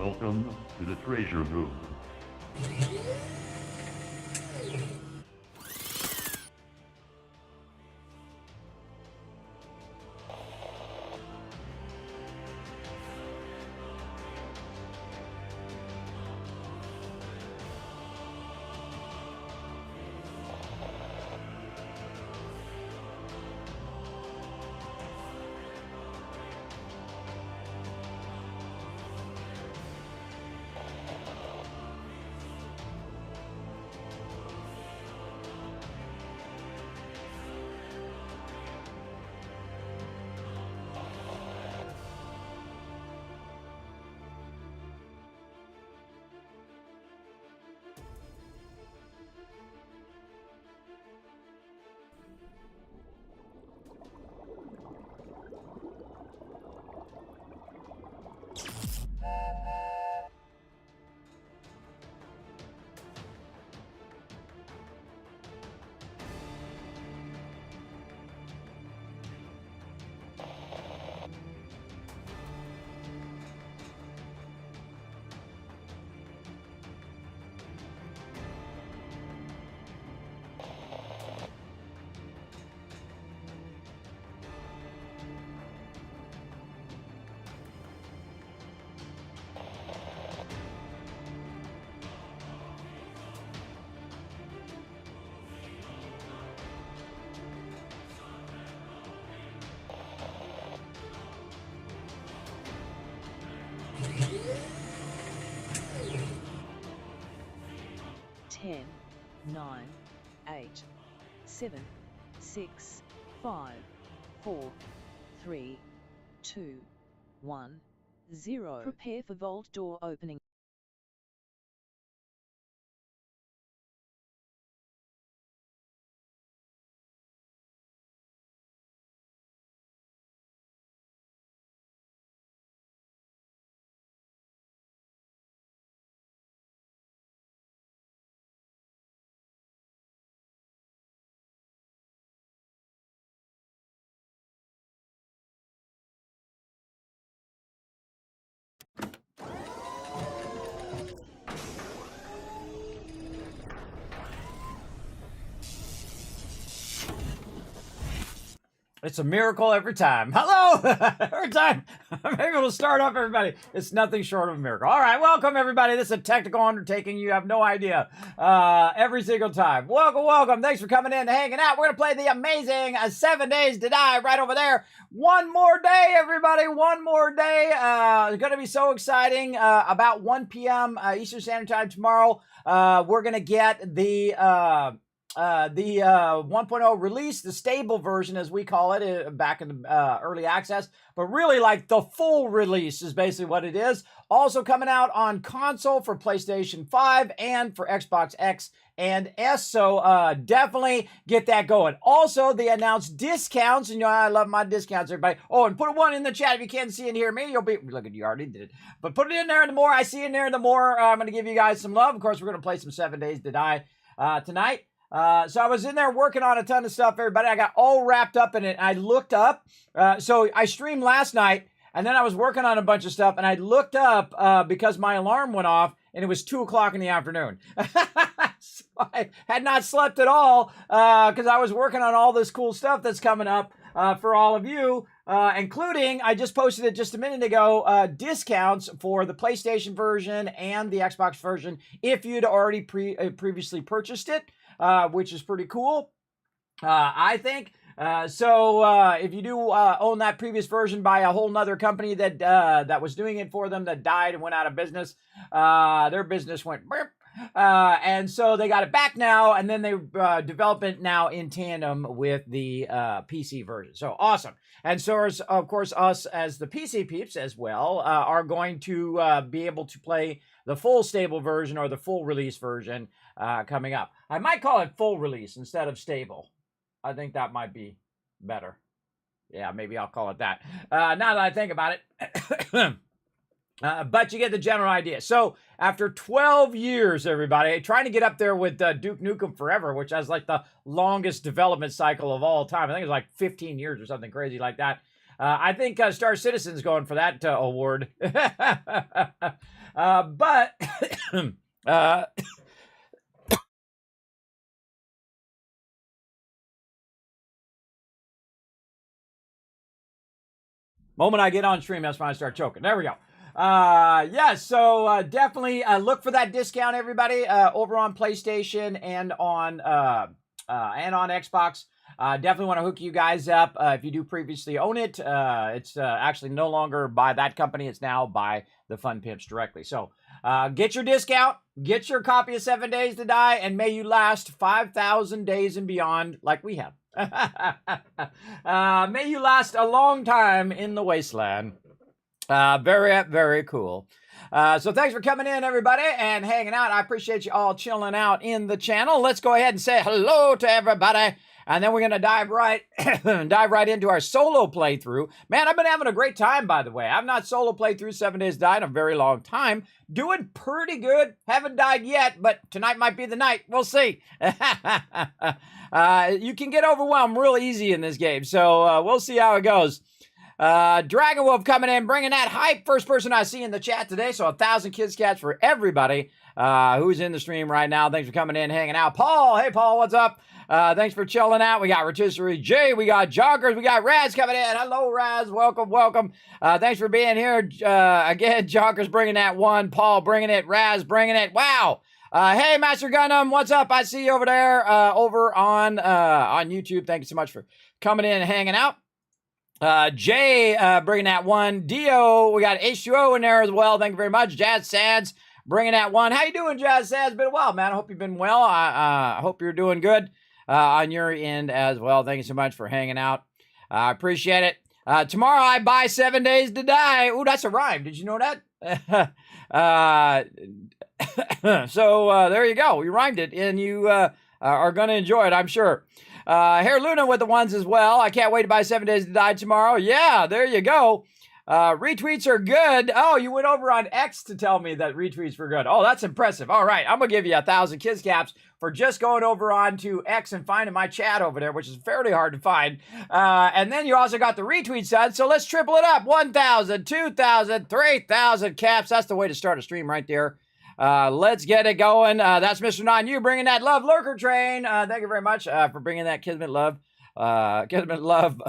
Welcome to the treasure room. Ten, 9, 8, 7, 6, 5, 4, 3, 2, 1, 0. Prepare for vault door opening. It's a miracle every time. Hello! Every time I'm able to start up, everybody. It's nothing short of a miracle. All right, welcome, everybody. This is a technical undertaking. You have no idea. Every single time. Welcome, welcome. Thanks for coming in and hanging out. We're going to play the amazing 7 Days to Die right over there. One more day, everybody. One more day. It's going to be so exciting. About 1 p.m. Eastern Standard Time tomorrow, we're going to get the 1.0 release, the stable version as we call it, back in the early access, but really like the full release is basically what it is. Also coming out on console for PlayStation 5 and for Xbox X and S, so definitely get that going. Also, they announced discounts, and you know I love my discounts, everybody. Oh, and put one in the chat if you can't see and hear me. You'll be, look at you already did it, but put it in there, and the more I see in there, the more I'm going to give you guys some love. Of course, we're going to play some 7 Days to Die tonight. So I was in there working on a ton of stuff, everybody. I got all wrapped up in it. I looked up. So I streamed last night, and then I was working on a bunch of stuff, and I looked up because my alarm went off, and it was 2 o'clock in the afternoon. So I had not slept at all because I was working on all this cool stuff that's coming up for all of you, including, I just posted it just a minute ago, discounts for the PlayStation version and the Xbox version if you'd already previously purchased it. Which is pretty cool, I think. So if you do own that previous version by a whole nother company that was doing it for them that died and went out of business, their business went burp. And so they got it back now, and then they develop it now in tandem with the PC version. So awesome. And so, of course, us as the PC peeps as well are going to be able to play the full stable version or the full release version coming up. I might call it full release instead of stable. I think that might be better. Yeah, maybe I'll call it that. Now that I think about it. But you get the general idea. So after 12 years, everybody, trying to get up there with Duke Nukem Forever, which has like the longest development cycle of all time. I think it was like 15 years or something crazy like that. I think Star Citizen's going for that award. But moment I get on stream, that's when I start choking. There we go. So definitely look for that discount, everybody, over on PlayStation and on Xbox. Definitely want to hook you guys up. If you do previously own it, it's actually no longer by that company. It's now by the Fun Pimps directly. So get your discount, get your copy of 7 Days to Die, and may you last 5,000 days and beyond like we have. May you last a long time in the wasteland. Very, very cool. So thanks for coming in, everybody, and hanging out. I appreciate you all chilling out in the channel. Let's go ahead and say hello to everybody. And then we're going to dive right into our solo playthrough. Man, I've been having a great time, by the way. I've not solo played through 7 Days to Die in a very long time. Doing pretty good. Haven't died yet, but tonight might be the night. We'll see. You can get overwhelmed real easy in this game, so we'll see how it goes. Dragon Wolf coming in, bringing that hype. First person I see in the chat today, so 1,000 kids cats for everybody who's in the stream right now. Thanks for coming in, hanging out. Paul, hey Paul, what's up? Thanks for chilling out. We got Rotisserie J, we got Joggers, we got Raz coming in. Hello, Raz, welcome, welcome. Thanks for being here. Again, Joggers bringing that one, Paul bringing it, Raz bringing it. Wow. Hey, Master Gundam, what's up? I see you over there, over on YouTube. Thank you so much for coming in and hanging out. Jay, bringing that one. Dio, we got H2O in there as well. Thank you very much. Jazz Sads, bringing that one. How you doing, Jazz Sads? Been a while, man. I hope you've been well. I hope you're doing good on your end as well. Thank you so much for hanging out. I appreciate it. Tomorrow I buy 7 Days to Die. Ooh, that's a rhyme. Did you know that? So there you go. You rhymed it, and you are going to enjoy it, I'm sure. Hair Luna with the ones as well. I can't wait to buy 7 Days to Die tomorrow. Yeah, there you go. Retweets are good. Oh, you went over on X to tell me that retweets were good. Oh, that's impressive. All right, I'm going to give you 1,000 kids caps for just going over on to X and finding my chat over there, which is fairly hard to find. And then you also got the retweet side, so let's triple it up. 1,000, 2,000, 3,000 caps. That's the way to start a stream right there. Let's get it going. That's Mr. Non, you bringing that love lurker train. Thank you very much for bringing that Kismet love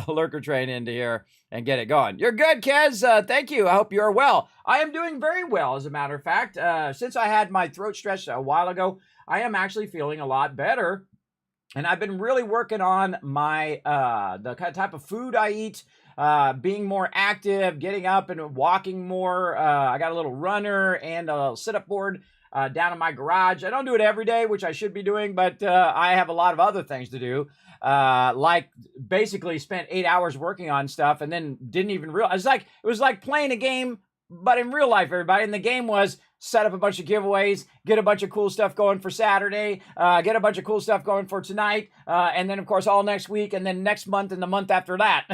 lurker train into here and get it going. You're good, Kez. Thank you. I hope you're well. I am doing very well, as a matter of fact. Since I had my throat stretched a while ago, I am actually feeling a lot better. And I've been really working on my the kind of type of food I eat, being more active, getting up and walking more. I got a little runner and a little sit-up board down in my garage. I don't do it every day, which I should be doing, but I have a lot of other things to do. Like basically spent 8 hours working on stuff and then didn't even realize. It was like playing a game, but in real life, everybody. And the game was set up a bunch of giveaways, get a bunch of cool stuff going for Saturday, get a bunch of cool stuff going for tonight, and then, of course, all next week, and then next month and the month after that.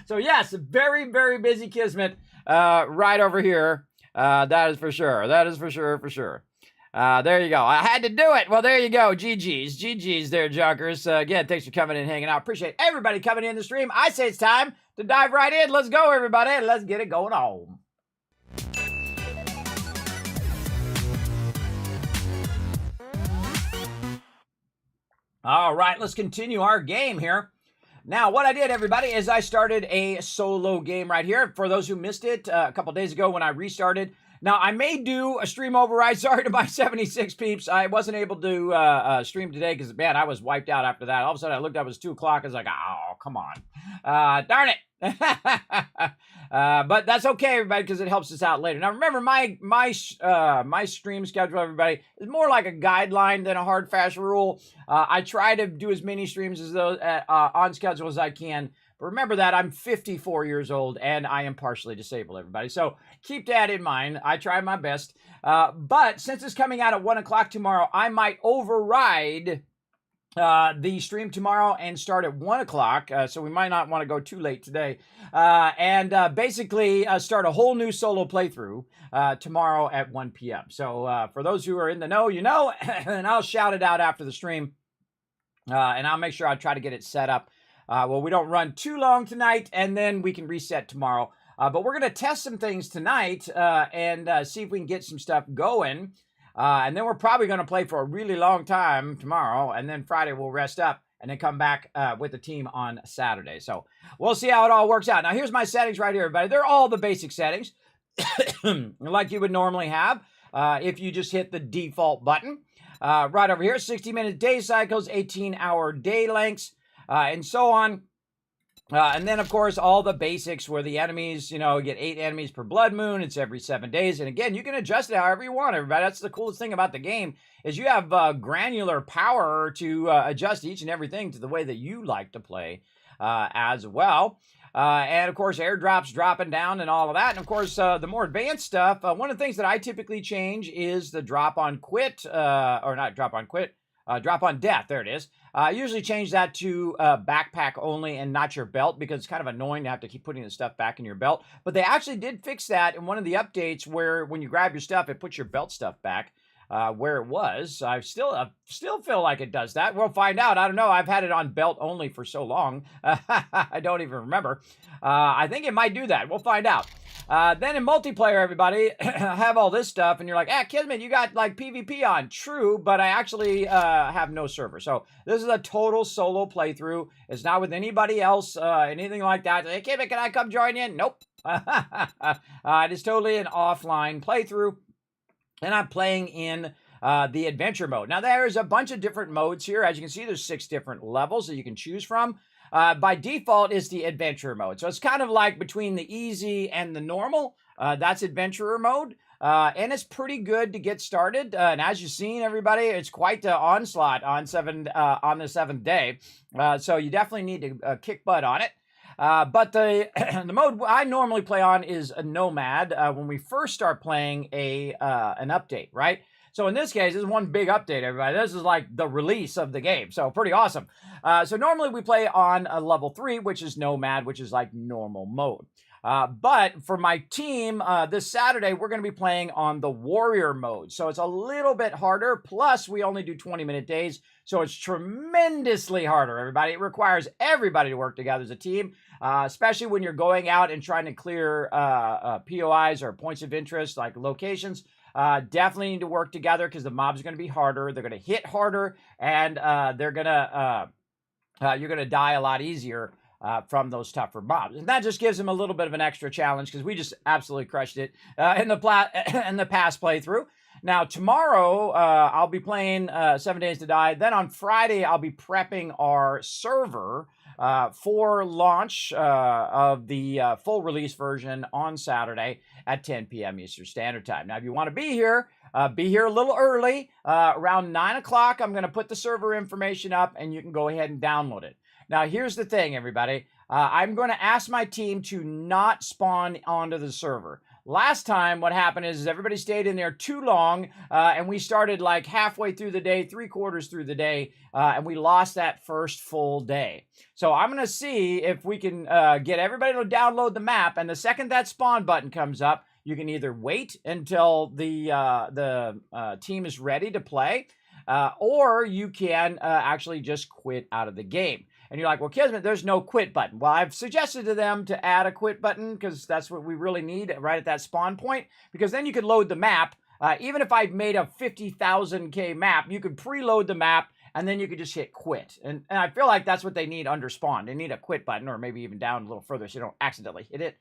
So, yes, very, very busy Kismet right over here. That is for sure. That is for sure. There you go. I had to do it. Well, there you go. GG's there, Junkers. Again, thanks for coming in and hanging out. Appreciate everybody coming in the stream. I say it's time to dive right in. Let's go, everybody. Let's get it going on. All right, let's continue our game here. Now, what I did, everybody, is I started a solo game right here. For those who missed it a couple days ago when I restarted. Now, I may do a stream override. Sorry to my 76 peeps. I wasn't able to stream today because, man, I was wiped out after that. All of a sudden, I looked up, it was 2 o'clock. I was like, oh, come on. Darn it. But that's okay, everybody, because it helps us out later. Now, remember, my stream schedule, everybody, is more like a guideline than a hard, fast rule. I try to do as many streams as those on schedule as I can. But remember that I'm 54 years old and I am partially disabled, everybody. So keep that in mind. I try my best. But since it's coming out at 1 o'clock tomorrow, I might override the stream tomorrow and start at 1 o'clock. So we might not want to go too late today. And basically start a whole new solo playthrough tomorrow at 1 p.m. So for those who are in the know, you know, and I'll shout it out after the stream. And I'll make sure I try to get it set up. Well, we don't run too long tonight, and then we can reset tomorrow But we're going to test some things tonight and see if we can get some stuff going. And then we're probably going to play for a really long time tomorrow. And then Friday we'll rest up and then come back with the team on Saturday. So we'll see how it all works out. Now, here's my settings right here, everybody. They're all the basic settings like you would normally have if you just hit the default button. Right over here, 60-minute day cycles, 18-hour day lengths, and so on. And then, of course, all the basics where the enemies, you get 8 enemies per blood moon. It's every 7 days. And again, you can adjust it however you want, everybody. That's the coolest thing about the game is you have granular power to adjust each and everything to the way that you like to play as well. And, of course, airdrops dropping down and all of that. And, of course, the more advanced stuff, one of the things that I typically change is the drop on quit, or not drop on quit, drop on death. There it is. I usually change that to backpack only and not your belt because it's kind of annoying to have to keep putting the stuff back in your belt. But they actually did fix that in one of the updates where when you grab your stuff, it puts your belt stuff back where it was. I still feel like it does that. We'll find out. I don't know. I've had it on belt only for so long. I don't even remember. I think it might do that. We'll find out. Then in multiplayer, everybody, have all this stuff, and you're like, Kismet, you got like PvP on. True, but I actually have no server. So this is a total solo playthrough. It's not with anybody else, anything like that. Hey, Kismet, can I come join in? Nope. It is totally an offline playthrough, and I'm playing in the adventure mode. Now, there's a bunch of different modes here. As you can see, there's 6 different levels that you can choose from. By default, it's the adventurer mode. So it's kind of like between the easy and the normal. That's adventurer mode. And it's pretty good to get started. And as you've seen, everybody, it's quite the onslaught on the 7th day. So you definitely need to kick butt on it. But the mode I normally play on is a Nomad when we first start playing an update, right? So in this case, this is one big update, everybody. This is like the release of the game, so pretty awesome. So normally we play on a level 3, which is Nomad, which is like normal mode. But for my team, this Saturday, we're going to be playing on the Warrior mode. So it's a little bit harder. Plus, we only do 20-minute days. So it's tremendously harder, everybody. It requires everybody to work together as a team, especially when you're going out and trying to clear POIs or points of interest, like locations. Definitely need to work together because the mobs are going to be harder. They're going to hit harder, and you're going to die a lot easier from those tougher mobs. And that just gives them a little bit of an extra challenge because we just absolutely crushed it in the past playthrough. Now, tomorrow, I'll be playing 7 Days to Die. Then on Friday, I'll be prepping our server for launch of the full release version on Saturday at 10 p.m. Eastern Standard Time. Now, if you want to be here a little early. Around 9 o'clock, I'm going to put the server information up, and you can go ahead and download it. Now, here's the thing, everybody. I'm going to ask my team to not spawn onto the server. Last time, what happened is everybody stayed in there too long, and we started like halfway through the day, 3/4 through the day, and we lost that first full day. So I'm going to see if we can get everybody to download the map, and the second that spawn button comes up, you can either wait until the team is ready to play, or you can actually just quit out of the game. And you're like, well, Kismet, there's no quit button. Well, I've suggested to them to add a quit button because that's what we really need right at that spawn point, because then you could load the map. Even if I've made a 50,000K map, you could preload the map and then you could just hit quit. And I feel like that's what they need under spawn. They need a quit button, or maybe even down a little further so you don't accidentally hit it.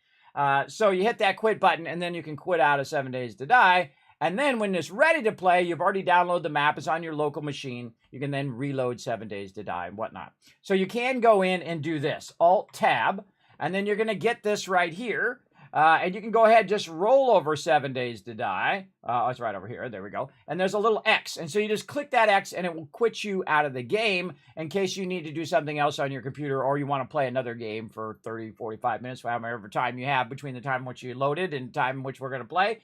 So you hit that quit button and then you can quit out of 7 Days to Die. And then when it's ready to play, you've already downloaded the map. It's on your local machine. You can then reload 7 Days to Die and whatnot. So you can go in and do this. Alt-Tab. And then you're going to get this right here. And you can go ahead and just roll over 7 Days to Die. It's right over here. There we go. And there's a little X. And so you just click that X and it will quit you out of the game in case you need to do something else on your computer, or you want to play another game for 30, 45 minutes, however time you have between the time in which you loaded and time in which we're going to play.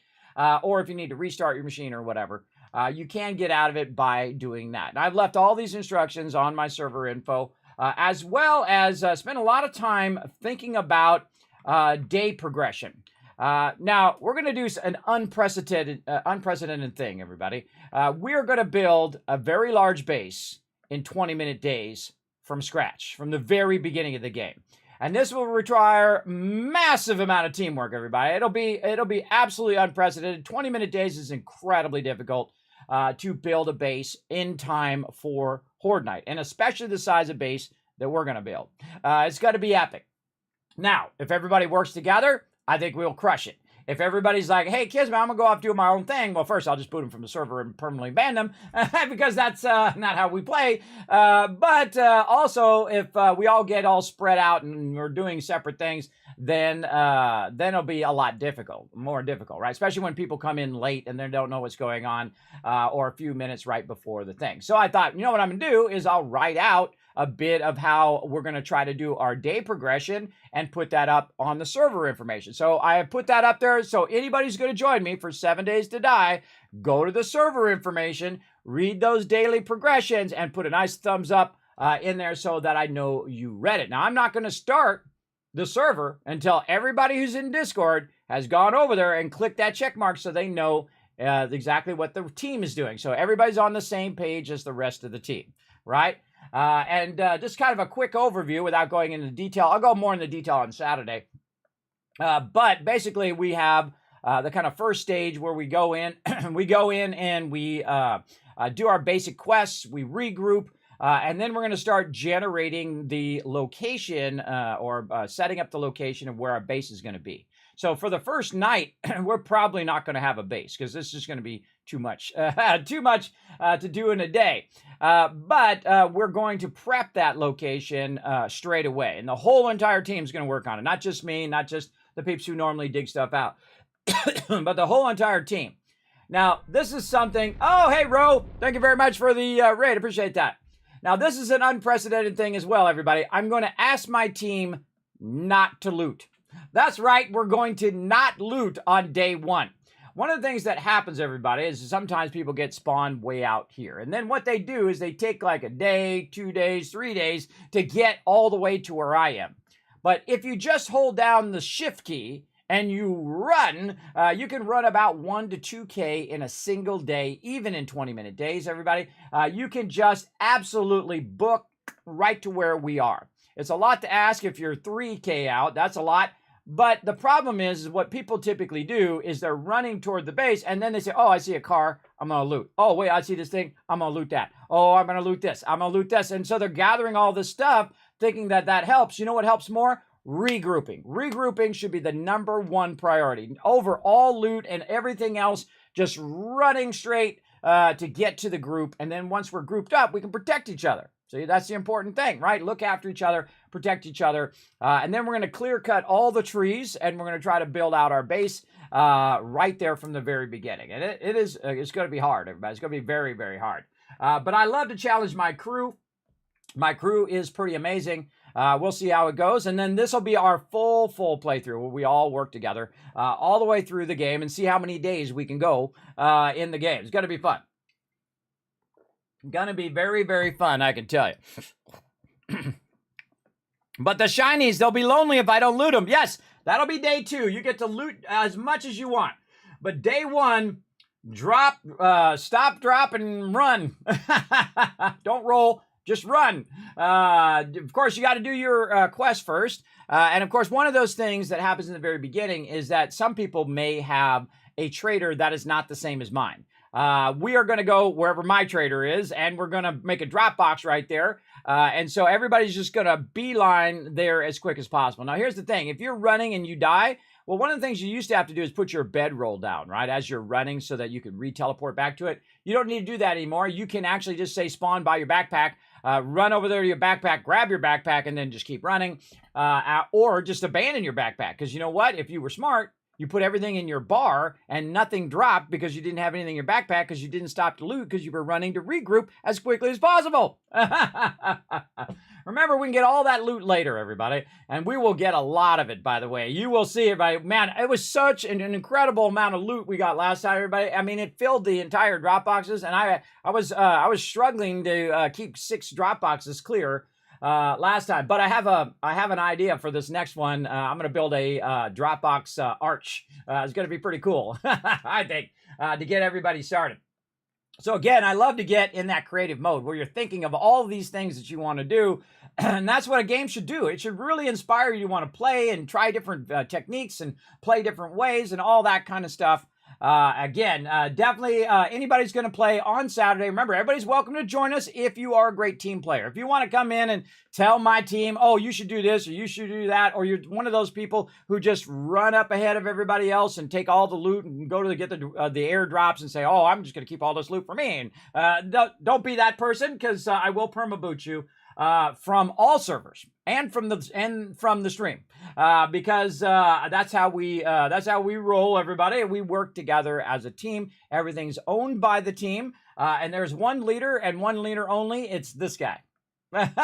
Or if you need to restart your machine or whatever, you can get out of it by doing that. And I've left all these instructions on my server info, as well as spent a lot of time thinking about day progression. Now, we're going to do an unprecedented thing, everybody. We're going to build a very large base in 20-minute days from scratch, from the very beginning of the game. And this will require massive amount of teamwork, everybody. It'll be absolutely unprecedented. 20-minute days is incredibly difficult to build a base in time for Horde Night, and especially the size of base that we're going to build. It's going to be epic. Now, if everybody works together, I think we'll crush it. If everybody's like, hey, Kismet, I'm going to go off doing my own thing, well, first, I'll just boot them from the server and permanently ban them because that's not how we play. But also, if we all get all spread out and we're doing separate things, then it'll be a lot more difficult, right? Especially when people come in late and they don't know what's going on or a few minutes right before the thing. So I thought, you know what I'm going to do is I'll write out a bit of how we're going to try to do our day progression and put that up on the server information. So I have put that up there. So anybody's going to join me for 7 days to die, go to the server information, read those daily progressions, and put a nice thumbs up in there so that I know you read it. Now, I'm not going to start the server until everybody who's in Discord has gone over there and clicked that check mark so they know exactly what the team is doing. So everybody's on the same page as the rest of the team, right? And just kind of a quick overview without going into detail. I'll go more into detail on Saturday. But basically, we have the kind of first stage where we go in, and we do our basic quests, we regroup, and then we're going to start generating the location or setting up the location of where our base is going to be. So for the first night, we're probably not going to have a base because this is going to be too much to do in a day. But we're going to prep that location straight away. And the whole entire team is going to work on it. Not just me, not just the peeps who normally dig stuff out, but the whole entire team. Now, this is something... Oh, hey, Ro. Thank you very much for the raid. Appreciate that. Now, this is an unprecedented thing as well, everybody. I'm going to ask my team not to loot. That's right, we're going to not loot on day one. One of the things that happens, everybody, is sometimes people get spawned way out here. And then what they do is they take like a day, 2 days, 3 days to get all the way to where I am. But if you just hold down the shift key and you run, you can run about 1 to 2K in a single day, even in 20-minute days, everybody. You can just absolutely book right to where we are. It's a lot to ask if you're 3K out. That's a lot. But the problem is what people typically do is they're running toward the base, and then they say, oh, I see a car, I'm going to loot. Oh, wait, I see this thing, I'm going to loot that. Oh, I'm going to loot this, I'm going to loot this. And so they're gathering all this stuff, thinking that that helps. You know what helps more? Regrouping. Regrouping should be the #1 priority. Over all loot and everything else, just running straight to get to the group. And then once we're grouped up, we can protect each other. See, that's the important thing, right? Look after each other, protect each other. And then we're going to clear cut all the trees, and we're going to try to build out our base right there from the very beginning. And it's going to be hard, everybody. It's going to be very, very hard. But I love to challenge my crew. My crew is pretty amazing. We'll see how it goes. And then this will be our full playthrough where we all work together all the way through the game and see how many days we can go in the game. It's going to be fun. Gonna be very, very fun, I can tell you. But the shinies, they'll be lonely if I don't loot them. Yes, that'll be day 2. You get to loot as much as you want. But day 1, drop, stop, drop, and run. Don't roll, just run. Of course, you got to do your quest first. And of course, one of those things that happens in the very beginning is that some people may have a trader that is not the same as mine. We are going to go wherever my trader is, and we're going to make a drop box right there. And so everybody's just going to beeline there as quick as possible. Now, here's the thing. If you're running and you die, well, one of the things you used to have to do is put your bedroll down, right, as you're running so that you could re-teleport back to it. You don't need to do that anymore. You can actually just say spawn by your backpack, run over there to your backpack, grab your backpack, and then just keep running. Or just abandon your backpack. Because you know what? If you were smart, you put everything in your bar and nothing dropped because you didn't have anything in your backpack because you didn't stop to loot because you were running to regroup as quickly as possible. Remember, we can get all that loot later, everybody. And we will get a lot of it, by the way. You will see, everybody. Man, it was such an incredible amount of loot we got last time, everybody. I mean, it filled the entire drop boxes. And I was struggling to keep 6 drop boxes clear last time, but I have an idea for this next one. I'm going to build a Dropbox arch. It's going to be pretty cool, I think, to get everybody started. So again, I love to get in that creative mode where you're thinking of all of these things that you want to do. And that's what a game should do. It should really inspire you to want to play and try different techniques and play different ways and all that kind of stuff. Again, definitely anybody's going to play on Saturday. Remember, everybody's welcome to join us if you are a great team player. If you want to come in and tell my team, oh, you should do this or you should do that, or you're one of those people who just run up ahead of everybody else and take all the loot and go to get the airdrops and say, oh, I'm just going to keep all this loot for me. And don't be that person, because I will permaboot you. From all servers and from the stream, because that's how we roll, everybody. We work together as a team. Everything's owned by the team, and there's one leader and one leader only. It's this guy. And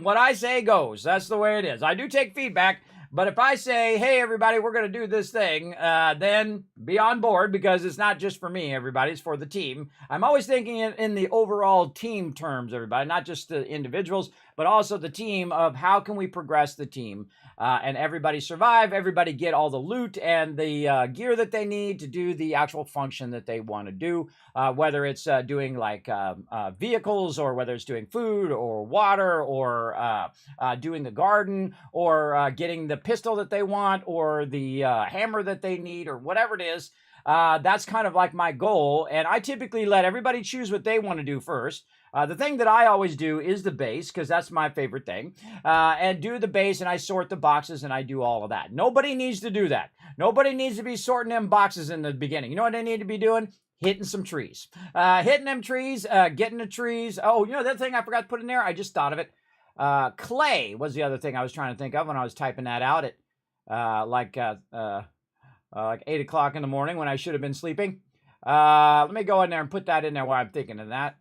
what I say goes. That's the way it is. I do take feedback. But if I say, hey, everybody, we're going to do this thing, then be on board, because it's not just for me, everybody. It's for the team. I'm always thinking in the overall team terms, everybody, not just the individuals, but also the team of how can we progress the team and everybody survive, everybody get all the loot and the gear that they need to do the actual function that they want to do, whether it's doing like vehicles, or whether it's doing food or water, or doing the garden, or getting the pistol that they want, or the hammer that they need, or whatever it is. That's kind of like my goal, and I typically let everybody choose what they want to do first. The thing that I always do is the base, because that's my favorite thing, and do the base, and I sort the boxes, and I do all of that. Nobody needs to do that. Nobody needs to be sorting them boxes in the beginning. You know what they need to be doing? Hitting some trees. Hitting them trees, getting the trees. Oh, you know that thing I forgot to put in there? I just thought of it. Clay was the other thing I was trying to think of when I was typing that out at like 8 o'clock in the morning when I should have been sleeping. Let me go in there and put that in there while I'm thinking of that.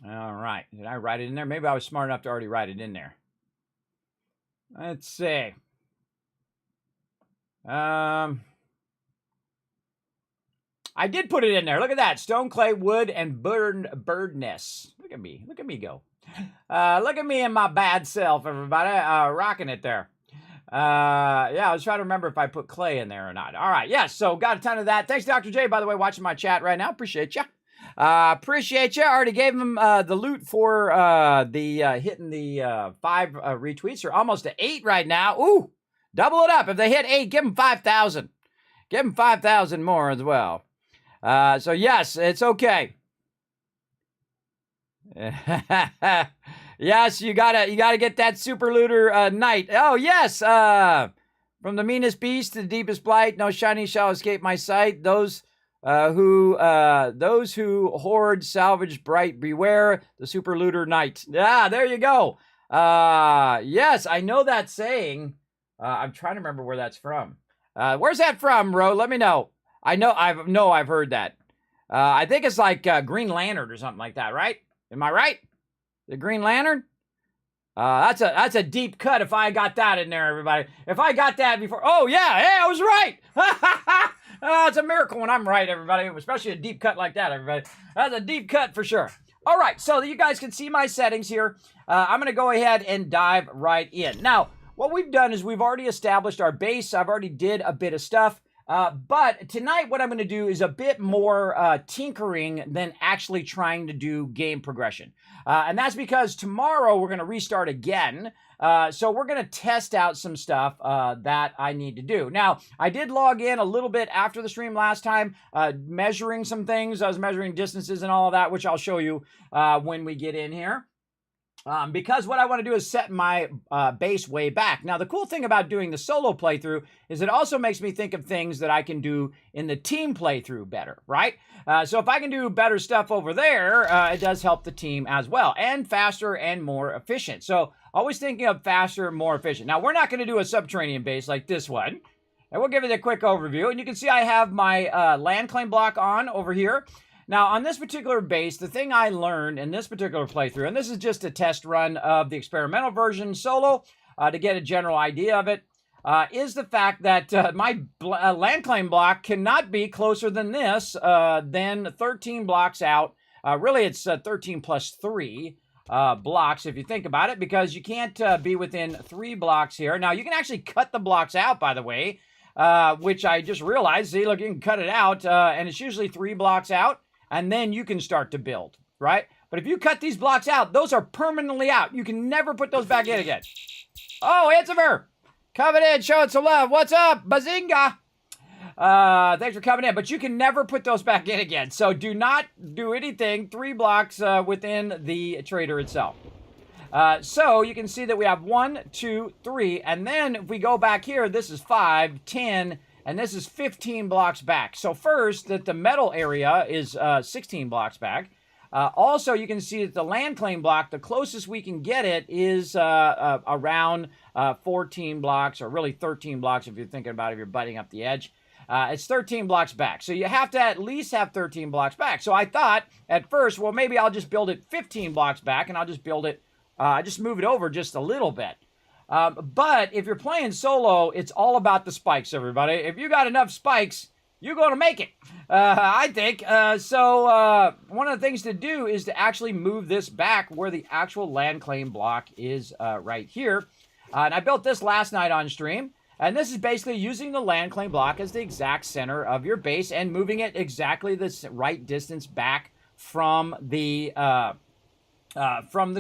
All right. Did I write it in there? Maybe I was smart enough to already write it in there. Let's see. I did put it in there. Look at that. Stone, clay, wood, and bird nests. Look at me. Look at me go. Look at me and my bad self, everybody. Rocking it there. Yeah, I was trying to remember if I put clay in there or not. All right. Yes. So got a ton of that. Thanks, Dr. J, by the way, watching my chat right now. Appreciate you. Appreciate you. I already gave him the loot for hitting the 5 retweets. They're almost to 8 right now. Ooh, double it up. If they hit 8, give them 5,000. Give them 5,000 more as well. So yes, it's okay. Yes, you gotta get that super looter knight. Oh yes, from the meanest beast to the deepest blight, no shiny shall escape my sight. Those who hoard salvage bright, beware the super looter knight. Yeah, there you go. Yes, I know that saying. I'm trying to remember where that's from. Where's that from, Ro? Let me know. I've heard that. I think it's like Green Lantern or something like that, right? Am I right? The Green Lantern? That's a deep cut if I got that in there, everybody. If I got that before. Oh, yeah. Hey, I was right. It's a miracle when I'm right, everybody. Especially a deep cut like that, everybody. That's a deep cut for sure. All right. So you guys can see my settings here. I'm going to go ahead and dive right in. Now, what we've done is we've already established our base. I've already did a bit of stuff. But tonight what I'm going to do is a bit more tinkering than actually trying to do game progression. And that's because tomorrow we're going to restart again. So we're going to test out some stuff that I need to do. Now, I did log in a little bit after the stream last time, measuring some things. I was measuring distances and all of that, which I'll show you when we get in here. Because what I want to do is set my base way back. Now, the cool thing about doing the solo playthrough is it also makes me think of things that I can do in the team playthrough better, right? So if I can do better stuff over there, it does help the team as well, and faster and more efficient. So always thinking of faster, more efficient. Now, we're not going to do a subterranean base like this one, and we'll give it a quick overview. And you can see I have my land claim block on over here. Now, on this particular base, the thing I learned in this particular playthrough, and this is just a test run of the experimental version solo to get a general idea of it, is the fact that my land claim block cannot be closer than this, than 13 blocks out. Really, it's 13 plus 3 blocks, if you think about it, because you can't be within 3 blocks here. Now, you can actually cut the blocks out, by the way. which I just realized. See, look, you can cut it out, and it's usually 3 blocks out, and then you can start to build, right? But if you cut these blocks out, those are permanently out. You can never put those back in again. Oh, Itzimer, coming in, showing some love. What's up, Bazinga? Thanks for coming in, but you can never put those back in again. So do not do anything 3 blocks within the trader itself. So you can see that we have 1, 2, 3, and then if we go back here, this is 5, 10, and this is 15 blocks back. So first, that the metal area is 16 blocks back. Also, you can see that the land claim block, the closest we can get it is around 14 blocks, or really 13 blocks if you're thinking about it, if you're butting up the edge. It's 13 blocks back. So you have to at least have 13 blocks back. So I thought at first, well, maybe I'll just build it 15 blocks back, and I'll just build it, just move it over just a little bit. But if you're playing solo, it's all about the spikes, everybody. If you got enough spikes, you're going to make it, I think. So one of the things to do is to actually move this back where the actual land claim block is right here. And I built this last night on stream. And this is basically using the land claim block as the exact center of your base and moving it exactly the right distance back from the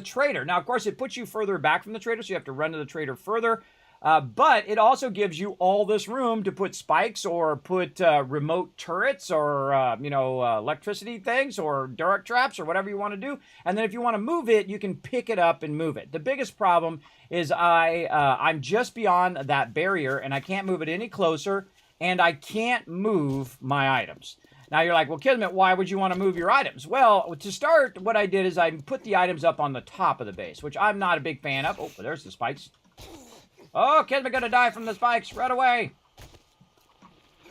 trader. Now, of course, it puts you further back from the trader, so you have to run to the trader further. But it also gives you all this room to put spikes or put remote turrets or, electricity things or Durek traps or whatever you want to do. And then if you want to move it, you can pick it up and move it. The biggest problem is I'm just beyond that barrier and I can't move it any closer and I can't move my items. Now you're like, well, Kismet, why would you want to move your items? Well, to start, what I did is I put the items up on the top of the base, which I'm not a big fan of. Oh, there's the spikes. Oh, Kismet gonna die from the spikes. Right away.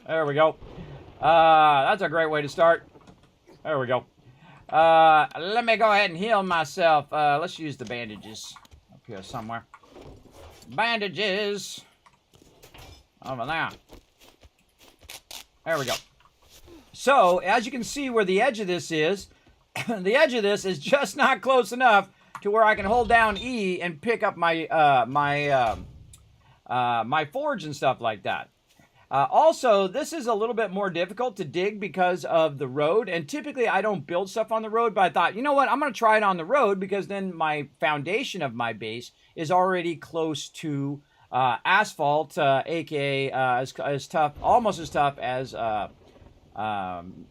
There we go. That's a great way to start. There we go. Let me go ahead and heal myself. Let's use the bandages up here somewhere. Bandages. Over there. There we go. So, as you can see where the edge of this is, the edge of this is just not close enough to where I can hold down E and pick up my my forge and stuff like that. Also, this is a little bit more difficult to dig because of the road, and typically I don't build stuff on the road, but I thought, you know what, I'm going to try it on the road because then my foundation of my base is already close to asphalt, aka as tough, almost as tough as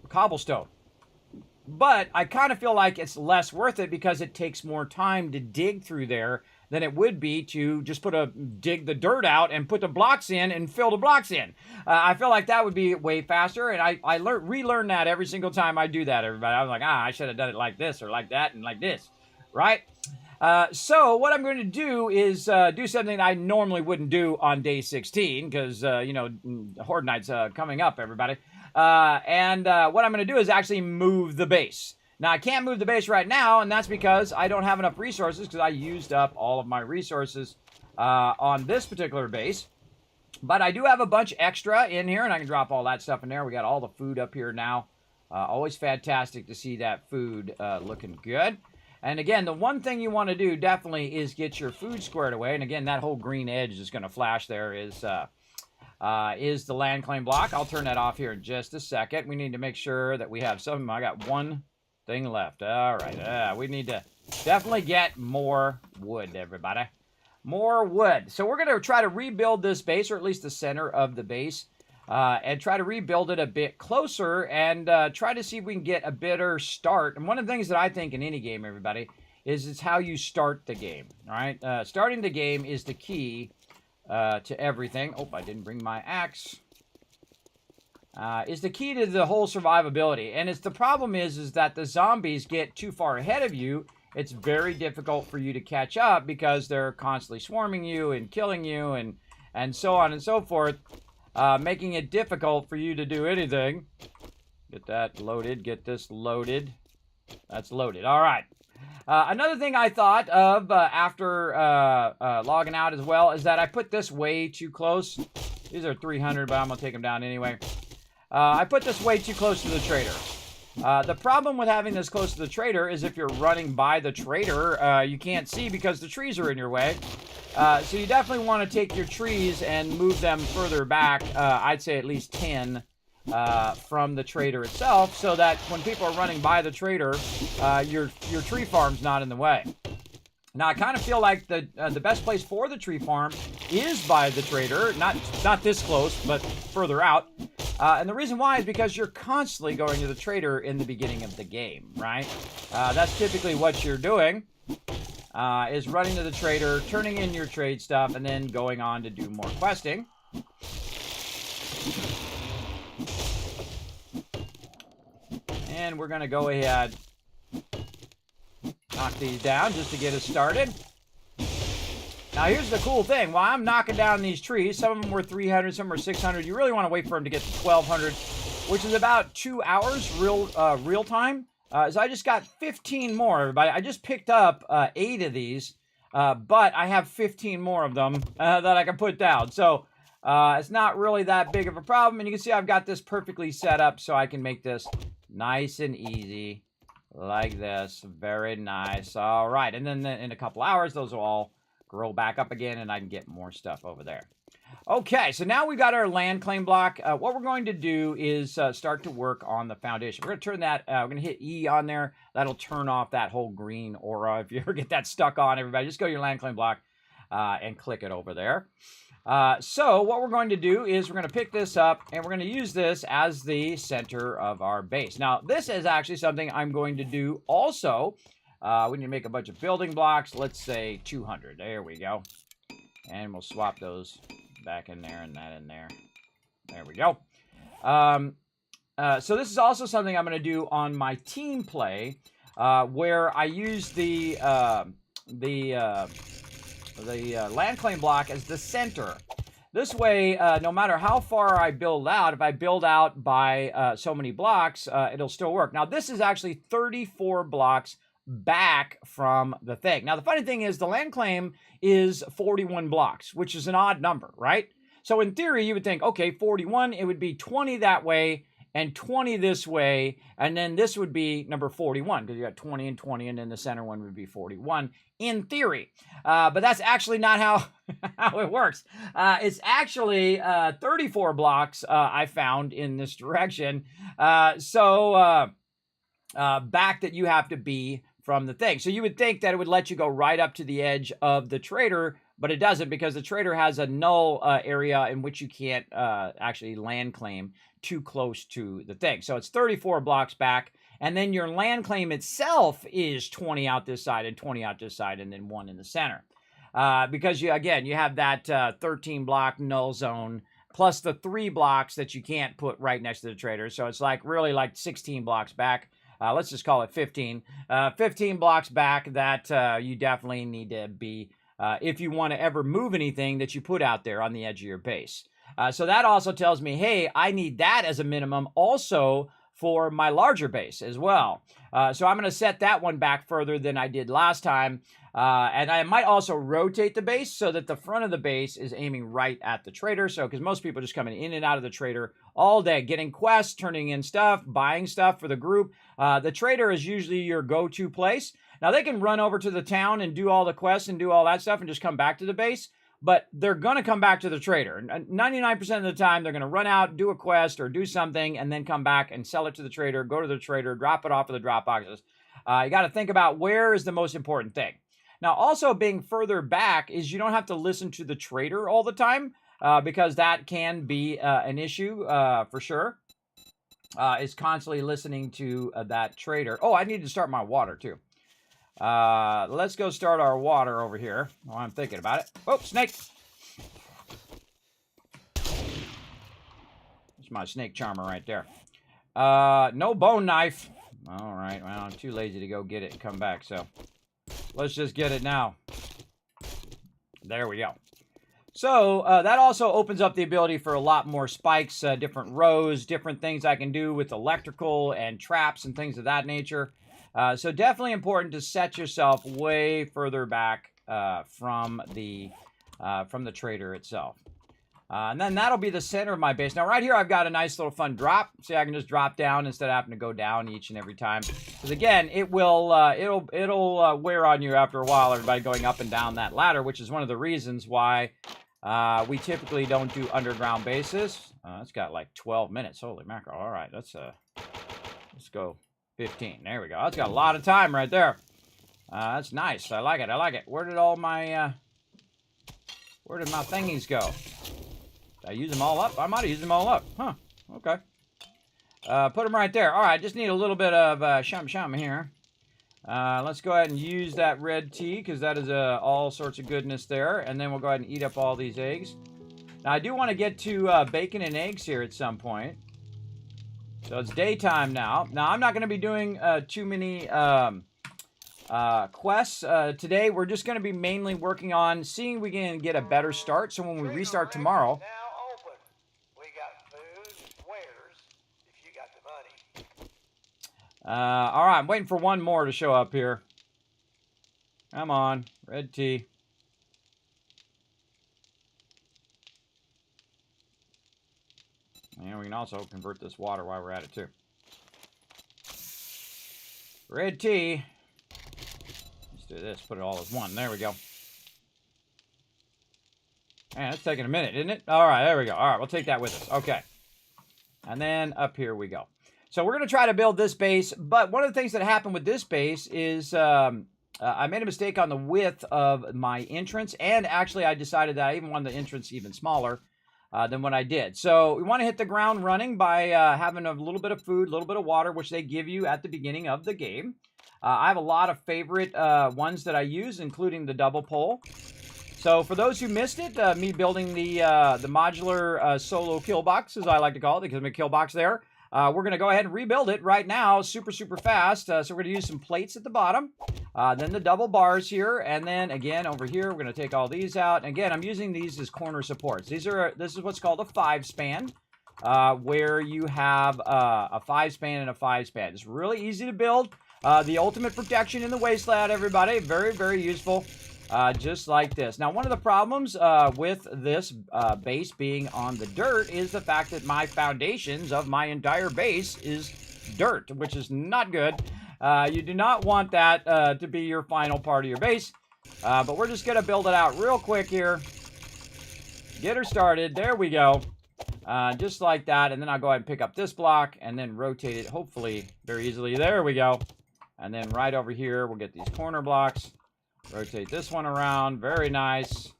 cobblestone. But I kind of feel like it's less worth it because it takes more time to dig through there than it would be to just dig the dirt out and put the blocks in and fill the blocks in. I feel like that would be way faster, and I relearn that every single time I do that, everybody. I was like, I should have done it like this or like that and like this, right? So what I'm going to do is do something I normally wouldn't do on day 16 because, Horde Night's coming up, everybody. And what I'm going to do is actually move the base. Now, I can't move the base right now, and that's because I don't have enough resources because I used up all of my resources on this particular base. But I do have a bunch extra in here, and I can drop all that stuff in there. We got all the food up here now. Always fantastic to see that food looking good. And again, the one thing you want to do definitely is get your food squared away. And again, that whole green edge is going to flash there is the land claim block. I'll turn that off here in just a second. We need to make sure that we have some. I got one thing left. All right. We need to definitely get more wood, everybody. More wood. So we're going to try to rebuild this base, or at least the center of the base, and try to rebuild it a bit closer and try to see if we can get a better start. And one of the things that I think in any game, everybody, is it's how you start the game. All right. Starting the game is the key to everything. Oh, I didn't bring my axe. Is the key to the whole survivability. And it's the problem is that the zombies get too far ahead of you. It's very difficult for you to catch up because they're constantly swarming you and killing you and so on and so forth, making it difficult for you to do anything. Get that loaded. Get this loaded. That's loaded. All right. Another thing I thought of after logging out as well is that I put this way too close. These are 300, but I'm going to take them down anyway. I put this way too close to the trader. The problem with having this close to the trader is if you're running by the trader, you can't see because the trees are in your way. So you definitely want to take your trees and move them further back. I'd say at least 10 from the trader itself, so that when people are running by the trader, your tree farm's not in the way. Now I kind of feel like the best place for the tree farm is by the trader, not this close, but further out. And the reason why is because you're constantly going to the trader in the beginning of the game, right? That's typically what you're doing, is running to the trader, turning in your trade stuff, and then going on to do more questing. And we're going to go ahead, knock these down just to get us started. Now here's the cool thing. While I'm knocking down these trees, some of them were 300, some were 600. You really want to wait for them to get to 1200, which is about 2 hours real time. So I just got 15 more, everybody. I just picked up 8 of these, but I have 15 more of them that I can put down. So it's not really that big of a problem. And you can see I've got this perfectly set up so I can make this nice and easy like this. Very nice. All right. And then in a couple hours, those will all grow back up again and I can get more stuff over there. Okay, so now we've got our land claim block. What we're going to do is start to work on the foundation. We're going to turn that, we're going to hit E on there. That'll turn off that whole green aura. If you ever get that stuck on, everybody, just go to your land claim block and click it over there. So what we're going to do is we're going to pick this up and we're going to use this as the center of our base. Now, this is actually something I'm going to do also. We need to make a bunch of building blocks. Let's say 200. There we go. And we'll swap those back in there and that in there. There we go. So this is also something I'm going to do on my team play, where I use the land claim block as the center. This way, no matter how far I build out, if I build out by so many blocks, it'll still work. Now, this is actually 34 blocks back from the thing. Now, the funny thing is the land claim is 41 blocks, which is an odd number, right? So in theory, you would think, okay, 41, it would be 20 that way and 20 this way, and then this would be number 41, because you got 20 and 20, and then the center one would be 41, in theory. But that's actually not how it works. It's actually 34 blocks I found in this direction. Back that you have to be from the thing. So you would think that it would let you go right up to the edge of the trader, but it doesn't, because the trader has a null area in which you can't actually land claim too close to the thing. So it's 34 blocks back, and then your land claim itself is 20 out this side and 20 out this side, and then 1 in the center. Because you have that 13 block null zone plus the 3 blocks that you can't put right next to the trader. So it's like really like 16 blocks back. Let's just call it 15. 15 blocks back that you definitely need to be if you want to ever move anything that you put out there on the edge of your base. So that also tells me, hey, I need that as a minimum also for my larger base as well. So I'm going to set that one back further than I did last time. And I might also rotate the base so that the front of the base is aiming right at the trader. So, because most people are just coming in and out of the trader all day, getting quests, turning in stuff, buying stuff for the group. The trader is usually your go-to place. Now, they can run over to the town and do all the quests and do all that stuff and just come back to the base. But they're going to come back to the trader. 99% of the time, they're going to run out, do a quest, or do something, and then come back and sell it to the trader, go to the trader, drop it off of the drop boxes. You got to think about where is the most important thing. Now, also being further back is you don't have to listen to the trader all the time, because that can be an issue for sure. Is constantly listening to that trader. Oh, I need to start my water too. Let's go start our water over here while I'm thinking about it. Oh, snake. That's my snake charmer right there. No bone knife. All right, well, I'm too lazy to go get it and come back, so let's just get it now. There we go. So that also opens up the ability for a lot more spikes, different rows, different things I can do with electrical and traps and things of that nature. So definitely important to set yourself way further back from the trader itself. And then that'll be the center of my base. Now, right here, I've got a nice little fun drop. See, I can just drop down instead of having to go down each and every time. Because again, it will, it'll wear on you after a while, everybody going up and down that ladder, which is one of the reasons why we typically don't do underground bases. It's got like 12 minutes. Holy mackerel. All right, let's go 15. There we go. That's got a lot of time right there. That's nice. I like it. I like it. Where did all my, where did my thingies go? Did I use them all up? I might have used them all up. Huh. Okay. Put them right there. All right, just need a little bit of shum here. Let's go ahead and use that red tea because that is all sorts of goodness there. And then we'll go ahead and eat up all these eggs. Now, I do want to get to bacon and eggs here at some point. So it's daytime now. Now, I'm not going to be doing too many quests today. We're just going to be mainly working on seeing if we can get a better start. So when we restart tomorrow... all right, I'm waiting for one more to show up here. Come on, red tea. And we can also convert this water while we're at it, too. Red tea. Let's do this, put it all as one. There we go. Man, it's taking a minute, isn't it? All right, there we go. All right, we'll take that with us. Okay. And then up here we go. So we're going to try to build this base, but one of the things that happened with this base is I made a mistake on the width of my entrance, and actually I decided that I even wanted the entrance even smaller than what I did. So we want to hit the ground running by having a little bit of food, a little bit of water, which they give you at the beginning of the game. I have a lot of favorite ones that I use, including the double pole. So for those who missed it, me building the modular solo kill box, as I like to call it, because I'm a kill box there. We're going to go ahead and rebuild it right now super fast. So we're going to use some plates at the bottom, then the double bars here, and then again over here we're going to take all these out. And again, I'm using these as corner supports. This is what's called a 5-span, where you have a 5-span and a 5-span. It's really easy to build. The ultimate protection in the wasteland, everybody. Very useful. Just like this. Now, one of the problems with this base being on the dirt is the fact that my foundations of my entire base is dirt, which is not good. You do not want that to be your final part of your base. But we're just going to build it out real quick here. Get her started. There we go. Just like that. And then I'll go ahead and pick up this block and then rotate it, hopefully, very easily. There we go. And then right over here, we'll get these corner blocks. Rotate this one around. Very nice.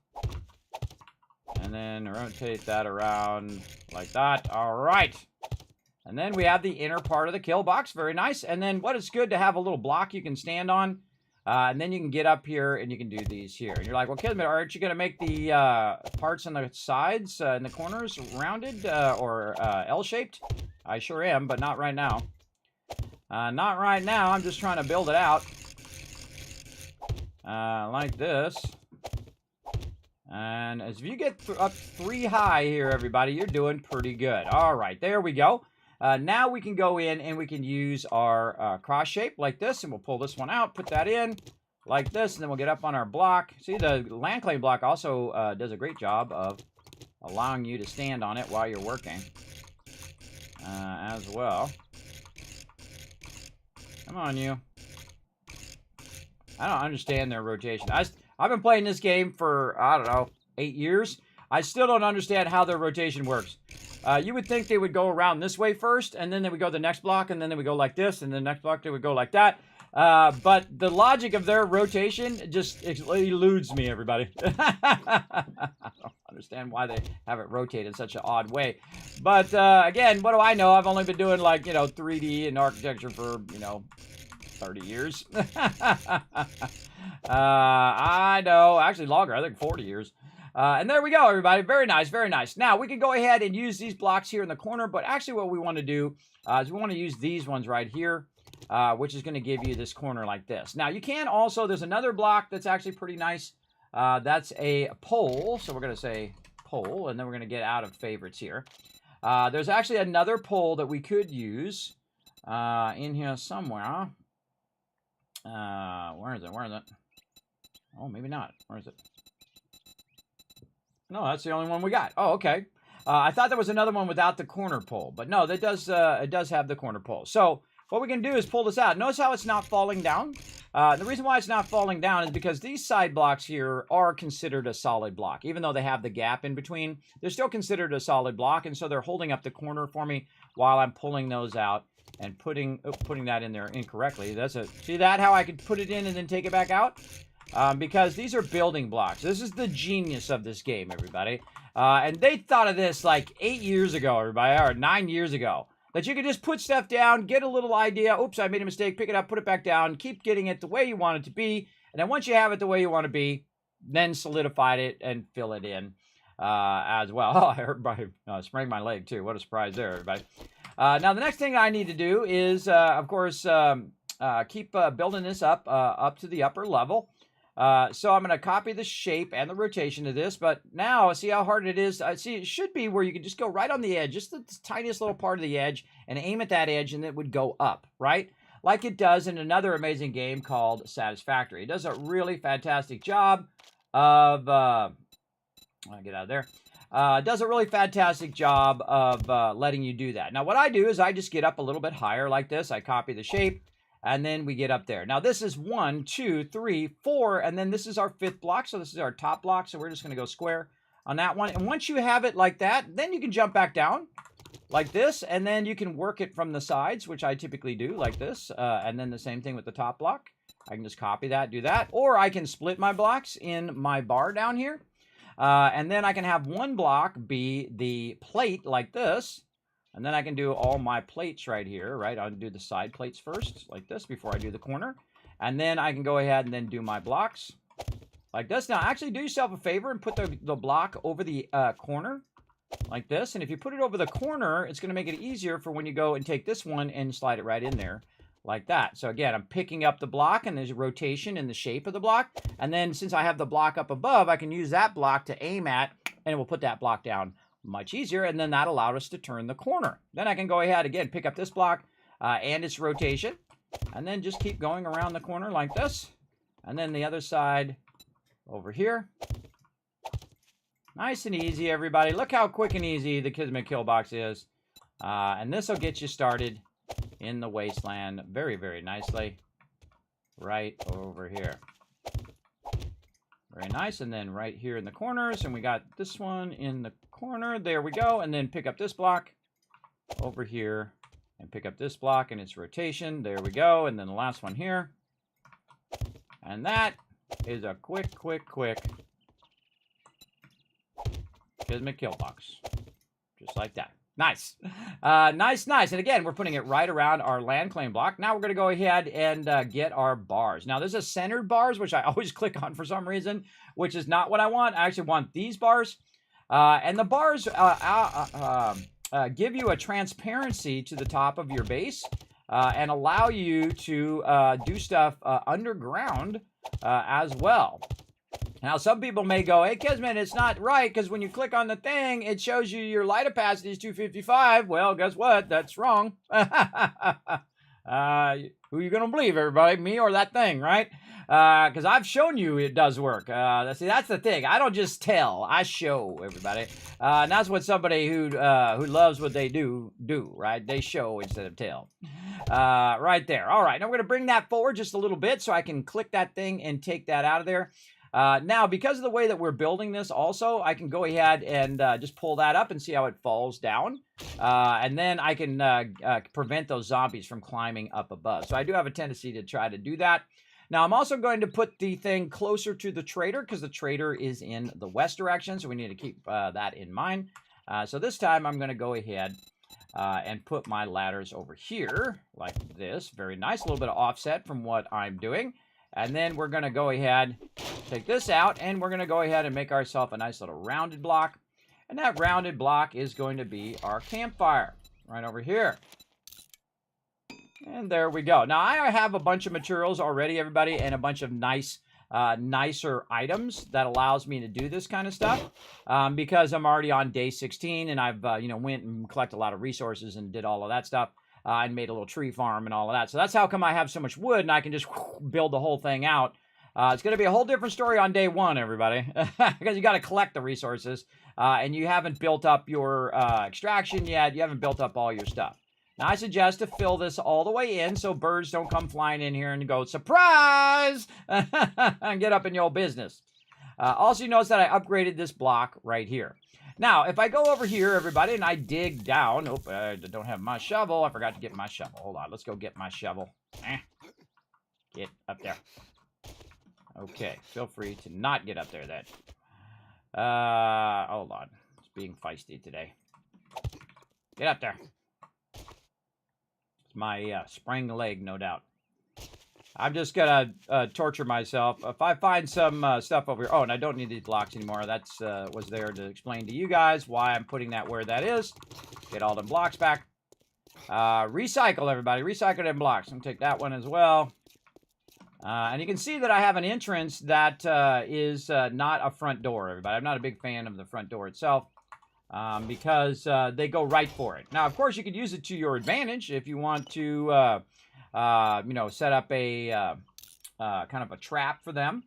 And then rotate that around like that. All right. And then we have the inner part of the kill box. Very nice. And then what is good to have a little block you can stand on. And then you can get up here and you can do these here. And you're like, well, Kismet, aren't you going to make the parts on the sides and the corners rounded or L-shaped? I sure am, but not right now. Not right now. I'm just trying to build it out. Like this. And as you get up 3 high here, everybody, you're doing pretty good. All right, there we go. Now we can go in and we can use our cross shape like this, and we'll pull this one out, put that in like this, and then we'll get up on our block. See, the land claim block also does a great job of allowing you to stand on it while you're working as well. Come on, you. I don't understand their rotation. I've been playing this game for, I don't know, 8 years. I still don't understand how their rotation works. You would think they would go around this way first, and then they would go the next block, and then they would go like this, and the next block they would go like that. But the logic of their rotation just eludes me, everybody. I don't understand why they have it rotate in such an odd way. But again, what do I know? I've only been doing, like, 3D and architecture for, 30 years. I know, actually longer, I think 40 years. And there we go, everybody. Very nice, very nice. Now, we can go ahead and use these blocks here in the corner, but actually what we want to do is we want to use these ones right here, which is going to give you this corner like this. Now, you can also, there's another block that's actually pretty nice. That's a pole, so we're going to say pole, and then we're going to get out of favorites here. There's actually another pole that we could use in here somewhere. Where is it? Where is it? Oh, maybe not. Where is it? No, that's the only one we got. Oh, okay. I thought there was another one without the corner pull, but no, that does it does have the corner pull. So what we can do is pull this out. Notice how it's not falling down? The reason why it's not falling down is because these side blocks here are considered a solid block. Even though they have the gap in between, they're still considered a solid block, and so they're holding up the corner for me while I'm pulling those out and putting that in there incorrectly. See that, how I could put it in and then take it back out? Because these are building blocks. This is the genius of this game, everybody. And they thought of this like 8 years ago, everybody, or 9 years ago. That you could just put stuff down, get a little idea. Oops, I made a mistake. Pick it up, put it back down. Keep getting it the way you want it to be. And then once you have it the way you want to be, then solidify it and fill it in as well. Oh, I heard by spraying my leg too. What a surprise there, everybody. Now, the next thing I need to do is, of course, keep building this up to the upper level. So I'm going to copy the shape and the rotation of this, but now see how hard it is. See, it should be where you can just go right on the edge, just the tiniest little part of the edge, and aim at that edge, and it would go up, right? Like it does in another amazing game called Satisfactory. It does a really fantastic job of, I'll get out of there. Does a really fantastic job of letting you do that. Now, what I do is I just get up a little bit higher like this. I copy the shape. And then we get up there. Now, this is 1, 2, 3, 4, and then this is our 5th block. So this is our top block. So we're just going to go square on that one. And once you have it like that, then you can jump back down like this. And then you can work it from the sides, which I typically do like this. And then the same thing with the top block. I can just copy that, do that. Or I can split my blocks in my bar down here. And then I can have one block be the plate like this. And then I can do all my plates right here, right? I'll do the side plates first, like this, before I do the corner. And then I can go ahead and then do my blocks like this. Now, actually do yourself a favor and put the block over the corner like this. And if you put it over the corner, it's going to make it easier for when you go and take this one and slide it right in there like that. So again, I'm picking up the block, and there's a rotation in the shape of the block. And then since I have the block up above, I can use that block to aim at, and it will put that block down much easier, and then that allowed us to turn the corner. Then I can go ahead again, pick up this block and its rotation, and then just keep going around the corner like this, and then the other side over here. Nice and easy, everybody. Look how quick and easy the Kismet kill box is, and this will get you started in the wasteland very, very nicely right over here. Very nice. And then right here in the corners, and we got this one in the corner. There we go. And then pick up this block over here and pick up this block and its rotation. There we go. And then the last one here. And that is a quick Kismet kill box. Just like that. Nice. Nice. And again, we're putting it right around our land claim block. Now we're going to go ahead and get our bars. Now, there's a centered bars, which I always click on for some reason, which is not what I want. I actually want these bars. And the bars give you a transparency to the top of your base and allow you to do stuff underground as well. Now, some people may go, hey, Kismet, it's not right, because when you click on the thing, it shows you your light opacity is 255. Well, guess what? That's wrong. Who are you going to believe, everybody? Me or that thing, right? Because I've shown you it does work. See, that's the thing. I don't just tell. I show, everybody. And that's what somebody who loves what they do, right? They show instead of tell. Right there. All right. Now, we're going to bring that forward just a little bit so I can click that thing and take that out of there. Now, because of the way that we're building this also, I can go ahead and just pull that up and see how it falls down. And then I can prevent those zombies from climbing up above. So I do have a tendency to try to do that. Now, I'm also going to put the thing closer to the trader because the trader is in the west direction. So we need to keep that in mind. So this time I'm going to go ahead and put my ladders over here like this. Very nice. A little bit of offset from what I'm doing. And then we're going to go ahead, take this out, and we're going to go ahead and make ourselves a nice little rounded block. And that rounded block is going to be our campfire right over here. And there we go. Now, I have a bunch of materials already, everybody, and a bunch of nicer items that allows me to do this kind of stuff because I'm already on day 16, and I've, went and collected a lot of resources and did all of that stuff. And made a little tree farm and all of that. So that's how come I have so much wood, and I can just build the whole thing out It's going to be a whole different story on day 1, everybody, because you got to collect the resources, and you haven't built up your extraction yet. You haven't built up all your stuff. Now, I suggest to fill this all the way in so birds don't come flying in here and go, surprise, and get up in your business. Also, you notice that I upgraded this block right here. Now, if I go over here, everybody, and I dig down. Oh, I don't have my shovel. I forgot to get my shovel. Hold on. Let's go get my shovel. Get up there. Okay. Feel free to not get up there then. Hold on. It's being feisty today. Get up there. It's my spring leg, no doubt. I'm just going to torture myself. If I find some stuff over here. Oh, and I don't need these blocks anymore. That's was there to explain to you guys why I'm putting that where that is. Get all them blocks back. Recycle, everybody. Recycle them blocks. I'm going to take that one as well. And you can see that I have an entrance that is not a front door, everybody. I'm not a big fan of the front door itself because they go right for it. Now, of course, you could use it to your advantage if you want to... you know, set up a kind of a trap for them.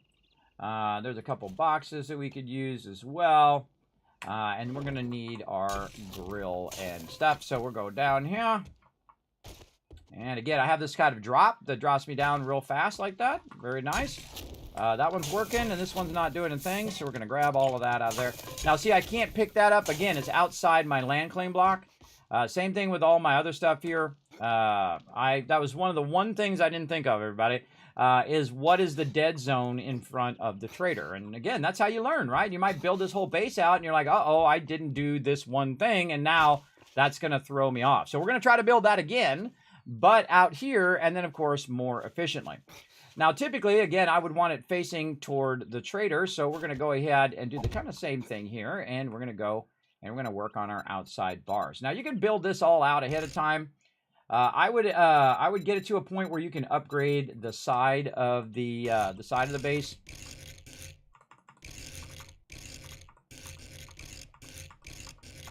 There's a couple boxes that we could use as well. And we're going to need our grill and stuff. So we'll go down here. And again, I have this kind of drop that drops me down real fast like that. Very nice. That one's working, and this one's not doing a thing. So we're going to grab all of that out of there. Now, see, I can't pick that up. Again, it's outside my land claim block. Same thing with all my other stuff here. That was one of the things I didn't think of, everybody, is what is the dead zone in front of the trader. And again, that's how you learn, right? You might build this whole base out and you're like, uh-oh, I didn't do this one thing. And now that's going to throw me off. So we're going to try to build that again, but out here. And then of course, more efficiently. Now, typically, again, I would want it facing toward the trader. So we're going to go ahead and do the kind of same thing here. And we're going to go and we're going to work on our outside bars. Now you can build this all out ahead of time. I would get it to a point where you can upgrade the side of the base.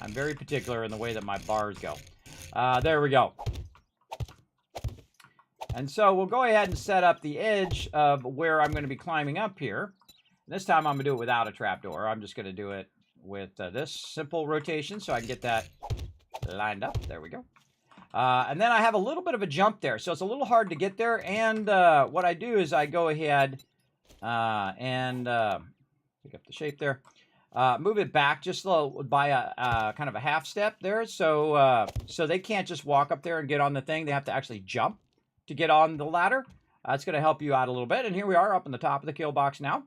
I'm very particular in the way that my bars go. There we go. And so we'll go ahead and set up the edge of where I'm going to be climbing up here. This time I'm going to do it without a trapdoor. I'm just going to do it with this simple rotation so I can get that lined up. There we go. And then I have a little bit of a jump there, so it's a little hard to get there. And what I do is I go ahead and pick up the shape there, move it back just by a kind of a half step there, so they can't just walk up there and get on the thing. They have to actually jump to get on the ladder. That's going to help you out a little bit. And here we are up on the top of the kill box now.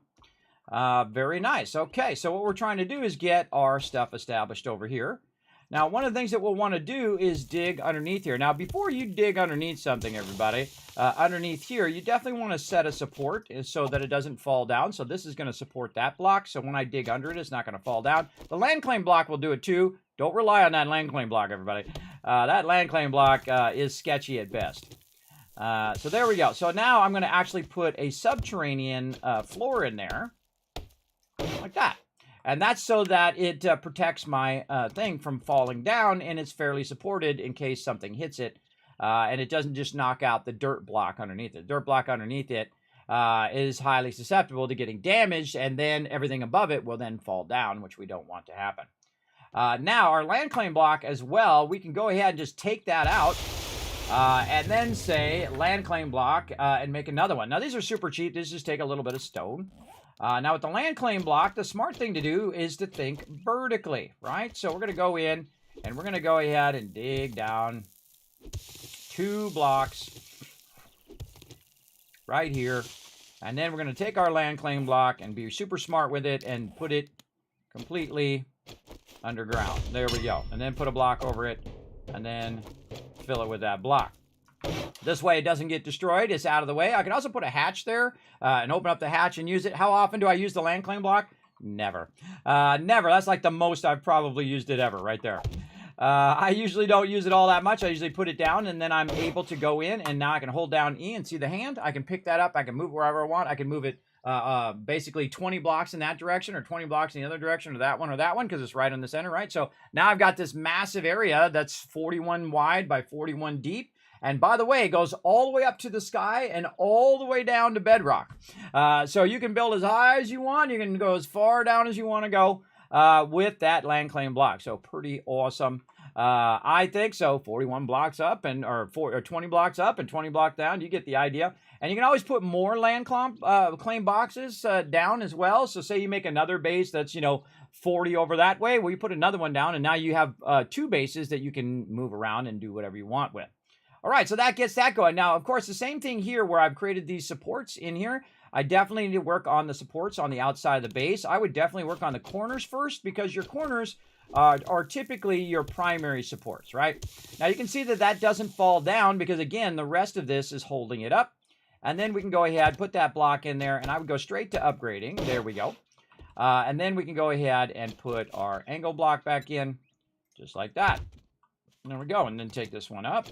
Very nice. Okay, so what we're trying to do is get our stuff established over here. Now, one of the things that we'll want to do is dig underneath here. Now, before you dig underneath something, everybody, underneath here, you definitely want to set a support so that it doesn't fall down. So this is going to support that block. So when I dig under it, it's not going to fall down. The land claim block will do it too. Don't rely on that land claim block, everybody. That land claim block is sketchy at best. So there we go. So now I'm going to actually put a subterranean floor in there, like that. And that's so that it protects my thing from falling down, and it's fairly supported in case something hits it. And it doesn't just knock out the dirt block underneath it. The dirt block underneath it is highly susceptible to getting damaged, and then everything above it will then fall down, which we don't want to happen. Now, our land claim block as well, we can go ahead and just take that out. And then say land claim block and make another one. Now, these are super cheap. These just take a little bit of stone. Now, with the land claim block, the smart thing to do is to think vertically, right? So we're going to go in, and we're going to go ahead and dig down 2 blocks right here. And then we're going to take our land claim block and be super smart with it and put it completely underground. There we go. And then put a block over it, and then fill it with that block. This way it doesn't get destroyed. It's out of the way. I can also put a hatch there and open up the hatch and use it. How often do I use the land claim block? Never. Never. That's like the most I've probably used it ever right there. I usually don't use it all that much. I usually put it down, and then I'm able to go in, and now I can hold down E and see the hand. I can pick that up. I can move wherever I want. I can move it basically 20 blocks in that direction or 20 blocks in the other direction or that one because it's right in the center, right? So now I've got this massive area that's 41 wide by 41 deep. And by the way, it goes all the way up to the sky and all the way down to bedrock. So you can build as high as you want. You can go as far down as you want to go with that land claim block. So pretty awesome. I think so. 41 blocks up or 20 blocks up and 20 blocks down. You get the idea. And you can always put more land claim boxes down as well. So say you make another base that's, 40 over that way. Well, you put another one down, and now you have 2 bases that you can move around and do whatever you want with. All right, so that gets that going. Now, of course, the same thing here where I've created these supports in here. I definitely need to work on the supports on the outside of the base. I would definitely work on the corners first because your corners are typically your primary supports, right? Now, you can see that that doesn't fall down because, again, the rest of this is holding it up. And then we can go ahead, put that block in there, and I would go straight to upgrading. There we go. And then we can go ahead and put our angle block back in, just like that. There we go. And then take this one up.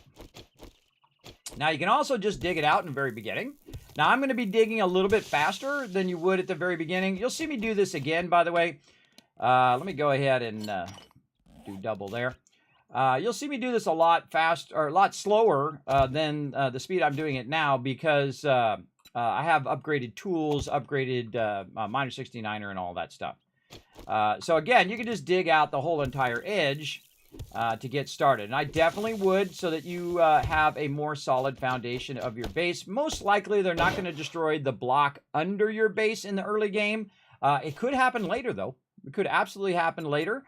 Now, you can also just dig it out in the very beginning. Now, I'm going to be digging a little bit faster than you would at the very beginning. You'll see me do this again, by the way. Let me go ahead and do double there. You'll see me do this a lot faster, or a lot slower than the speed I'm doing it now because I have upgraded tools, upgraded Miner 69er and all that stuff. So again, you can just dig out the whole entire edge to get started. And I definitely would so that you have a more solid foundation of your base. Most likely, they're not going to destroy the block under your base in the early game. It could happen later, though. It could absolutely happen later.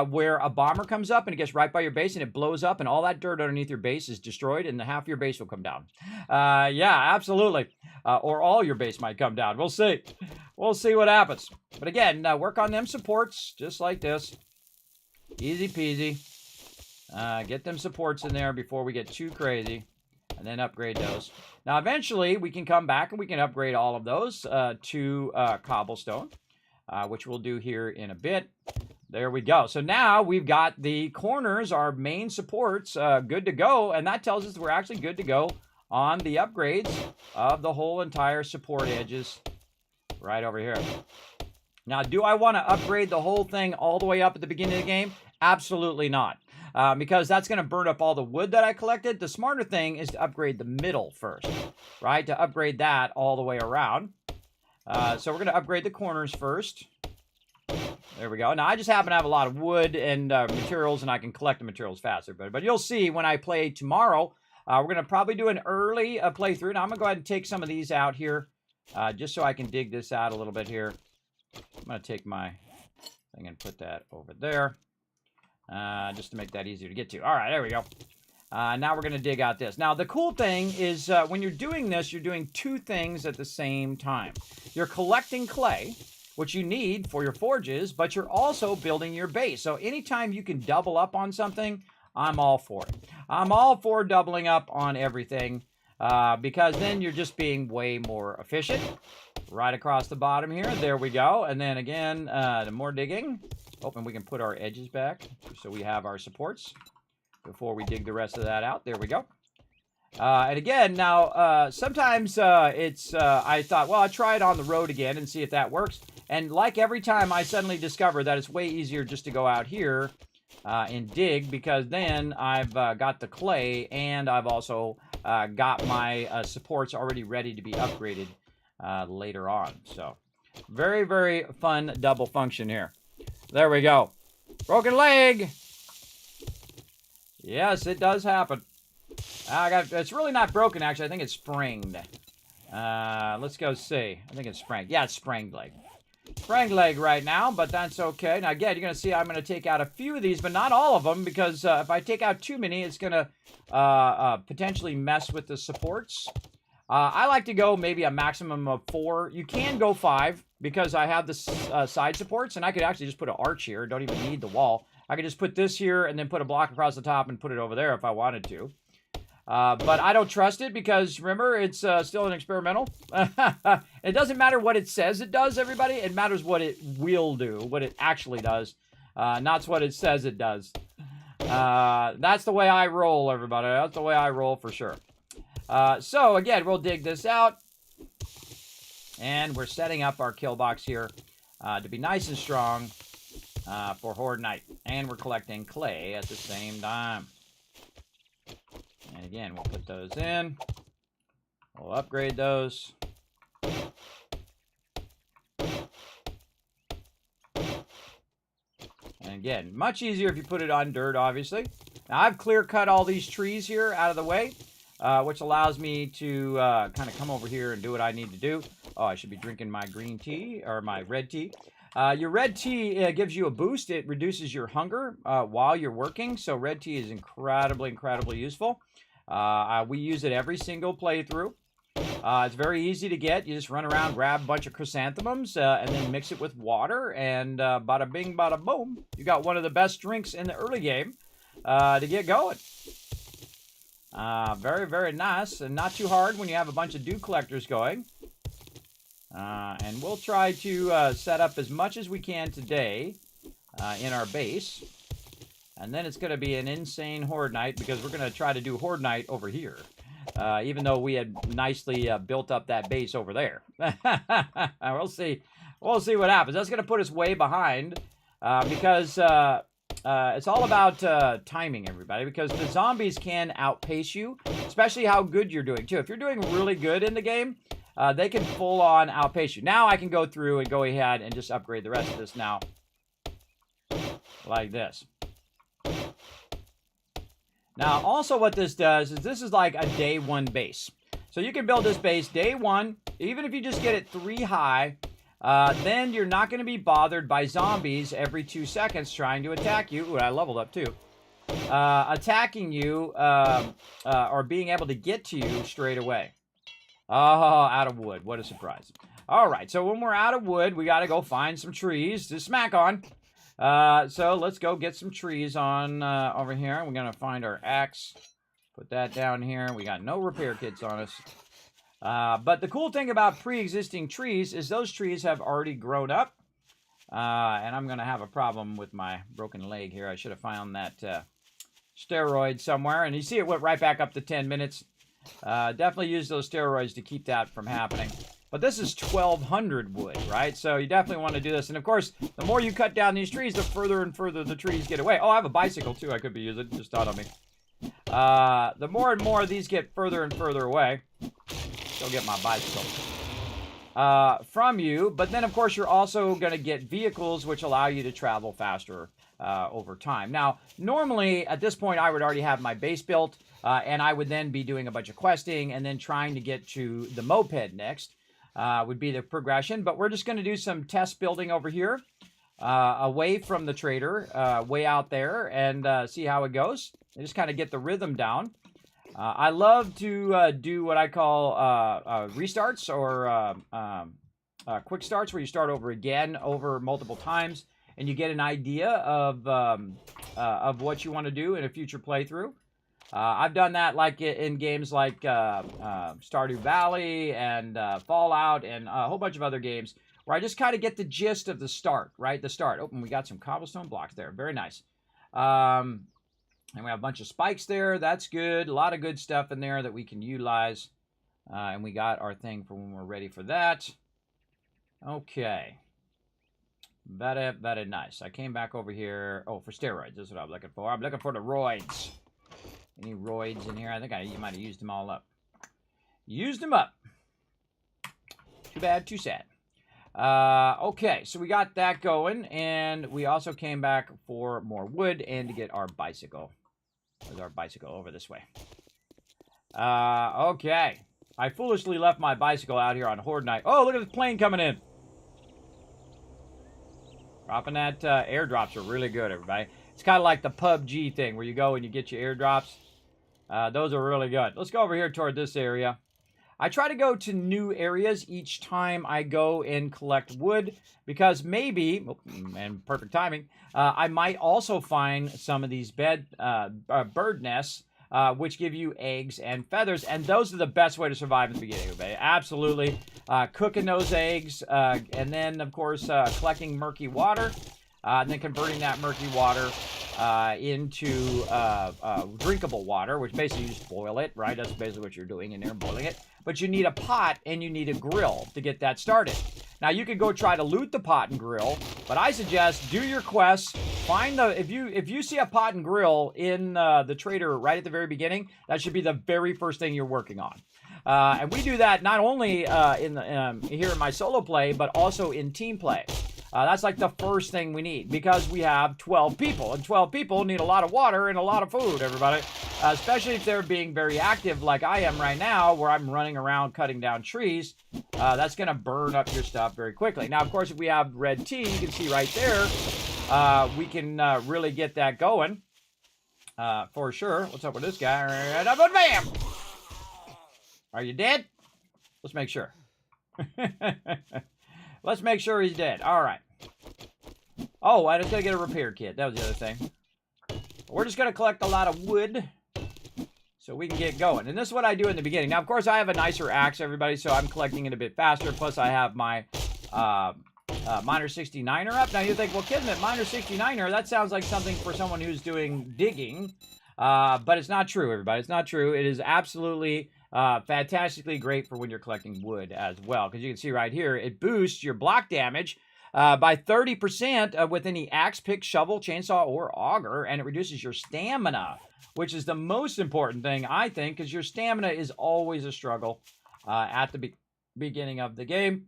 Where a bomber comes up and it gets right by your base and it blows up and all that dirt underneath your base is destroyed and half your base will come down. Yeah, absolutely. Or all your base might come down. We'll see. We'll see what happens. But again, work on them supports just like this. Easy peasy. Get them supports in there before we get too crazy and then upgrade those. Now, eventually we can come back and we can upgrade all of those to cobblestone, which we'll do here in a bit. There we go. So now we've got the corners, our main supports, good to go. And that tells us we're actually good to go on the upgrades of the whole entire support edges right over here. Now, do I want to upgrade the whole thing all the way up at the beginning of the game? Absolutely not. Because that's going to burn up all the wood that I collected. The smarter thing is to upgrade the middle first, right? To upgrade that all the way around. So we're going to upgrade the corners first. There we go. Now, I just happen to have a lot of wood and materials, and I can collect the materials faster. But you'll see when I play tomorrow, we're going to probably do an early playthrough. Now, I'm going to go ahead and take some of these out here, just so I can dig this out a little bit here. I'm going to take my thing and put that over there, just to make that easier to get to. All right, there we go. Now we're going to dig out this. Now, the cool thing is when you're doing this, you're doing 2 things at the same time. You're collecting clay, which you need for your forges, but you're also building your base. So anytime you can double up on something, I'm all for it. I'm all for doubling up on everything because then you're just being way more efficient. Right across the bottom here. There we go. And then again, the more digging. Hoping we can put our edges back so we have our supports before we dig the rest of that out. There we go. And again, now, sometimes I thought, well, I'll try it on the road again and see if that works. And like every time, I suddenly discover that it's way easier just to go out here and dig because then I've got the clay and I've also got my supports already ready to be upgraded later on. So very, very fun double function here. There we go. Broken leg. Yes, it does happen. It's really not broken, actually. I think it's springed. Let's go see. I think it's springed. Yeah, it's springed leg. Springed leg right now, but that's okay. Now, again, you're going to see I'm going to take out a few of these, but not all of them, because if I take out too many, it's going to potentially mess with the supports. I like to go maybe a maximum of 4. You can go 5, because I have the side supports, and I could actually just put an arch here. Don't even need the wall. I could just put this here, and then put a block across the top and put it over there if I wanted to. But I don't trust it because, remember, it's still an experimental. It doesn't matter what it says it does, everybody. It matters what it will do, what it actually does, not what it says it does. That's the way I roll, everybody. That's the way I roll for sure. So, again, we'll dig this out. And we're setting up our kill box here to be nice and strong for Horde Night. And we're collecting clay at the same time. And again, we'll put those in. We'll upgrade those. And again, much easier if you put it on dirt, obviously. Now, I've clear cut all these trees here out of the way, which allows me to kind of come over here and do what I need to do. Oh, I should be drinking my green tea, or my red tea. Your red tea gives you a boost. It reduces your hunger while you're working, so red tea is incredibly, incredibly useful. We use it every single playthrough. It's very easy to get. You just run around, grab a bunch of chrysanthemums, and then mix it with water, and bada bing, bada boom. You got one of the best drinks in the early game to get going. Very, very nice, and not too hard when you have a bunch of dew collectors going. And we'll try to set up as much as we can today in our base. And then it's going to be an insane horde night, because we're going to try to do horde night over here. Even though we had nicely built up that base over there. We'll see. We'll see what happens. That's going to put us way behind because it's all about timing, everybody. Because the zombies can outpace you, especially how good you're doing, too. If you're doing really good in the game, they can full-on outpace you. Now I can go through and go ahead and just upgrade the rest of this now. Like this. Now, also what this does is this is like a day 1 base. So you can build this base day 1, even if you just get it 3 high, then you're not going to be bothered by zombies every 2 seconds trying to attack you. Ooh, I leveled up too. Attacking you or being able to get to you straight away. Oh, out of wood. What a surprise. All right, so when we're out of wood, we got to go find some trees to smack on. So let's go get some trees on over here. We're going to find our axe. Put that down here. We got no repair kits on us. But the cool thing about pre-existing trees is those trees have already grown up. And I'm going to have a problem with my broken leg here. I should have found that steroid somewhere. And you see it went right back up to 10 minutes. Definitely use those steroids to keep that from happening. But this is 1,200 wood, right? So you definitely want to do this. And of course, the more you cut down these trees, the further and further the trees get away. Oh, I have a bicycle too I could be using. Just thought of me. The more and more these get further and further away. Go get my bicycle. From you. But then, of course, you're also going to get vehicles which allow you to travel faster over time. Now, normally, at this point, I would already have my base built. And I would then be doing a bunch of questing and then trying to get to the moped next. Would be the progression, but we're just going to do some test building over here, away from the trader, way out there, and see how it goes. And just kind of get the rhythm down. I love to do what I call restarts or quick starts, where you start over again over multiple times, and you get an idea of what you want to do in a future playthrough. I've done that like in games like Stardew Valley and Fallout and a whole bunch of other games where I just kind of get the gist of the start, right? The start. Oh, and we got some cobblestone blocks there. Very nice. And we have a bunch of spikes there. That's good. A lot of good stuff in there that we can utilize. And we got our thing for when we're ready for that. Okay. Very nice. I came back over here. Oh, for steroids. That's what I'm looking for. I'm looking for the roids. Any roids in here? I think you might have used them all up. Used them up. Too bad, too sad. Okay, so we got that going, and we also came back for more wood and to get our bicycle. There's our bicycle over this way. Okay. I foolishly left my bicycle out here on Horde Night. Oh, look at this plane coming in. Dropping that airdrops are really good, everybody. It's kind of like the PUBG thing where you go and you get your airdrops. Those are really good. Let's go over here toward this area. I try to go to new areas each time I go and collect wood because maybe, and perfect timing, I might also find some of these bird nests which give you eggs and feathers, and those are the best way to survive in the beginning, everybody. Absolutely. Cooking those eggs, and then, of course, collecting murky water. And then converting that murky water into drinkable water, which basically you just boil it, right? That's basically what you're doing in there, boiling it. But you need a pot and you need a grill to get that started. Now, you can go try to loot the pot and grill, but I suggest do your quests, find the if you see a pot and grill in the trader right at the very beginning, that should be the very first thing you're working on. And we do that not only in the, here in my solo play, but also in team play. That's like the first thing we need because we have 12 people, and 12 people need a lot of water and a lot of food, everybody. Especially if they're being very active like I am right now, where I'm running around cutting down trees. That's going to burn up your stuff very quickly. Now, of course, if we have red tea, you can see right there, we can really get that going for sure. What's up with this guy? Bam! Are you dead? Let's make sure. Let's make sure he's dead. All right. Oh, I just got to get a repair kit. That was the other thing. We're just going to collect a lot of wood so we can get going. And this is what I do in the beginning. Now, of course, I have a nicer axe, everybody, so I'm collecting it a bit faster. Plus, I have my Miner 69er up. Now, you think, well, Kismet, Miner 69er, that sounds like something for someone who's doing digging. But it's not true, everybody. It's not true. It is absolutely fantastically great for when you're collecting wood as well. Because you can see right here, it boosts your block damage by 30% with any axe, pick, shovel, chainsaw, or auger. And it reduces your stamina, which is the most important thing, I think, because your stamina is always a struggle at the beginning of the game.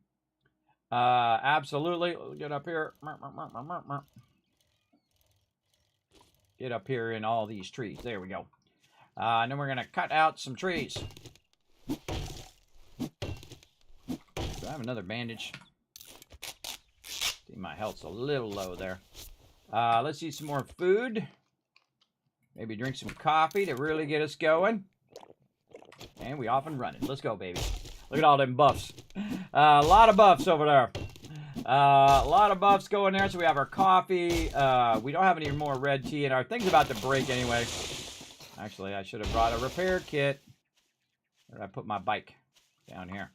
Absolutely. Get up here. Get up here in all these trees. There we go. And then we're going to cut out some trees. Do I have another bandage? See, my health's a little low there. Let's eat some more food. Maybe drink some coffee to really get us going. And we off and running. Let's go, baby. Look at all them buffs. A lot of buffs over there. A lot of buffs going there. So we have our coffee. We don't have any more red tea. And our thing's about to break anyway. Actually, I should have brought a repair kit. Where did I put my bike? Down here.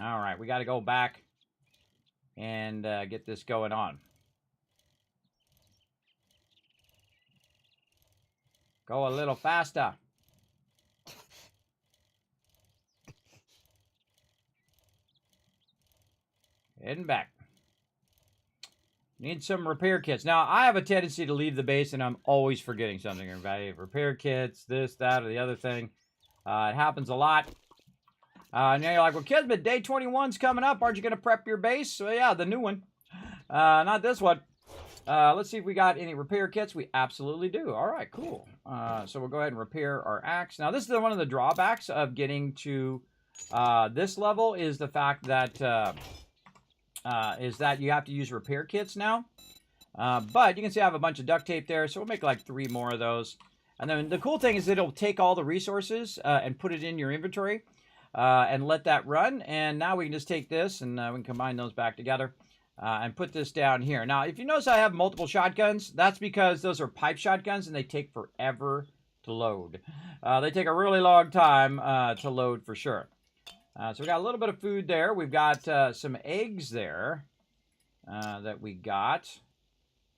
All right, we got to go back and get this going on. Go a little faster. Heading back. Need some repair kits. Now, I have a tendency to leave the base, and I'm always forgetting something. Everybody, repair kits, this, that, or the other thing. It happens a lot. Now you're like, well, Kismet, day 21's coming up. Aren't you going to prep your base? Well, yeah, the new one. Not this one. Let's see if we got any repair kits. We absolutely do. All right, cool. So we'll go ahead and repair our axe. Now, this is one of the drawbacks of getting to this level is the fact that you have to use repair kits now. But you can see I have a bunch of duct tape there, so we'll make like 3 more of those. And then the cool thing is it'll take all the resources and put it in your inventory and let that run. And now we can just take this and we can combine those back together and put this down here. Now, if you notice I have multiple shotguns, that's because those are pipe shotguns and they take forever to load. They take a really long time to load for sure. So we got a little bit of food there. We've got some eggs there that we got.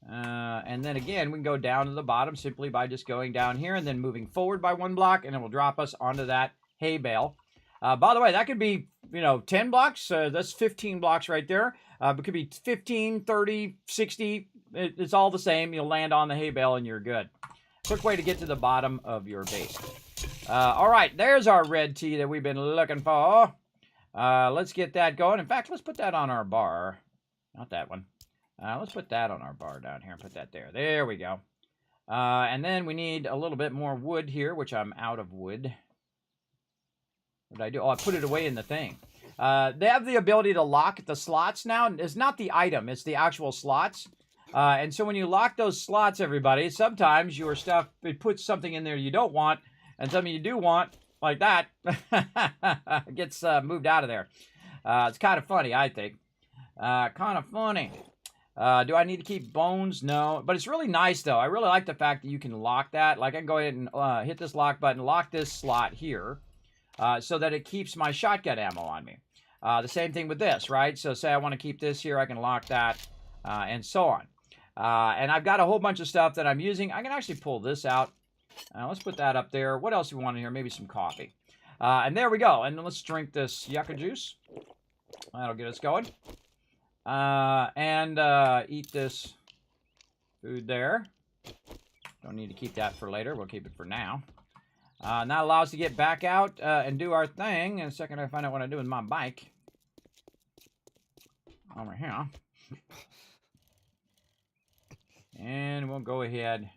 And then again, we can go down to the bottom simply by just going down here and then moving forward by 1 block, and it will drop us onto that hay bale. By the way, that could be, 10 blocks. That's 15 blocks right there. It could be 15, 30, 60. It's all the same. You'll land on the hay bale and you're good. Quick way to get to the bottom of your base. All right, there's our red tea that we've been looking for. Let's get that going. In fact, let's put that on our bar. Not that one. Let's put that on our bar down here and put that there. There we go. And then we need a little bit more wood here, which I'm out of wood. What did I do? Oh, I put it away in the thing. They have the ability to lock the slots now. It's not the item, it's the actual slots. And so when you lock those slots, everybody, sometimes your stuff, it puts something in there you don't want, and something you do want, like that, gets moved out of there. It's kind of funny, I think. Kind of funny. Do I need to keep bones? No. But it's really nice, though. I really like the fact that you can lock that. Like, I can go ahead and hit this lock button, lock this slot here, so that it keeps my shotgun ammo on me. The same thing with this, right? So say I want to keep this here, I can lock that, and so on. And I've got a whole bunch of stuff that I'm using. I can actually pull this out. Let's put that up there. What else do we want in here? Maybe some coffee. And there we go. And let's drink this yucca juice. That'll get us going. And eat this food there. Don't need to keep that for later. We'll keep it for now. And that allows us to get back out and do our thing. In a second, I find out what I do with my bike. Over here. And we'll go ahead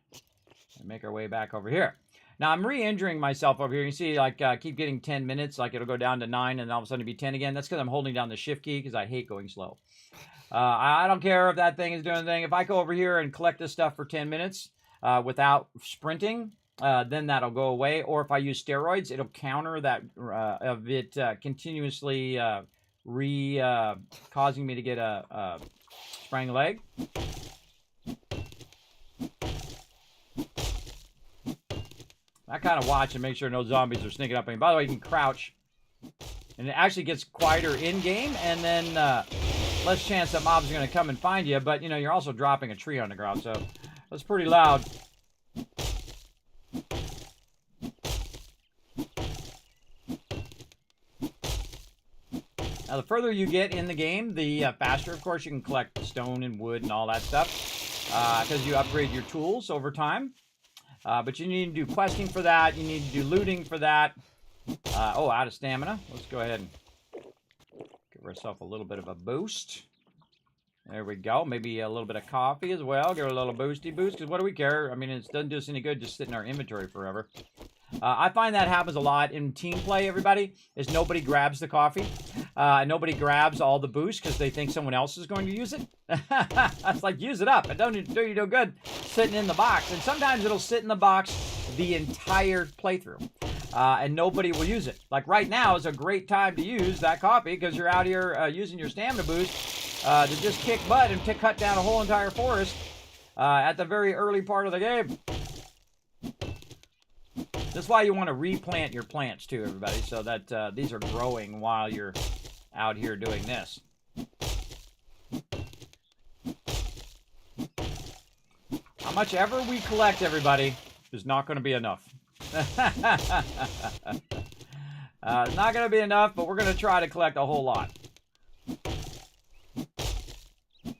and make our way back over here. Now, I'm re-injuring myself over here. You see, like, keep getting 10 minutes. Like, it'll go down to 9, and all of a sudden it'll be 10 again. That's because I'm holding down the shift key, because I hate going slow. I don't care if that thing is doing anything. If I go over here and collect this stuff for 10 minutes without sprinting, then that'll go away. Or if I use steroids, it'll counter that of it continuously causing me to get a sprained leg. I kind of watch and make sure no zombies are sneaking up on me. By the way, you can crouch, and it actually gets quieter in-game, and then less chance that mobs are going to come and find you, but, you know, you're also dropping a tree on the ground, so that's pretty loud. Now, the further you get in the game, the faster, of course, you can collect stone and wood and all that stuff, because you upgrade your tools over time. But you need to do questing for that. You need to do looting for that. Oh, out of stamina. Let's go ahead and give ourselves a little bit of a boost. There we go. Maybe a little bit of coffee as well. Give it a little boosty boost, because what do we care? I mean, it doesn't do us any good just sit in our inventory forever. I find that happens a lot in team play, everybody, is nobody grabs the coffee. Nobody grabs all the boost because they think someone else is going to use it. It's like, use it up. It don't do you no good sitting in the box. And sometimes it'll sit in the box the entire playthrough. And nobody will use it. Like right now is a great time to use that coffee because you're out here using your stamina boost to just kick butt and to cut down a whole entire forest at the very early part of the game. That's why you want to replant your plants too, everybody, so that these are growing while you're out here doing this. How much ever we collect, everybody, is not going to be enough. It's not going to be enough, but we're going to try to collect a whole lot.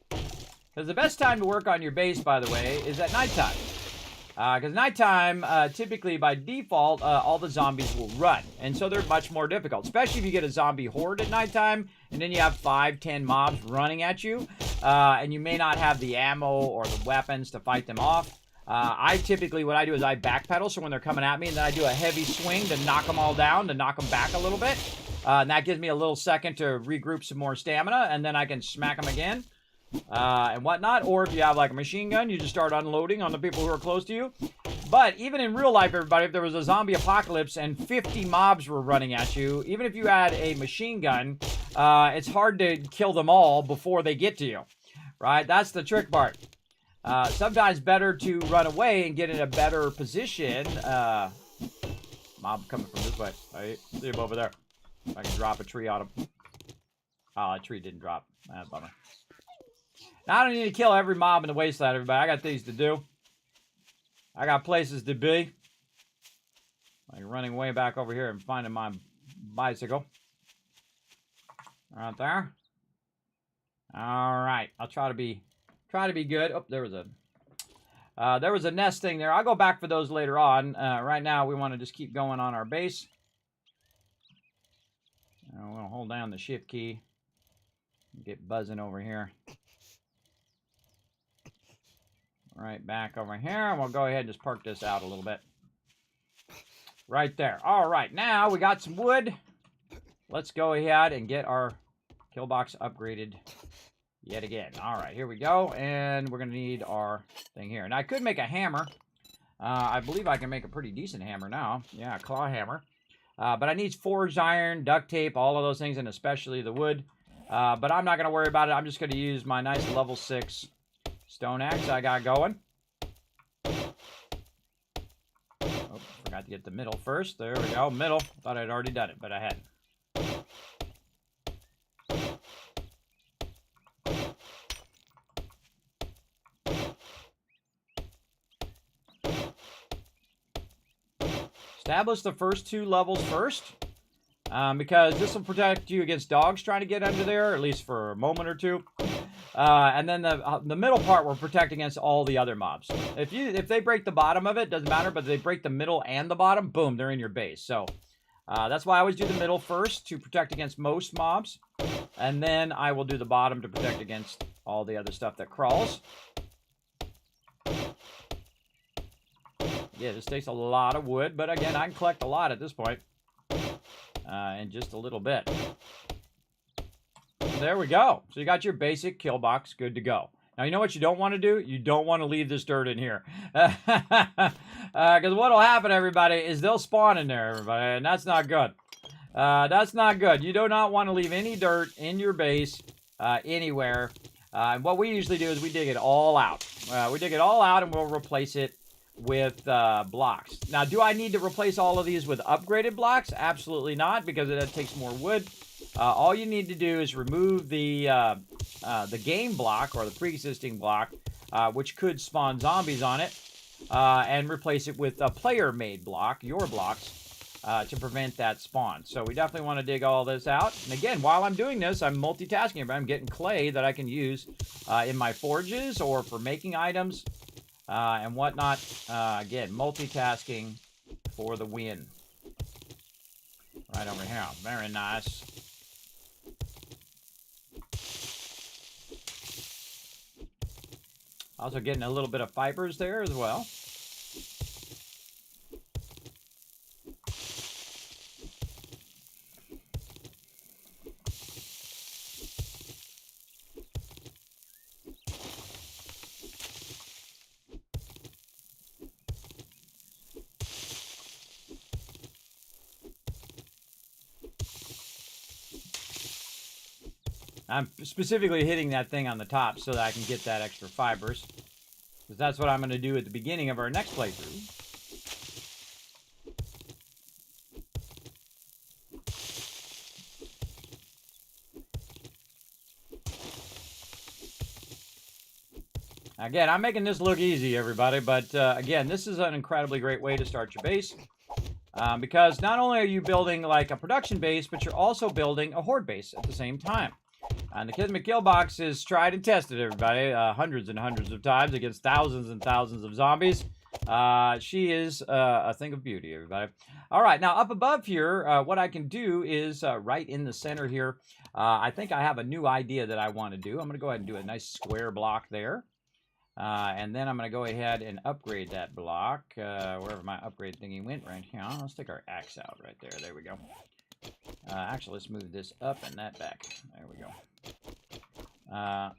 Because the best time to work on your base, by the way, is at nighttime. Because nighttime, typically by default, all the zombies will run. And so they're much more difficult. Especially if you get a zombie horde at nighttime, and then you have 5-10 mobs running at you. And you may not have the ammo or the weapons to fight them off. I typically, what I do is I backpedal, so when they're coming at me, and then I do a heavy swing to knock them all down, to knock them back a little bit. And that gives me a little second to regroup some more stamina, and then I can smack them again. And whatnot, or if you have like a machine gun, you just start unloading on the people who are close to you. But even in real life, everybody, if there was a zombie apocalypse and 50 mobs were running at you, even if you had a machine gun, it's hard to kill them all before they get to you, right? That's the trick part. Sometimes better to run away and get in a better position. Mob coming from this way. Right? See him over there. If I can drop a tree on him. Oh, that tree didn't drop. That's a bummer. Now, I don't need to kill every mob in the wasteland, everybody. I got things to do. I got places to be. Like running way back over here and finding my bicycle. Right there. All right. I'll try to be good. Oh, there was a nest thing there. I'll go back for those later on. Right now, we want to just keep going on our base. We're going to hold down the shift key. Get buzzing over here. Right back over here, and we'll go ahead and just park this out a little bit. Right there. All right, now we got some wood. Let's go ahead and get our kill box upgraded yet again. All right, here we go, and we're going to need our thing here. Now, I could make a hammer. I believe I can make a pretty decent hammer now. Yeah, a claw hammer. But I need forged iron, duct tape, all of those things, and especially the wood. But I'm not going to worry about it. I'm just going to use my nice level 6 stone axe I got going. Oh, forgot to get the middle first. There we go, middle. Thought I'd already done it, but I hadn't. Establish the first 2 levels first. Because this will protect you against dogs trying to get under there, at least for a moment or two. And then the middle part will protect against all the other mobs. If they break the bottom of it, doesn't matter, but if they break the middle and the bottom, boom, they're in your base. So that's why I always do the middle first to protect against most mobs. And then I will do the bottom to protect against all the other stuff that crawls. Yeah, this takes a lot of wood, but again, I can collect a lot at this point. In just a little bit. There we go. So you got your basic kill box good to go. Now, you know what you don't want to do? You don't want to leave this dirt in here. Because what will happen, everybody, is they'll spawn in there, everybody, and that's not good. That's not good. You do not want to leave any dirt in your base anywhere. And what we usually do is we dig it all out. We dig it all out, and we'll replace it with blocks. Now, do I need to replace all of these with upgraded blocks? Absolutely not, because it takes more wood. All you need to do is remove the game block or the pre-existing block, which could spawn zombies on it, and replace it with a player-made block, your blocks, to prevent that spawn. So we definitely want to dig all this out. And again, while I'm doing this, I'm multitasking. I'm getting clay that I can use in my forges or for making items. And whatnot. Again, multitasking for the win. Right over here. Very nice. Also getting a little bit of fibers there as well. I'm specifically hitting that thing on the top so that I can get that extra fibers. Because that's what I'm going to do at the beginning of our next playthrough. Again, I'm making this look easy, everybody. But again, this is an incredibly great way to start your base. Because not only are you building like a production base, but you're also building a horde base at the same time. And the Kismet kill box is tried and tested, everybody, hundreds and hundreds of times against thousands and thousands of zombies. She is a thing of beauty, everybody. All right, now up above here, what I can do is right in the center here, I think I have a new idea that I want to do. I'm going to go ahead and do a nice square block there. And then I'm going to go ahead and upgrade that block, wherever my upgrade thingy went right here. Let's take our axe out right there. There we go. Actually, let's move this up and that back. There we go.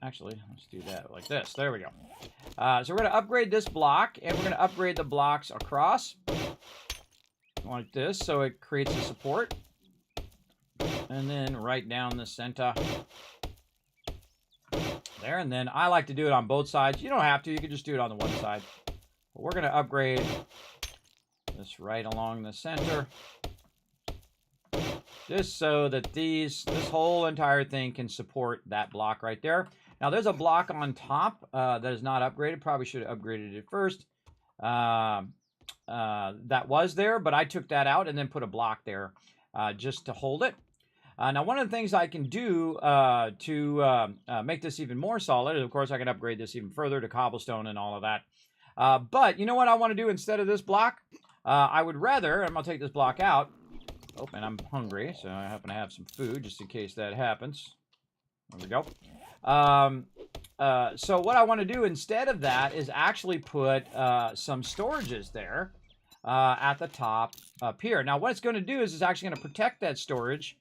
Actually, let's do that like this. There we go. So we're going to upgrade this block, and we're going to upgrade the blocks across. Like this, so it creates a support. And then right down the center. There, and then I like to do it on both sides. You don't have to. You can just do it on the one side. But we're going to upgrade this right along the center. Just so that this whole entire thing can support that block right there. Now, there's a block on top that is not upgraded. Probably should have upgraded it first. That was there, but I took that out and then put a block there just to hold it. Now, one of the things I can do to make this even more solid is, of course, I can upgrade this even further to cobblestone and all of that. But you know what I want to do instead of this block? I would rather, I'm going to take this block out. Oh, and I'm hungry, so I happen to have some food just in case that happens. There we go. So what I want to do instead of that is actually put some storages there at the top up here. Now, what it's going to do is it's actually going to protect that storage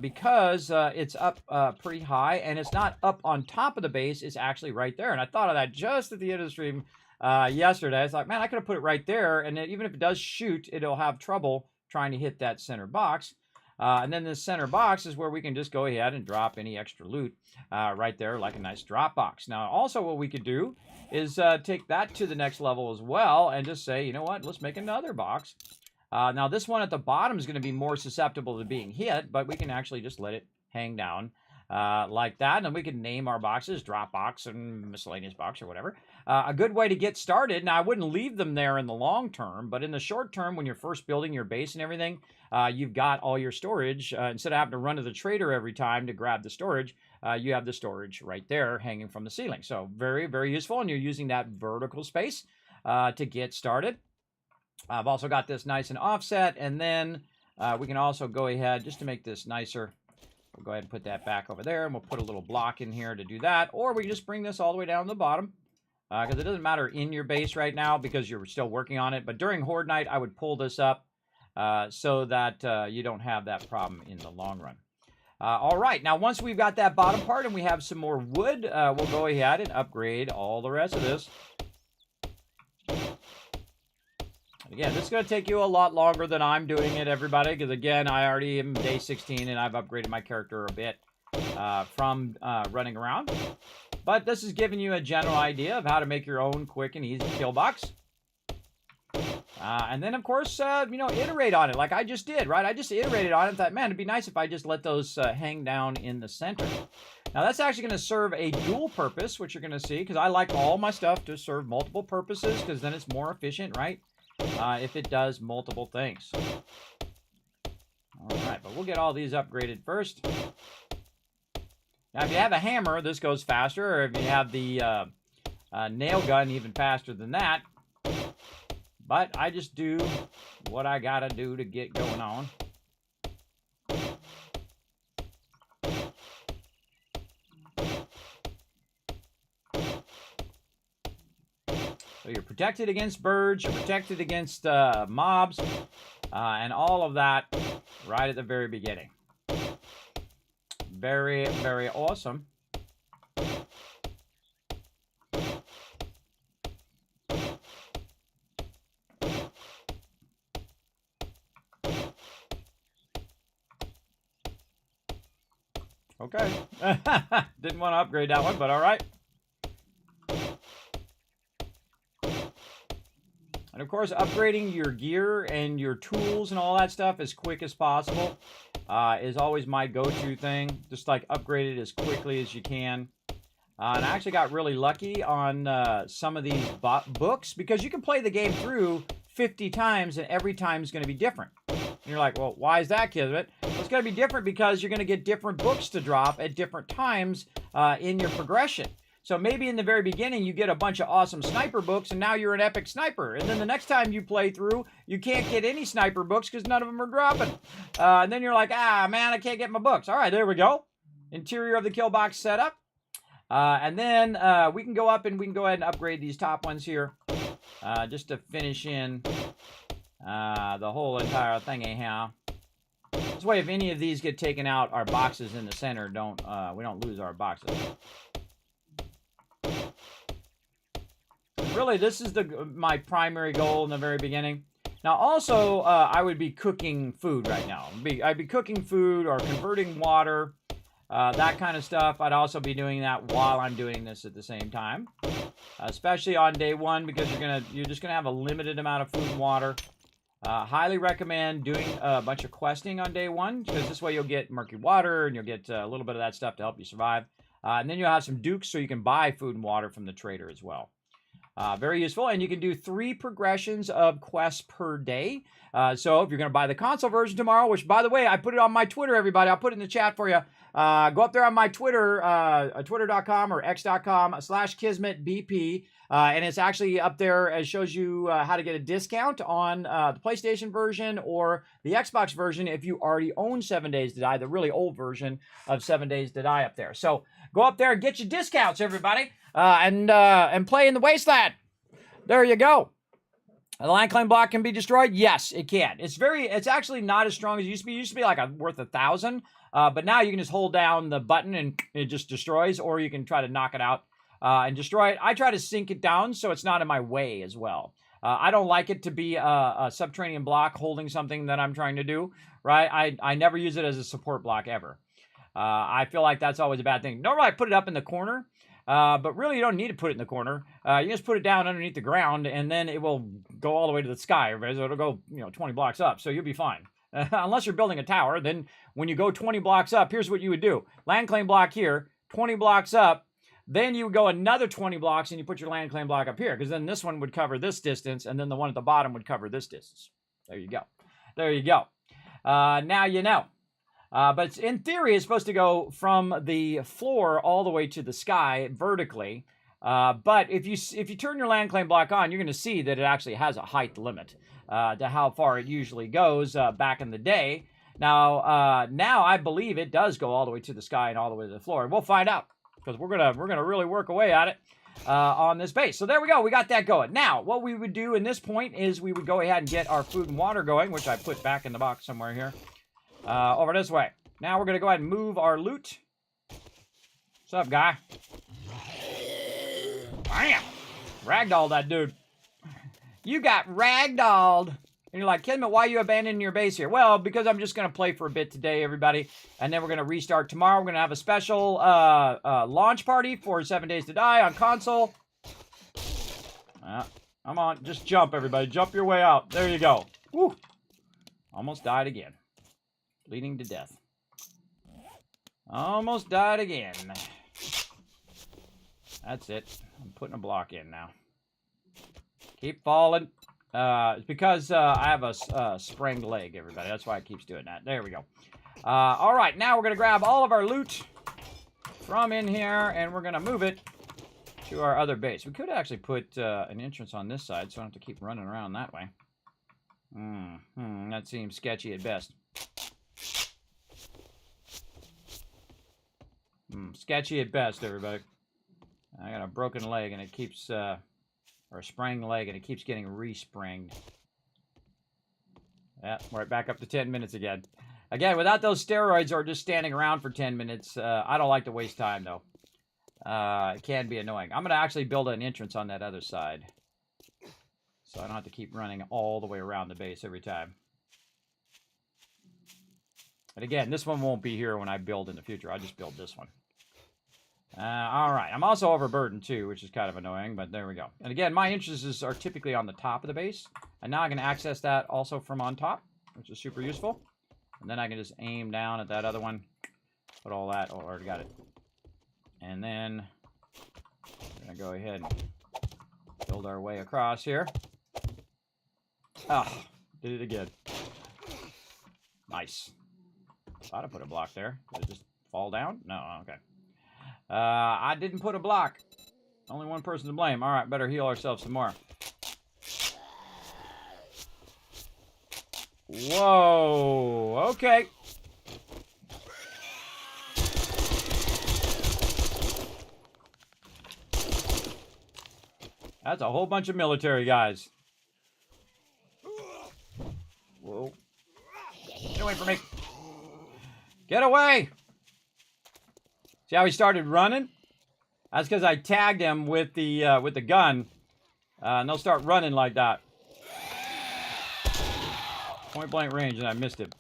because it's up pretty high, and it's not up on top of the base. It's actually right there. And I thought of that just at the end of the stream yesterday. I thought, man, I could have put it right there, and even if it does shoot, it'll have trouble trying to hit that center box. And then this center box is where we can just go ahead and drop any extra loot right there like a nice drop box. Now, also what we could do is take that to the next level as well and just say, you know what, let's make another box. Now, this one at the bottom is going to be more susceptible to being hit, but we can actually just let it hang down like that. And then we can name our boxes, drop box and miscellaneous box or whatever. A good way to get started. Now, I wouldn't leave them there in the long term, but in the short term, when you're first building your base and everything, you've got all your storage. Instead of having to run to the trader every time to grab the storage, you have the storage right there hanging from the ceiling. So very, very useful, and you're using that vertical space to get started. I've also got this nice and offset, and then we can also go ahead, just to make this nicer, we'll go ahead and put that back over there, and we'll put a little block in here to do that, or we can just bring this all the way down to the bottom, because it doesn't matter in your base right now because you're still working on it, but during Horde Night, I would pull this up so that you don't have that problem in the long run. All right, now once we've got that bottom part and we have some more wood, we'll go ahead and upgrade all the rest of this. Again, this is going to take you a lot longer than I'm doing it, everybody, because, again, I already am day 16, and I've upgraded my character a bit from running around. But this is giving you a general idea of how to make your own quick and easy kill box. And then, of course, you know, iterate on it like I just did, right? I just iterated on it and thought, man, it'd be nice if I just let those hang down in the center. Now, that's actually going to serve a dual purpose, which you're going to see, because I like all my stuff to serve multiple purposes, because then it's more efficient, right? If it does multiple things. All right, but we'll get all these upgraded first. Now, if you have a hammer, this goes faster, or if you have the nail gun, even faster than that. But I just do what I gotta do to get going on. So you're protected against birds, you're protected against mobs, and all of that right at the very beginning. Very, very awesome. Okay. Didn't want to upgrade that one, but all right. And of course, upgrading your gear and your tools and all that stuff as quick as possible is always my go-to thing. Just like upgrade it as quickly as you can. And I actually got really lucky on some of these books because you can play the game through 50 times and every time is going to be different. And you're like, well, why is that, Kismet? Well, it's going to be different because you're going to get different books to drop at different times in your progression. So maybe in the very beginning, you get a bunch of awesome sniper books, and now you're an epic sniper. And then the next time you play through, you can't get any sniper books because none of them are dropping. And then you're like, ah, man, I can't get my books. All right, there we go. Interior of the kill box setup. And then we can go up and we can go ahead and upgrade these top ones here just to finish in the whole entire thingy here. This way, if any of these get taken out, our boxes in the center we don't lose our boxes. Really, this is my primary goal in the very beginning. Now, also, I would be cooking food right now. I'd be cooking food or converting water, that kind of stuff. I'd also be doing that while I'm doing this at the same time, especially on day one because you're just gonna have a limited amount of food and water. Highly recommend doing a bunch of questing on day one because this way you'll get murky water and you'll get a little bit of that stuff to help you survive. And then you'll have some dukes so you can buy food and water from the trader as well. Very useful, and you can do 3 progressions of quests per day. So if you're going to buy the console version tomorrow, which, by the way, I put it on my Twitter, everybody. I'll put it in the chat for you. Go up there on my Twitter, twitter.com or x.com/KismetBP, and it's actually up there. It shows you how to get a discount on the PlayStation version or the Xbox version if you already own 7 Days to Die, the really old version of 7 Days to Die up there. So go up there and get your discounts, everybody. And play in the wasteland. There you go. The land claim block can be destroyed. Yes, it can. It's actually not as strong as it used to be. It used to be like worth 1,000. But now you can just hold down the button and it just destroys, or you can try to knock it out and destroy it. I try to sink it down so it's not in my way as well. I don't like it to be a subterranean block holding something that I'm trying to do, right? I never use it as a support block ever. I feel like that's always a bad thing. Normally I put it up in the corner. But really, you don't need to put it in the corner. You just put it down underneath the ground, and then it will go all the way to the sky. So it'll go, 20 blocks up, so you'll be fine. Unless you're building a tower, then when you go 20 blocks up, here's what you would do. Land claim block here, 20 blocks up, then you would go another 20 blocks and you put your land claim block up here, because then this one would cover this distance, and then the one at the bottom would cover this distance. There you go. There you go. Now you know. But in theory, it's supposed to go from the floor all the way to the sky vertically. But if you turn your land claim block on, you're going to see that it actually has a height limit to how far it usually goes back in the day. Now, now I believe it does go all the way to the sky and all the way to the floor. We'll find out, because we're gonna really work away at it on this base. So there we go. We got that going. Now, what we would do in this point is we would go ahead and get our food and water going, which I put back in the box somewhere here. Over this way. Now we're gonna go ahead and move our loot. What's up, guy? Bam! Ragdolled that dude. You got ragdolled. And you're like, Kismet, why are you abandoning your base here? Well, because I'm just going to play for a bit today, everybody. And then we're going to restart tomorrow. We're going to have a special launch party for 7 Days to Die on console. Come on, just jump, everybody. Jump your way out. There you go. Woo! Almost died again. Bleeding to death. Almost died again. That's it. I'm putting a block in now. Keep falling. It's because I have a sprained leg, everybody. That's why it keeps doing that. There we go. All right, now we're going to grab all of our loot from in here, and we're going to move it to our other base. We could actually put an entrance on this side, so I don't have to keep running around that way. That seems sketchy at best. Sketchy at best, everybody. I got a broken leg, and it keeps... or a sprained leg, and it keeps getting re-springed. Yeah, we're back up to 10 minutes again. Again, without those steroids or just standing around for 10 minutes, I don't like to waste time, though. It can be annoying. I'm going to actually build an entrance on that other side, so I don't have to keep running all the way around the base every time. And again, this one won't be here when I build in the future. I'll just build this one. All right. I'm also overburdened, too, which is kind of annoying, but there we go. And again, my entrances are typically on the top of the base. And now I can access that also from on top, which is super useful. And then I can just aim down at that other one. Put all that. Oh, I already got it. And then we're going to go ahead and build our way across here. Oh, did it again. Nice. Thought I put a block there. Did it just fall down? No, okay. I didn't put a block. Only one person to blame. All right, better heal ourselves some more. Whoa, okay. That's a whole bunch of military guys. Whoa. Get away from me. Get away! See how he started running? That's because I tagged him with the gun. And they'll start running like that. Point blank range, and I missed it.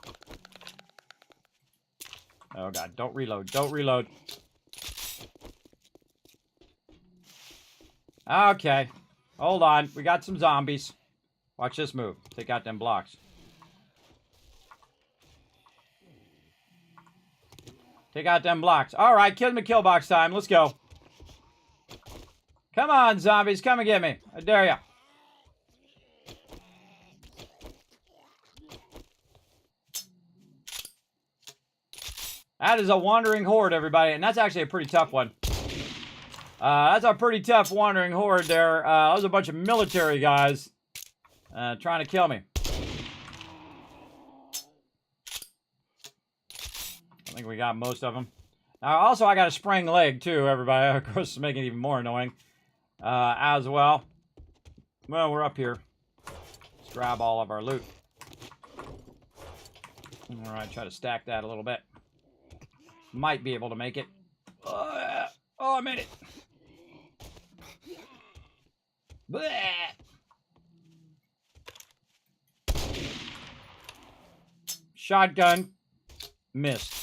Oh god, don't reload. Don't reload. Okay. Hold on. We got some zombies. Watch this move. Take out them blocks. Take out them blocks. Alright, kill me kill box time. Let's go. Come on, zombies. Come and get me. I dare ya. That is a wandering horde, everybody. And that's actually a pretty tough one. That's a pretty tough wandering horde there. That was a bunch of military guys trying to kill me. I think we got most of them. Also, I got a sprained leg, too, everybody. Of course, it's making it even more annoying as well. Well, we're up here. Let's grab all of our loot. All right, try to stack that a little bit. Might be able to make it. Oh, I made it. Blech. Shotgun. Missed.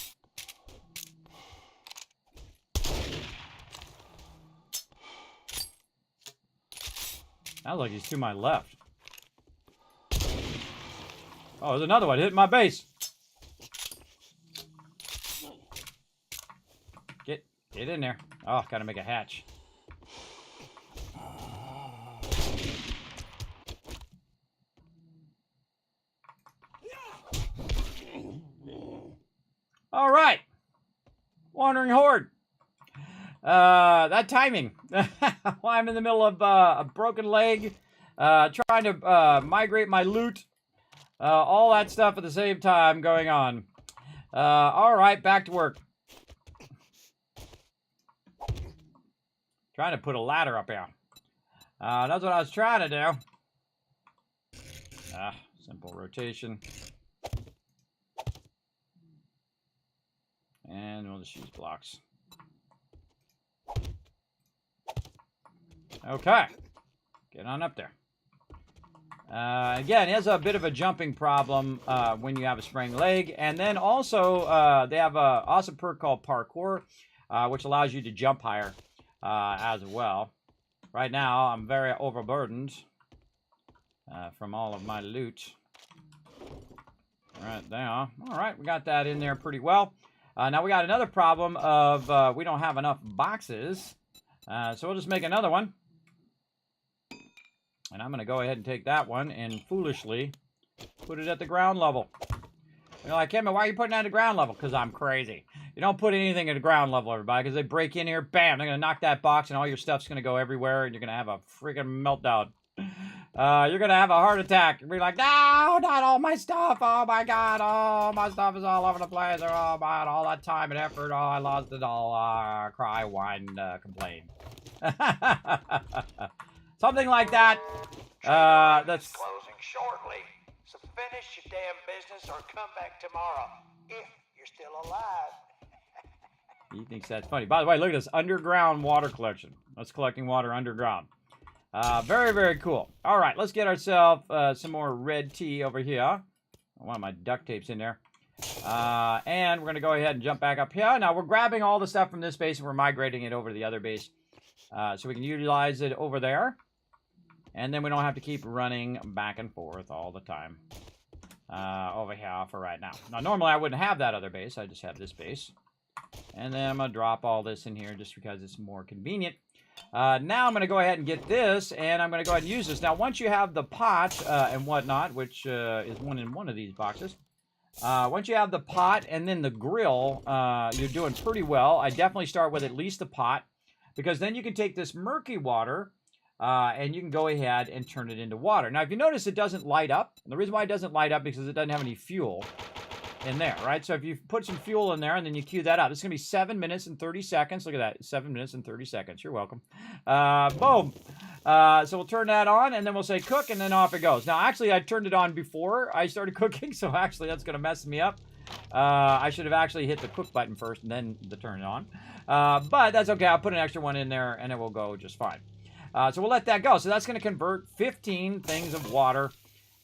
Sounds like he's to my left. Oh, there's another one hitting my base. Get in there. Oh, gotta make a hatch. All right. Wandering Horde. That timing. While I'm in the middle of a broken leg, trying to migrate my loot, all that stuff at the same time going on. All right, back to work. Trying to put a ladder up here. That's what I was trying to do. Simple rotation. And we'll just use blocks. Okay. Get on up there. Again, it has a bit of a jumping problem when you have a sprained leg. And then also, they have an awesome perk called Parkour, which allows you to jump higher as well. Right now, I'm very overburdened from all of my loot. Right there. All right, we got that in there pretty well. Now we got another problem of we don't have enough boxes. So we'll just make another one. And I'm going to go ahead and take that one and foolishly put it at the ground level. You're like, Kismet, why are you putting it at the ground level? Because I'm crazy. You don't put anything at the ground level, everybody, because they break in here, bam, they're going to knock that box, and all your stuff's going to go everywhere, and you're going to have a freaking meltdown. You're going to have a heart attack. You're like, no, not all my stuff. Oh, my God. Oh, my stuff is all over the place. Oh, my, all that time and effort. Oh, I lost it all. Cry, whine, complain. Something like that. That's closing shortly. So finish your damn business or come back tomorrow if you're still alive. He thinks that's funny. By the way, look at this underground water collection. That's collecting water underground. Very, very cool. All right, let's get ourselves some more red tea over here. One of my duct tapes in there. And we're going to go ahead and jump back up here. Now, we're grabbing all the stuff from this base and we're migrating it over to the other base. So we can utilize it over there. And then we don't have to keep running back and forth all the time over here for right now. Now, normally I wouldn't have that other base. I just have this base. And then I'm going to drop all this in here just because it's more convenient. Now I'm going to go ahead and get this, and I'm going to go ahead and use this. Now, once you have the pot and whatnot, which is in one of these boxes, once you have the pot and then the grill, you're doing pretty well. I definitely start with at least the pot, because then you can take this murky water, and you can go ahead and turn it into water. Now, if you notice, it doesn't light up. And the reason why it doesn't light up is because it doesn't have any fuel in there, right? So if you put some fuel in there and then you cue that up, it's going to be 7 minutes and 30 seconds. Look at that, 7 minutes and 30 seconds. You're welcome. Boom. So we'll turn that on, and then we'll say cook, and then off it goes. Now, actually, I turned it on before I started cooking, so actually that's going to mess me up. I should have actually hit the cook button first and then to turn it on. But that's okay. I'll put an extra one in there, and it will go just fine. So we'll let that go. So that's going to convert 15 things of water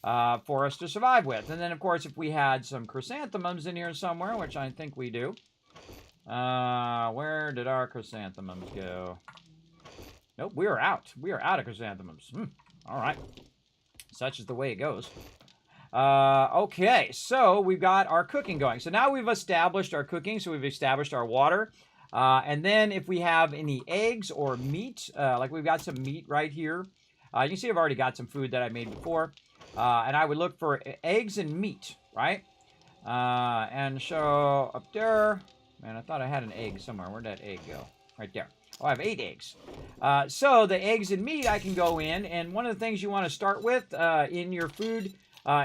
for us to survive with. And then, of course, if we had some chrysanthemums in here somewhere, which I think we do. Where did our chrysanthemums go? Nope, we are out. We are out of chrysanthemums. All right. Such is the way it goes. Okay, so we've got our cooking going. So now we've established our cooking. So we've established our water. And then if we have any eggs or meat, like we've got some meat right here. You can see I've already got some food that I made before. And I would look for eggs and meat, right? And so up there, man, I thought I had an egg somewhere. Where'd that egg go? Right there. Oh, I have 8 eggs. So the eggs and meat I can go in. And one of the things you want to start with in your food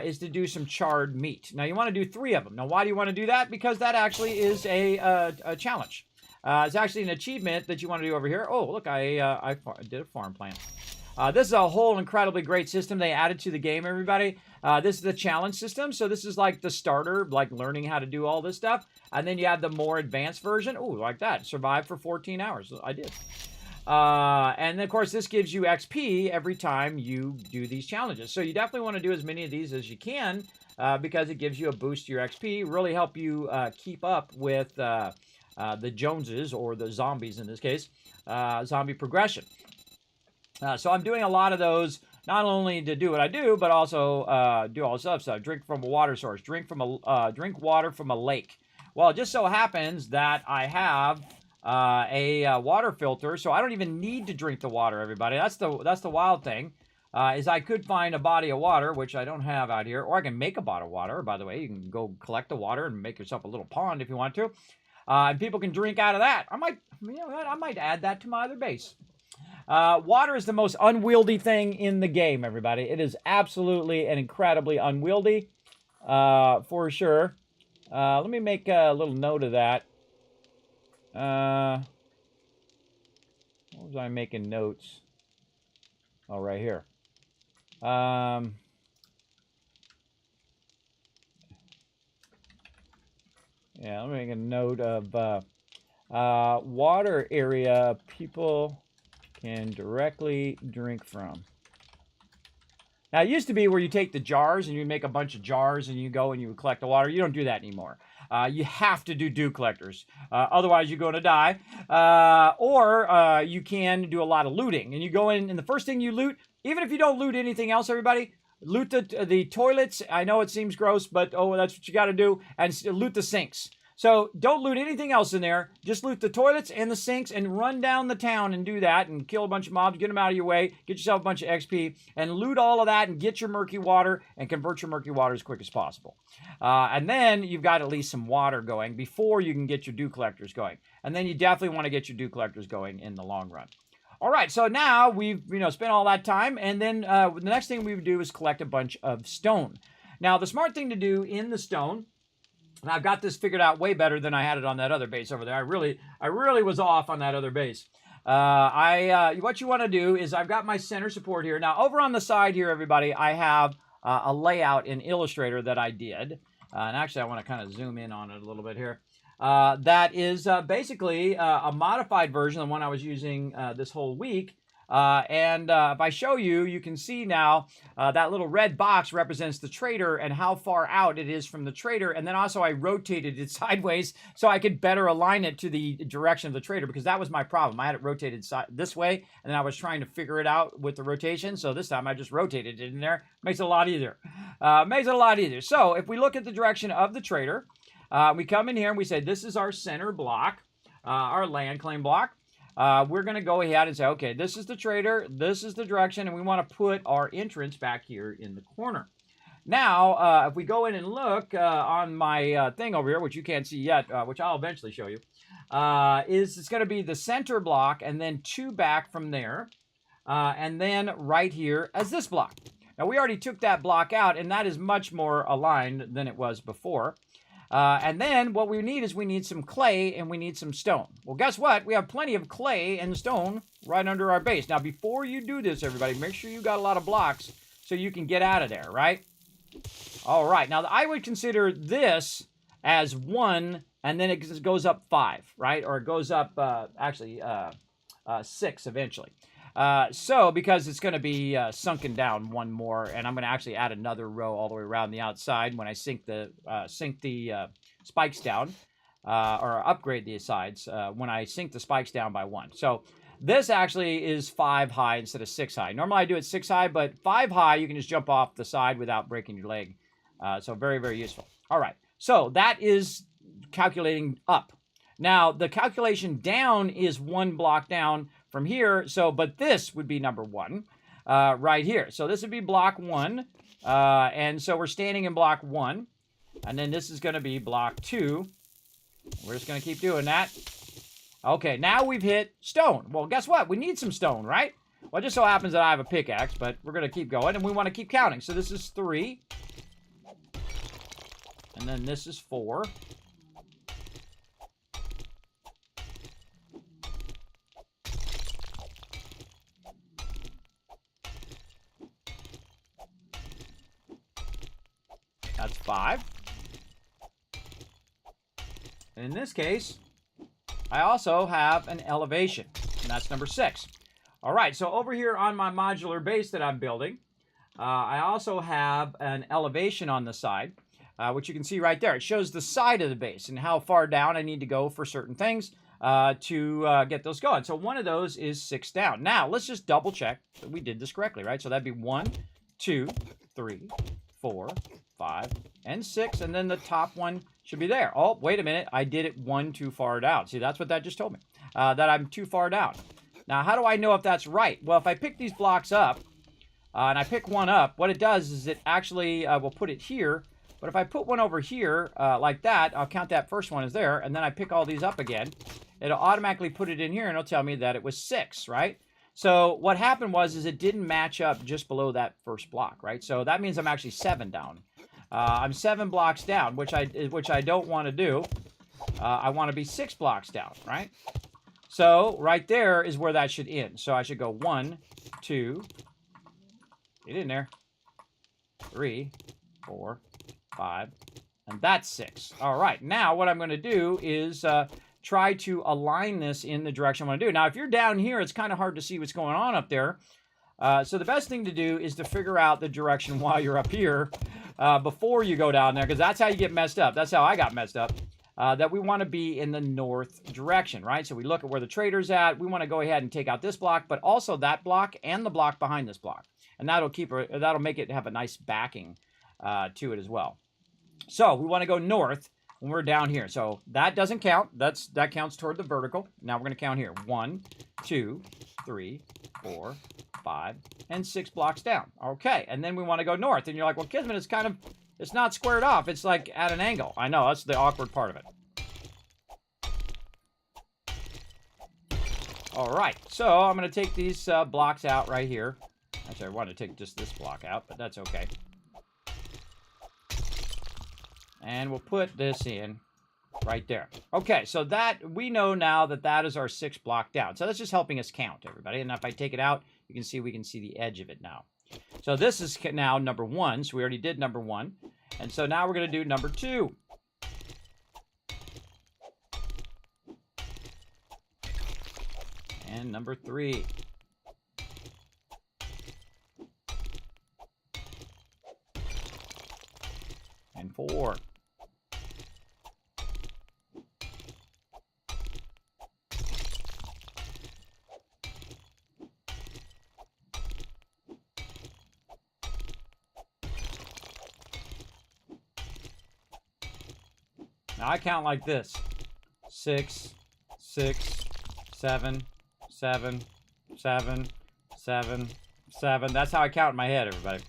is to do some charred meat. Now, you want to do 3 of them. Now, why do you want to do that? Because that actually is a challenge. It's actually an achievement that you want to do over here. Oh, look, I did a farm plant. This is a whole incredibly great system they added to the game, everybody. This is the challenge system. So this is like the starter, like learning how to do all this stuff. And then you have the more advanced version. Oh, like that. Survive for 14 hours. I did. And then, of course, this gives you XP every time you do these challenges. So you definitely want to do as many of these as you can because it gives you a boost to your XP. Really help you keep up with the Joneses, or the zombies in this case, zombie progression. So I'm doing a lot of those not only to do what I do, but also do all this other stuff. Drink from a water source. Drink water from a lake. Well, it just so happens that I have a water filter, so I don't even need to drink the water. Everybody, that's the wild thing. Is I could find a body of water, which I don't have out here, or I can make a bottle of water. By the way, you can go collect the water and make yourself a little pond if you want to, and people can drink out of that. I might add that to my other base. Water is the most unwieldy thing in the game, everybody. It is absolutely and incredibly unwieldy, for sure. Let me make a little note of that. What was I making notes? Oh, right here. Yeah, let me make a note of water area people can directly drink from. Now, it used to be where you take the jars and you make a bunch of jars and you go and you collect the water. You don't do that anymore. You have to do dew collectors. Otherwise, you're going to die. Or you can do a lot of looting. And you go in, and the first thing you loot, even if you don't loot anything else, everybody, loot the toilets. I know it seems gross, but oh, that's what you got to do. And loot the sinks. So don't loot anything else in there. Just loot the toilets and the sinks and run down the town and do that and kill a bunch of mobs, get them out of your way, get yourself a bunch of XP, and loot all of that and get your murky water and convert your murky water as quick as possible. And then you've got at least some water going before you can get your dew collectors going. And then you definitely want to get your dew collectors going in the long run. All right, so now we've spent all that time, and then the next thing we would do is collect a bunch of stone. Now, the smart thing to do in the stone, and I've got this figured out way better than I had it on that other base over there. I really was off on that other base. What you want to do is I've got my center support here. Now, over on the side here, everybody, I have a layout in Illustrator that I did. And actually, I want to kind of zoom in on it a little bit here. That is basically a modified version of the one I was using this whole week. If I show you, you can see now that little red box represents the trader and how far out it is from the trader. And then also I rotated it sideways so I could better align it to the direction of the trader, because that was my problem. I had it rotated this way, and then I was trying to figure it out with the rotation. So this time I just rotated it in there. Makes it a lot easier. So if we look at the direction of the trader, we come in here and we say, this is our center block, our land claim block. We're going to go ahead and say, okay, this is the trader, this is the direction, and we want to put our entrance back here in the corner. Now, if we go in and look on my thing over here, which you can't see yet, which I'll eventually show you, it's going to be the center block and then 2 back from there, and then right here as this block. Now, we already took that block out, and that is much more aligned than it was before. And then what we need some clay and we need some stone. Well, guess what? We have plenty of clay and stone right under our base. Now, before you do this, everybody, make sure you got a lot of blocks so you can get out of there, right? All right. Now, I would consider this as 1, and then it goes up 5, right? Or it goes up, 6 eventually. So because it's going to be sunken down 1 more, and I'm going to actually add another row all the way around the outside when I sink the spikes down, or upgrade the sides when I sink the spikes down by 1. So this actually is 5 high instead of 6 high. Normally I do it 6 high, but 5 high you can just jump off the side without breaking your leg. So very, very useful. All right, so that is calculating up. Now the calculation down is 1 block down from here, but this would be number 1 right here. So this would be block 1, and so we're standing in block 1, and then this is going to be block 2. We're just going to keep doing that. Okay, now we've hit stone. Well, guess what? We need some stone, right? Well, it just so happens that I have a pickaxe, but we're going to keep going, and we want to keep counting. So this is 3, and then this is 4. That's 5. And in this case, I also have an elevation, and that's number 6. All right, so over here on my modular base that I'm building, I also have an elevation on the side, which you can see right there. It shows the side of the base and how far down I need to go for certain things. to get those going. So one of those is 6 down. Now, let's just double check that we did this correctly, right? So that'd be 1, 2, 3, 4, 5, and 6. And then the top one should be there. Oh, wait a minute. I did it 1 too far down. See, that's what that just told me, that I'm too far down. Now, how do I know if that's right? Well, if I pick these blocks up, and I pick one up, what it does is it actually will put it here. But if I put one over here like that, I'll count that first one as there, and then I pick all these up again, it'll automatically put it in here, and it'll tell me that it was 6, right? So what happened was is it didn't match up just below that first block, right? So that means I'm actually 7 down. I'm 7 blocks down, which I don't want to do. I want to be 6 blocks down, right? So right there is where that should end. So I should go 1, 2, get in there, 3, 4, 5, and that's 6. All right, now what I'm going to do is try to align this in the direction I want to do. Now, if you're down here, it's kind of hard to see what's going on up there. So the best thing to do is to figure out the direction while you're up here before you go down there, because that's how you get messed up. That's how I got messed up. That we want to be in the north direction, right? So we look at where the trader's at. We want to go ahead and take out this block, but also that block and the block behind this block. And that'll make it have a nice backing to it as well. So we want to go north when we're down here. So that doesn't count. That counts toward the vertical. Now we're going to count here. 1, 2, 3, 4, 5, and 6 blocks down. Okay, and then we want to go north. And you're like, well, Kismet, it's not squared off. It's like at an angle. I know, that's the awkward part of it. All right, so I'm going to take these blocks out right here. Actually, I want to take just this block out, but that's okay. And we'll put this in right there. Okay, so that we know now that is our 6 block down. So that's just helping us count, everybody. And if I take it out, we can see the edge of it now. So this is now number 1. So we already did number 1. And so now we're going to do number 2. And number 3. And 4. Now I count like this: 6, 6, 7, 7, 7, 7, 7. That's how I count in my head, everybody.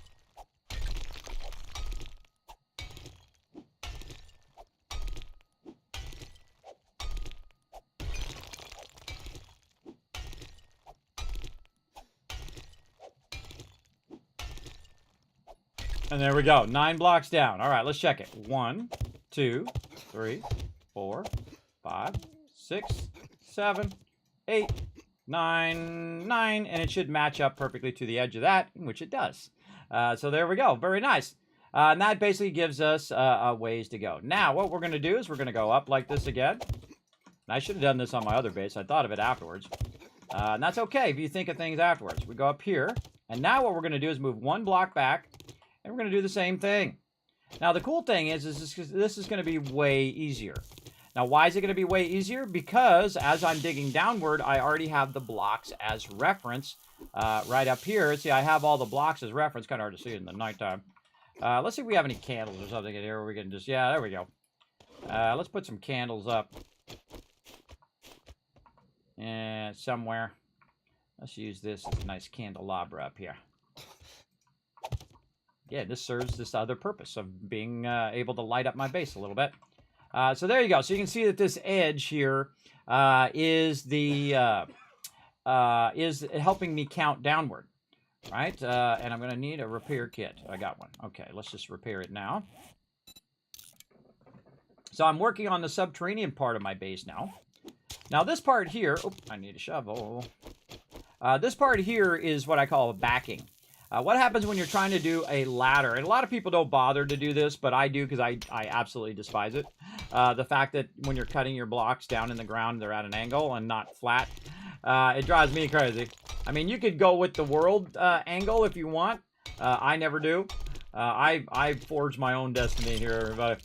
And there we go. 9 blocks down. All right, let's check it. 1, 2, 3, 4, 5, 6, 7, 8, 9, 9, and it should match up perfectly to the edge of that, which it does. So there we go. Very nice. And that basically gives us a ways to go. Now, what we're going to do is we're going to go up like this again. And I should have done this on my other base. I thought of it afterwards. And that's okay if you think of things afterwards. We go up here, and now what we're going to do is move 1 block back, and we're going to do the same thing. Now, the cool thing is this is going to be way easier. Now, why is it going to be way easier? Because as I'm digging downward, I already have the blocks as reference right up here. See, I have all the blocks as reference. Kind of hard to see it in the nighttime. Let's see if we have any candles or something in here where we can just... Yeah, there we go. Let's put some candles up. Somewhere. Let's use this as a nice candelabra up here. Yeah, this serves this other purpose of being able to light up my base a little bit. So there you go. So you can see that this edge here is helping me count downward, right? And I'm going to need a repair kit. I got one. Okay, let's just repair it now. So I'm working on the subterranean part of my base now. Now this part here, oh, I need a shovel. This part here is what I call a backing. What happens when you're trying to do a ladder? And a lot of people don't bother to do this, but I do because I absolutely despise it. The fact that when you're cutting your blocks down in the ground, they're at an angle and not flat. It drives me crazy. I mean, you could go with the world angle if you want. I never do. I forge my own destiny here, everybody.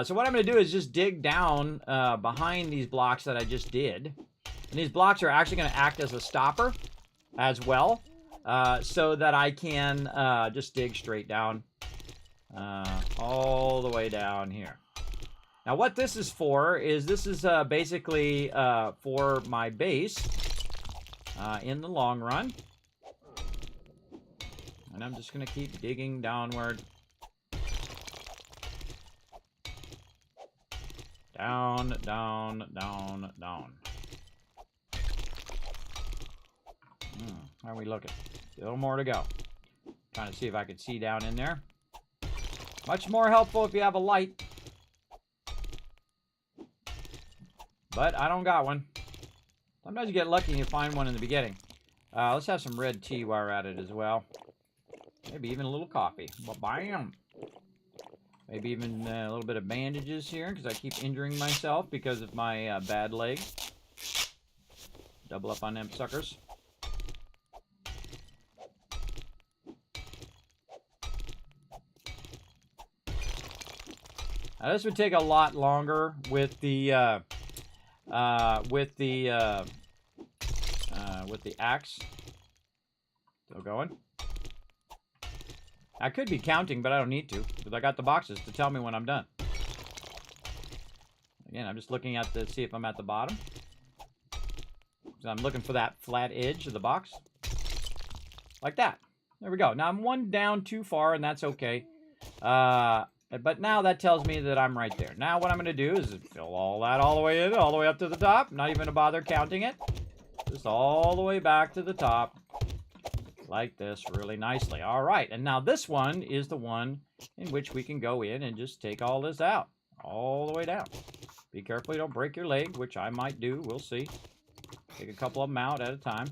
So what I'm going to do is just dig down behind these blocks that I just did. And these blocks are actually going to act as a stopper as well, so that I can just dig straight down all the way down here. Now what this is for is this is basically for my base in the long run. And I'm just going to keep digging downward. Down, down, down, down. How are we looking? Still more to go. Trying to see if I can see down in there. Much more helpful if you have a light. But I don't got one. Sometimes you get lucky and you find one in the beginning. Let's have some red tea while we're at it as well. Maybe even a little coffee. Bam! Maybe even a little bit of bandages here, because I keep injuring myself because of my bad leg. Double up on them suckers. Now this would take a lot longer with the axe. Still going. I could be counting, but I don't need to, because I got the boxes to tell me when I'm done. Again, I'm just looking at see if I'm at the bottom. So I'm looking for that flat edge of the box. Like that. There we go. Now I'm one down too far, and that's okay. But now that tells me that I'm right there. Now what I'm going to do is fill all that all the way in, all the way up to the top. Not even going to bother counting it. Just all the way back to the top. Like this, really nicely. All right, and now this one is the one in which we can go in and just take all this out. All the way down. Be careful you don't break your leg, which I might do. We'll see. Take a couple of them out at a time.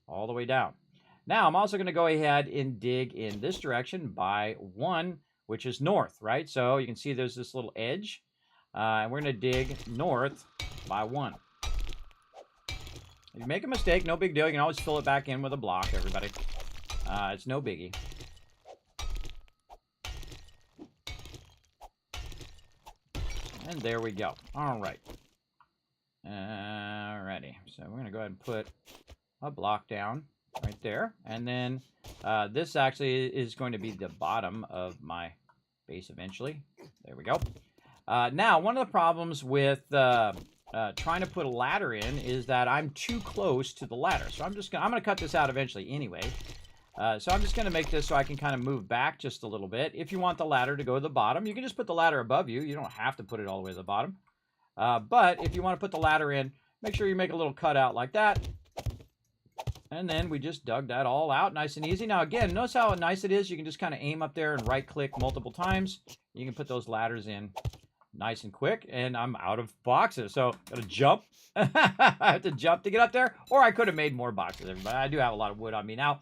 All the way down. Now, I'm also going to go ahead and dig in this direction by 1, which is north, right? So you can see there's this little edge. And we're going to dig north by 1. If you make a mistake, no big deal. You can always fill it back in with a block, everybody. It's no biggie. And there we go. All right. Alrighty. So we're going to go ahead and put a block down right there. And then this actually is going to be the bottom of my base eventually. There we go. Now, one of the problems with trying to put a ladder in is that I'm too close to the ladder. So I'm gonna cut this out eventually anyway. So I'm just gonna make this so I can kind of move back just a little bit. If you want the ladder to go to the bottom, you can just put the ladder above you. You don't have to put it all the way to the bottom. But if you want to put the ladder in, make sure you make a little cutout like that. And then we just dug that all out nice and easy. Now again, notice how nice it is. You can just kind of aim up there and right click multiple times. You can put those ladders in nice and quick, and I'm out of boxes, so gotta jump. I have to jump to get up there, or I could have made more boxes, everybody. I do have a lot of wood on me now.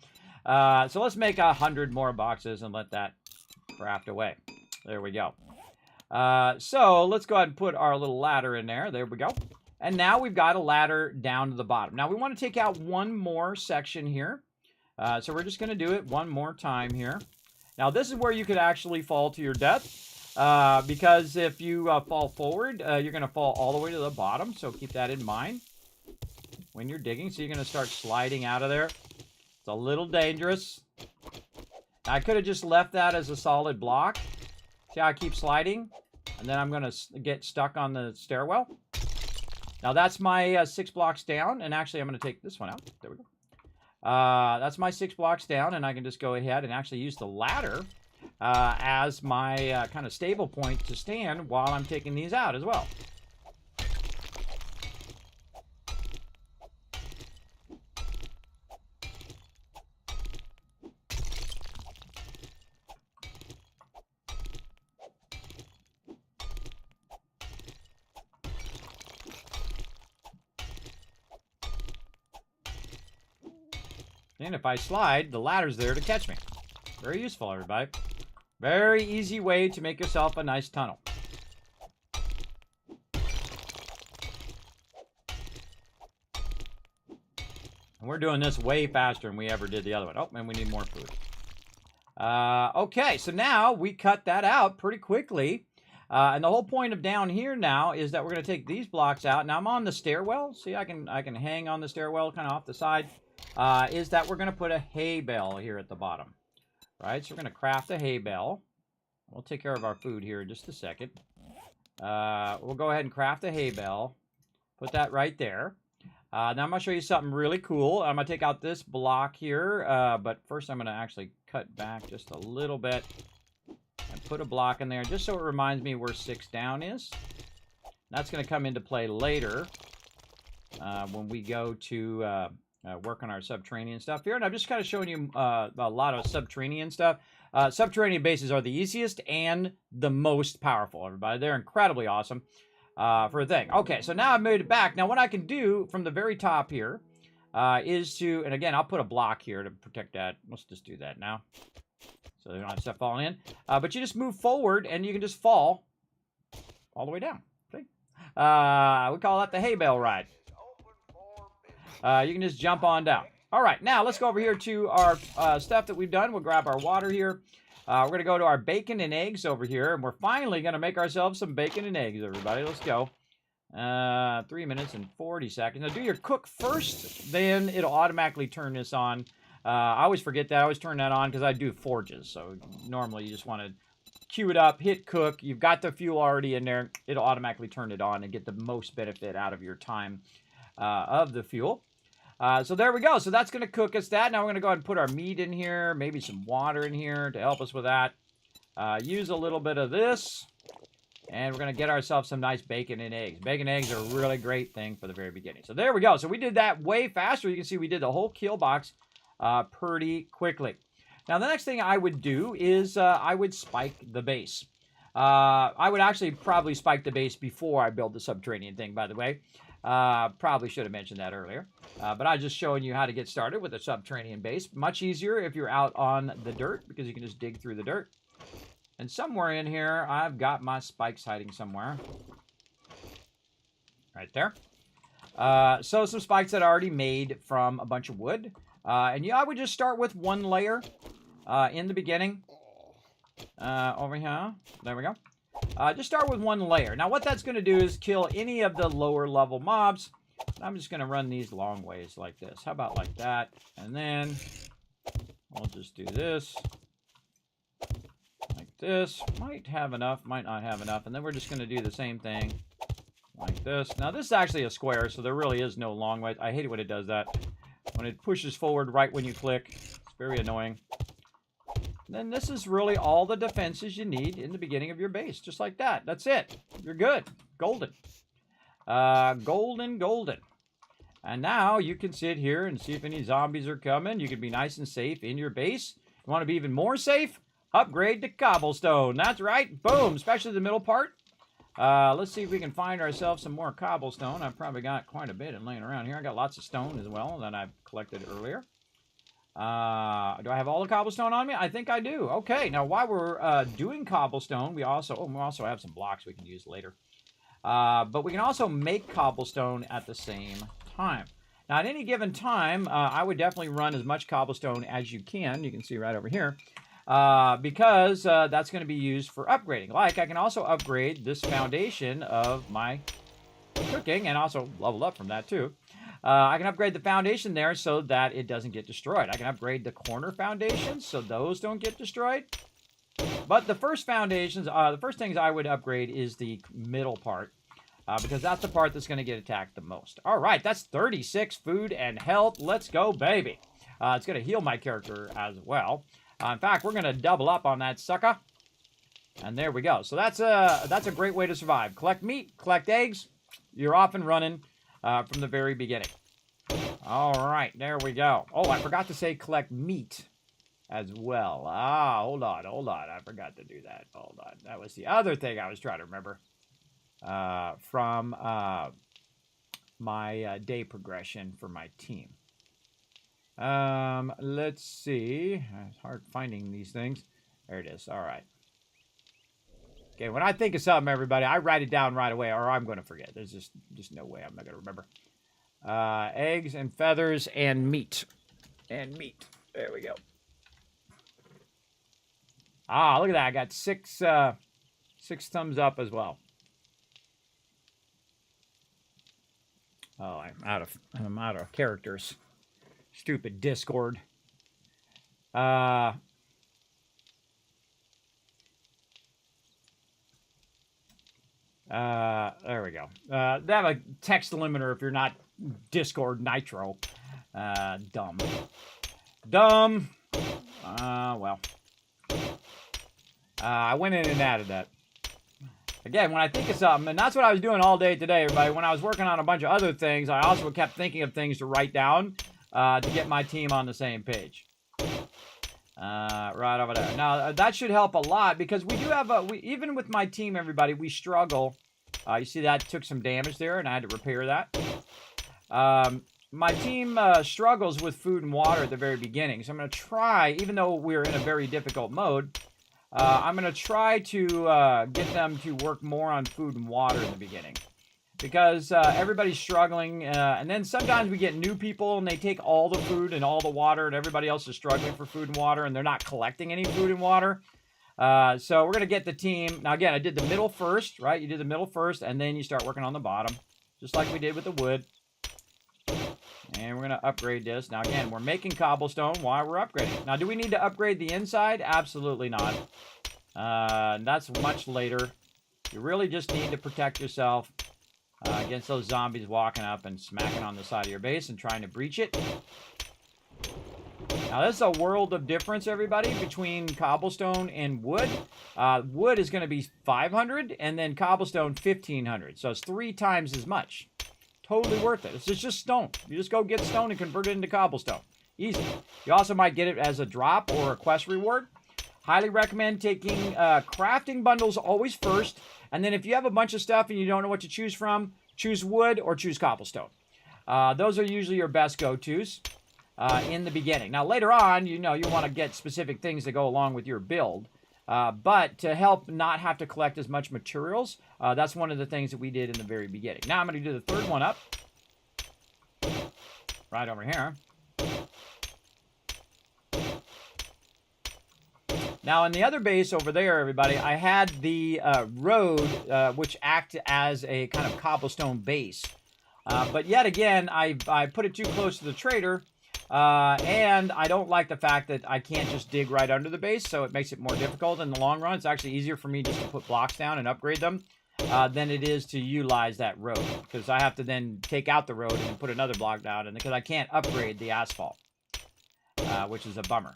So let's make 100 more boxes and let that craft away. There we go. So let's go ahead and put our little ladder in there. There we go. And now we've got a ladder down to the bottom. Now we want to take out one more section here. So we're just going to do it one more time here. Now this is where you could actually fall to your death. Because if you fall forward, you're going to fall all the way to the bottom. So keep that in mind when you're digging. So you're going to start sliding out of there. It's a little dangerous. I could have just left that as a solid block. See how I keep sliding? And then I'm going to get stuck on the stairwell. Now that's my 6 blocks down. And actually, I'm going to take this one out. There we go. That's my 6 blocks down. And I can just go ahead and actually use the ladder as my kind of stable point to stand while I'm taking these out as well. And if I slide, the ladder's there to catch me. Very useful, everybody. Very easy way to make yourself a nice tunnel. And we're doing this way faster than we ever did the other one. Oh, and we need more food. Okay, so now we cut that out pretty quickly. And the whole point of down here now is that we're going to take these blocks out. Now I'm on the stairwell. See, I can hang on the stairwell kind of off the side. Is that we're going to put a hay bale here at the bottom. Right, so we're going to craft a hay bale. We'll take care of our food here in just a second. We'll go ahead and craft a hay bale. Put that right there. Now I'm going to show you something really cool. I'm going to take out this block here. But first I'm going to actually cut back just a little bit. And put a block in there just so it reminds me where 6 down is. That's going to come into play later when we go to work on our subterranean stuff here. And I'm just kind of showing you a lot of subterranean stuff. Subterranean bases are the easiest and the most powerful, everybody. They're incredibly awesome for a thing. Okay, so now I've made it back. Now what I can do from the very top here is to, and again, I'll put a block here to protect that. Let's just do that now. So they don't have stuff falling in. But you just move forward and you can just fall all the way down. Okay? We call that the hay bale ride. You can just jump on down. All right, now let's go over here to our stuff that we've done. We'll grab our water here. We're going to go to our bacon and eggs over here. And we're finally going to make ourselves some bacon and eggs, everybody. Let's go. 3 minutes and 40 seconds. Now do your cook first, then it'll automatically turn this on. I always forget that. I always turn that on because I do forges. So normally you just want to queue it up, hit cook. You've got the fuel already in there. It'll automatically turn it on and get the most benefit out of your time of the fuel. So there we go. So that's going to cook us that. Now we're going to go ahead and put our meat in here, maybe some water in here to help us with that. Use a little bit of this. And we're going to get ourselves some nice bacon and eggs. Bacon and eggs are a really great thing for the very beginning. So there we go. So we did that way faster. You can see we did the whole kill box pretty quickly. Now the next thing I would do is I would spike the base. I would actually probably spike the base before I build the subterranean thing, by the way. Probably should have mentioned that earlier. But I'm just showing you how to get started with a subterranean base. Much easier if you're out on the dirt because you can just dig through the dirt. And somewhere in here, I've got my spikes hiding somewhere. Right there. So some spikes that I already made from a bunch of wood. And yeah, I would just start with one layer in the beginning. Over here. There we go. Just start with one layer. Now what that's going to do is kill any of the lower level mobs. I'm just going to run these long ways like this. How about like that? And then I'll just do this. Like this. Might have enough, might not have enough. And then we're just going to do the same thing like this. Now this is actually a square, so there really is no long way. I hate it when it does that. When it pushes forward right when you click. It's very annoying. Then this is really all the defenses you need in the beginning of your base. Just like that. That's it. You're good. Golden. Golden. And now you can sit here and see if any zombies are coming. You can be nice and safe in your base. You want to be even more safe? Upgrade to cobblestone. That's right. Boom. Especially the middle part. Let's see if we can find ourselves some more cobblestone. I've probably got quite a bit laying around here. I got lots of stone as well that I've collected earlier. Do I have all the cobblestone on me? I think I do. Okay, now while we're doing cobblestone, we also have some blocks we can use later. But we can also make cobblestone at the same time. Now, at any given time, I would definitely run as much cobblestone as you can. You can see right over here. Because that's going to be used for upgrading. Like, I can also upgrade this foundation of my cooking and also level up from that, too. I can upgrade the foundation there so that it doesn't get destroyed. I can upgrade the corner foundations so those don't get destroyed. But the first foundations, the first things I would upgrade is the middle part. Because that's the part that's going to get attacked the most. All right, that's 36 food and health. Let's go, baby. It's going to heal my character as well. In fact, we're going to double up on that sucker. And there we go. So that's a great way to survive. Collect meat, collect eggs. You're off and running from the very beginning. All right, there we go. Oh, I forgot to say collect meat as well. Hold on. I forgot to do that. Hold on. That was the other thing I was trying to remember from my day progression for my team. Let's see. It's hard finding these things. There it is. All right. Okay, when I think of something, everybody, I write it down right away, or I'm going to forget. There's just no way I'm not going to remember. Eggs and feathers and meat. And meat. There we go. Look at that. I got six 6 thumbs up as well. Oh, I'm out of characters. Stupid Discord. There we go. They have a text limiter if you're not Discord Nitro. Dumb. Dumb. Well. I went in and added that. Again, when I think of something, and that's what I was doing all day today, everybody. When I was working on a bunch of other things, I also kept thinking of things to write down to get my team on the same page. Right over there. Now, that should help a lot because we do have even with my team, everybody, we struggle. You see that took some damage there, and I had to repair that. My team struggles with food and water at the very beginning. So I'm going to try, even though we're in a very difficult mode, I'm going to try to get them to work more on food and water in the beginning. Because everybody's struggling, and then sometimes we get new people, and they take all the food and all the water, and everybody else is struggling for food and water, and they're not collecting any food and water. So we're going to get the team. Now, again, I did the middle first, right? You did the middle first, and then you start working on the bottom, just like we did with the wood. And we're going to upgrade this. Now, again, we're making cobblestone while we're upgrading. Now, do we need to upgrade the inside? Absolutely not. That's much later. You really just need to protect yourself against those zombies walking up and smacking on the side of your base and trying to breach it. Now, this is a world of difference, everybody, between cobblestone and wood. Wood is going to be 500, and then cobblestone 1,500. So it's 3 times as much. Totally worth it. It's just stone. You just go get stone and convert it into cobblestone. Easy. You also might get it as a drop or a quest reward. Highly recommend taking crafting bundles always first. And then if you have a bunch of stuff and you don't know what to choose from, choose wood or choose cobblestone. Those are usually your best go-tos in the beginning. Now, later on, you want to get specific things that go along with your build. But to help not have to collect as much materials, that's one of the things that we did in the very beginning. Now I'm going to do the third one up. Right over here. Now, in the other base over there, everybody, I had the road, which acted as a kind of cobblestone base. But yet again, I put it too close to the trader. And I don't like the fact that I can't just dig right under the base, so it makes it more difficult in the long run. It's actually easier for me just to put blocks down and upgrade them than it is to utilize that road. Because I have to then take out the road and then put another block down, and because I can't upgrade the asphalt, which is a bummer.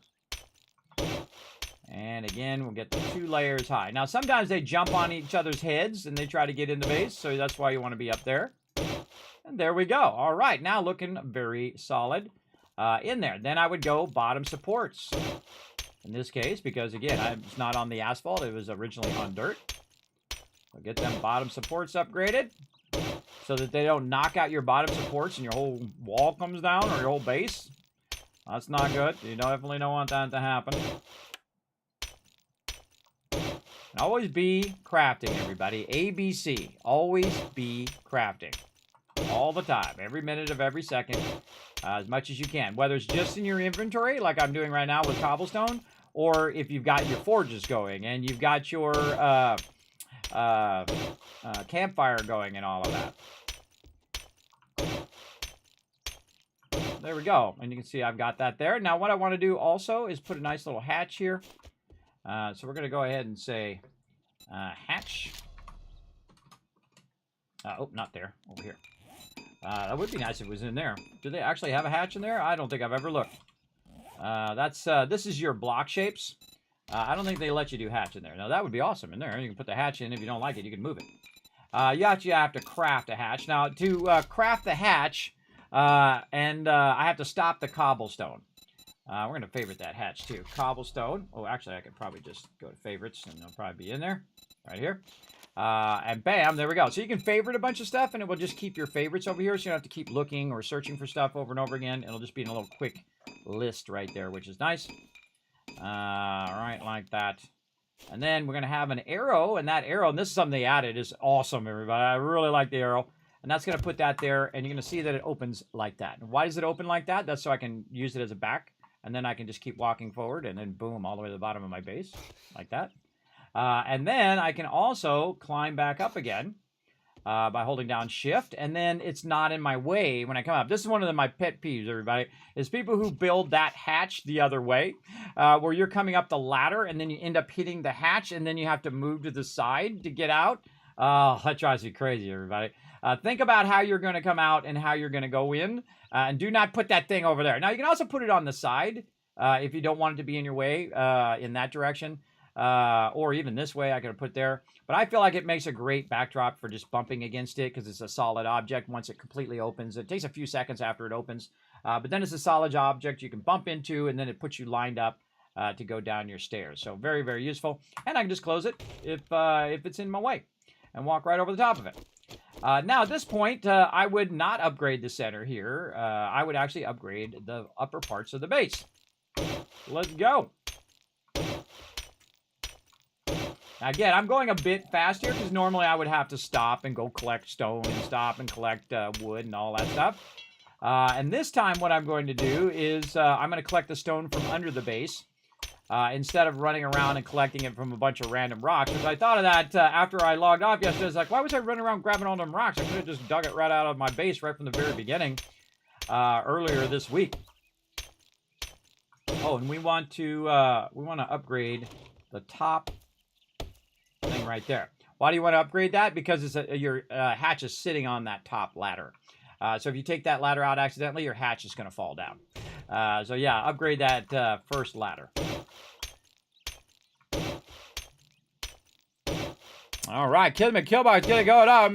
And again, we'll get the 2 layers high. Now, sometimes they jump on each other's heads, and they try to get in the base, so that's why you want to be up there. And there we go. All right, now looking very solid. In there. Then I would go bottom supports. In this case, because again, it's not on the asphalt. It was originally on dirt. So get them bottom supports upgraded so that they don't knock out your bottom supports and your whole wall comes down or your whole base. That's not good. You definitely don't want that to happen. And always be crafting, everybody. ABC. Always be crafting. All the time. Every minute of every second. As much as you can. Whether it's just in your inventory, like I'm doing right now with cobblestone, or if you've got your forges going, and you've got your campfire going and all of that. There we go. And you can see I've got that there. Now what I want to do also is put a nice little hatch here. So we're going to go ahead and say hatch. Oh, not there. Over here. That would be nice if it was in there. Do they actually have a hatch in there? I don't think I've ever looked. This is your block shapes. I don't think they let you do hatch in there. Now, that would be awesome in there. You can put the hatch in. If you don't like it, you can move it. You actually have to craft a hatch. Now, to craft the hatch, I have to stop the cobblestone. We're going to favorite that hatch, too. Cobblestone. Oh, actually, I could probably just go to favorites, and they'll probably be in there. Right here. And bam, there we go. So you can favorite a bunch of stuff, and it will just keep your favorites over here, so you don't have to keep looking or searching for stuff over and over again. It'll just be in a little quick list right there, which is nice. Right, like that. And then we're going to have an arrow, and that arrow, and this is something they added, is awesome, everybody. I really like the arrow. And that's going to put that there, and you're going to see that it opens like that. And why does it open like that? That's so I can use it as a back, and then I can just keep walking forward, and then boom, all the way to the bottom of my base, like that. And then I can also climb back up again by holding down shift, and then it's not in my way when I come up. This is one of my pet peeves, everybody, is people who build that hatch the other way, where you're coming up the ladder and then you end up hitting the hatch and then you have to move to the side to get out. Oh, that drives me crazy, everybody. Think about how you're going to come out and how you're going to go in, and do not put that thing over there. Now, you can also put it on the side if you don't want it to be in your way in that direction, or even this way. I could have put there. But I feel like it makes a great backdrop for just bumping against it because it's a solid object once it completely opens. It takes a few seconds after it opens, but then it's a solid object you can bump into, and then it puts you lined up to go down your stairs. So very, very useful. And I can just close it if it's in my way and walk right over the top of it. Now, at this point, I would not upgrade the center here. I would actually upgrade the upper parts of the base. Let's go. Again, I'm going a bit fast here because normally I would have to stop and go collect stone and stop and collect wood and all that stuff. And this time what I'm going to do is I'm going to collect the stone from under the base instead of running around and collecting it from a bunch of random rocks. Because I thought of that after I logged off yesterday. I was like, why was I running around grabbing all them rocks? I could have just dug it right out of my base right from the very beginning earlier this week. Oh, and we want to upgrade the top thing right there. Why do you want to upgrade that? Because it's your hatch is sitting on that top ladder. So if you take that ladder out accidentally, your hatch is going to fall down. So yeah, upgrade that first ladder. All right, Kismet Killbox, get it going up.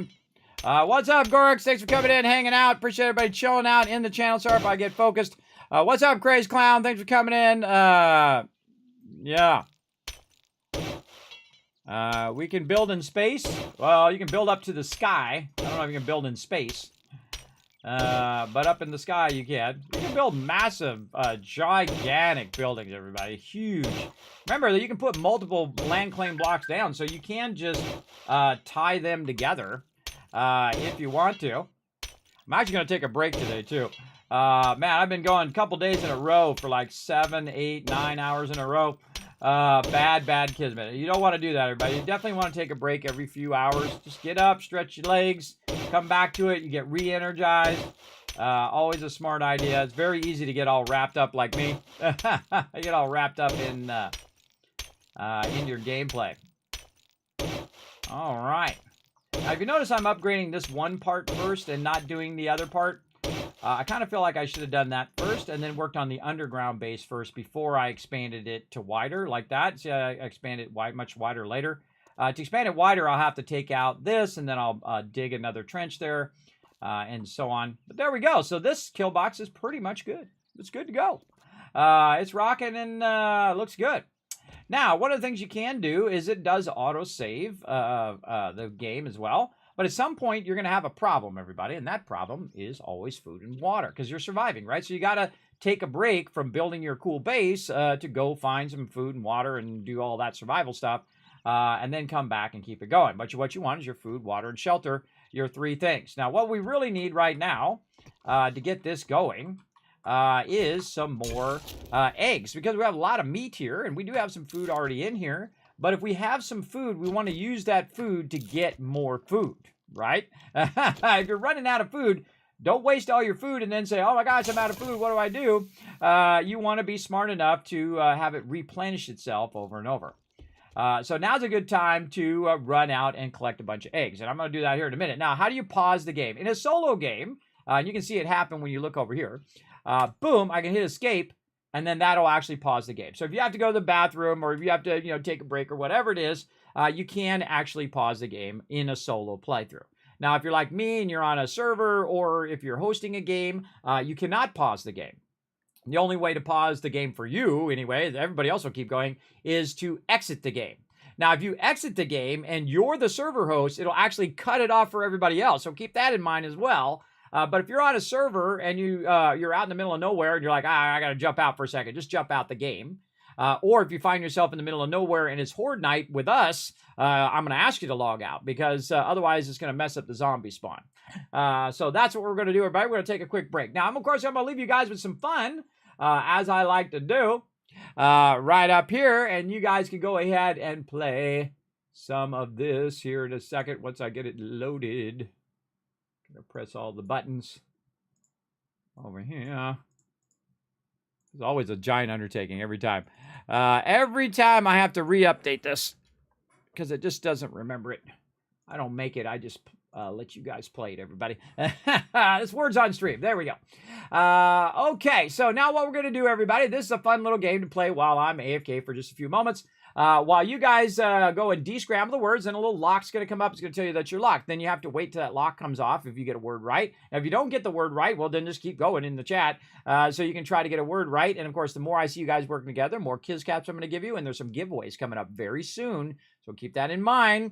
What's up, Gorix? Thanks for coming in, hanging out. Appreciate everybody chilling out in the channel. Sorry if I get focused. What's up, Crazy Clown? Thanks for coming in. Yeah. We can build in space. Well, you can build up to the sky. I don't know if you can build in space. But up in the sky you can. You can build massive, gigantic buildings, everybody. Huge. Remember that you can put multiple land claim blocks down, so you can just tie them together if you want to. I'm actually going to take a break today, too. Man, I've been going a couple days in a row for like 7, 8, 9 hours in a row. Bad Kismet. You don't want to do that, everybody. You definitely want to take a break every few hours. Just get up, stretch your legs, come back to it. You get re-energized. Always a smart idea. It's very easy to get all wrapped up like me. I get all wrapped up in your gameplay. All right. Now, if you notice, I'm upgrading this one part first and not doing the other part. I kind of feel like I should have done that first and then worked on the underground base first before I expanded it to wider like that. See, I expanded it much wider later. To expand it wider, I'll have to take out this, and then I'll dig another trench there, and so on. But there we go. So this kill box is pretty much good. It's good to go. It's rocking and looks good. Now, one of the things you can do is it does auto-save the game as well. But at some point, you're going to have a problem, everybody, and that problem is always food and water, because you're surviving, right? So you got to take a break from building your cool base to go find some food and water and do all that survival stuff, and then come back and keep it going. But what you want is your food, water, and shelter, your 3 things. Now, what we really need right now to get this going is some more eggs, because we have a lot of meat here, and we do have some food already in here. But if we have some food, we want to use that food to get more food, right? If you're running out of food, don't waste all your food and then say, oh my gosh, I'm out of food, what do? You want to be smart enough to have it replenish itself over and over. So now's a good time to run out and collect a bunch of eggs. And I'm going to do that here in a minute. Now, how do you pause the game? In a solo game, and you can see it happen when you look over here. Boom, I can hit escape. And then that'll actually pause the game. So if you have to go to the bathroom or if you have to, take a break or whatever it is, you can actually pause the game in a solo playthrough. Now, if you're like me and you're on a server or if you're hosting a game, you cannot pause the game. The only way to pause the game for you, anyway, everybody else will keep going, is to exit the game. Now, if you exit the game and you're the server host, it'll actually cut it off for everybody else. So keep that in mind as well. But if you're on a server and you're out in the middle of nowhere and you're like, I got to jump out for a second, just jump out the game. Or if you find yourself in the middle of nowhere and it's Horde Night with us, I'm going to ask you to log out because otherwise it's going to mess up the zombie spawn. So that's what we're going to do, everybody. We're going to take a quick break. Now, of course, I'm going to leave you guys with some fun, as I like to do. right up here, and you guys can go ahead and play some of this here in a second once I get it loaded. Gonna press all the buttons over here. It's always a giant undertaking every time. Every time I have to re-update this because it just doesn't remember it. I don't make it. I just let you guys play it, everybody. This word's on stream. There we go. Okay, so now what we're going to do, everybody, this is a fun little game to play while I'm AFK for just a few moments. While you guys go and descramble the words, and a little lock's going to come up. It's going to tell you that you're locked. Then you have to wait till that lock comes off if you get a word right. Now, if you don't get the word right, well, then just keep going in the chat so you can try to get a word right. And, of course, the more I see you guys working together, more Kiz Caps I'm going to give you. And there's some giveaways coming up very soon. So keep that in mind.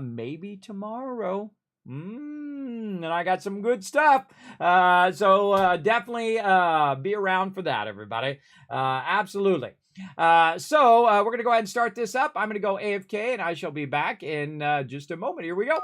Maybe tomorrow. And I got some good stuff. So definitely be around for that, everybody. Absolutely. So we're going to go ahead and start this up. I'm going to go AFK, and I shall be back in just a moment. Here we go.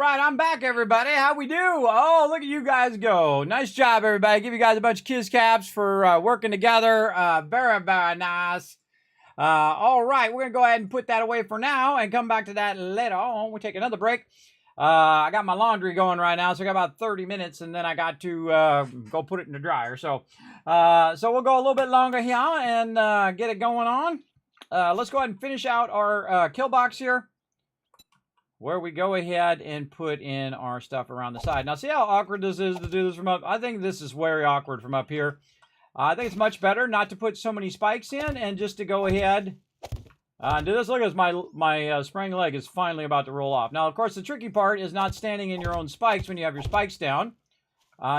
Right, I'm back, everybody. How we do? Oh, look at you guys go. Nice job, everybody. Give you guys a bunch of kiss caps for working together. Very, very nice. All right, we're going to go ahead and put that away for now and come back to that later on. We'll take another break. I got my laundry going right now, so I got about 30 minutes, and then I got to go put it in the dryer. So we'll go a little bit longer here and get it going on. Let's go ahead and finish out our kill box here, where we go ahead and put in our stuff around the side. Now, see how awkward this is to do this from up? I think this is very awkward from up here. I think it's much better not to put so many spikes in and just to go ahead and do this. Look at this, my spraying leg is finally about to roll off. Now, of course, the tricky part is not standing in your own spikes when you have your spikes down.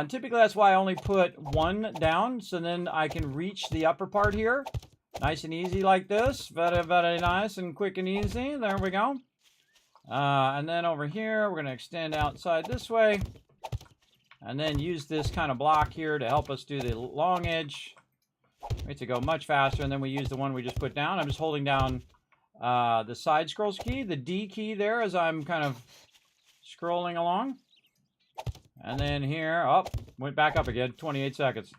Typically, that's why I only put one down, so then I can reach the upper part here. Nice and easy like this. Very, very nice and quick and easy. There we go. And then over here, we're going to extend outside this way. And then use this kind of block here to help us do the long edge. We have to go much faster, and then we use the one we just put down. I'm just holding down the side scrolls key, the D key there, as I'm kind of scrolling along. And then here, went back up again, 28 seconds.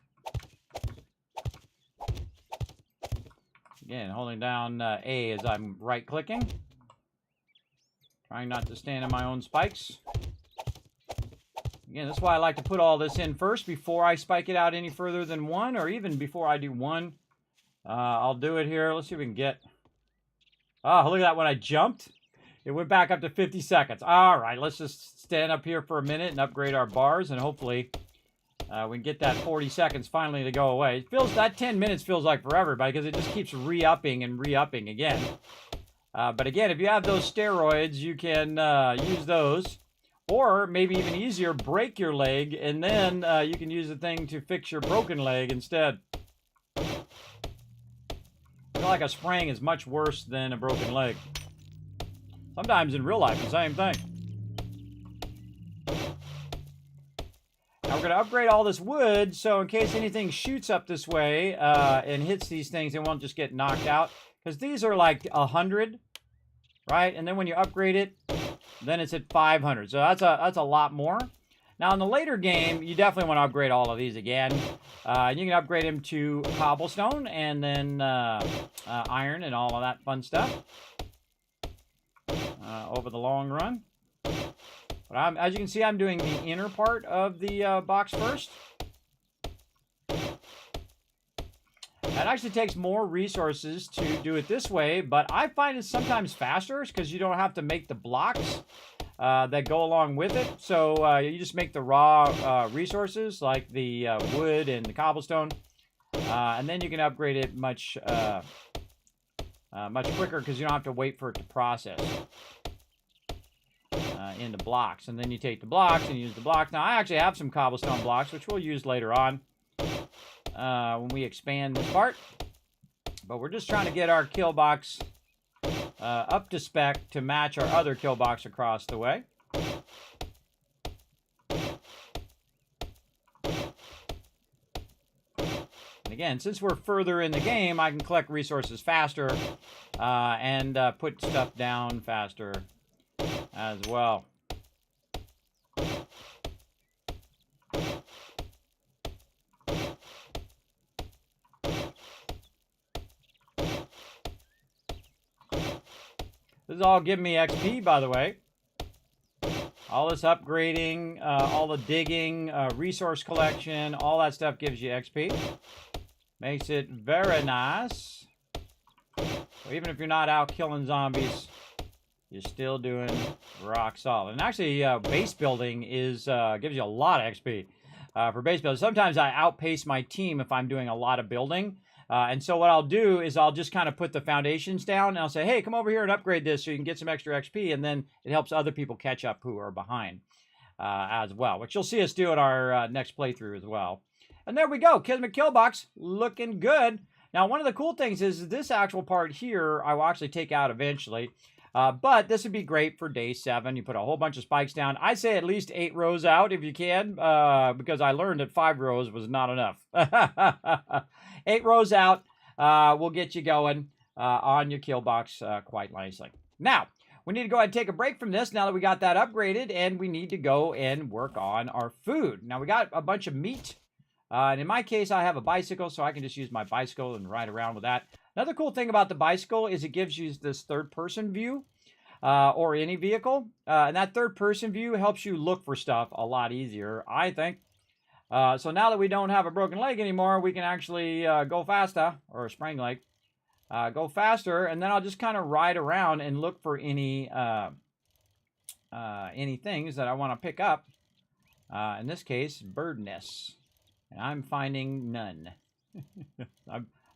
Again, holding down A as I'm right-clicking. Trying not to stand in my own spikes. Again, that's why I like to put all this in first before I spike it out any further than one, or even before I do one. I'll do it here. Let's see if we can get... Oh, look at that. When I jumped, it went back up to 50 seconds. All right, let's just stand up here for a minute and upgrade our bars, and hopefully we can get that 40 seconds finally to go away. It feels, that 10 minutes feels like forever because it just keeps re-upping and re-upping again. But again, if you have those steroids, you can use those. Or maybe even easier, break your leg, and then you can use the thing to fix your broken leg instead. I feel like a sprain is much worse than a broken leg. Sometimes in real life, the same thing. Now we're going to upgrade all this wood, so in case anything shoots up this way and hits these things, it won't just get knocked out. Because these are like 100, right? And then when you upgrade it, then it's at 500. So that's a lot more. Now in the later game, you definitely want to upgrade all of these again. You can upgrade them to cobblestone and then iron and all of that fun stuff over the long run. But as you can see, I'm doing the inner part of the box first. That actually takes more resources to do it this way, but I find it's sometimes faster because you don't have to make the blocks that go along with it. So you just make the raw resources like the wood and the cobblestone, and then you can upgrade it much quicker because you don't have to wait for it to process into blocks. And then you take the blocks and use the blocks. Now I actually have some cobblestone blocks, which we'll use later on. When we expand this part. But we're just trying to get our kill box up to spec to match our other kill box across the way. And again, since we're further in the game, I can collect resources faster and put stuff down faster as well. This is all giving me XP, by the way. All this upgrading, all the digging, resource collection, all that stuff gives you XP. Makes it very nice. So even if you're not out killing zombies, you're still doing rock solid. And actually, base building is gives you a lot of XP for base building. Sometimes I outpace my team if I'm doing a lot of building. And so what I'll do is I'll just kind of put the foundations down and I'll say, hey, come over here and upgrade this so you can get some extra XP. And then it helps other people catch up who are behind as well, which you'll see us do in our next playthrough as well. And there we go. Kismet kill box looking good. Now, one of the cool things is this actual part here, I will actually take out eventually. But this would be great for day 7. You put a whole bunch of spikes down. I say at least 8 rows out if you can, because I learned that 5 rows was not enough. 8 rows out will get you going on your kill box quite nicely. Now, we need to go ahead and take a break from this now that we got that upgraded, and we need to go and work on our food. Now, we got a bunch of meat. And in my case, I have a bicycle, so I can just use my bicycle and ride around with that. Another cool thing about the bicycle is it gives you this third-person view. or any vehicle. And that third-person view helps you look for stuff a lot easier, I think. So now that we don't have a broken leg anymore, we can actually go faster, or a sprained leg. Go faster, and then I'll just kind of ride around and look for any things that I want to pick up. In this case, bird nests. And I'm finding none.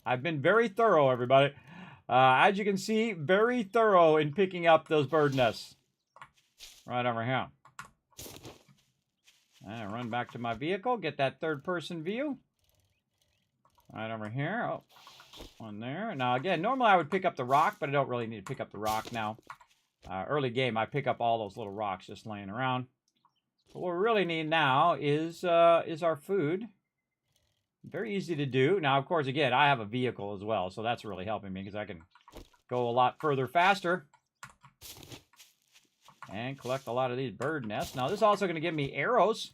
I've been very thorough, everybody. As you can see, very thorough in picking up those bird nests. Right over here. And run back to my vehicle, get that third-person view. Right over here. Oh, one there. Now, again, normally I would pick up the rock, but I don't really need to pick up the rock now. Early game, I pick up all those little rocks just laying around. But what we really need now is our food. Very easy to do. Now, of course, again, I have a vehicle as well, so that's really helping me because I can go a lot further faster and collect a lot of these bird nests. Now, this is also going to give me arrows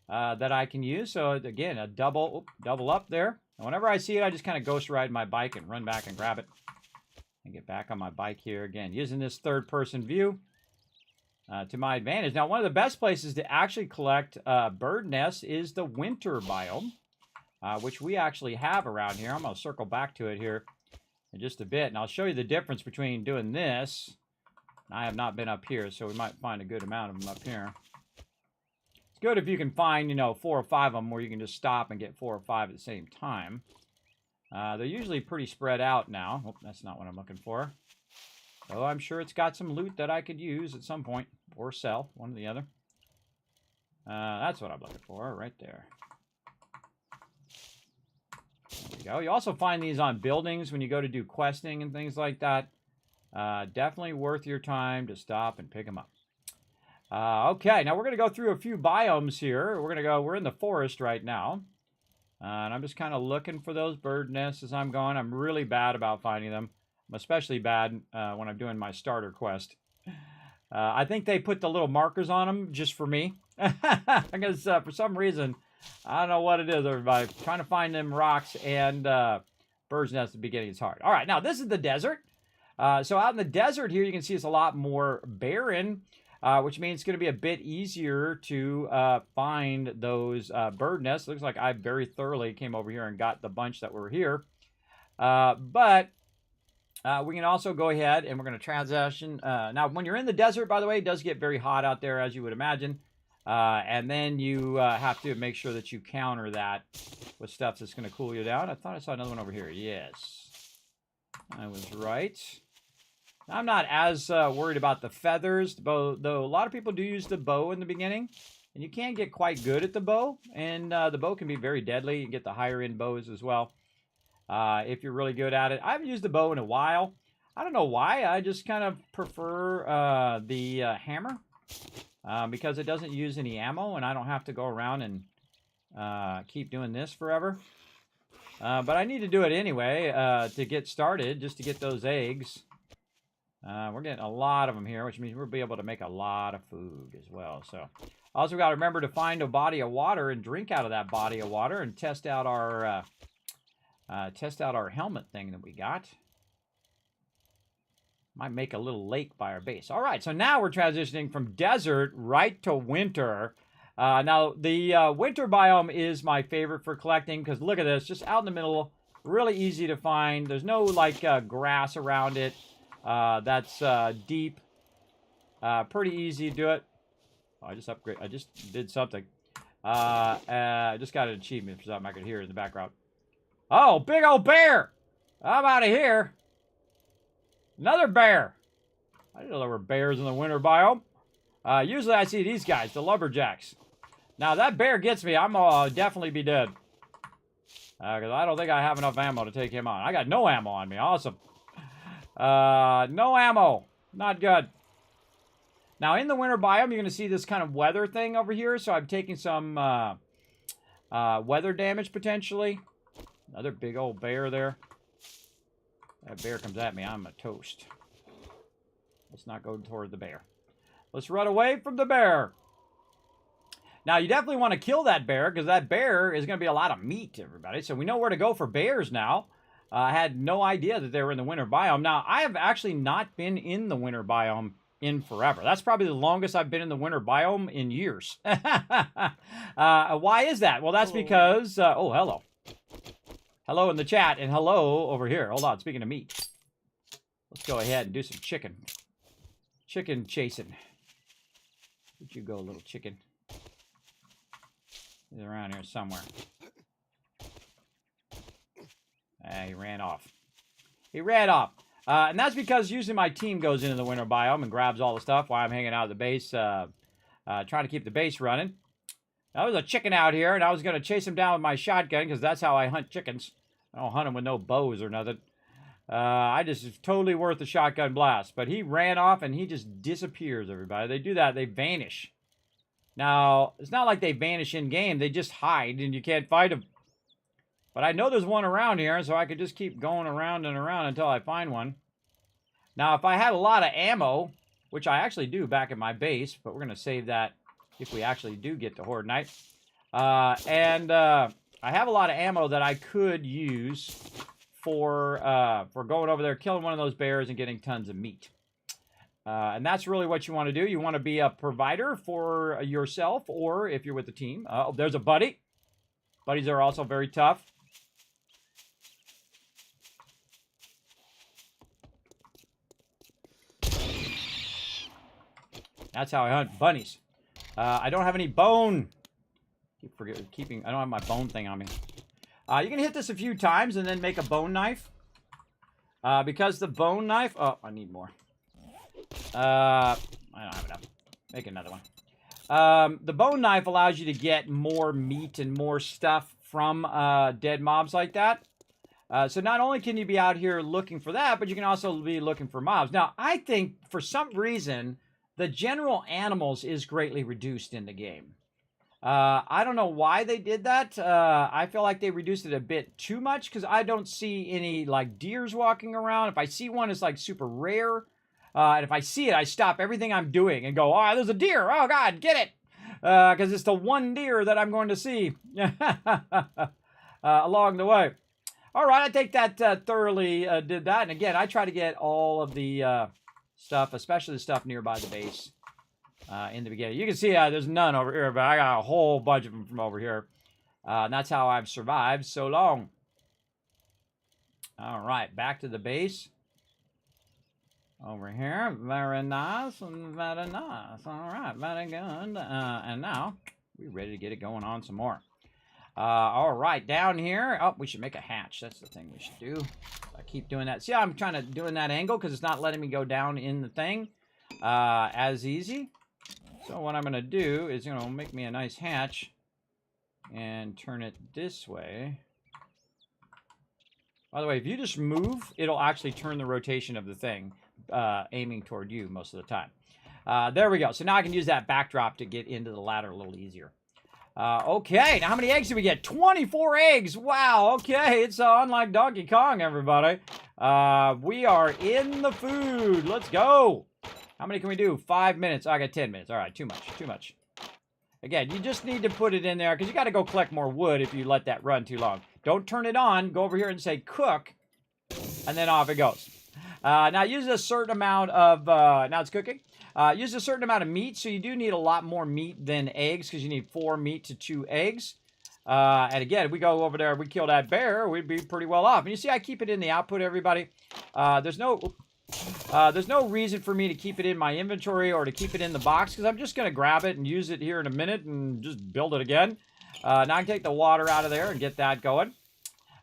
that I can use. So, again, a double up there. And whenever I see it, I just kind of ghost ride my bike and run back and grab it. And get back on my bike here again, using this third-person view to my advantage. Now, one of the best places to actually collect bird nests is the winter biome. Which we actually have around here. I'm going to circle back to it here in just a bit, and I'll show you the difference between doing this. I have not been up here, so we might find a good amount of them up here. It's good if you can find, 4 or 5 of them where you can just stop and get 4 or 5 at the same time. They're usually pretty spread out now. Oh, that's not what I'm looking for. Though I'm sure it's got some loot that I could use at some point, or sell, one or the other. That's what I'm looking for, right there. There we go. You also find these on buildings when you go to do questing and things like that. Definitely worth your time to stop and pick them up. Okay, now we're going to go through a few biomes here. We're in the forest right now. And I'm just kind of looking for those bird nests as I'm going. I'm really bad about finding them. I'm especially bad when I'm doing my starter quest. I think they put the little markers on them just for me. Because for some reason, I don't know what it is, everybody. Trying to find them rocks and bird's nests at the beginning is hard. All right, now this is the desert. So out in the desert here, you can see it's a lot more barren, which means it's going to be a bit easier to find those bird nests. Looks like I very thoroughly came over here and got the bunch that were here. But we can also go ahead and we're going to transition. Now, when you're in the desert, by the way, it does get very hot out there, as you would imagine. And then you have to make sure that you counter that with stuff that's going to cool you down. I thought I saw another one over here. Yes, I was right. I'm not as worried about the feathers, though a lot of people do use the bow in the beginning. And you can get quite good at the bow. And the bow can be very deadly. You can get the higher end bows as well if you're really good at it. I haven't used the bow in a while. I don't know why. I just kind of prefer the hammer. Because it doesn't use any ammo, and I don't have to go around and keep doing this forever. But I need to do it anyway to get started, just to get those eggs. We're getting a lot of them here, which means we'll be able to make a lot of food as well. So, also got to remember to find a body of water and drink out of that body of water and test out our helmet thing that we got. Might make a little lake by our base. All right, so now we're transitioning from desert right to winter. Now, the winter biome is my favorite for collecting because look at this, just out in the middle, really easy to find. There's no, like, grass around it that's deep. Pretty easy to do it. Oh, I just did something. I just got an achievement for something I could hear in the background. Oh, big old bear! I'm out of here. Another bear. I didn't know there were bears in the winter biome. Usually I see these guys, the lumberjacks. Now, that bear gets me, I'm definitely be dead. Because I don't think I have enough ammo to take him on. I got no ammo on me. Awesome. No ammo. Not good. Now, in the winter biome, you're going to see this kind of weather thing over here. So I'm taking some weather damage, potentially. Another big old bear there. That bear comes at me, I'm a toast. Let's not go toward the bear. Let's run away from the bear. Now, you definitely want to kill that bear, because that bear is going to be a lot of meat, everybody. So we know where to go for bears now. I had no idea that they were in the winter biome. Now, I have actually not been in the winter biome in forever. That's probably the longest I've been in the winter biome in years. Why is that? Well, that's because... oh, hello. Hello in the chat, and hello over here. Hold on, speaking of meat. Let's go ahead and do some chicken. Chicken chasing. Where'd you go, little chicken? He's around here somewhere. He ran off. He ran off. And that's because usually my team goes into the winter biome and grabs all the stuff while I'm hanging out at the base, trying to keep the base running. Now, there was a chicken out here, and I was going to chase him down with my shotgun because that's how I hunt chickens. I don't hunt them with no bows or nothing. I just, it's totally worth the shotgun blast. But he ran off, and he just disappears, everybody. They do that. They vanish. Now, it's not like they vanish in-game. They just hide, and you can't fight them. But I know there's one around here, so I could just keep going around and around until I find one. Now, if I had a lot of ammo, which I actually do back at my base, but we're going to save that if we actually do get to Horde Night. I have a lot of ammo that I could use for going over there, killing one of those bears, and getting tons of meat. And that's really what you want to do. You want to be a provider for yourself, or if you're with the team. Oh, there's a buddy. Buddies are also very tough. That's how I hunt bunnies. I don't have any bone. I don't have my bone thing on me. You can hit this a few times and then make a bone knife. Because the bone knife... Oh, I need more. I don't have enough. Make another one. The bone knife allows you to get more meat and more stuff from dead mobs like that. So not only can you be out here looking for that, but you can also be looking for mobs. Now, I think for some reason, the general animals is greatly reduced in the game. I don't know why they did that. I feel like they reduced it a bit too much because I don't see any like deers walking around. If I see one, it's like super rare. And if I see it, I stop everything I'm doing and go, oh, there's a deer. Oh, God, get it. Because it's the one deer that I'm going to see along the way. All right, I think that thoroughly did that. And again, I try to get all of the stuff, especially the stuff nearby the base in the beginning. You can see there's none over here, but I got a whole bunch of them from over here. And that's how I've survived so long. All right, back to the base. Over here, very nice and very nice. All right, very good. And now, we're ready to get it going on some more. All right, down here. Oh, we should make a hatch. That's the thing we should do. I keep doing that. See how I'm trying to do in that angle because it's not letting me go down in the thing as easy. So what I'm going to do is, make me a nice hatch and turn it this way. By the way, if you just move, it'll actually turn the rotation of the thing. Aiming toward you most of the time. There we go. So now I can use that backdrop to get into the ladder a little easier. Okay, now how many eggs did we get? 24 eggs! Wow, okay, it's unlike Donkey Kong, everybody. We are in the food. Let's go! How many can we do? 5 minutes. Oh, I got 10 minutes. All right, too much. Again, you just need to put it in there, because you got to go collect more wood if you let that run too long. Don't turn it on. Go over here and say cook, and then off it goes. Now, use a certain amount of, now it's cooking. Use a certain amount of meat, so you do need a lot more meat than eggs, because you need 4 meat to 2 eggs. And again, if we go over there, we kill that bear, we'd be pretty well off. And you see, I keep it in the output, everybody. There's no reason for me to keep it in my inventory or to keep it in the box, because I'm just going to grab it and use it here in a minute and just build it again. Now I can take the water out of there and get that going.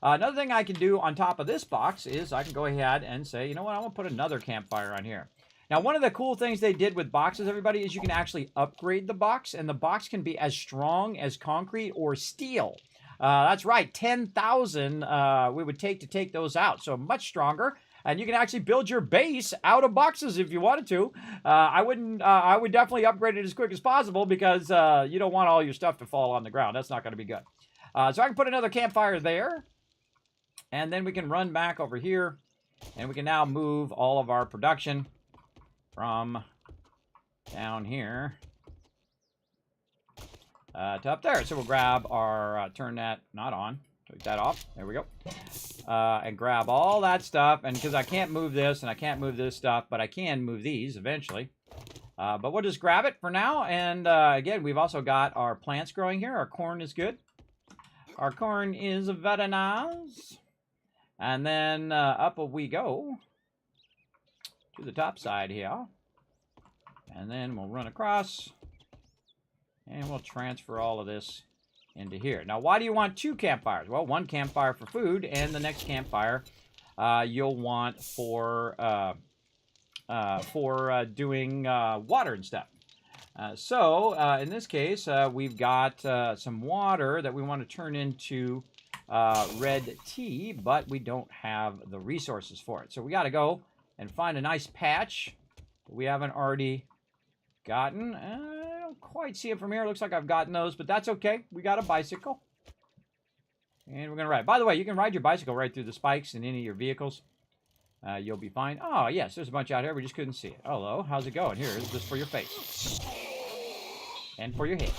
Another thing I can do on top of this box is I can go ahead and say, you know what, I want to put another campfire on here. Now, one of the cool things they did with boxes, everybody, is you can actually upgrade the box, and the box can be as strong as concrete or steel. That's right, 10,000 we would take those out, so much stronger. And you can actually build your base out of boxes if you wanted to. I would definitely upgrade it as quick as possible because you don't want all your stuff to fall on the ground. That's not going to be good. So I can put another campfire there. And then we can run back over here. And we can now move all of our production from down here to up there. So we'll grab our, turn that not on. Take that off. There we go. and grab all that stuff. And because I can't move this and I can't move this stuff, but I can move these eventually. But we'll just grab it for now. And again, we've also got our plants growing here. Our corn is good. Our corn is very nice. And then up we go to the top side here. And then we'll run across. And we'll transfer all of this into here. Now, why do you want 2 campfires? Well, 1 campfire for food, and the next campfire you'll want for doing water and stuff. So, in this case, we've got some water that we want to turn into red tea, but we don't have the resources for it. So we got to go and find a nice patch that we haven't already gotten. I don't quite see it from here. It looks like I've gotten those, but that's okay. We got a bicycle. And we're going to ride. By the way, you can ride your bicycle right through the spikes in any of your vehicles. You'll be fine. Oh, yes, there's a bunch out here. We just couldn't see it. Hello, how's it going? Here, it's just for your face. And for your head.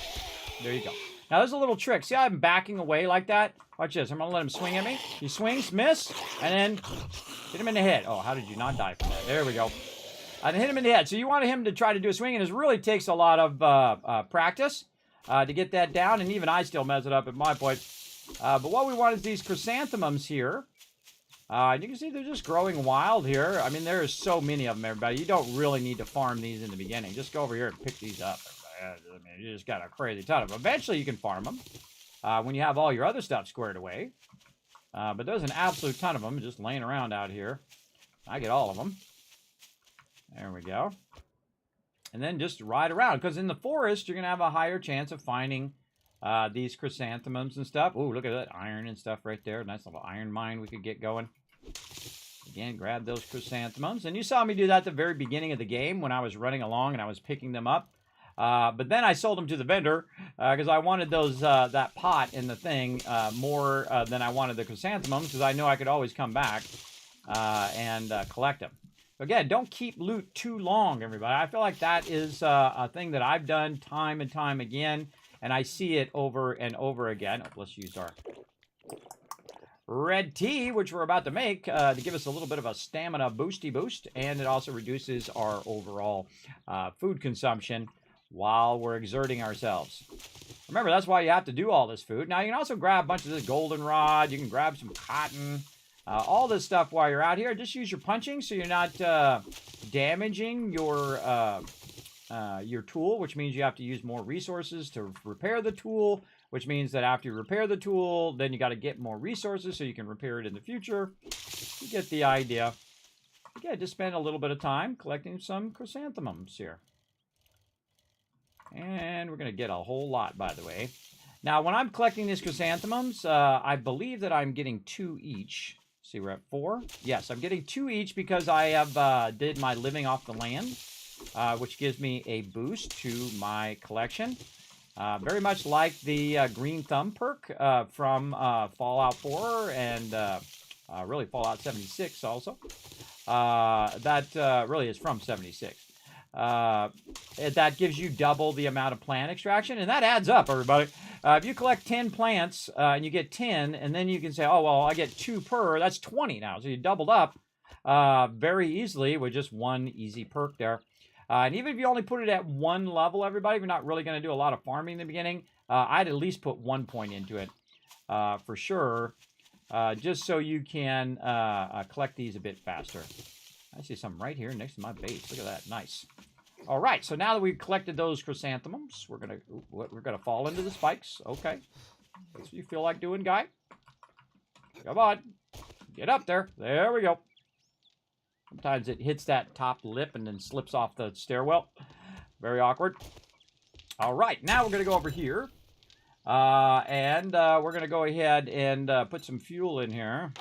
There you go. Now, there's a little trick. See how I'm backing away like that? Watch this. I'm going to let him swing at me. He swings, miss, and then hit him in the head. Oh, how did you not die from that? There we go. I hit him in the head. So you want him to try to do a swing, and it really takes a lot of practice to get that down, and even I still mess it up at my point. But what we want is these chrysanthemums here. You can see they're just growing wild here. I mean, there are so many of them, everybody. You don't really need to farm these in the beginning. Just go over here and pick these up. I mean, you just got a crazy ton of them. Eventually, you can farm them when you have all your other stuff squared away. But there's an absolute ton of them just laying around out here. I get all of them. There we go. And then just ride around. Because in the forest, you're going to have a higher chance of finding these chrysanthemums and stuff. Ooh, look at that iron and stuff right there. Nice little iron mine we could get going. Again, grab those chrysanthemums. And you saw me do that at the very beginning of the game when I was running along and I was picking them up. But then I sold them to the vendor because I wanted those that pot in the thing more than I wanted the chrysanthemums because I know I could always come back and collect them. Again, don't keep loot too long, everybody. I feel like that is a thing that I've done time and time again, and I see it over and over again. Oh, let's use our red tea, which we're about to make, to give us a little bit of a stamina boosty boost, and it also reduces our overall food consumption while we're exerting ourselves. Remember, that's why you have to do all this food. Now, you can also grab a bunch of this goldenrod. You can grab some cotton. All this stuff while you're out here. Just use your punching so you're not damaging your tool, which means you have to use more resources to repair the tool, which means that after you repair the tool, then you got to get more resources so you can repair it in the future. You get the idea. Again, just spend a little bit of time collecting some chrysanthemums here. And we're going to get a whole lot, by the way. Now, when I'm collecting these chrysanthemums, I believe that I'm getting 2 each. See, we're at 4. Yes, I'm getting 2 each because I have did my living off the land, which gives me a boost to my collection. Very much like the green thumb perk from Fallout 4 and really Fallout 76 also. That really is from 76. That gives you double the amount of plant extraction, and that adds up, everybody. If you collect 10 plants and you get 10, and then you can say, oh, well, I get 2 per, that's 20 now. So you doubled up very easily with just 1 easy perk there. And even if you only put it at 1 level, everybody, if you're not really going to do a lot of farming in the beginning, I'd at least put 1 point into it for sure, just so you can collect these a bit faster. I see some right here next to my base. Look at that. Nice. All right. So now that we've collected those chrysanthemums, we're gonna fall into the spikes. Okay. That's what you feel like doing, guy. Come on. Get up there. There we go. Sometimes it hits that top lip and then slips off the stairwell. Very awkward. All right. Now we're gonna go over here. And we're gonna go ahead and put some fuel in here.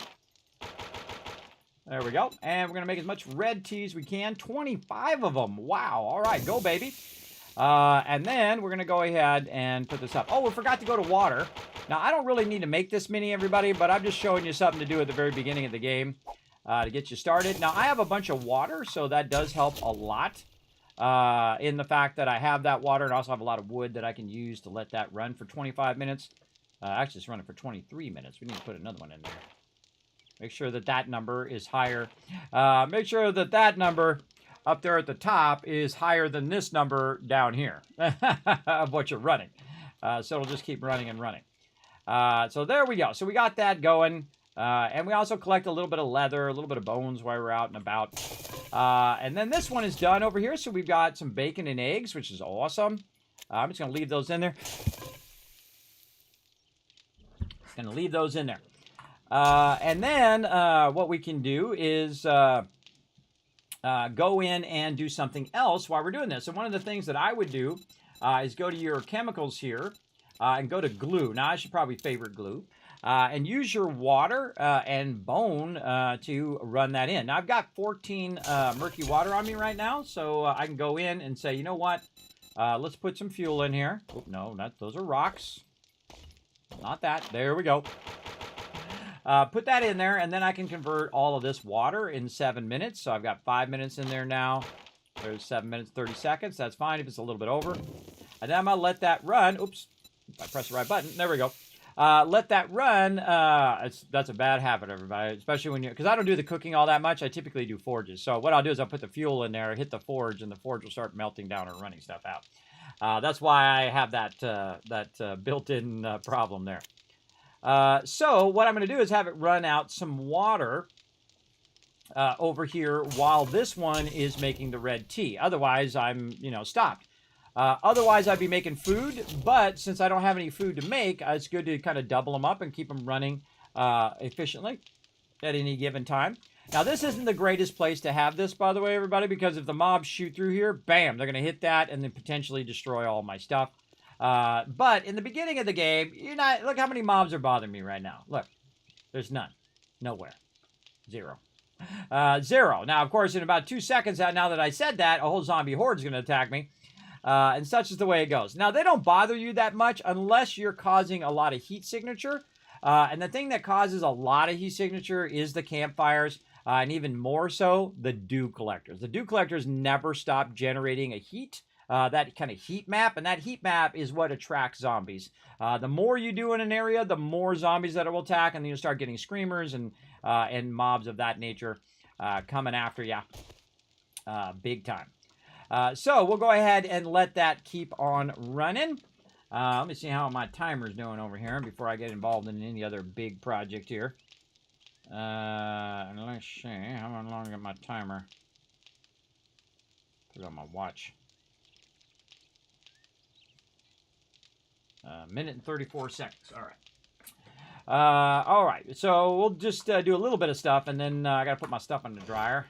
There we go. And we're going to make as much red tea as we can. 25 of them. Wow. All right. Go, baby. And then we're going to go ahead and put this up. Oh, we forgot to go to water. Now, I don't really need to make this many, everybody, but I'm just showing you something to do at the very beginning of the game to get you started. Now, I have a bunch of water, so that does help a lot in the fact that I have that water and also have a lot of wood that I can use to let that run for 25 minutes. Actually, it's running for 23 minutes. We need to put another one in there. Make sure that that number is higher. Make sure that that number up there at the top is higher than this number down here of what you're running. So it'll just keep running and running. So there we go. So we got that going. And we also collect a little bit of leather, a little bit of bones while we're out and about. And then this one is done over here. So we've got some bacon and eggs, which is awesome. I'm just going to leave those in there. Going to leave those in there. And then what we can do is go in and do something else while we're doing this. And one of the things that I would do is go to your chemicals here and go to glue. Now, I should probably favorite glue. And use your water and bone to run that in. Now, I've got 14 murky water on me right now, so I can go in and say, you know what? Let's put some fuel in here. Oh, no, those are rocks. Not that. There we go. Put that in there, and then I can convert all of this water in 7 minutes. So I've got 5 minutes in there now. There's 7 minutes, 30 seconds. That's fine if it's a little bit over. And then I'm going to let that run. Oops. If I press the right button. There we go. Let that run. That's a bad habit, everybody, especially when because I don't do the cooking all that much. I typically do forges. So what I'll do is I'll put the fuel in there, hit the forge, and the forge will start melting down and running stuff out. That's why I have that built-in problem there. So what I'm going to do is have it run out some water over here while this one is making the red tea. Otherwise, I'm stopped. Otherwise, I'd be making food, but since I don't have any food to make, it's good to kind of double them up and keep them running efficiently at any given time. Now, this isn't the greatest place to have this, by the way, everybody, because if the mobs shoot through here, bam, they're going to hit that and then potentially destroy all my stuff. But in the beginning of the game, look how many mobs are bothering me right now. Look, there's none. Nowhere. Zero. Zero. Now, of course, in about 2 seconds, now that I said that, a whole zombie horde is going to attack me. And such is the way it goes. Now, they don't bother you that much unless you're causing a lot of heat signature. And the thing that causes a lot of heat signature is the campfires, and even more so, the dew collectors. The dew collectors never stop generating a heat, that kind of heat map, and that heat map is what attracts zombies. The more you do in an area, the more zombies that it will attack, and then you'll start getting screamers and mobs of that nature coming after you big time. So we'll go ahead and let that keep on running. Let me see how my timer's doing over here before I get involved in any other big project here. Let's see how long I got my timer. Put it on my watch. Minute and 34 seconds. All right. All right. So we'll just do a little bit of stuff, and then I got to put my stuff in the dryer.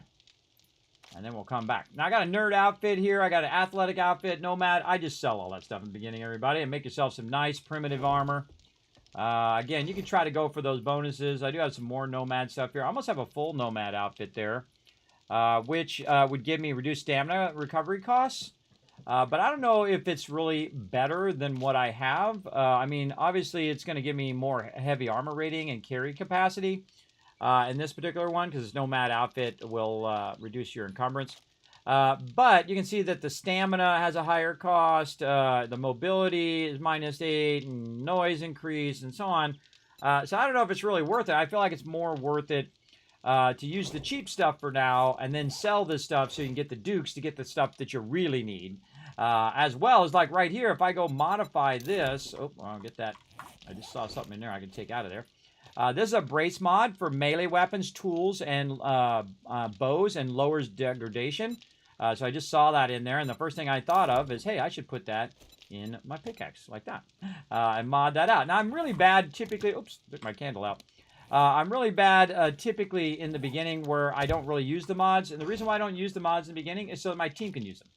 And then we'll come back. Now, I got a nerd outfit here. I got an athletic outfit, nomad. I just sell all that stuff in the beginning, everybody, and make yourself some nice primitive armor. Again, you can try to go for those bonuses. I do have some more nomad stuff here. I almost have a full nomad outfit there, which would give me reduced stamina recovery costs. But I don't know if it's really better than what I have. I mean, obviously, it's going to give me more heavy armor rating and carry capacity. In this particular one, because this nomad outfit will reduce your encumbrance. But you can see that the stamina has a higher cost, the mobility is -8, and noise increase, and so on. So I don't know if it's really worth it. I feel like it's more worth it to use the cheap stuff for now, and then sell this stuff so you can get the dukes to get the stuff that you really need. As well as, like right here, if I go modify this, oh, I'll get that. I just saw something in there I can take out of there. This is a brace mod for melee weapons, tools, and bows, and lowers degradation. So I just saw that in there, and the first thing I thought of is, hey, I should put that in my pickaxe, like that, and mod that out. Now, I'm really bad typically, oops, took my candle out. I'm really bad typically in the beginning where I don't really use the mods, and the reason why I don't use the mods in the beginning is so that my team can use them.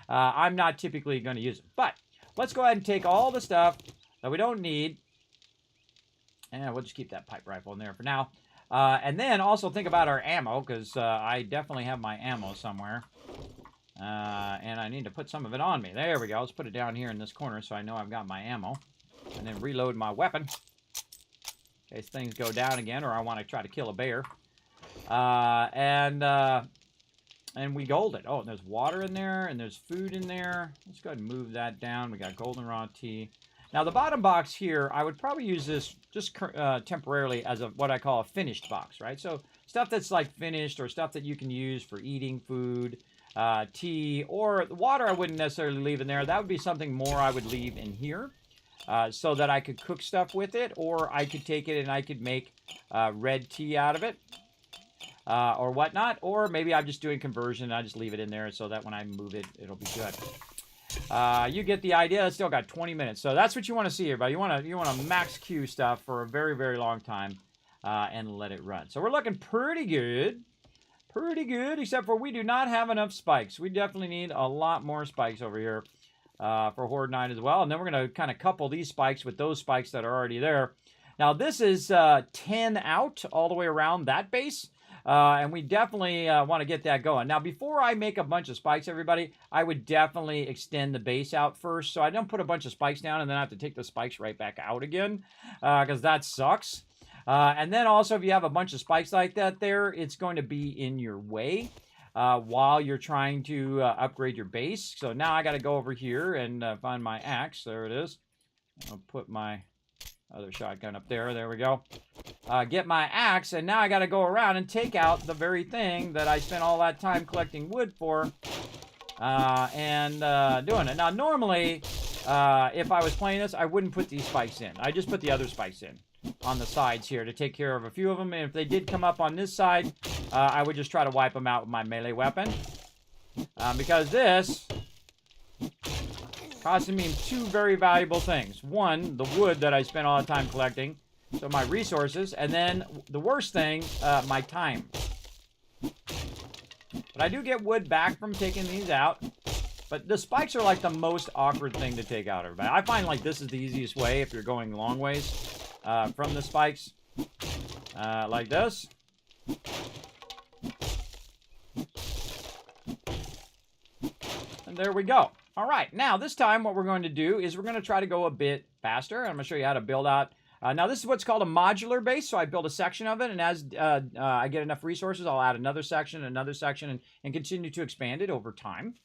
I'm not typically going to use them, but let's go ahead and take all the stuff that we don't need. And we'll just keep that pipe rifle in there for now. And then also think about our ammo, because I definitely have my ammo somewhere. And I need to put some of it on me. There we go. Let's put it down here in this corner so I know I've got my ammo. And then reload my weapon in case things go down again or I want to try to kill a bear. And we gold it. Oh, and there's water in there and there's food in there. Let's go ahead and move that down. We got goldenrod tea. Now the bottom box here, I would probably use this just temporarily as a what I call a finished box, right? So stuff that's like finished or stuff that you can use for eating food, tea, or water I wouldn't necessarily leave in there. That would be something more I would leave in here so that I could cook stuff with it, or I could take it and I could make red tea out of it. Or whatnot, or maybe I'm just doing conversion and I just leave it in there so that when I move it, it'll be good. You get the idea. It's still got 20 minutes, so that's what you want to see, everybody. You want to max queue stuff for a very, very long time and let it run. So we're looking pretty good, except for we do not have enough spikes. We definitely need a lot more spikes over here for Horde 9 as well, and then we're going to kind of couple these spikes with those spikes that are already there. Now this is 10 out all the way around that base. And we definitely want to get that going. Now, before I make a bunch of spikes, everybody, I would definitely extend the base out first. So I don't put a bunch of spikes down and then I have to take the spikes right back out again because that sucks. And then also, if you have a bunch of spikes like that there, it's going to be in your way while you're trying to upgrade your base. So now I got to go over here and find my axe. There it is. I'll put my other shotgun up there. There we go. Get my axe, and now I got to go around and take out the very thing that I spent all that time collecting wood for and doing it. Now, normally, if I was playing this, I wouldn't put these spikes in. I just put the other spikes in on the sides here to take care of a few of them. And if they did come up on this side, I would just try to wipe them out with my melee weapon. Because this costing me two very valuable things. One, the wood that I spent all the time collecting, so my resources, and then the worst thing, my time. But I do get wood back from taking these out. But the spikes are like the most awkward thing to take out, everybody. I find like this is the easiest way if you're going long ways from the spikes. Like this. And there we go. All right, now this time what we're going to do is we're going to try to go a bit faster. I'm going to show you how to build out. Now this is what's called a modular base, so I build a section of it, and as I get enough resources, I'll add another section, and continue to expand it over time.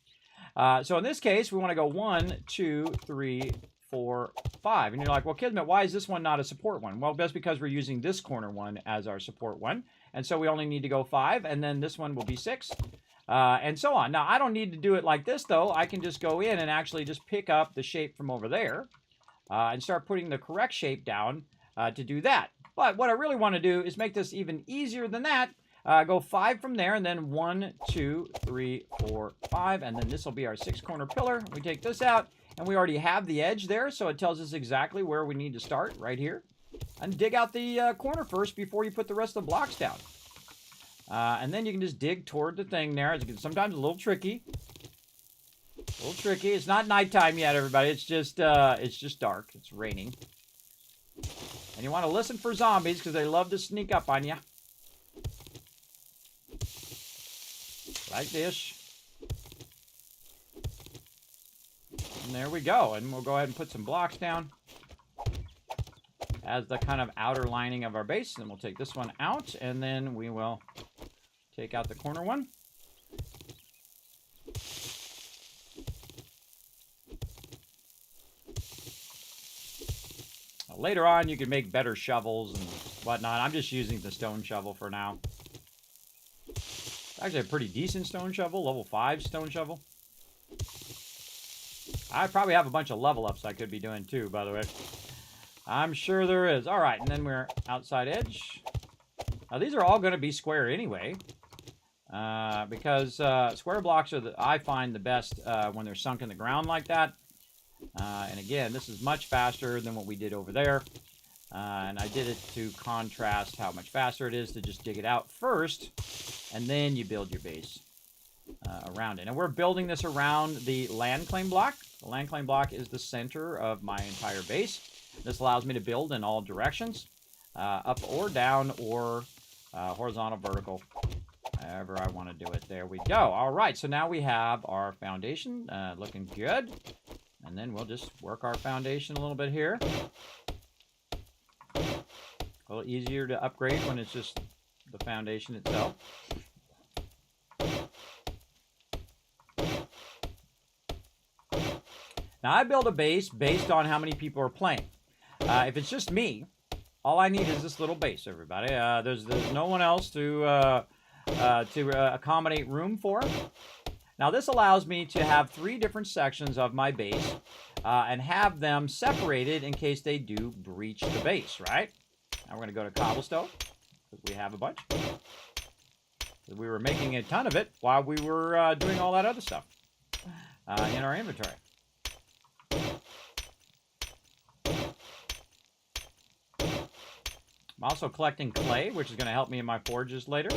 So in this case, we want to go 1, 2, 3, 4, 5. And you're like, well, Kismet, why is this one not a support one? Well, that's because we're using this corner one as our support one. And so we only need to go 5, and then this one will be 6. And so on. Now, I don't need to do it like this, though. I can just go in and actually just pick up the shape from over there and start putting the correct shape down to do that. But what I really want to do is make this even easier than that. Go 5 from there, and then 1, 2, 3, 4, 5, and then this will be our 6-corner pillar. We take this out, and we already have the edge there, so it tells us exactly where we need to start, right here. And dig out the corner first before you put the rest of the blocks down. And then you can just dig toward the thing there. It's sometimes a little tricky. It's not nighttime yet, everybody. It's just dark. It's raining. And you want to listen for zombies because they love to sneak up on you. Like this. And there we go. And we'll go ahead and put some blocks down as the kind of outer lining of our base. And we'll take this one out, and then we will take out the corner one. Later on, you can make better shovels and whatnot. I'm just using the stone shovel for now. Actually, a pretty decent stone shovel, level 5 stone shovel. I probably have a bunch of level ups I could be doing too, by the way. I'm sure there is. All right, and then we're outside edge. Now, these are all going to be square anyway. Because square blocks are, I find, the best when they're sunk in the ground like that. And again, this is much faster than what we did over there. And I did it to contrast how much faster it is to just dig it out first, and then you build your base around it. And we're building this around the land claim block. The land claim block is the center of my entire base. This allows me to build in all directions, up or down or horizontal, vertical, however I want to do it. There we go. All right, so now we have our foundation looking good. And then we'll just work our foundation a little bit here. A little easier to upgrade when it's just the foundation itself. Now, I build a base based on how many people are playing. If it's just me, all I need is this little base, everybody. There's no one else to accommodate room for. Now, this allows me to have 3 different sections of my base and have them separated in case they do breach the base, right? Now, we're going to go to cobblestone because we have a bunch. We were making a ton of it while we were doing all that other stuff in our inventory. I'm also collecting clay, which is going to help me in my forges later.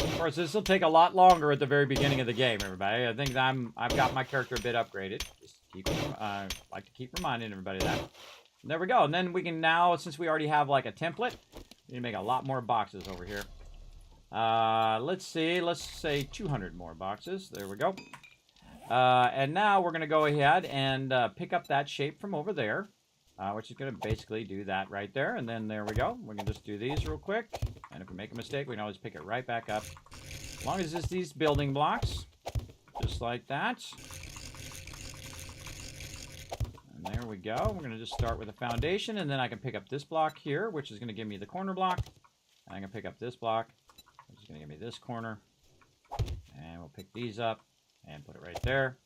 Of course, this will take a lot longer at the very beginning of the game, everybody. I think I've got my character a bit upgraded. Just like to keep reminding everybody of that. And there we go. And then we can now, since we already have like a template, we need to make a lot more boxes over here. Let's see. Let's say 200 more boxes. There we go. And now we're going to go ahead and pick up that shape from over there, which is going to basically do that right there. And then there we go. We're going to just do these real quick. And if we make a mistake, we can always pick it right back up. As long as it's these building blocks, just like that. And there we go. We're going to just start with a foundation, and then I can pick up this block here, which is going to give me the corner block. And I can pick up this block, which is going to give me this corner. And we'll pick these up and put it right there.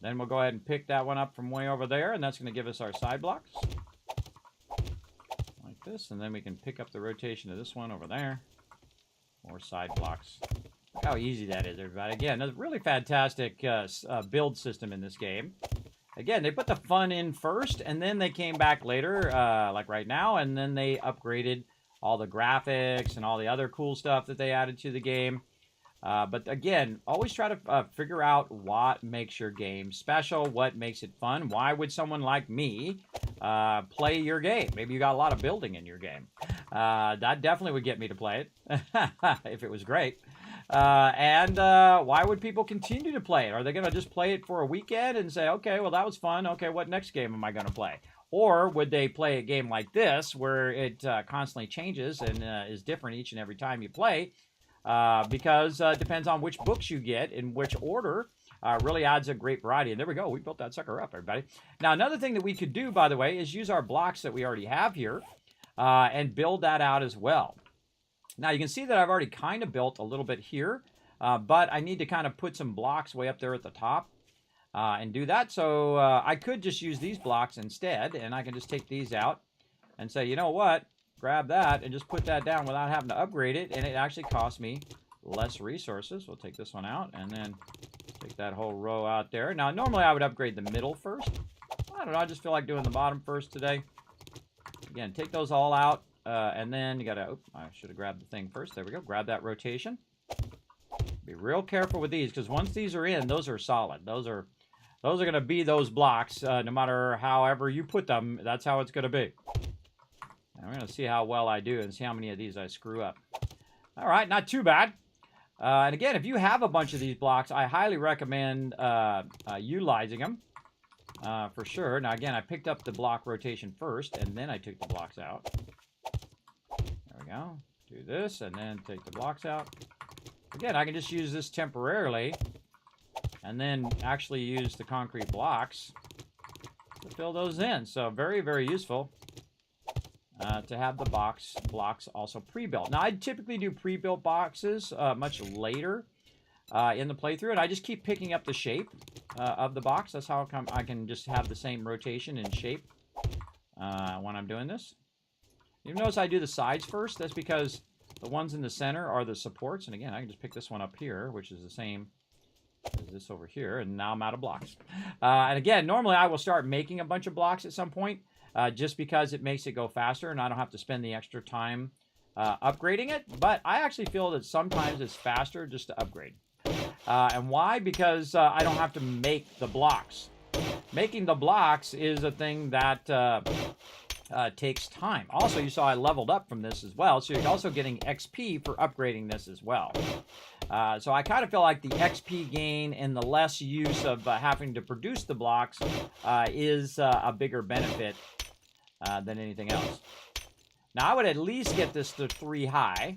Then we'll go ahead and pick that one up from way over there, and that's going to give us our side blocks. Like this, and then we can pick up the rotation of this one over there. More side blocks. Look how easy that is, everybody. Again, a really fantastic build system in this game. Again, they put the fun in first, and then they came back later, like right now, and then they upgraded all the graphics and all the other cool stuff that they added to the game. But again, always try to figure out what makes your game special, what makes it fun. Why would someone like me play your game? Maybe you got a lot of building in your game. That definitely would get me to play it if it was great. And why would people continue to play it? Are they going to just play it for a weekend and say, okay, well, that was fun. Okay, what next game am I going to play? Or would they play a game like this where it constantly changes and is different each and every time you play? Because it depends on which books you get in which order. Really adds a great variety. And there we go. We built that sucker up, everybody. Now, another thing that we could do, by the way, is use our blocks that we already have here and build that out as well. Now, you can see that I've already kind of built a little bit here, but I need to kind of put some blocks way up there at the top and do that. So I could just use these blocks instead, and I can just take these out and say, you know what? Grab that and just put that down without having to upgrade it, and it actually costs me less resources. We'll take this one out and then take that whole row out there. Now, normally I would upgrade the middle first. I don't know, I just feel like doing the bottom first today. Again, take those all out, and then you gotta, I should have grabbed the thing first. There we go, grab that rotation. Be real careful with these, because once these are in, those are solid. Those are gonna be those blocks, no matter however you put them, that's how it's gonna be. I'm going to see how well I do and see how many of these I screw up. All right, not too bad. And again, if you have a bunch of these blocks, I highly recommend utilizing them for sure. Now, again, I picked up the block rotation first, and then I took the blocks out. There we go. Do this, and then take the blocks out. Again, I can just use this temporarily, and then actually use the concrete blocks to fill those in. So very, very useful. To have the blocks also pre-built. Now, I typically do pre-built boxes much later in the playthrough, and I just keep picking up the shape of the box. That's how I can just have the same rotation and shape when I'm doing this. You notice I do the sides first. That's because the ones in the center are the supports, and again, I can just pick this one up here, which is the same as this over here, and now I'm out of blocks. And again, normally I will start making a bunch of blocks at some point, just because it makes it go faster and I don't have to spend the extra time upgrading it. But I actually feel that sometimes it's faster just to upgrade. And why? Because I don't have to make the blocks. Making the blocks is a thing that takes time. Also, you saw I leveled up from this as well, so you're also getting XP for upgrading this as well. So I kind of feel like the XP gain and the less use of having to produce the blocks is a bigger benefit than anything else. Now, I would at least get this to 3 high.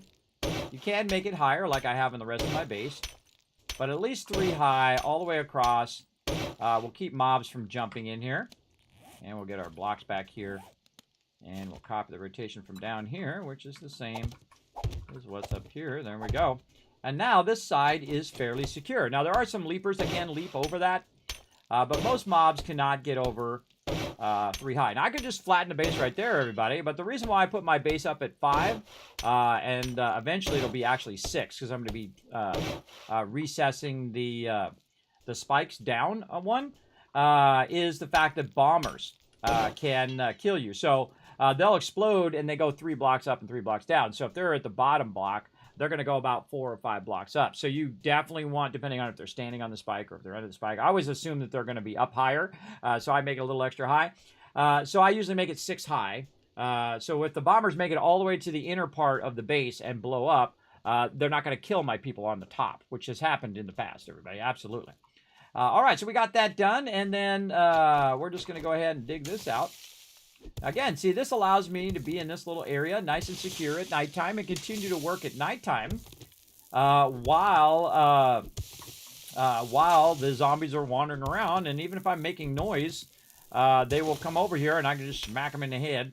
You can make it higher like I have in the rest of my base. but at least 3 high all the way across. We'll keep mobs from jumping in here. And we'll get our blocks back here. And we'll copy the rotation from down here, which is the same as what's up here. There we go. And now this side is fairly secure. Now there are some leapers that can leap over that. But most mobs cannot get over 3 high. Now I could just flatten the base right there, everybody. But the reason why I put my base up at 5, and eventually it'll be actually 6, because I'm going to be recessing the spikes down on one, is the fact that bombers can kill you. So they'll explode and they go 3 blocks up and 3 blocks down. So if they're at the bottom block, they're going to go about 4 or 5 blocks up. So you definitely want, depending on if they're standing on the spike or if they're under the spike, I always assume that they're going to be up higher. So I make it a little extra high. So I usually make it 6 high. So if the bombers make it all the way to the inner part of the base and blow up, they're not going to kill my people on the top, which has happened in the past, everybody. Absolutely. All right, so we got that done. And then we're just going to go ahead and dig this out. Again, see, this allows me to be in this little area, nice and secure at nighttime, and continue to work at nighttime while the zombies are wandering around. And even if I'm making noise, they will come over here, and I can just smack them in the head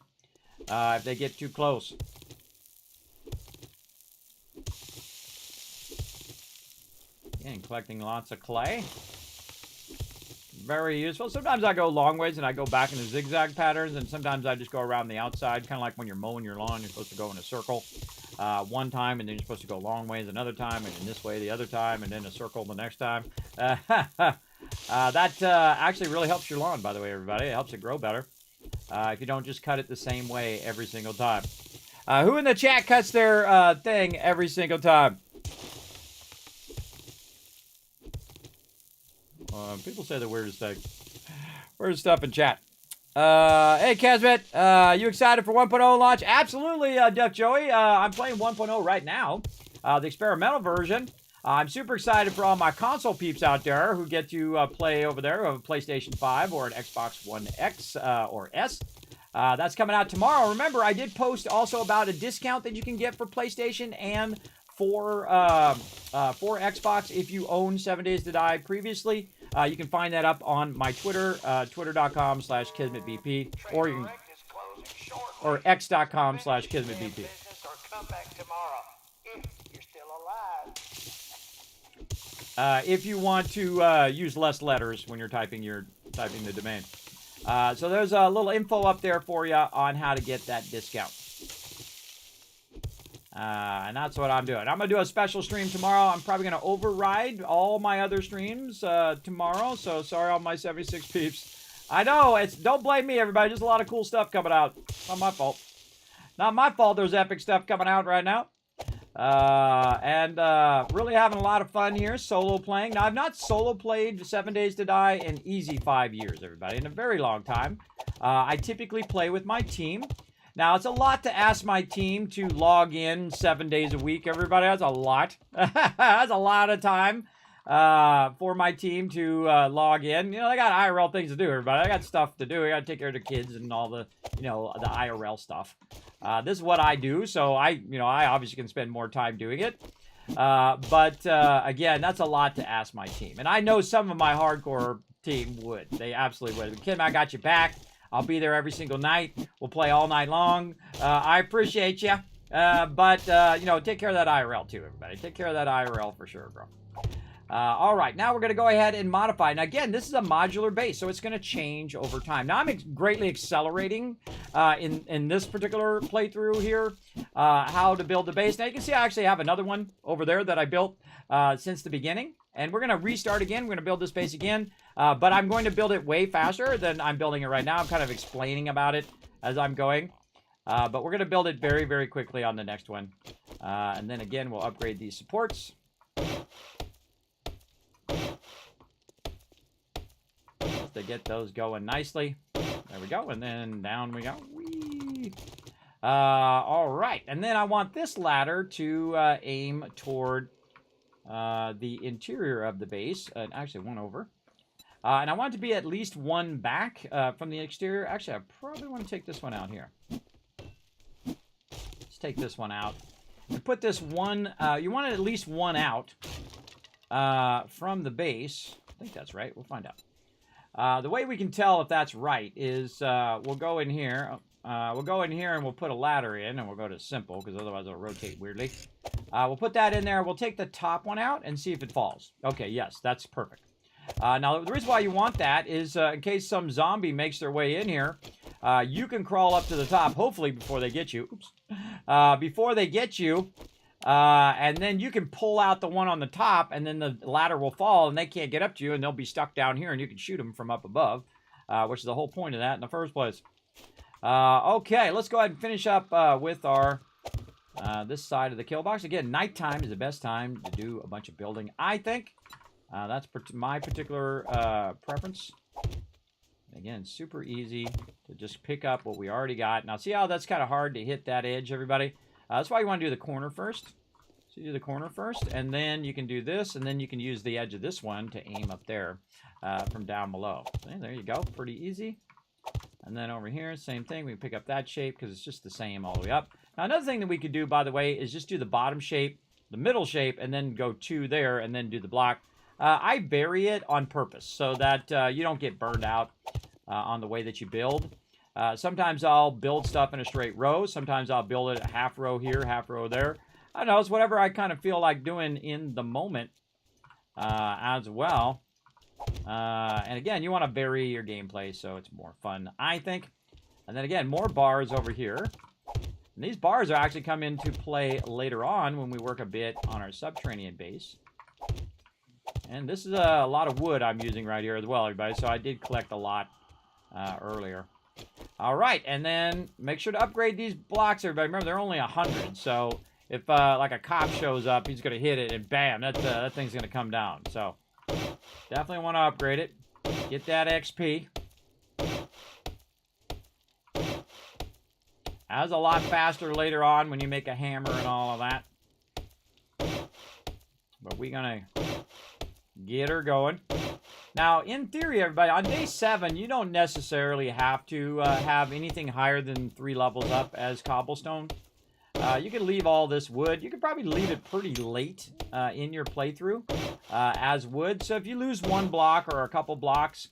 if they get too close. And collecting lots of clay. Very useful. Sometimes I go long ways and I go back in the zigzag patterns, and sometimes I just go around the outside, kind of like when you're mowing your lawn. You're supposed to go in a circle one time, and then you're supposed to go long ways another time, and then this way the other time, and then a circle the next time. That actually really helps your lawn, by the way, everybody. It helps it grow better if you don't just cut it the same way every single time. Who in the chat cuts their thing every single time? People say the weirdest thing. Weirdest stuff in chat. Hey, Kismet, you excited for 1.0 launch? Absolutely, Duck Joey. I'm playing 1.0 right now, the experimental version. I'm super excited for all my console peeps out there who get to play over there of a PlayStation 5 or an Xbox One X or S. That's coming out tomorrow. Remember, I did post also about a discount that you can get for PlayStation and for Xbox if you own 7 Days to Die previously. You can find that up on my Twitter, twitter.com/KismetBP, or you can, or x.com/KismetBP. If you want to use less letters when you're typing the domain. So there's a little info up there for you on how to get that discount. And that's what I'm doing. I'm going to do a special stream tomorrow. I'm probably going to override all my other streams tomorrow. So sorry, all my 76 peeps. I know, don't blame me, everybody. Just a lot of cool stuff coming out. Not my fault. Not my fault there's epic stuff coming out right now. Really having a lot of fun here, solo playing. Now, I've not solo played 7 Days to Die in easy 5 years, everybody. In a very long time. I typically play with my team. Now, it's a lot to ask my team to log in 7 days a week, everybody. That's a lot. That's a lot of time for my team to log in. You know, they got IRL things to do, everybody. I got stuff to do. I got to take care of the kids and all the, the IRL stuff. This is what I do, so I obviously can spend more time doing it. Again, that's a lot to ask my team. And I know some of my hardcore team would. They absolutely would. Kim, I got you back. I'll be there every single night. We'll play all night long. I appreciate you. Take care of that IRL too, everybody. Take care of that IRL for sure, bro. All right, now we're going to go ahead and modify. Now, again, this is a modular base, so it's going to change over time. Now, I'm greatly accelerating in this particular playthrough here how to build the base. Now, you can see I actually have another one over there that I built since the beginning. And we're going to restart again. We're going to build this base again. But I'm going to build it way faster than I'm building it right now. I'm kind of explaining about it as I'm going. But we're going to build it very, very quickly on the next one. And then again, we'll upgrade these supports. Just to get those going nicely. There we go. And then down we go. Whee! All right. And then I want this ladder to aim toward the interior of the base. And actually, one over. And I want it to be at least one back from the exterior. Actually, I probably want to take this one out here. Let's take this one out. And put this one, you want it at least one out. from the base. I think that's right. We'll find out. The way we can tell if that's right is we'll go in here. We'll go in here and we'll put a ladder in, and we'll go to simple because otherwise it'll rotate weirdly. We'll put that in there. We'll take the top one out and see if it falls. Okay, yes, that's perfect. Now, the reason why you want that is in case some zombie makes their way in here, you can crawl up to the top, hopefully before they get you. Oops. Before they get you, and then you can pull out the one on the top, and then the ladder will fall, and they can't get up to you, and they'll be stuck down here, and you can shoot them from up above, which is the whole point of that in the first place. Okay, let's go ahead and finish up with our this side of the kill box. Again, nighttime is the best time to do a bunch of building, I think. That's my particular preference. Again, super easy to just pick up what we already got. Now, see how that's kind of hard to hit that edge, everybody? That's why you want to do the corner first. So you do the corner first, and then you can do this, and then you can use the edge of this one to aim up there from down below. Okay, there you go. Pretty easy. And then over here, same thing. We can pick up that shape because it's just the same all the way up. Now, another thing that we could do, by the way, is just do the bottom shape, the middle shape, and then go 2 there, and then do the block. I bury it on purpose so that you don't get burned out on the way that you build. Sometimes I'll build stuff in a straight row. Sometimes I'll build it a half row here, half row there. I don't know. It's whatever I kind of feel like doing in the moment as well. And again, you want to vary your gameplay so it's more fun, I think. And then again, more bars over here. And these bars are actually come into play later on when we work a bit on our subterranean base. And this is a lot of wood I'm using right here as well, everybody. So I did collect a lot earlier. All right, and then make sure to upgrade these blocks, everybody. Remember, they're only 100. So if like a cop shows up, he's going to hit it, and bam, that thing's going to come down. So definitely want to upgrade it. Get that XP. That's a lot faster later on when you make a hammer and all of that. But we're going to get her going. Now, in theory, everybody, on day 7, you don't necessarily have to have anything higher than 3 levels up as cobblestone. You can leave all this wood. You could probably leave it pretty late in your playthrough as wood. So if you lose 1 block or a couple blocks,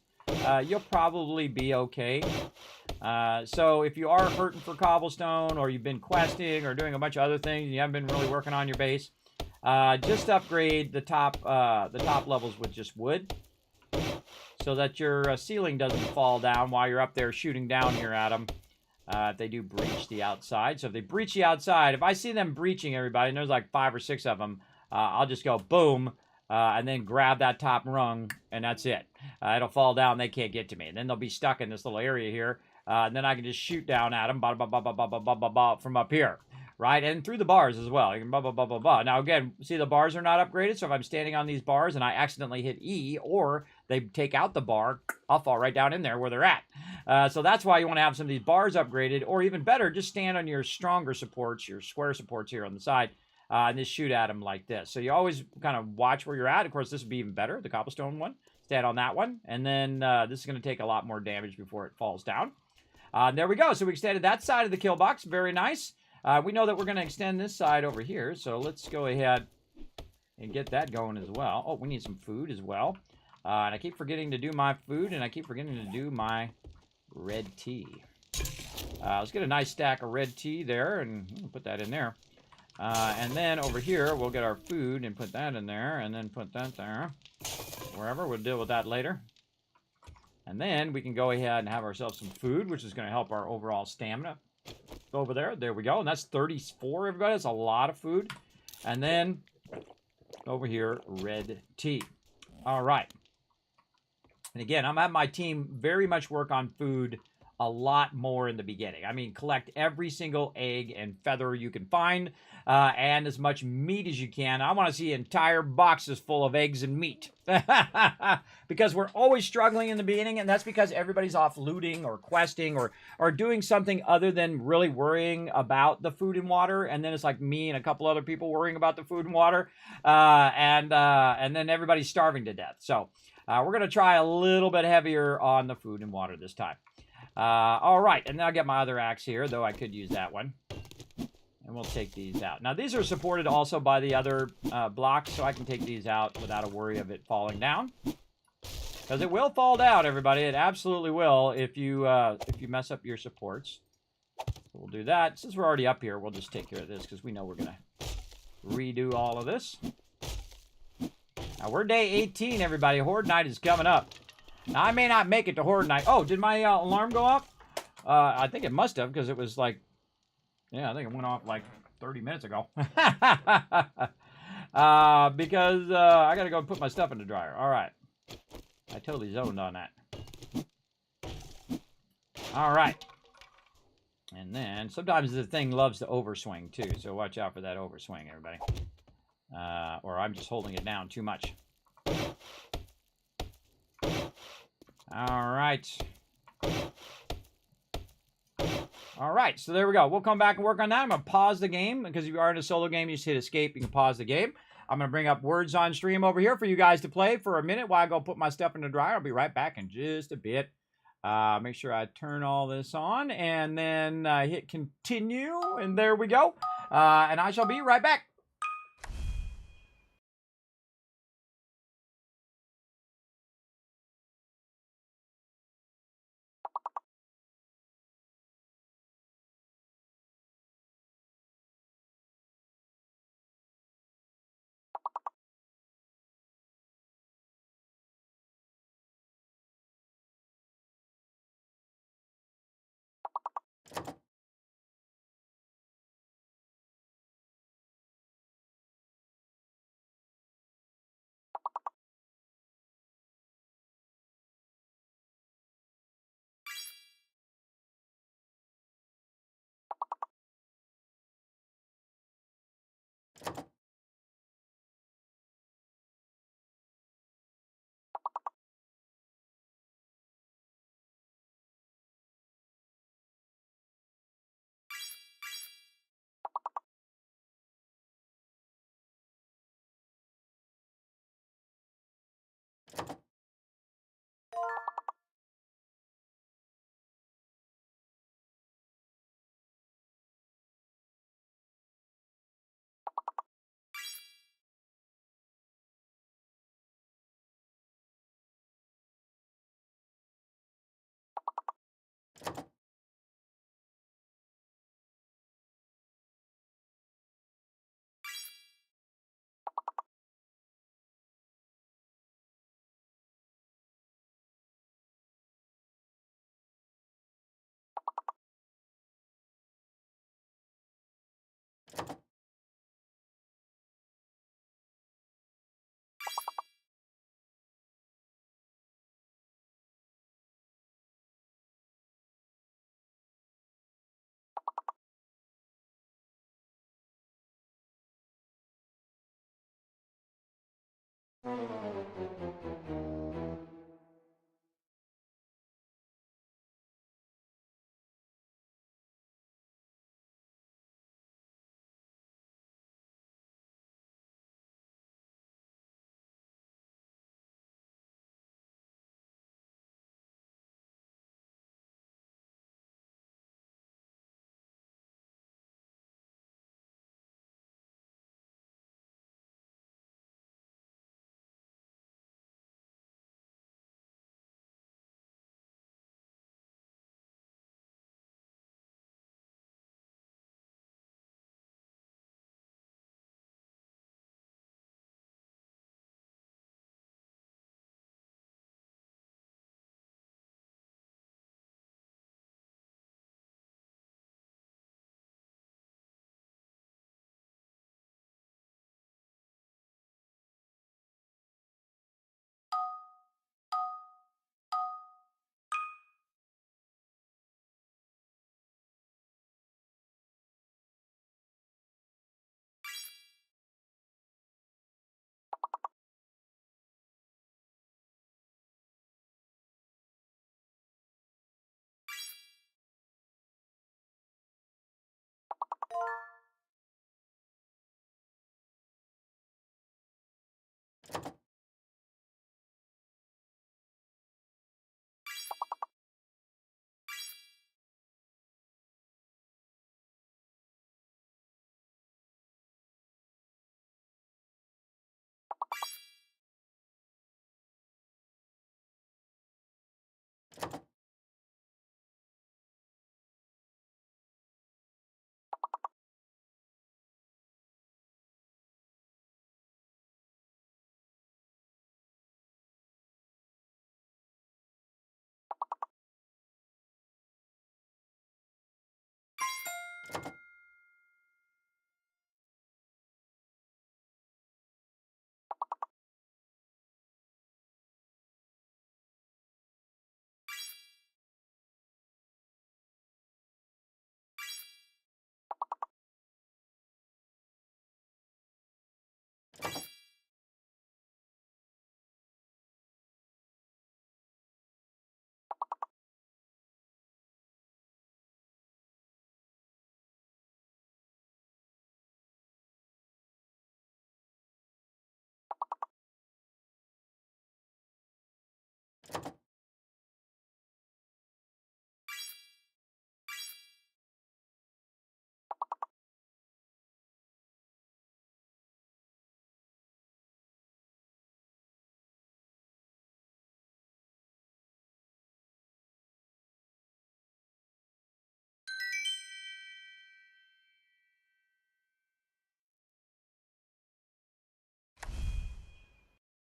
you'll probably be okay. So if you are hurting for cobblestone, or you've been questing or doing a bunch of other things and you haven't been really working on your base, just upgrade the top levels with just wood, so that your ceiling doesn't fall down while you're up there shooting down here at them. If they do breach the outside. So if they breach the outside, if I see them breaching, everybody, and there's like 5 or 6 of them, I'll just go boom, and then grab that top rung, and that's it. It'll fall down. They can't get to me. And then they'll be stuck in this little area here. And then I can just shoot down at them from up here. Right? And through the bars as well. You can Now, again, see the bars are not upgraded. So if I'm standing on these bars and I accidentally hit E, or they take out the bar, I'll fall right down in there where they're at. So that's why you want to have some of these bars upgraded. Or even better, just stand on your stronger supports, your square supports here on the side, and just shoot at them like this. So you always kind of watch where you're at. Of course, this would be even better, the cobblestone one. Stand on that one. And then this is going to take a lot more damage before it falls down. There we go. So we extended that side of the kill box. Very nice. We know that we're going to extend this side over here, so let's go ahead and get that going as well. Oh, we need some food as well. And I keep forgetting to do my food, and I keep forgetting to do my red tea. Let's get a nice stack of red tea there, and we'll put that in there. And then over here, we'll get our food and put that in there, and then put that there. Wherever, we'll deal with that later. And then we can go ahead and have ourselves some food, which is going to help our overall stamina. Over there we go, and that's 34, everybody. That's a lot of food. And then over here, red tea. All right. And again, I'm having my team very much work on food a lot more in the beginning. I mean, collect every single egg and feather you can find, and as much meat as you can. I want to see entire boxes full of eggs and meat. Because we're always struggling in the beginning, and that's because everybody's off looting or questing or doing something other than really worrying about the food and water. And then it's like me and a couple other people worrying about the food and water, and then everybody's starving to death. So we're going to try a little bit heavier on the food and water this time. All right, and then I'll get my other axe here, though I could use that one. And we'll take these out. Now, these are supported also by the other blocks, so I can take these out without a worry of it falling down. Because it will fall down, everybody. It absolutely will if you mess up your supports. So we'll do that. Since we're already up here, we'll just take care of this because we know we're going to redo all of this. Now, we're day 18, everybody. Horde Night is coming up. Now, I may not make it to Horde Night. Oh, did my alarm go up? I think it must have because it was like, yeah, I think it went off like 30 minutes ago. Because I got to go put my stuff in the dryer. All right. I totally zoned on that. All right. And then sometimes the thing loves to overswing too. So watch out for that overswing, everybody. Or I'm just holding it down too much. All right. All right, so there we go. We'll come back and work on that. I'm going to pause the game because if you are in a solo game, you just hit escape. You can pause the game. I'm going to bring up words on stream over here for you guys to play for a minute while I go put my stuff in the dryer. I'll be right back in just a bit. Make sure I turn all this on and then hit continue. And there we go. And I shall be right back.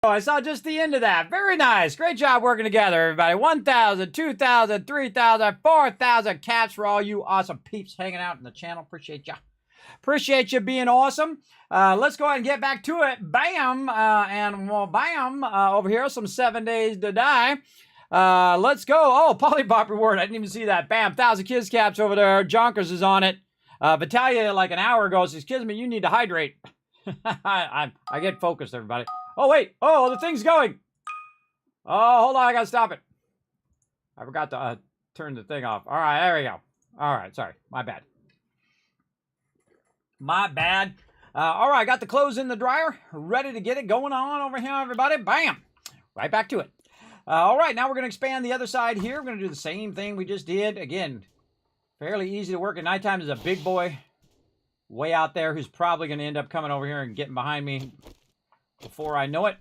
Oh, I saw just the end of that. Very nice. Great job working together, everybody. 1,000, 2,000, 3,000, 4,000 caps for all you awesome peeps hanging out in the channel. Appreciate ya. Appreciate you being awesome. Let's go ahead and get back to it. Bam. And well, bam. Over here, some 7 days to die. Let's go. Oh, Polybop reward. I didn't even see that. Bam. 1,000 kids caps over there. Jonkers is on it. Vitalia, like an hour ago, says, Kismet, you need to hydrate. I get focused, everybody. Oh, wait. Oh, the thing's going. Oh, hold on. I got to stop it. I forgot to turn the thing off. All right. There we go. All right. Sorry. My bad. My bad. All right. Got the clothes in the dryer. Ready to get it going on over here, everybody. Bam. Right back to it. All right. Now we're going to expand the other side here. We're going to do the same thing we just did. Again, fairly easy to work at nighttime. There's a big boy way out there who's probably going to end up coming over here and getting behind me before I know it.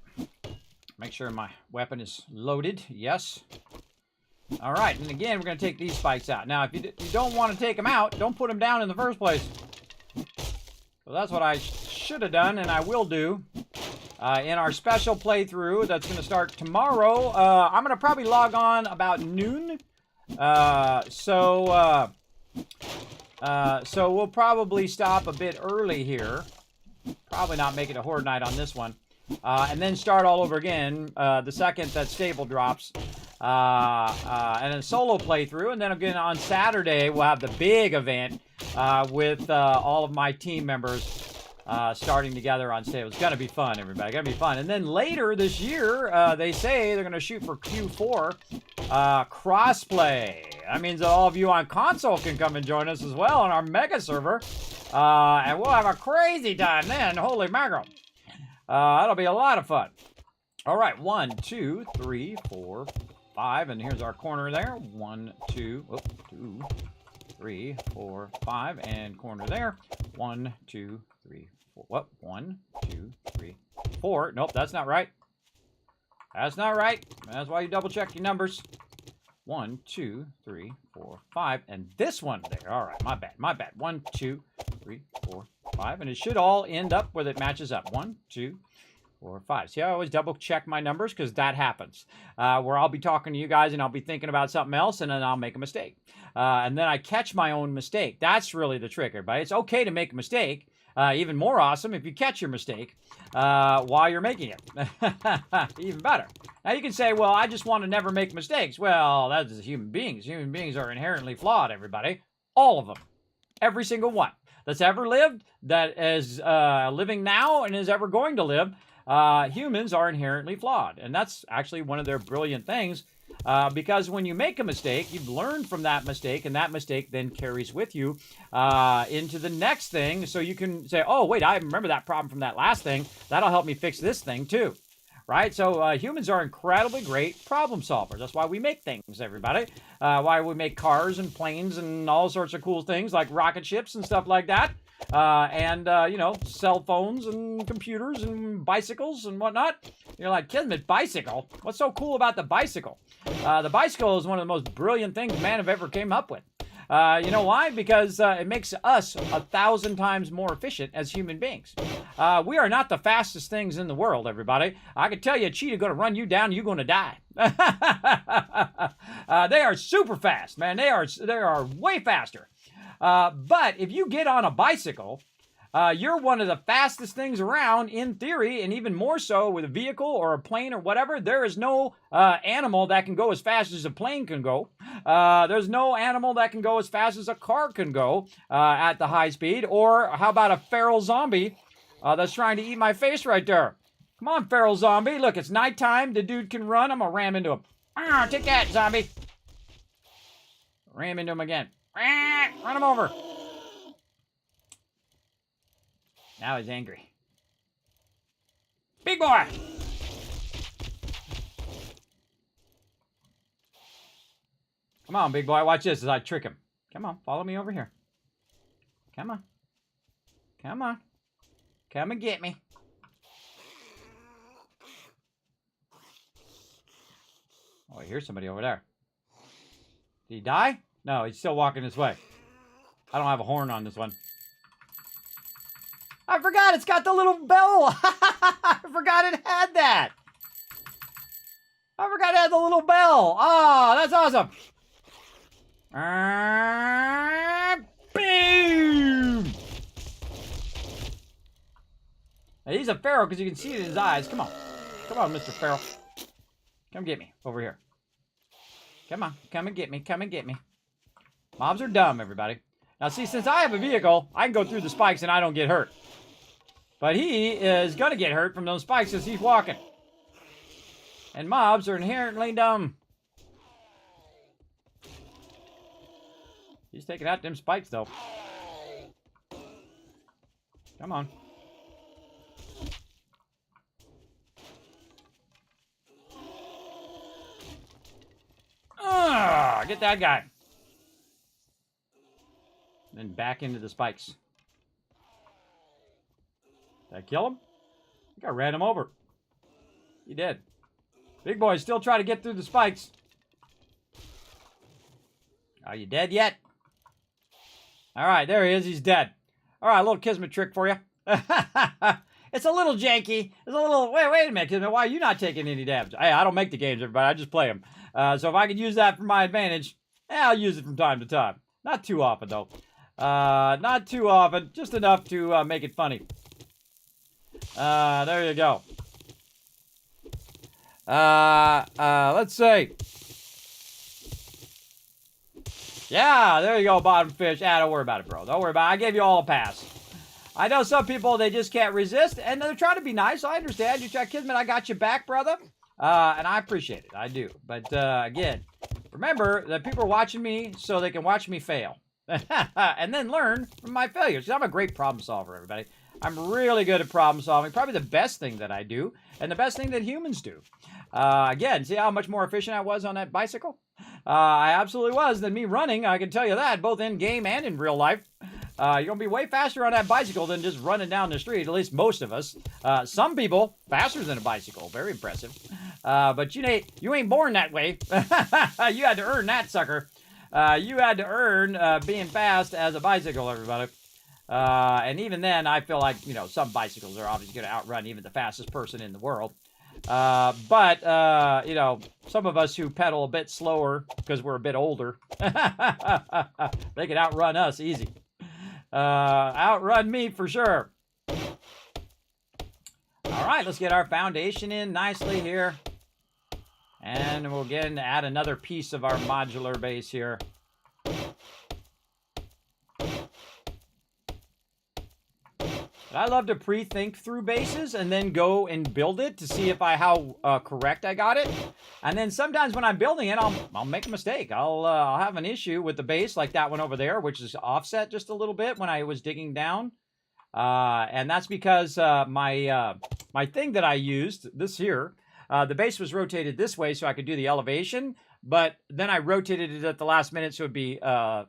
Make sure my weapon is loaded. Yes. All right. And again, we're going to take these spikes out. Now, if you don't want to take them out, don't put them down in the first place. So that's what I should have done, and I will do in our special playthrough that's going to start tomorrow. I'm going to probably log on about noon. So we'll probably stop a bit early here. Probably not make it a horde night on this one. And then start all over again the second that stable drops. And a solo playthrough. And then again on Saturday, we'll have the big event with all of my team members starting together on stable. It's going to be fun, everybody. Going to be fun. And then later this year, they say they're going to shoot for Q4 crossplay. That means that all of you on console can come and join us as well on our mega server. And we'll have a crazy time then. Holy mackerel. That'll be a lot of fun. All right. 1, 2, 3, 4, 5. And here's our corner there. 1, 2, 2, 3, 4, 5. And corner there. 1, 2, 3, 4. What? 1, 2, 3, 4. Nope, that's not right. That's not right. That's why you double check your numbers. 1, 2, 3, 4, 5. And this one there. All right. My bad. My bad. 1, 2, 3, 4, 5. And it should all end up where it matches up. 1, 2, 4, 5. See, I always double check my numbers because that happens. Where I'll be talking to you guys and I'll be thinking about something else and then I'll make a mistake. And then I catch my own mistake. That's really the trick, everybody. It's okay to make a mistake. Even more awesome if you catch your mistake while you're making it. Even better. Now you can say, well, I just want to never make mistakes. Well, that's human beings. Human beings are inherently flawed, everybody. All of them. Every single one that's ever lived, that is living now and is ever going to live. Humans are inherently flawed. And that's actually one of their brilliant things. Because when you make a mistake, you've learned from that mistake, and that mistake then carries with you into the next thing. So you can say, oh, wait, I remember that problem from that last thing. That'll help me fix this thing too. Right? So humans are incredibly great problem solvers. That's why we make things, everybody. Why we make cars and planes and all sorts of cool things like rocket ships and stuff like that. and you know, cell phones and computers and bicycles and whatnot. You're like, Kismet, bicycle? What's so cool about the bicycle? The bicycle is one of the most brilliant things man have ever came up with. You know why? Because it makes us 1,000 times more efficient as human beings. We are not the fastest things in the world, everybody. I can tell you a cheetah going to run you down, you're going to die. They are super fast, man. They are way faster. But if you get on a bicycle, you're one of the fastest things around in theory, and even more so with a vehicle or a plane or whatever. There is no animal that can go as fast as a plane can go. There's no animal that can go as fast as a car can go at the high speed. Or how about a feral zombie that's trying to eat my face right there? Come on, feral zombie. Look, it's nighttime. The dude can run. I'm going to ram into him. Take that, zombie. Ram into him again. Run him over. Now he's angry. Big boy! Come on, big boy. Watch this as I trick him. Come on, follow me over here. Come on. Come on. Come and get me. Oh, I hear somebody over there. Did he die? No, he's still walking this way. I don't have a horn on this one. I forgot it's got the little bell. I forgot it had that. I forgot it had the little bell. Oh, that's awesome. Boom. Now, he's a feral because you can see it in his eyes. Come on. Come on, Mr. Feral. Come get me over here. Come on. Come and get me. Come and get me. Mobs are dumb, everybody. Now, see, since I have a vehicle, I can go through the spikes and I don't get hurt. But he is going to get hurt from those spikes as he's walking. And mobs are inherently dumb. He's taking out them spikes, though. Come on. Get that guy. Then back into the spikes. Did I kill him? I think I ran him over. He did. Big boy still trying to get through the spikes. Are you dead yet? All right, there he is. He's dead. All right, a little Kismet trick for you. It's a little janky. It's a little... Wait a minute, Kismet. Why are you not taking any damage? Hey, I don't make the games, everybody. I just play them. So if I can use that for my advantage, I'll use it from time to time. Not too often, though. Not too often. Just enough to make it funny. There you go. Let's see. Yeah, there you go, bottom fish. Don't worry about it, bro. Don't worry about it. I gave you all a pass. I know some people, they just can't resist, and they're trying to be nice. I understand. You try, Kismet, I got you back, brother. And I appreciate it. I do. But, again, remember that people are watching me so they can watch me fail. And then learn from my failures. I'm a great problem solver, everybody. I'm really good at problem solving. Probably the best thing that I do, and the best thing that humans do. Again, see how much more efficient I was on that bicycle? I absolutely was than me running, I can tell you that, both in game and in real life. You're going to be way faster on that bicycle than just running down the street, at least most of us. Some people, faster than a bicycle. Very impressive. But you ain't born that way. You had to earn that, sucker. You had to earn being fast as a bicycle, everybody. And even then, I feel like, you know, some bicycles are obviously going to outrun even the fastest person in the world. But you know, some of us who pedal a bit slower because we're a bit older, they can outrun us easy. Outrun me for sure. All right, let's get our foundation in nicely here. And we'll again add another piece of our modular base here. But I love to pre-think through bases and then go and build it to see if how correct I got it. And then sometimes when I'm building it, I'll make a mistake. I'll have an issue with the base like that one over there, which is offset just a little bit when I was digging down. And that's because my thing that I used, this here, the base was rotated this way so I could do the elevation. But then I rotated it at the last minute so it would be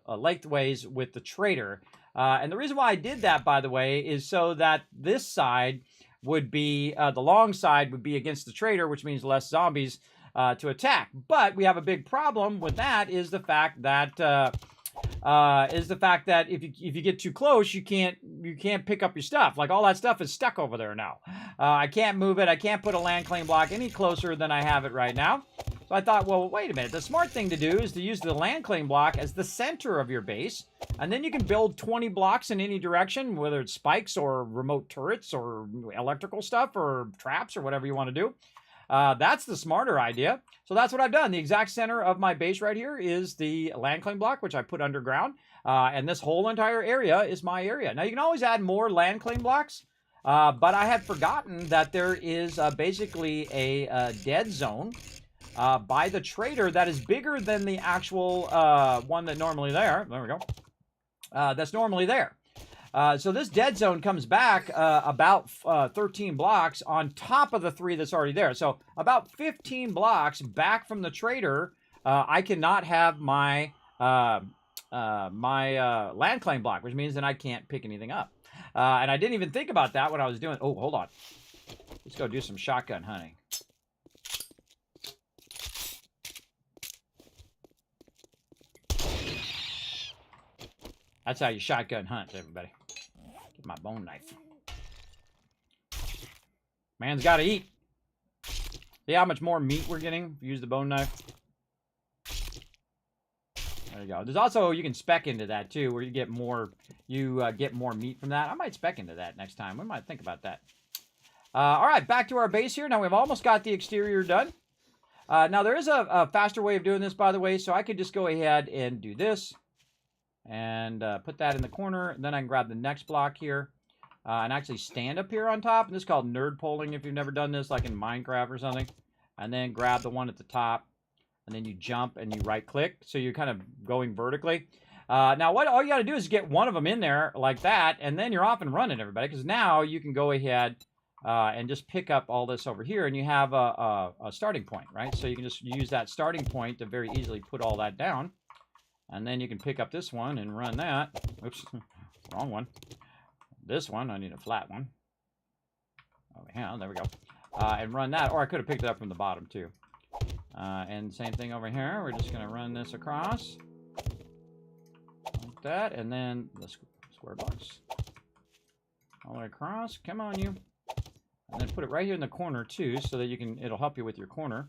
lengthways with the trader. And the reason why I did that, by the way, is so that this side would be, the long side would be against the trader, which means less zombies to attack. But we have a big problem with that is the fact that if you get too close, you can't pick up your stuff. Like all that stuff is stuck over there now. I can't move it. I can't put a land claim block any closer than I have it right now. So I thought, well, wait a minute. The smart thing to do is to use the land claim block as the center of your base. And then you can build 20 blocks in any direction, whether it's spikes or remote turrets or electrical stuff or traps or whatever you want to do. That's the smarter idea. So that's what I've done. The exact center of my base right here is the land claim block, which I put underground. And this whole entire area is my area. Now, you can always add more land claim blocks. But I had forgotten that there is basically a dead zone by the trader that is bigger than the actual one that normally there. There we go. That's normally there. So this dead zone comes back about 13 blocks on top of the 3 that's already there. So about 15 blocks back from the trader, I cannot have my land claim block, which means that I can't pick anything up. And I didn't even think about that when I was doing. Oh, hold on. Let's go do some shotgun hunting. That's how you shotgun hunt, everybody. Get my bone knife. Man's got to eat. See how much more meat we're getting if you use the bone knife? There you go. There's also, you can spec into that too, where you get more meat from that. I might spec into that next time. We might think about that. All right, back to our base here. Now we've almost got the exterior done. Now there is a faster way of doing this, by the way, so I could just go ahead and do this. And put that in the corner. And then I can grab the next block here and actually stand up here on top. And this is called nerd polling if you've never done this, like in Minecraft or something. And then grab the one at the top. And then you jump and you right click. So you're kind of going vertically. Now, all you got to do is get one of them in there like that. And then you're off and running, everybody. Because now you can go ahead and just pick up all this over here. And you have a starting point, right? So you can just use that starting point to very easily put all that down. And then you can pick up this one and run that. Oops, wrong one. This one, I need a flat one. Oh, yeah, there we go. And run that, or I could have picked it up from the bottom too. And same thing over here. We're just going to run this across. Like that, and then the square box. All the way across. Come on, you. And then put it right here in the corner too, so that you can. It'll help you with your corner.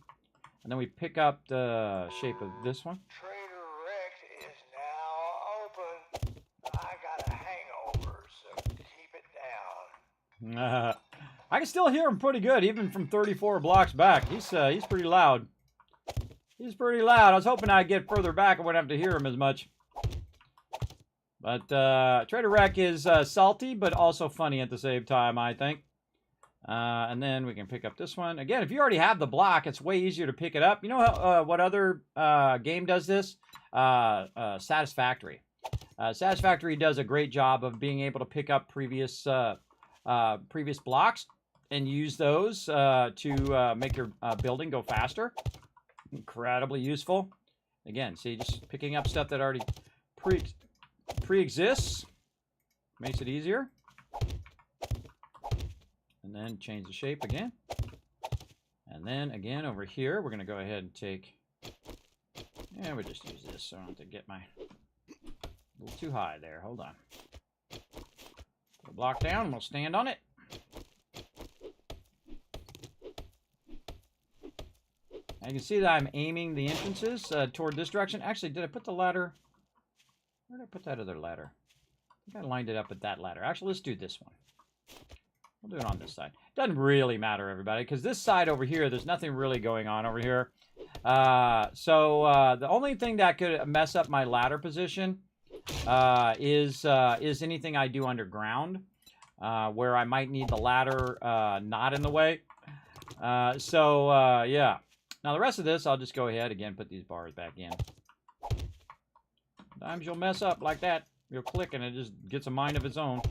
And then we pick up the shape of this one. I can still hear him pretty good, even from 34 blocks back. He's pretty loud. He's pretty loud. I was hoping I'd get further back. I wouldn't have to hear him as much. But Trader Rec is salty, but also funny at the same time, I think. And then we can pick up this one. Again, if you already have the block, it's way easier to pick it up. You know how, what other game does this? Satisfactory. Satisfactory does a great job of being able to pick up previous blocks and use those to make your building go faster. Incredibly useful. Again, see, just picking up stuff that already pre-exists makes it easier. And then change the shape again. And then again over here, we're going to go ahead and take, yeah, we'll just use this so I don't have to get my, a little too high there. Hold on. Put a block down and we'll stand on it. And you can see that I'm aiming the entrances toward this direction. Actually, did I put the ladder? Where did I put that other ladder? I think I lined it up with that ladder. Actually, let's do this one. We'll do it on this side. Doesn't really matter, everybody, because this side over here, there's nothing really going on over here. So the only thing that could mess up my ladder position is anything I do underground, where I might need the ladder not in the way. Yeah. Now the rest of this, I'll just go ahead again, put these bars back in. Sometimes you'll mess up like that. You'll click and it just gets a mind of its own.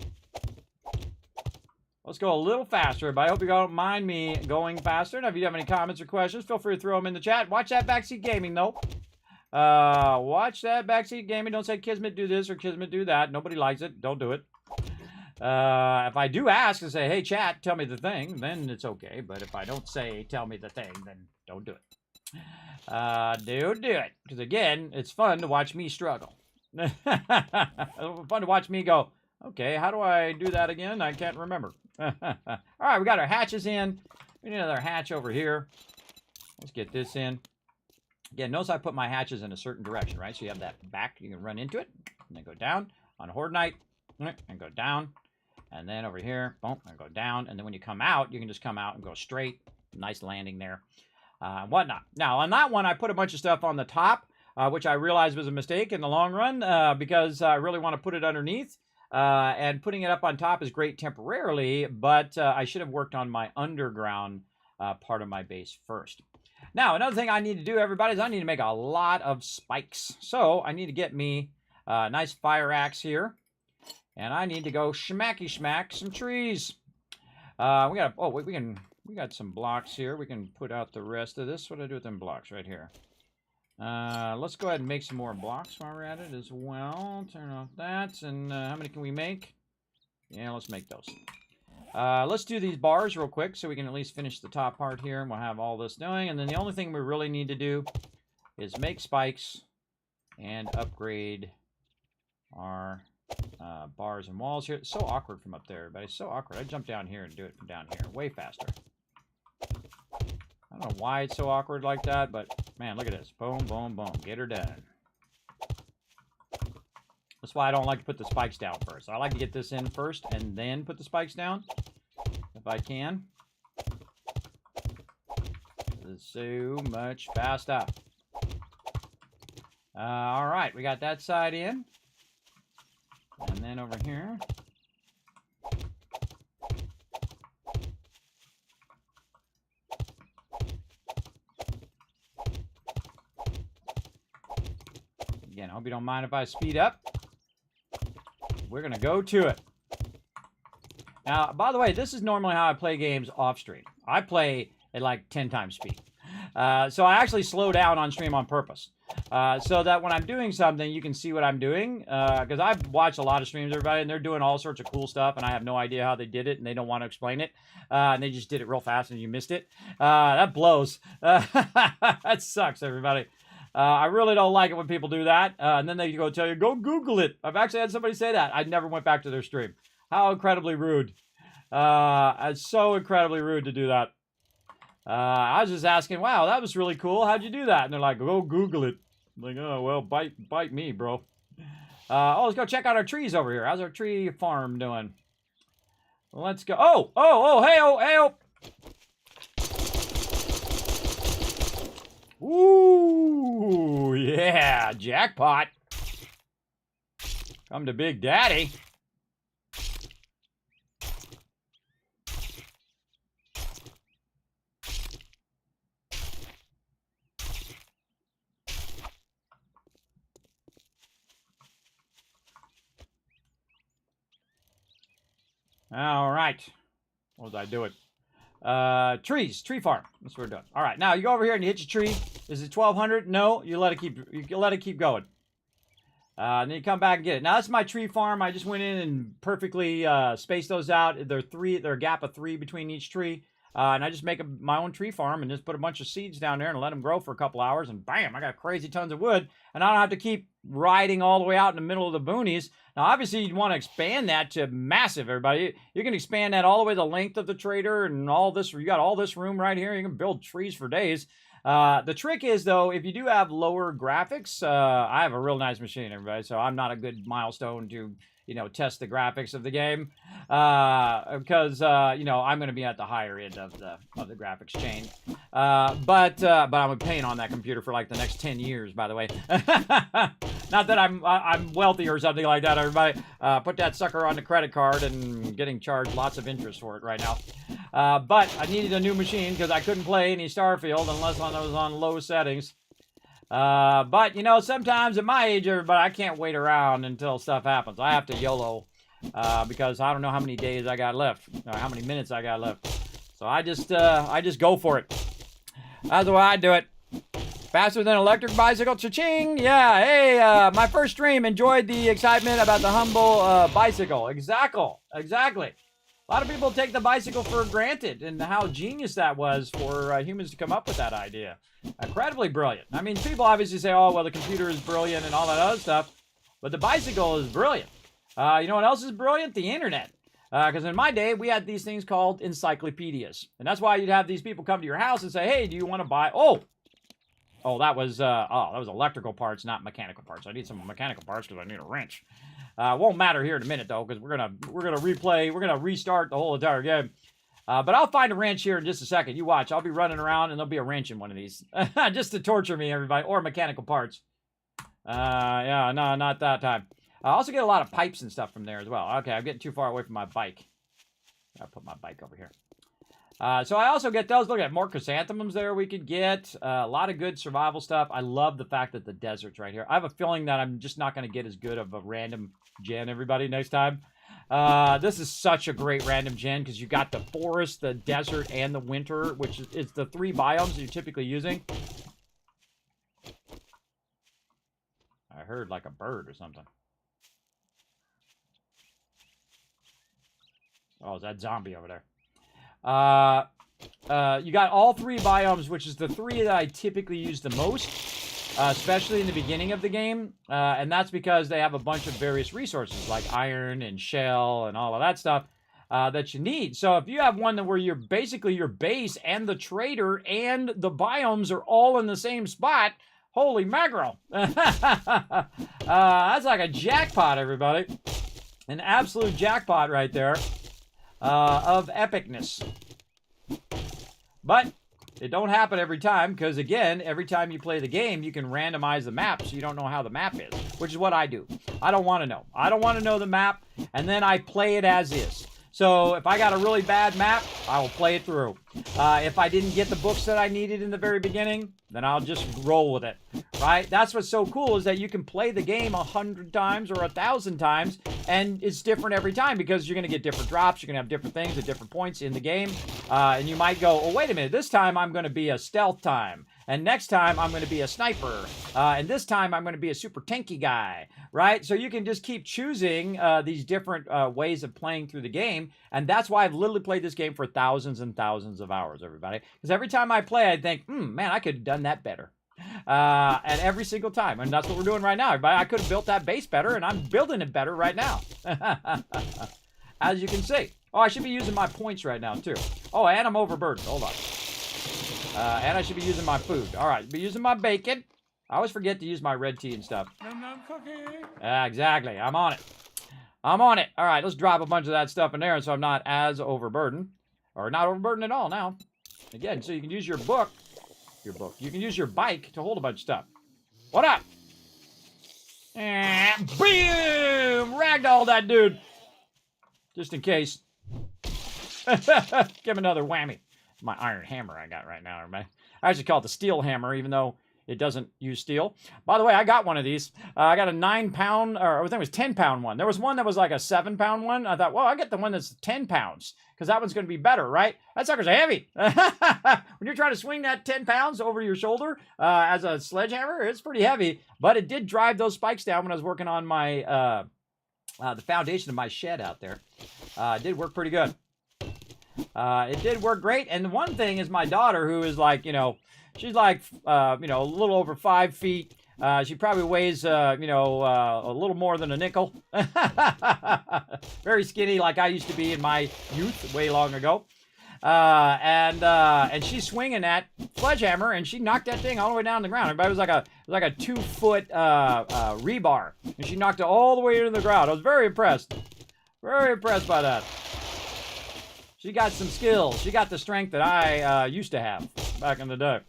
Let's go a little faster, everybody. I hope you don't mind me going faster. Now, if you have any comments or questions, feel free to throw them in the chat. Watch that Backseat Gaming, though. Watch that backseat gaming. Don't say Kismet do this or Kismet do that. Nobody likes it. Don't do it. If I do ask and say, hey, chat, tell me the thing, then it's okay. But if I don't say, tell me the thing, then don't do it. Do it. Because, again, it's fun to watch me struggle. Fun to watch me go, okay, how do I do that again? I can't remember. All right, we got our hatches in. We need another hatch over here. Let's get this in. Again, notice I put my hatches in a certain direction, right? So you have that back. You can run into it, and then go down on Horde Night, and go down. And then over here, boom, and go down. And then when you come out, you can just come out and go straight. Nice landing there. And whatnot. Now, on that one, I put a bunch of stuff on the top, which I realized was a mistake in the long run because I really want to put it underneath. And putting it up on top is great temporarily, but I should have worked on my underground part of my base first. Now, another thing I need to do, everybody, is I need to make a lot of spikes. So I need to get me a nice fire axe here. And I need to go schmacky smack some trees. We got some blocks here. We can put out the rest of this. What do I do with them blocks right here? Let's go ahead and make some more blocks while we're at it as well. Turn off that. And how many can we make? Yeah, let's make those. Let's do these bars real quick so we can at least finish the top part here. And we'll have all this doing. And then the only thing we really need to do is make spikes and upgrade our bars and walls here. It's so awkward from up there, everybody. It's so awkward. I jump down here and do it from down here. Way faster. I don't know why it's so awkward like that, but man, look at this. Boom, boom, boom. Get her done. That's why I don't like to put the spikes down first. I like to get this in first and then put the spikes down if I can. It's so much faster. All right, we got that side in. And then over here. Again, I hope you don't mind if I speed up. We're going to go to it. Now, by the way, this is normally how I play games off stream. I play at like 10 times speed. So I actually slow down on stream on purpose. So that when I'm doing something, you can see what I'm doing. Because I've watched a lot of streams, everybody, and they're doing all sorts of cool stuff, and I have no idea how they did it, and they don't want to explain it. And they just did it real fast, and you missed it. That blows. That sucks, everybody. I really don't like it when people do that. And then they go tell you, go Google it. I've actually had somebody say that. I never went back to their stream. How incredibly rude. It's so incredibly rude to do that. I was just asking, wow, that was really cool. How'd you do that? And they're like, go Google it. I'm like, oh, well, bite me, bro. Let's go check out our trees over here. How's our tree farm doing? Let's go. Hey-oh. Ooh, yeah, jackpot. Come to Big Daddy. All right. What was I doing? Tree farm. That's what we're doing. All right. Now you go over here and you hit your tree. Is it 1200? No, you let it keep going. And then you come back and get it. Now that's my tree farm. I just went in and perfectly spaced those out. They're a gap of 3 between each tree. And I just make my own tree farm and just put a bunch of seeds down there and let them grow for a couple hours. And bam, I got crazy tons of wood. And I don't have to keep riding all the way out in the middle of the boonies. Now, obviously, you'd want to expand that to massive, everybody. You can expand that all the way the length of the trader and all this. You got all this room right here. You can build trees for days. The trick is, though, if you do have lower graphics, I have a real nice machine, everybody. So I'm not a good milestone to, test the graphics of the game because, I'm going to be at the higher end of the graphics chain. But I'm paying on that computer for like the next 10 years, by the way. Not that I'm wealthy or something like that, everybody. Put that sucker on the credit card and getting charged lots of interest for it right now. But I needed a new machine because I couldn't play any Starfield unless I was on low settings. But, sometimes at my age, everybody, I can't wait around until stuff happens. I have to YOLO because I don't know how many days I got left or how many minutes I got left. So I just go for it. That's the way I do it. Faster than electric bicycle, cha-ching! Yeah, hey, my first stream, enjoyed the excitement about the humble bicycle. Exactly. A lot of people take the bicycle for granted, and how genius that was for humans to come up with that idea. Incredibly brilliant. I mean, people obviously say, oh, well, the computer is brilliant and all that other stuff, but the bicycle is brilliant. You know what else is brilliant? The internet. Because in my day, we had these things called encyclopedias. And that's why you'd have these people come to your house and say, hey, do you want to buy... Oh, that was electrical parts, not mechanical parts. I need some mechanical parts because I need a wrench. Won't matter here in a minute though, because we're gonna restart the whole entire game. But I'll find a wrench here in just a second. You watch. I'll be running around and there'll be a wrench in one of these, just to torture me, everybody, or mechanical parts. Yeah, no, not that time. I also get a lot of pipes and stuff from there as well. Okay, I'm getting too far away from my bike. I'll put my bike over here. So I also get those. Look at more chrysanthemums there we could get. A lot of good survival stuff. I love the fact that the desert's right here. I have a feeling that I'm just not going to get as good of a random gen, everybody, next time. This is such a great random gen because you got the forest, the desert, and the winter, which is the 3 biomes that you're typically using. I heard like a bird or something. Oh, is that zombie over there? You got all 3 biomes, which is the 3 that I typically use the most, especially in the beginning of the game. And that's because they have a bunch of various resources like iron and shell and all of that stuff that you need. So if you have one where you're basically your base and the trader and the biomes are all in the same spot, holy mackerel. That's like a jackpot, everybody. An absolute jackpot right there. Of epicness. But it don't happen every time, because again, every time you play the game, you can randomize the map so you don't know how the map is, which is what I do. I don't want to know. I don't want to know the map, and then I play it as is. So if I got a really bad map, I will play it through. If I didn't get the books that I needed in the very beginning, then I'll just roll with it, right? That's what's so cool is that you can play the game 100 times or 1,000 times, and it's different every time because you're going to get different drops. You're going to have different things at different points in the game. And you might go, oh, wait a minute, this time I'm going to be a stealth time. And next time I'm going to be a sniper. And this time I'm going to be a super tanky guy, right? So you can just keep choosing these different ways of playing through the game. And that's why I've literally played this game for thousands and thousands of hours, everybody. Because every time I play, I think, man, I could have done that better. And every single time. And that's what we're doing right now, everybody. I could have built that base better, and I'm building it better right now. As you can see. Oh, I should be using my points right now, too. Oh, and I'm overburdened. Hold on. And I should be using my food. All right, be using my bacon. I always forget to use my red tea and stuff. Num cookie. Exactly. I'm on it. I'm on it. All right, let's drop a bunch of that stuff in there so I'm not as overburdened. Or not overburdened at all now. Again, so you can use your book. You can use your bike to hold a bunch of stuff. What up? And boom! Ragdoll that dude. Just in case. Give him another whammy. My iron hammer I got right now, everybody. I actually call it the steel hammer, even though it doesn't use steel. By the way, I got one of these. I got a 9-pound, or I think it was 10-pound one. There was one that was like a 7-pound one. I thought, well, I get the one that's 10 pounds, because that one's going to be better, right? That sucker's heavy. When you're trying to swing that 10 pounds over your shoulder as a sledgehammer, it's pretty heavy. But it did drive those spikes down when I was working on my the foundation of my shed out there. It did work pretty good. It did work great. And one thing is my daughter, who is like, you know, she's like, a little over 5 feet. She probably weighs, a little more than a nickel. Very skinny, like I used to be in my youth, way long ago. And she's swinging that sledgehammer, and she knocked that thing all the way down to the ground. It was like a 2-foot rebar, and she knocked it all the way into the ground. I was very impressed. Very impressed by that. She got some skills. She got the strength that I used to have back in the day.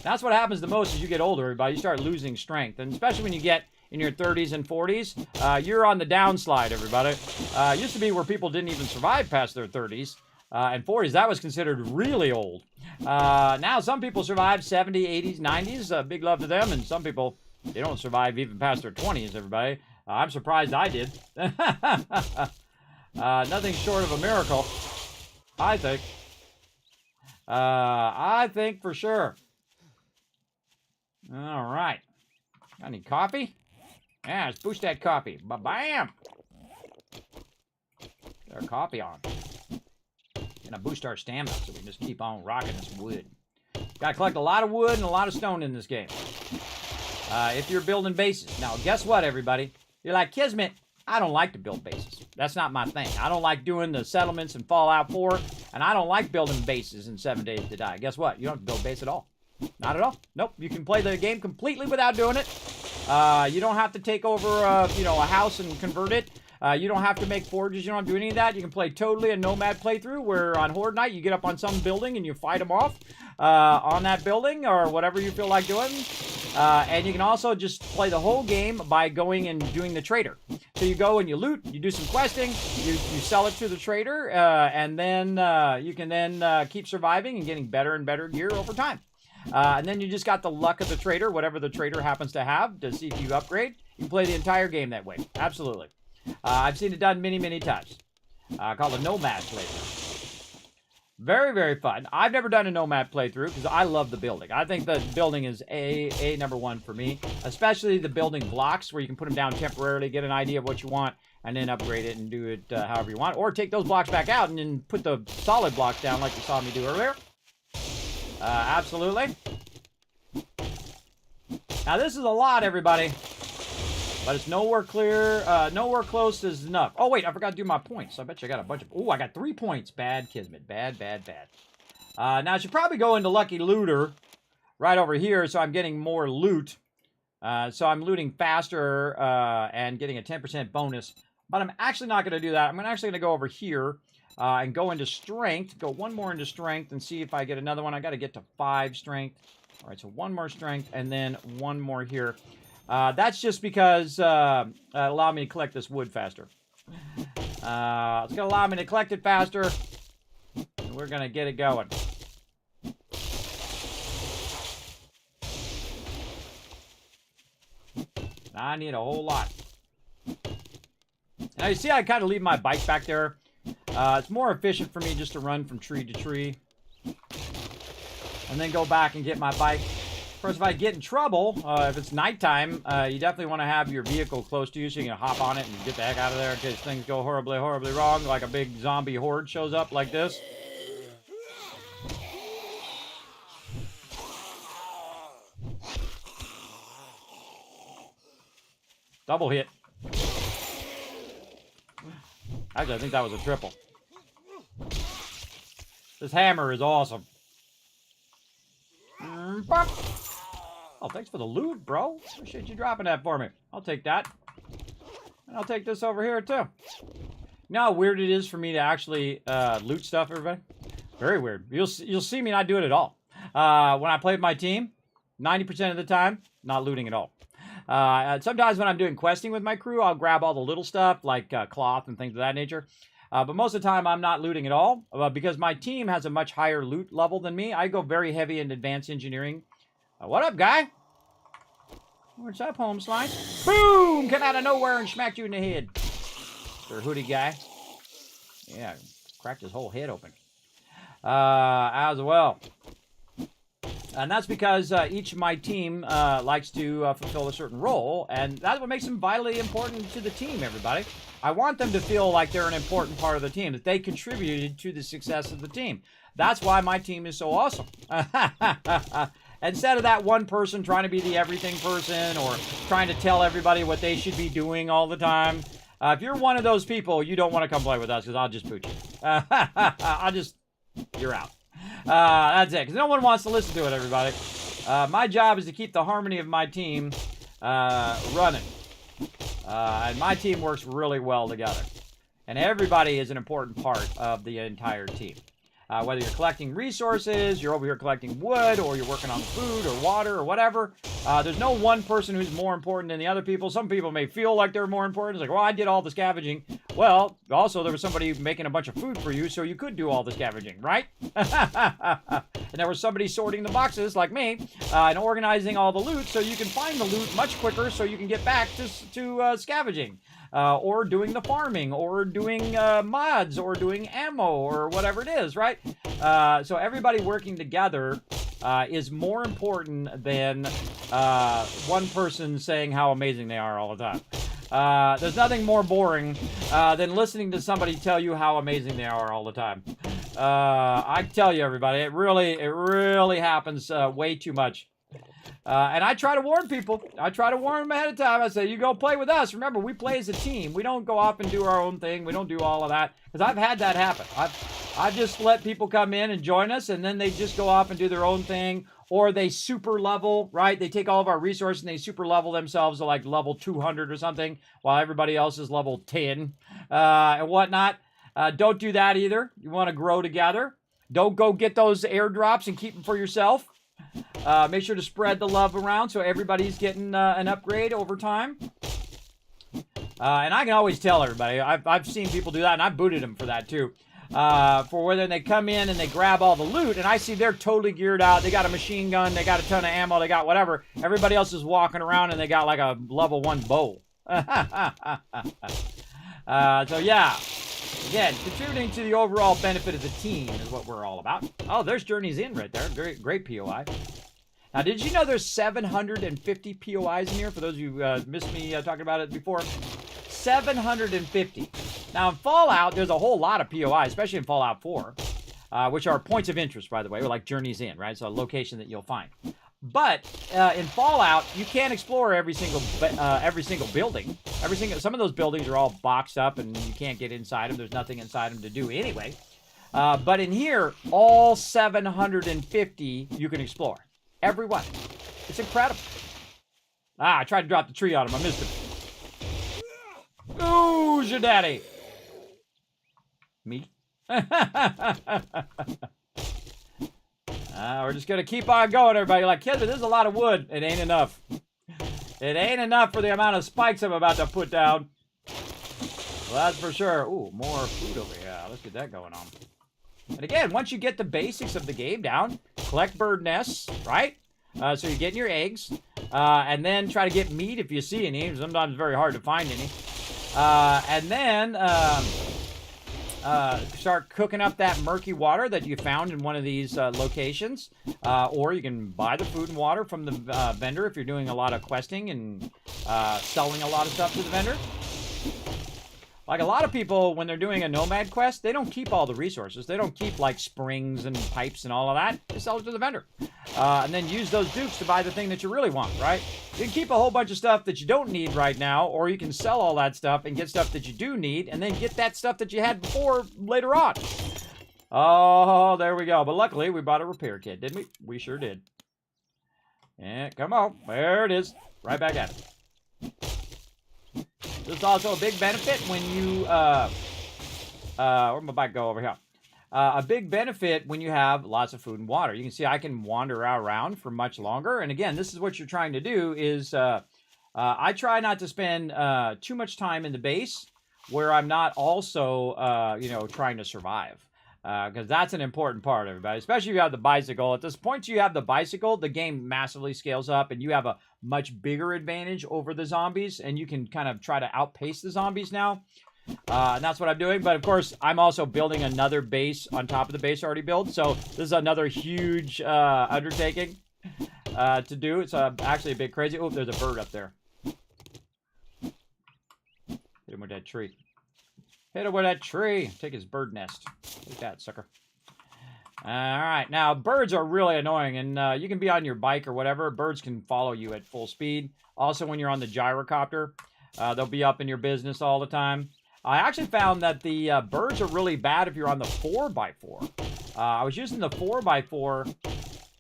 That's what happens the most as you get older, everybody. You start losing strength. And especially when you get in your 30s and 40s, you're on the downslide, everybody. It used to be where people didn't even survive past their 30s and 40s. That was considered really old. Now some people survive 70s, 80s, 90s. Big love to them. And some people, they don't survive even past their 20s, everybody. I'm surprised I did. Nothing short of a miracle. I think for sure. All right. Got any coffee? Yeah, let's boost that coffee. Ba-bam! Get our coffee on. Gonna boost our stamina so we can just keep on rocking this wood. Gotta collect a lot of wood and a lot of stone in this game. If you're building bases. Now, guess what, everybody? You're like, Kismet, I don't like to build bases. That's not my thing. I don't like doing the settlements in Fallout 4, and I don't like building bases in 7 Days to Die. Guess what? You don't have to build a base at all. Not at all. Nope. You can play the game completely without doing it. You don't have to take over, a house and convert it. You don't have to make forges. You don't have to do any of that. You can play totally a nomad playthrough where on Horde Night you get up on some building and you fight them off on that building or whatever you feel like doing. And you can also just play the whole game by going and doing the trader. So you go and you loot, you do some questing, you sell it to the trader, and then you can then keep surviving and getting better and better gear over time. And then you just got the luck of the trader, whatever the trader happens to have, to see if you upgrade. You can play the entire game that way. Absolutely. I've seen it done many, many times. Called a nomad playthrough. Very, very fun. I've never done a nomad playthrough because I love the building. I think the building is a number one for me, especially the building blocks where you can put them down temporarily, get an idea of what you want, and then upgrade it and do it however you want. Or take those blocks back out and then put the solid blocks down like you saw me do earlier. Absolutely. Now, this is a lot, everybody. But it's nowhere close is enough. Oh, wait, I forgot to do my points. I bet you I got a bunch of... Oh, I got 3 points. Bad, Kismet. Bad, bad, bad. Now, I should probably go into Lucky Looter right over here so I'm getting more loot. So I'm looting faster and getting a 10% bonus. But I'm actually not going to do that. I'm actually going to go over here and go into Strength. Go one more into Strength and see if I get another one. I got to get to 5 Strength. All right, so one more Strength and then one more here. That's just because it allowed me to collect this wood faster. It's going to allow me to collect it faster. And we're going to get it going. I need a whole lot. Now, you see I kind of leave my bike back there. It's more efficient for me just to run from tree to tree. And then go back and get my bike. Of course, if I get in trouble, if it's nighttime, you definitely want to have your vehicle close to you so you can hop on it and get the heck out of there in case things go horribly, horribly wrong, like a big zombie horde shows up like this. Double hit. Actually, I think that was a triple. This hammer is awesome. Oh, thanks for the loot, bro. Appreciate you dropping that for me. I'll take that. And I'll take this over here, too. You know how weird it is for me to actually loot stuff, everybody? Very weird. You'll see me not do it at all. When I play with my team, 90% of the time, not looting at all. Sometimes when I'm doing questing with my crew, I'll grab all the little stuff, like cloth and things of that nature. But most of the time, I'm not looting at all. Because my team has a much higher loot level than me. I go very heavy in advanced engineering. What up, guy? What's up, home slice? Boom! Come out of nowhere and smacked you in the head. Mr. Hoodie guy. Yeah, cracked his whole head open. As well. And that's because each of my team likes to fulfill a certain role. And that's what makes them vitally important to the team, everybody. I want them to feel like they're an important part of the team, that they contributed to the success of the team. That's why my team is so awesome. Instead of that one person trying to be the everything person or trying to tell everybody what they should be doing all the time. If you're one of those people, you don't want to come play with us because I'll just boot you. You're out. That's it, because no one wants to listen to it, everybody. My job is to keep the harmony of my team running. And my team works really well together. And everybody is an important part of the entire team. Whether you're collecting resources, you're over here collecting wood, or you're working on food or water or whatever. There's no one person who's more important than the other people. Some people may feel like they're more important. It's like, well, I did all the scavenging. Well, also there was somebody making a bunch of food for you, so you could do all the scavenging, right? And there was somebody sorting the boxes, like me, and organizing all the loot, so you can find the loot much quicker so you can get back to scavenging. Or doing the farming, or doing mods, or doing ammo, or whatever it is, right? So everybody working together is more important than one person saying how amazing they are all the time. There's nothing more boring than listening to somebody tell you how amazing they are all the time. I tell you, everybody, it really happens way too much. And I try to warn people. I try to warn them ahead of time. I say, you go play with us. Remember, we play as a team. We don't go off and do our own thing. We don't do all of that. Because I've had that happen. I've just let people come in and join us, and then they just go off and do their own thing. Or they super level, right? They take all of our resources and they super level themselves to like level 200 or something, while everybody else is level 10 and whatnot. Don't do that either. You want to grow together. Don't go get those airdrops and keep them for yourself. Make sure to spread the love around so everybody's getting an upgrade over time. And I can always tell everybody, I've seen people do that, and I booted them for that too. For whether they come in and they grab all the loot, and I see they're totally geared out. They got a machine gun, they got a ton of ammo, they got whatever. Everybody else is walking around and they got like a level 1 bow. So yeah. Again, contributing to the overall benefit of the team is what we're all about. Oh, there's Journey's Inn right there. Great POI. Now, did you know there's 750 POIs in here? For those of you who missed me talking about it before. 750. Now, in Fallout, there's a whole lot of POIs, especially in Fallout 4, which are points of interest, by the way, like Journey's Inn, right? So a location that you'll find. But in Fallout, you can't explore every single building. Some of those buildings are all boxed up, and you can't get inside them. There's nothing inside them to do anyway. But in here, all 750 you can explore. Every one. It's incredible. I tried to drop the tree on him. I missed him. Who's your daddy? Me? We're just going to keep on going, everybody. Like, kids, there's a lot of wood. It ain't enough. It ain't enough for the amount of spikes I'm about to put down. Well, that's for sure. Ooh, more food over here. Let's get that going on. And again, once you get the basics of the game down, collect bird nests, right? So you're getting your eggs. And then try to get meat if you see any. Sometimes it's very hard to find any. And then start cooking up that murky water that you found in one of these locations. Or you can buy the food and water from the vendor if you're doing a lot of questing and selling a lot of stuff to the vendor. Like a lot of people, when they're doing a nomad quest, they don't keep all the resources. They don't keep like springs and pipes and all of that. They sell it to the vendor. And then use those dukes to buy the thing that you really want, right? You can keep a whole bunch of stuff that you don't need right now, or you can sell all that stuff and get stuff that you do need, and then get that stuff that you had before later on. Oh, there we go. But luckily, we bought a repair kit, didn't we? We sure did. Yeah, come on. There it is. Right back at it. This is also a big benefit when you, where'd my bike go over here? A big benefit when you have lots of food and water. You can see I can wander around for much longer. And again, this is what you're trying to do is, I try not to spend too much time in the base where I'm not also, trying to survive. Because that's an important part, everybody. Especially if you have the bicycle. At this point you have the bicycle, the game massively scales up, and you have a much bigger advantage over the zombies, and you can kind of try to outpace the zombies now. And that's what I'm doing. But, of course, I'm also building another base on top of the base already built. So this is another huge undertaking to do. It's actually a bit crazy. Oh, there's a bird up there. Hit him with that tree. Hit him with that tree. Take his bird nest. Take that, sucker. All right. Now, birds are really annoying, and you can be on your bike or whatever. Birds can follow you at full speed. Also, when you're on the gyrocopter, they'll be up in your business all the time. I actually found that the birds are really bad if you're on the 4x4. I was using the 4x4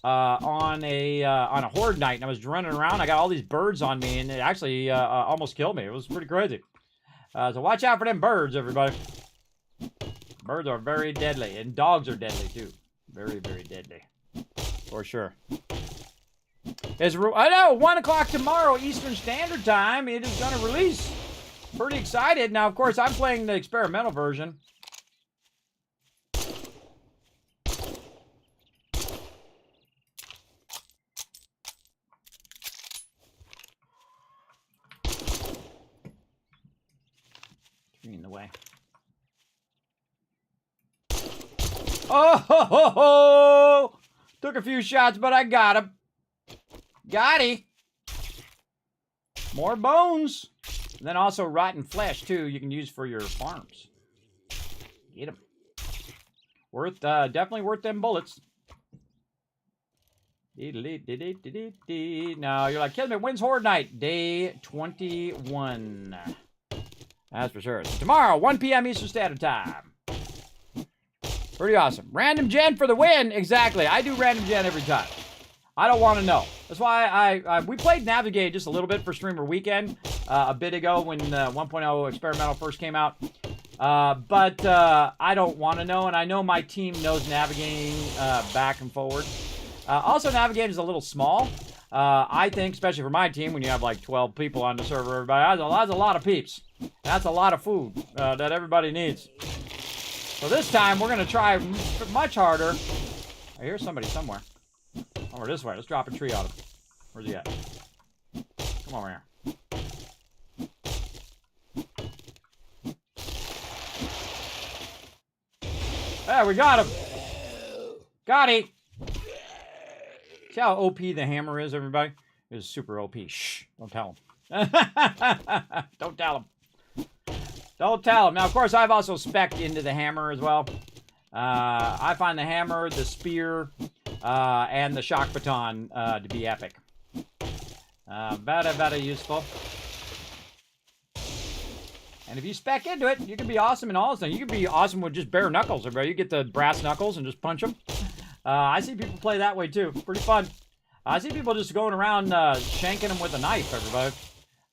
on a horde night, and I was running around. I got all these birds on me, and it actually almost killed me. It was pretty crazy. So watch out for them birds, everybody. Birds are very deadly, and dogs are deadly too. Very, very deadly, for sure. I know, 1 o'clock tomorrow Eastern Standard Time. It is going to release. Pretty excited. Now, of course, I'm playing the experimental version. In the way. Oh, ho, ho, ho! Took a few shots, but I got him. Got him. More bones. And then also rotten flesh, too, you can use for your farms. Get him. Worth, definitely worth them bullets. Now, you're like, Kismet, when's Horde Night? Day 21. That's for sure. So tomorrow, 1 p.m. Eastern Standard Time. Pretty awesome. Random gen for the win. Exactly. I do random gen every time. I don't want to know. That's why we played Navigate just a little bit for Streamer Weekend a bit ago when 1.0 Experimental first came out. But I don't want to know, and I know my team knows navigating back and forward. Also, navigating is a little small. I think, especially for my team, when you have like 12 people on the server, everybody, that's a lot of peeps. That's a lot of food that everybody needs. So this time, we're going to try much harder. I hear somebody somewhere. Over this way. Let's drop a tree on him. Where's he at? Come over here. There, we got him. Got him. See how OP the hammer is, everybody? It is super OP. Shh. Don't tell him. Don't tell him. Don't tell him. Now, of course, I've also spec'd into the hammer as well. I find the hammer, the spear, and the shock baton to be epic. Very useful. And if you spec into it, you can be awesome in all this thing. You can be awesome with just bare knuckles, everybody. You get the brass knuckles and just punch them. I see people play that way, too. Pretty fun. I see people just going around shanking them with a knife, everybody.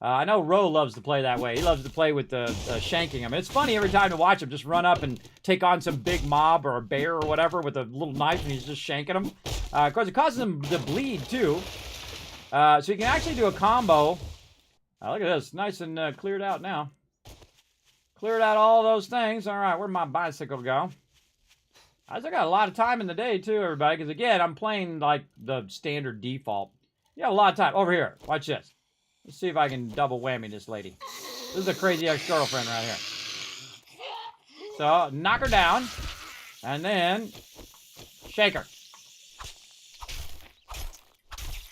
I know Ro loves to play that way. He loves to play with the shanking them. It's funny every time to watch him just run up and take on some big mob or a bear or whatever with a little knife, and he's just shanking them. Of course, it causes him to bleed, too. So you can actually do a combo. Look at this. Nice and cleared out now. Cleared out all those things. All right, where'd my bicycle go? I still got a lot of time in the day, too, everybody, because, again, I'm playing, like, the standard default. You have a lot of time. Over here. Watch this. Let's see if I can double whammy this lady. This is a crazy ex-girlfriend right here. So, knock her down, and then shake her.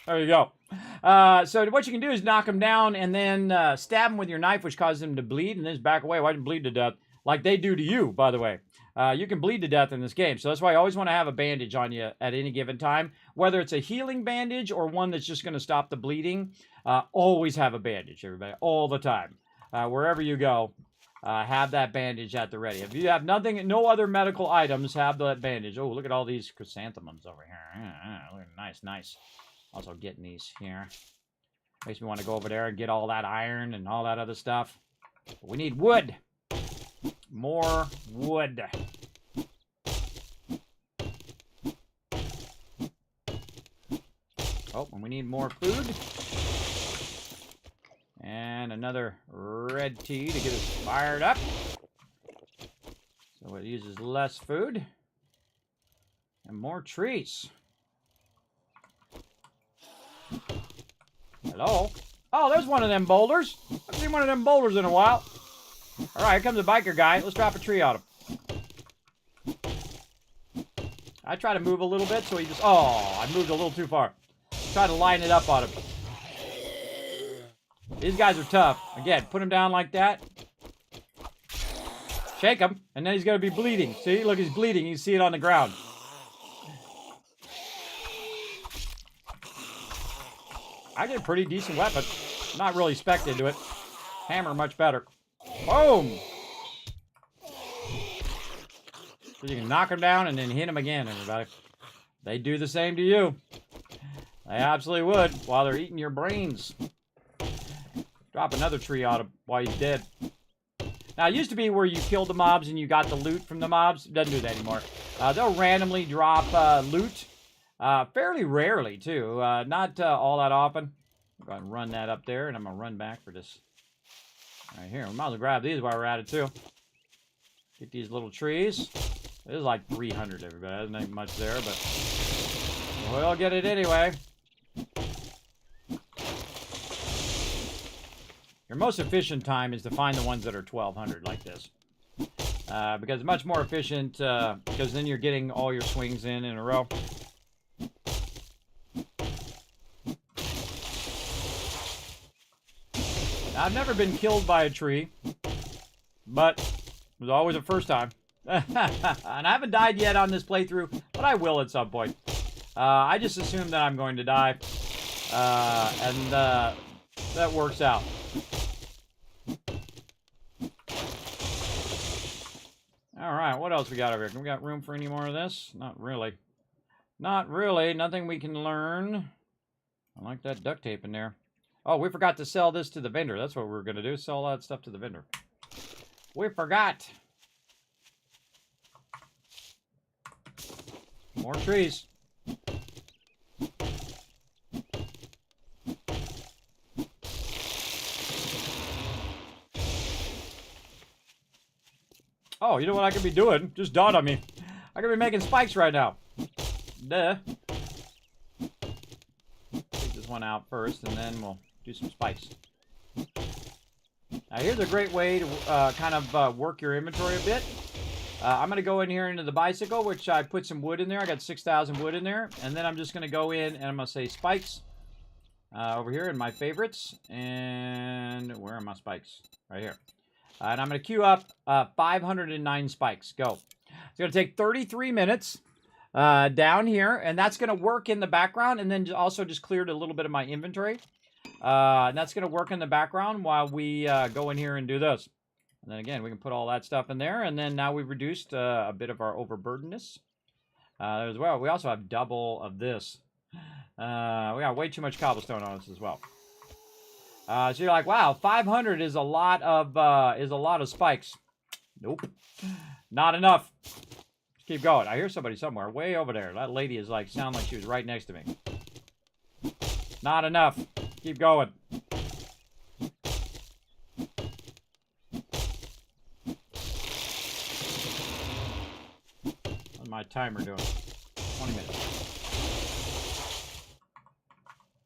There you go. So what you can do is knock him down and then stab him with your knife, which causes him to bleed, and then just back away. Why didn't bleed to death? Like they do to you, by the way. You can bleed to death in this game. So that's why I always want to have a bandage on you at any given time. Whether it's a healing bandage or one that's just going to stop the bleeding, always have a bandage, everybody. All the time. Wherever you go, have that bandage at the ready. If you have nothing, no other medical items, have that bandage. Oh, look at all these chrysanthemums over here. Nice, nice. Also getting these here. Makes me want to go over there and get all that iron and all that other stuff. But we need wood. More wood. Oh, and we need more food. And another red tea to get us fired up. So it uses less food. And more trees. Hello? Oh, there's one of them boulders. I haven't seen one of them boulders in a while. All right, here comes a biker guy. Let's drop a tree on him. I try to move a little bit, so he just... Oh, I moved a little too far. Try to line it up on him. These guys are tough. Again, put him down like that. Shake him, and then he's going to be bleeding. See? Look, he's bleeding. You can see it on the ground. I get a pretty decent weapon. Not really spec'd into it. Hammer much better. Boom! So you can knock them down and then hit them again, everybody. They do the same to you. They absolutely would while they're eating your brains. Drop another tree on him while he's dead. Now, it used to be where you killed the mobs and you got the loot from the mobs. It doesn't do that anymore. They'll randomly drop loot. Fairly rarely, too. Not all that often. I'm going to run that up there, and I'm going to run back for this. Right here. We might as well grab these while we're at it, too. Get these little trees. There's like 300, everybody. There's not much there, but we'll get it anyway. Your most efficient time is to find the ones that are 1200, like this. Because it's much more efficient, because then you're getting all your swings in a row. I've never been killed by a tree, but it was always a first time. And I haven't died yet on this playthrough, but I will at some point. I just assume that I'm going to die, and that works out. All right, what else we got over here? We got room for any more of this? Not really. Not really. Nothing we can learn. I like that duct tape in there. Oh, we forgot to sell this to the vendor. That's what we were going to do. Sell all that stuff to the vendor. We forgot. More trees. Oh, you know what I could be doing? Just dawned on me. I could be making spikes right now. Duh. Take this one out first, and then we'll do some spikes. Now, here's a great way to kind of work your inventory a bit. I'm going to go in here into the bicycle, which I put some wood in there. I got 6,000 wood in there. And then I'm just going to go in, and I'm going to say spikes. Over here in my favorites. And where are my spikes? Right here. And I'm going to queue up 509 spikes. Go. It's going to take 33 minutes down here. And that's going to work in the background. And then also just cleared a little bit of my inventory. And that's going to work in the background while we go in here and do this. And then again, we can put all that stuff in there. And then now we've reduced a bit of our overburdenedness as well. We also have double of this. We got way too much cobblestone on us as well. So you're like, wow, 500 is a lot of spikes. Nope, not enough. Let's keep going. I hear somebody somewhere way over there. That lady is like, sound like she was right next to me. Not enough. Keep going. What's my timer doing? 20 minutes.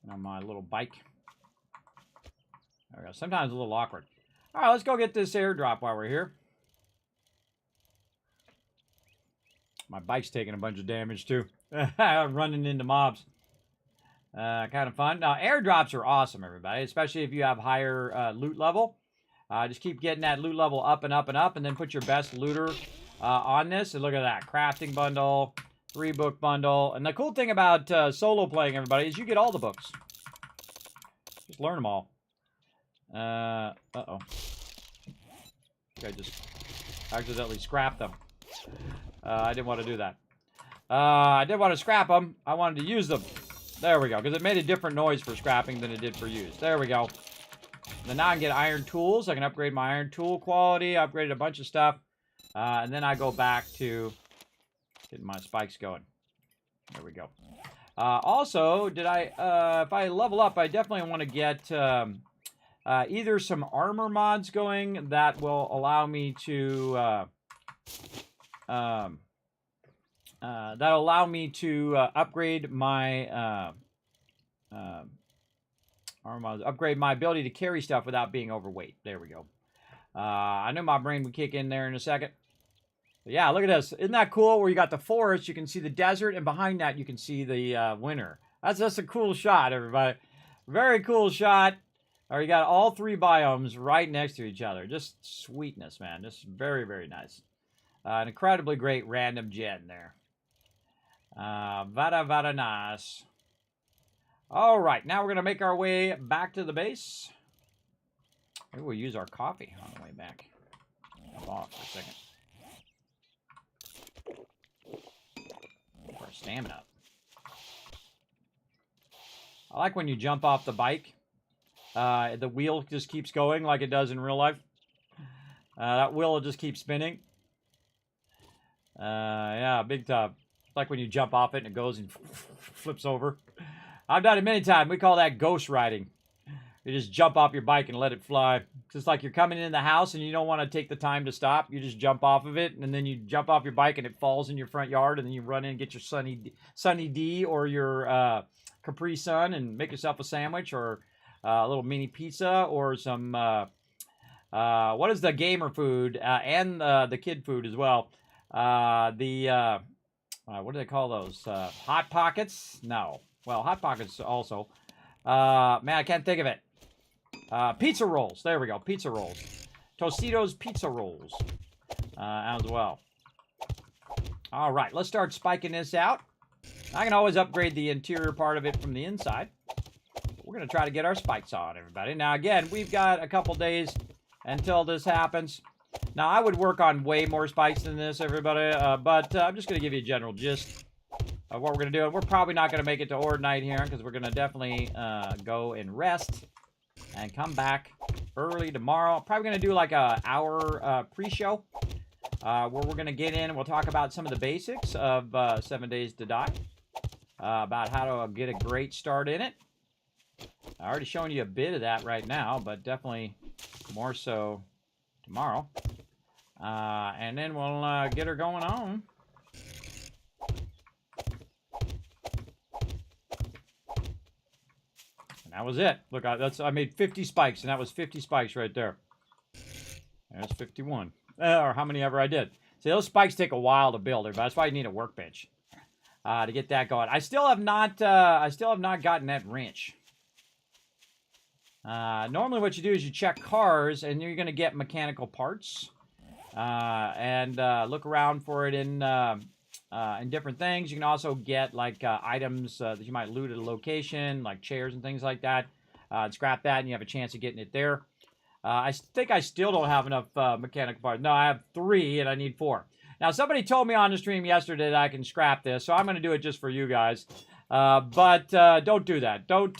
And on my little bike. There we go. Sometimes a little awkward. All right, let's go get this airdrop while we're here. My bike's taking a bunch of damage too. Running into mobs. Kind of fun. Now, airdrops are awesome, everybody, especially if you have higher loot level. Just keep getting that loot level up and up and up, and then put your best looter on this. And look at that. Crafting bundle, 3-book bundle. And the cool thing about solo playing, everybody, is you get all the books. Just learn them all. Uh-oh. I just accidentally scrapped them. I didn't want to do that. I didn't want to scrap them. I wanted to use them. There we go, because it made a different noise for scrapping than it did for use. There we go. Then now I can get iron tools. I can upgrade my iron tool quality. Upgraded a bunch of stuff. And then I go back to getting my spikes going. There we go. Also, if I level up, I definitely want to get either some armor mods going that will allow me to upgrade my armor mods, upgrade my ability to carry stuff without being overweight. There we go. I knew my brain would kick in there in a second. But yeah, look at this. Isn't that cool? Where you got the forest, you can see the desert, and behind that you can see the winter. That's just a cool shot, everybody. Very cool shot. Or you got all 3 biomes right next to each other. Just sweetness, man. Just very, very nice. An incredibly great random gen there. Vada nice. All right, now we're going to make our way back to the base. Maybe we'll use our coffee on the way back. Hold on for a second. For our stamina. I like when you jump off the bike. The wheel just keeps going like it does in real life. That wheel will just keep spinning. Yeah, big time. It's like when you jump off it and it goes and flips over. I've done it many times. We call that ghost riding. You just jump off your bike and let it fly. It's just like you're coming in the house and you don't want to take the time to stop. You just jump off of it, and then you jump off your bike and it falls in your front yard, and then you run in and get your Sunny D or your Capri Sun and make yourself a sandwich or a little mini pizza or some, what is the gamer food and the kid food as well? What do they call those? Hot Pockets? No. Well, Hot Pockets also. Man, I can't think of it. Pizza rolls. There we go. Pizza rolls. Tostitos pizza rolls as well. All right, let's start spiking this out. I can always upgrade the interior part of it from the inside. We're going to try to get our spikes on, everybody. Now, again, we've got a couple days until this happens. Now, I would work on way more spikes than this, everybody, but I'm just going to give you a general gist of what we're going to do. We're probably not going to make it to Ord night here because we're going to definitely go and rest and come back early tomorrow. Probably going to do like a hour pre-show where we're going to get in and we'll talk about some of the basics of 7 Days to Die, about how to get a great start in it. I already shown you a bit of that right now, but definitely more so tomorrow. And then we'll get her going on. And that was it. Look, I made 50 spikes, and that was 50 spikes right there. There's 51. Or how many ever I did. See, those spikes take a while to build, but that's why you need a workbench to get that going. I still have not gotten that wrench. Normally what you do is you check cars, and you're going to get mechanical parts. And look around for it in different things. You can also get like items that you might loot at a location, like chairs and things like that. And scrap that, and you have a chance of getting it there. I think I still don't have enough mechanical parts. No, I have 3, and I need 4. Now, somebody told me on the stream yesterday that I can scrap this, so I'm going to do it just for you guys. But don't do that. Don't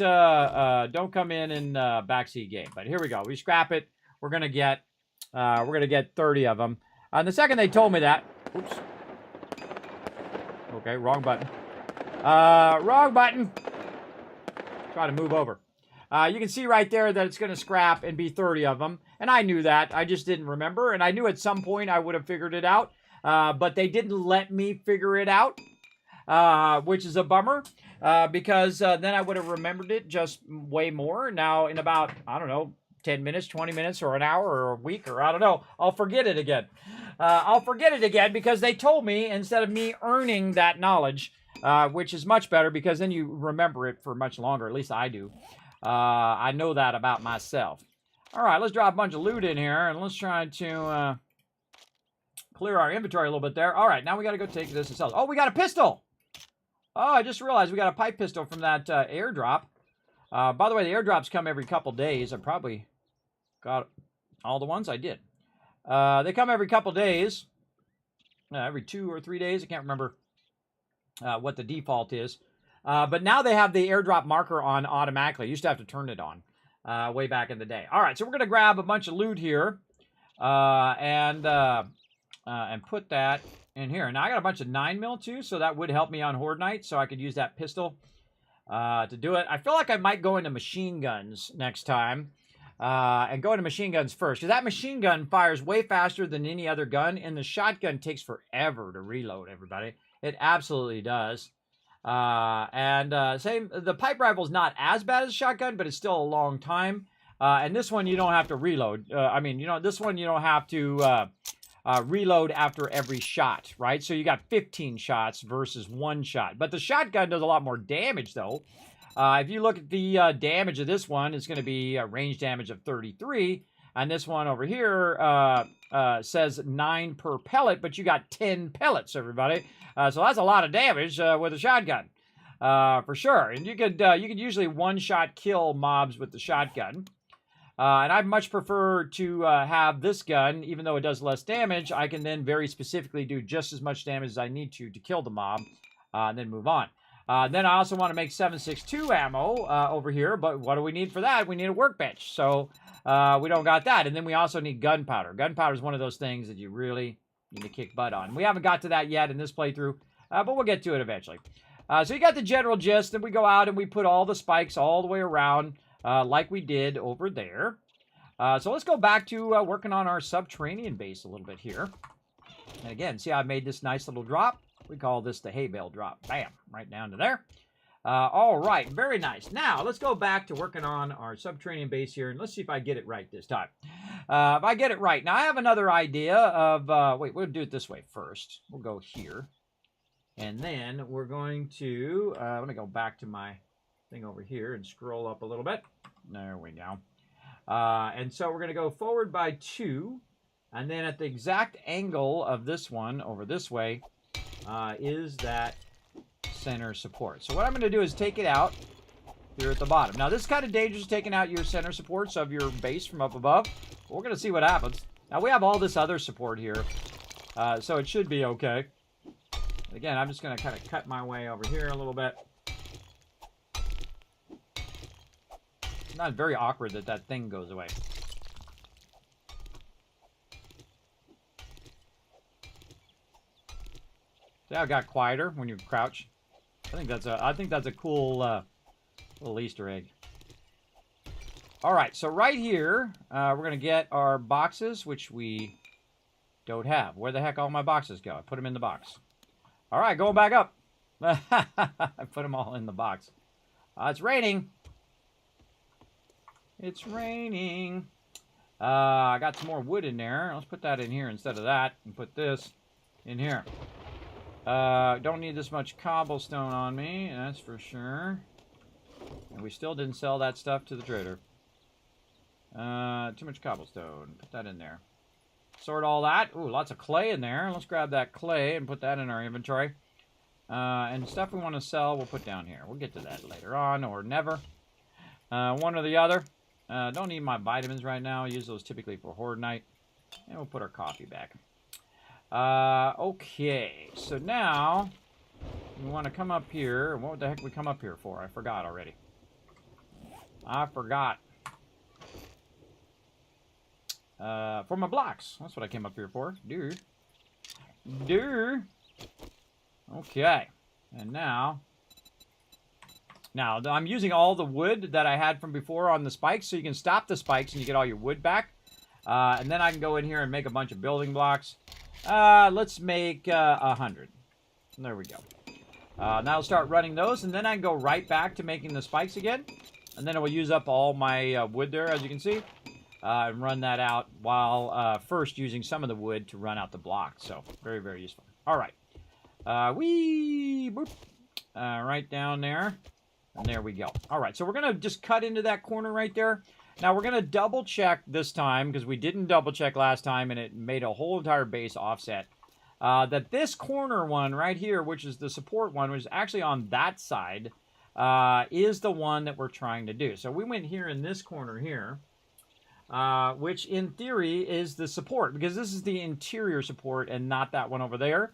come in and backseat game. But here we go. We scrap it. We're gonna get 30 of them. And the second they told me that, oops. Okay, wrong button. Wrong button. Try to move over. You can see right there that it's going to scrap and be 30 of them. And I knew that. I just didn't remember. And I knew at some point I would have figured it out. But they didn't let me figure it out, which is a bummer. Because then I would have remembered it just way more. Now, in about, I don't know, 10 minutes, 20 minutes, or an hour, or a week, or I don't know, I'll forget it again. I'll forget it again because they told me instead of me earning that knowledge, which is much better because then you remember it for much longer. At least I do. I know that about myself. All right, let's drop a bunch of loot in here, and let's try to clear our inventory a little bit there. All right, now we got to go take this and sell it. Oh, we got a pistol! Oh, I just realized we got a pipe pistol from that airdrop. By the way, the airdrops come every couple days. I probably got all the ones I did. They come every couple days. Every 2 or 3 days. I can't remember what the default is. But now they have the airdrop marker on automatically. You used to have to turn it on way back in the day. All right, so we're going to grab a bunch of loot here and put that in here. Now, I got a bunch of 9mm too, so that would help me on Horde Night, so I could use that pistol to do it. I feel like I might go into machine guns next time and go into machine guns first, because that machine gun fires way faster than any other gun, and the shotgun takes forever to reload, everybody. It absolutely does. Same, the pipe rifle's not as bad as a shotgun, but it's still a long time. And this one, you don't have to reload. This one, you don't have to reload after every shot, right? So you got 15 shots versus 1 shot. But the shotgun does a lot more damage, though. If you look at the damage of this one, it's going to be a range damage of 33. And this one over here says 9 per pellet, but you got 10 pellets, everybody. So that's a lot of damage with a shotgun, for sure. And you could usually one-shot kill mobs with the shotgun. And I much prefer to have this gun, even though it does less damage. I can then very specifically do just as much damage as I need to kill the mob, and then move on. Then I also want to make 7.62 ammo over here, but what do we need for that? We need a workbench, so we don't got that. And then we also need gunpowder. Gunpowder is one of those things that you really need to kick butt on. We haven't got to that yet in this playthrough, but we'll get to it eventually. So you got the general gist, and we go out and we put all the spikes all the way around like we did over there. So let's go back to working on our subterranean base a little bit here. And again, see how I made this nice little drop? We call this the hay bale drop. Bam, right down to there. All right, very nice. Now, let's go back to working on our subterranean base here, and let's see if I get it right this time. If I get it right. Now, I have another idea of, wait, we'll do it this way first. We'll go here. And then we're going to, I'm going to go back to my thing over here and scroll up a little bit. There we go. And so we're going to go forward by 2. And then at the exact angle of this one over this way is that center support. So what I'm going to do is take it out here at the bottom. Now, this is kind of dangerous, taking out your center supports of your base from up above. We're going to see what happens. Now, we have all this other support here, so it should be okay. Again, I'm just going to kind of cut my way over here a little bit. It's not very awkward that that thing goes away. See how it got quieter when you crouch? I think that's a cool little Easter egg. All right, so right here, we're going to get our boxes, which we don't have. Where the heck all my boxes go? I put them in the box. All right, going back up. I put them all in the box. It's raining. It's raining. I got some more wood in there. Let's put that in here instead of that and put this in here. Don't need this much cobblestone on me, that's for sure. And we still didn't sell that stuff to the trader. Too much cobblestone. Put that in there. Sort all that. Ooh, lots of clay in there. Let's grab that clay and put that in our inventory. And stuff we want to sell, we'll put down here. We'll get to that later on or never. One or the other. Don't need my vitamins right now. I use those typically for horde night. And we'll put our coffee back. Okay. So now we want to come up here. What the heck we come up here for? I forgot already. I forgot. For my blocks. That's what I came up here for. Dude. Okay. And now I'm using all the wood that I had from before on the spikes, so you can stop the spikes and you get all your wood back. And then I can go in here and make a bunch of building blocks. Let's make 100. There we go. Now I'll start running those, and then I can go right back to making the spikes again. And then it will use up all my wood there, as you can see. And run that out while first using some of the wood to run out the blocks. So, very, very useful. All right. Boop. Right down there. And there we go. All right, so we're going to just cut into that corner right there. Now, we're going to double check this time, because we didn't double check last time, and it made a whole entire base offset. That this corner one right here, which is the support one, which is actually on that side, is the one that we're trying to do. So we went here in this corner here. Which in theory is the support, because this is the interior support and not that one over there.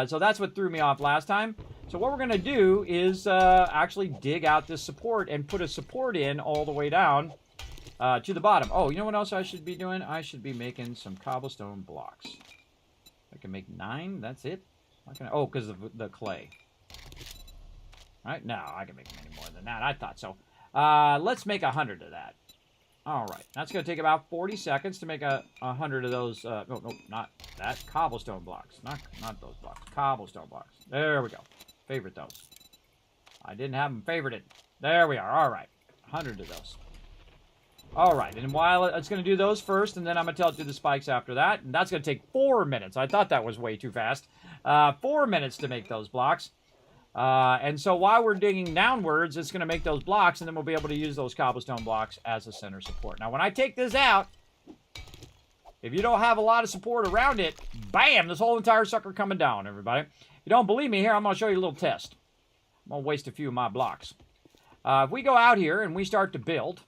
So that's what threw me off last time. So what we're going to do is actually dig out this support and put a support in all the way down to the bottom. Oh, you know what else I should be doing? I should be making some cobblestone blocks. I can make 9. That's it. Oh, because of the clay. Right? No, I can make many more than that. I thought so. Let's make 100 of that. All right, that's going to take about 40 seconds to make 100 of those. No, not that. Cobblestone blocks. Not those blocks. Cobblestone blocks. There we go. Favorite those. I didn't have them favorited. There we are. All right, 100 of those. All right, and while it's going to do those first, and then I'm going to tell it to do the spikes after that. And that's going to take 4 minutes. I thought that was way too fast. 4 minutes to make those blocks. And so while we're digging downwards, it's going to make those blocks, and then we'll be able to use those cobblestone blocks as a center support. Now, when I take this out, if you don't have a lot of support around it, bam, this whole entire sucker coming down, everybody. If you don't believe me here, I'm going to show you a little test. I'm going to waste a few of my blocks. If we go out here and we start to build,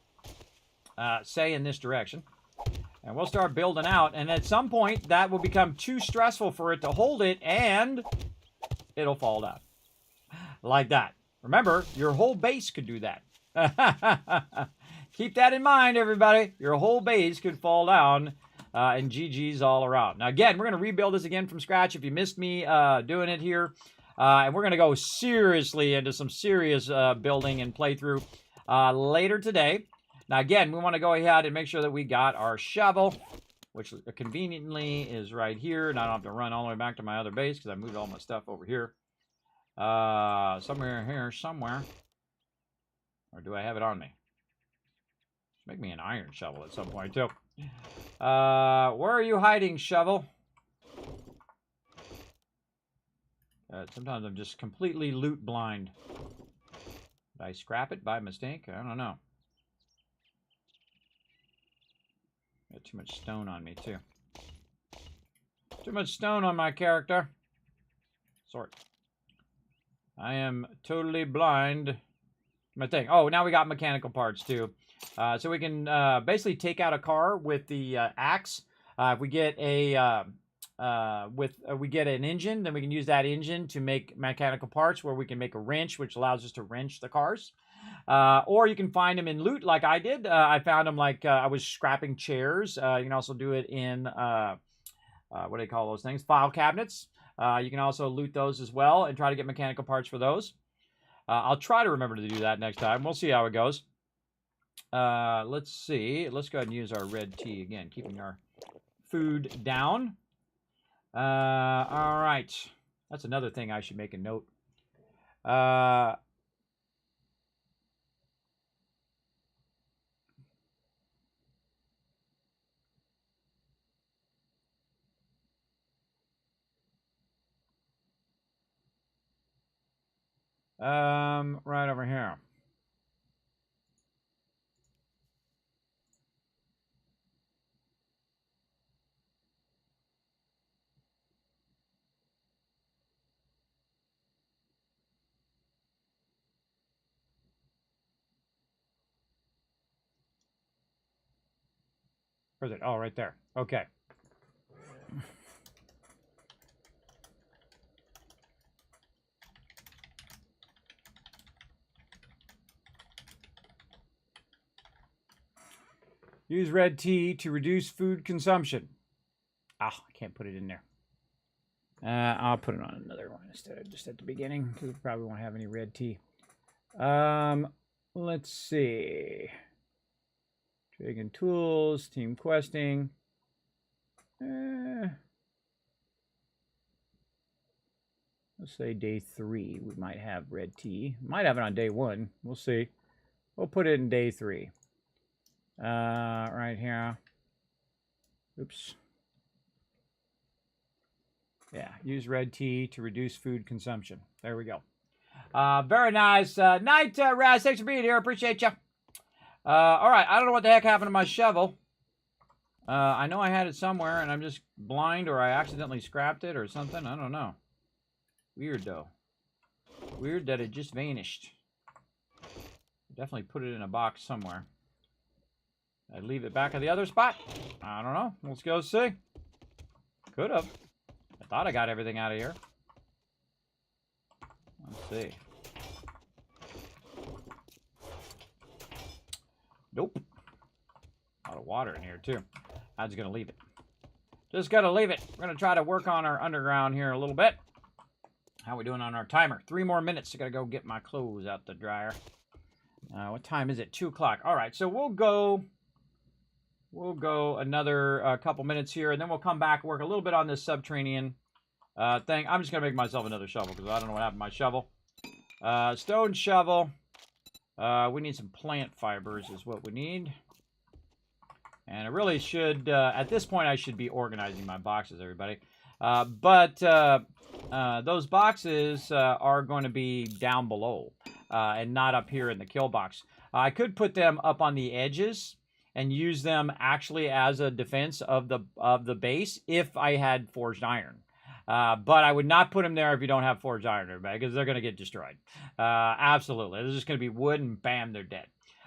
say in this direction, and we'll start building out, and at some point, that will become too stressful for it to hold it, and it'll fall down. Like that. Remember, your whole base could do that. Keep that in mind, everybody. Your whole base could fall down, and GG's all around. Now, again, we're going to rebuild this again from scratch if you missed me doing it here. And we're going to go seriously into some serious building and playthrough later today. Now, again, we want to go ahead and make sure that we got our shovel, which conveniently is right here. And I don't have to run all the way back to my other base because I moved all my stuff over here. Somewhere here, somewhere. Or do I have it on me? Make me an iron shovel at some point, too. Where are you hiding, shovel? Sometimes I'm just completely loot blind. Did I scrap it by mistake? I don't know. Got too much stone on me, too. Too much stone on my character. Sorry. I am totally blind. My thing. Oh, now we got mechanical parts, too. So we can basically take out a car with the axe. If we get a... we get an engine, then we can use that engine to make mechanical parts where we can make a wrench, which allows us to wrench the cars. Or you can find them in loot like I did. I found them like I was scrapping chairs. You can also do it in, what do they call those things? File cabinets. You can also loot those as well and try to get mechanical parts for those. I'll try to remember to do that next time. We'll see how it goes. Let's see. Let's go ahead and use our red tea again, keeping our food down. All right. That's another thing I should make a note. Right over here. Where's it? Oh, right there. Okay. Use red tea to reduce food consumption. Ah, I can't put it in there. I'll put it on another one instead of just at the beginning, because we probably won't have any red tea. Let's see. Trading tools, team questing. Let's say day 3, we might have red tea. Might have it on day 1. We'll see. We'll put it in day 3. Right here. Oops. Yeah, use red tea to reduce food consumption. There we go. Very nice. Night, Raz. Thanks for being here. Appreciate you. All right, I don't know what the heck happened to my shovel. I know I had it somewhere, and I'm just blind, or I accidentally scrapped it or something. I don't know. Weird, though. Weird that it just vanished. Definitely put it in a box somewhere. I'd leave it back at the other spot. I don't know. Let's go see. Could have. I thought I got everything out of here. Let's see. Nope. A lot of water in here, too. I'm just going to leave it. Just got to leave it. We're going to try to work on our underground here a little bit. How we doing on our timer? 3 more minutes. I got to go get my clothes out the dryer. What time is it? 2 o'clock. All right, so we'll go another couple minutes here, and then we'll come back and work a little bit on this subterranean thing. I'm just going to make myself another shovel because I don't know what happened to my shovel. Stone shovel. We need some plant fibers is what we need. And I really should, at this point, I should be organizing my boxes, everybody. But those boxes are going to be down below and not up here in the kill box. I could put them up on the edges and use them actually as a defense of the base if I had forged iron. But I would not put them there if you don't have forged iron, everybody, because they're going to get destroyed. Absolutely. They're just going to be wood, and bam, they're dead.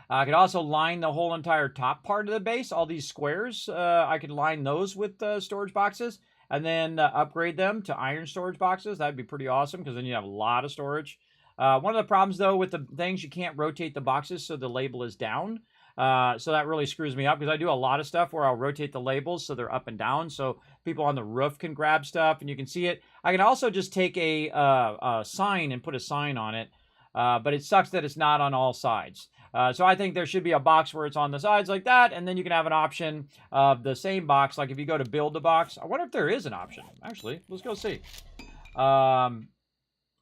I could also line the whole entire top part of the base, all these squares. I could line those with storage boxes and then upgrade them to iron storage boxes. That'd be pretty awesome because then you have a lot of storage. One of the problems, though, with the things, you can't rotate the boxes so the label is down. So that really screws me up because I do a lot of stuff where I'll rotate the labels so they're up and down so people on the roof can grab stuff and you can see it. I can also just take a sign and put a sign on it, but it sucks that it's not on all sides. So I think there should be a box where it's on the sides like that, and then you can have an option of the same box. Like if you go to build a box, I wonder if there is an option. Actually, let's go see.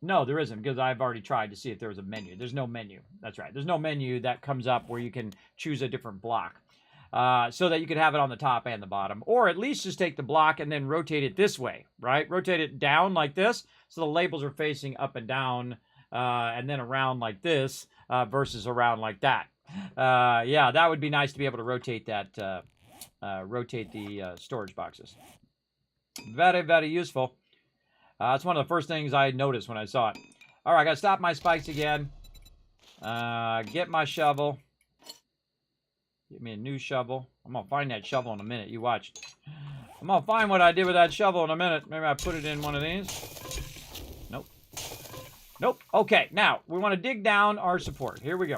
No, there isn't, because I've already tried to see if there was a menu. There's no menu. That's right. There's no menu that comes up where you can choose a different block. So that you could have it on the top and the bottom. Or at least just take the block and then rotate it this way, right? Rotate it down like this, so the labels are facing up and down, and then around like this, versus around like that. Yeah, that would be nice to be able to rotate that rotate the storage boxes. Very, very useful. That's one of the first things I noticed when I saw it. All right, I got to stop my spikes again. Get my shovel. Get me a new shovel. I'm going to find that shovel in a minute. You watch. I'm going to find what I did with that shovel in a minute. Maybe I put it in one of these. Nope. Nope. Okay, now we want to dig down our support. Here we go.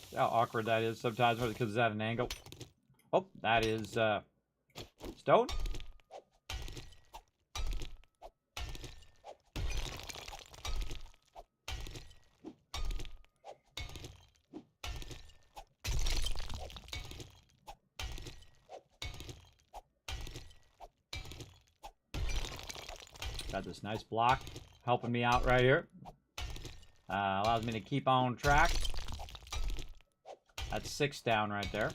See how awkward that is sometimes because it's at an angle. Oh, that is stone. Got this nice block helping me out right here. Allows me to keep on track. That's 6 down right there.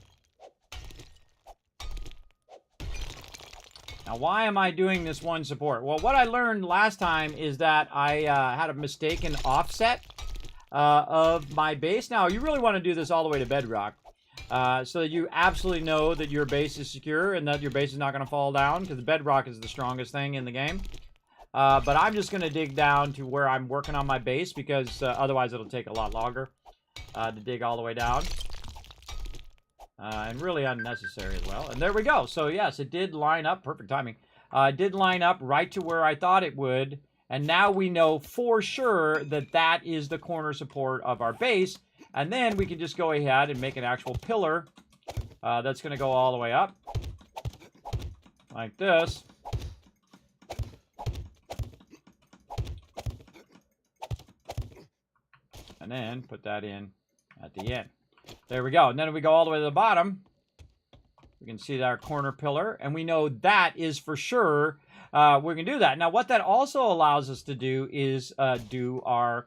Now, why am I doing this one support? Well, what I learned last time is that I had a mistaken offset of my base. Now, you really want to do this all the way to bedrock so that you absolutely know that your base is secure and that your base is not going to fall down, because the bedrock is the strongest thing in the game. But I'm just going to dig down to where I'm working on my base, because otherwise it'll take a lot longer to dig all the way down. And really unnecessary as well. And there we go. So yes, it did line up. Perfect timing. It did line up right to where I thought it would. And now we know for sure that that is the corner support of our base. And then we can just go ahead and make an actual pillar that's going to go all the way up. Like this. And then put that in at the end. There we go. And then if we go all the way to the bottom, we can see our corner pillar. And we know that is for sure we can do that. Now, what that also allows us to do is do our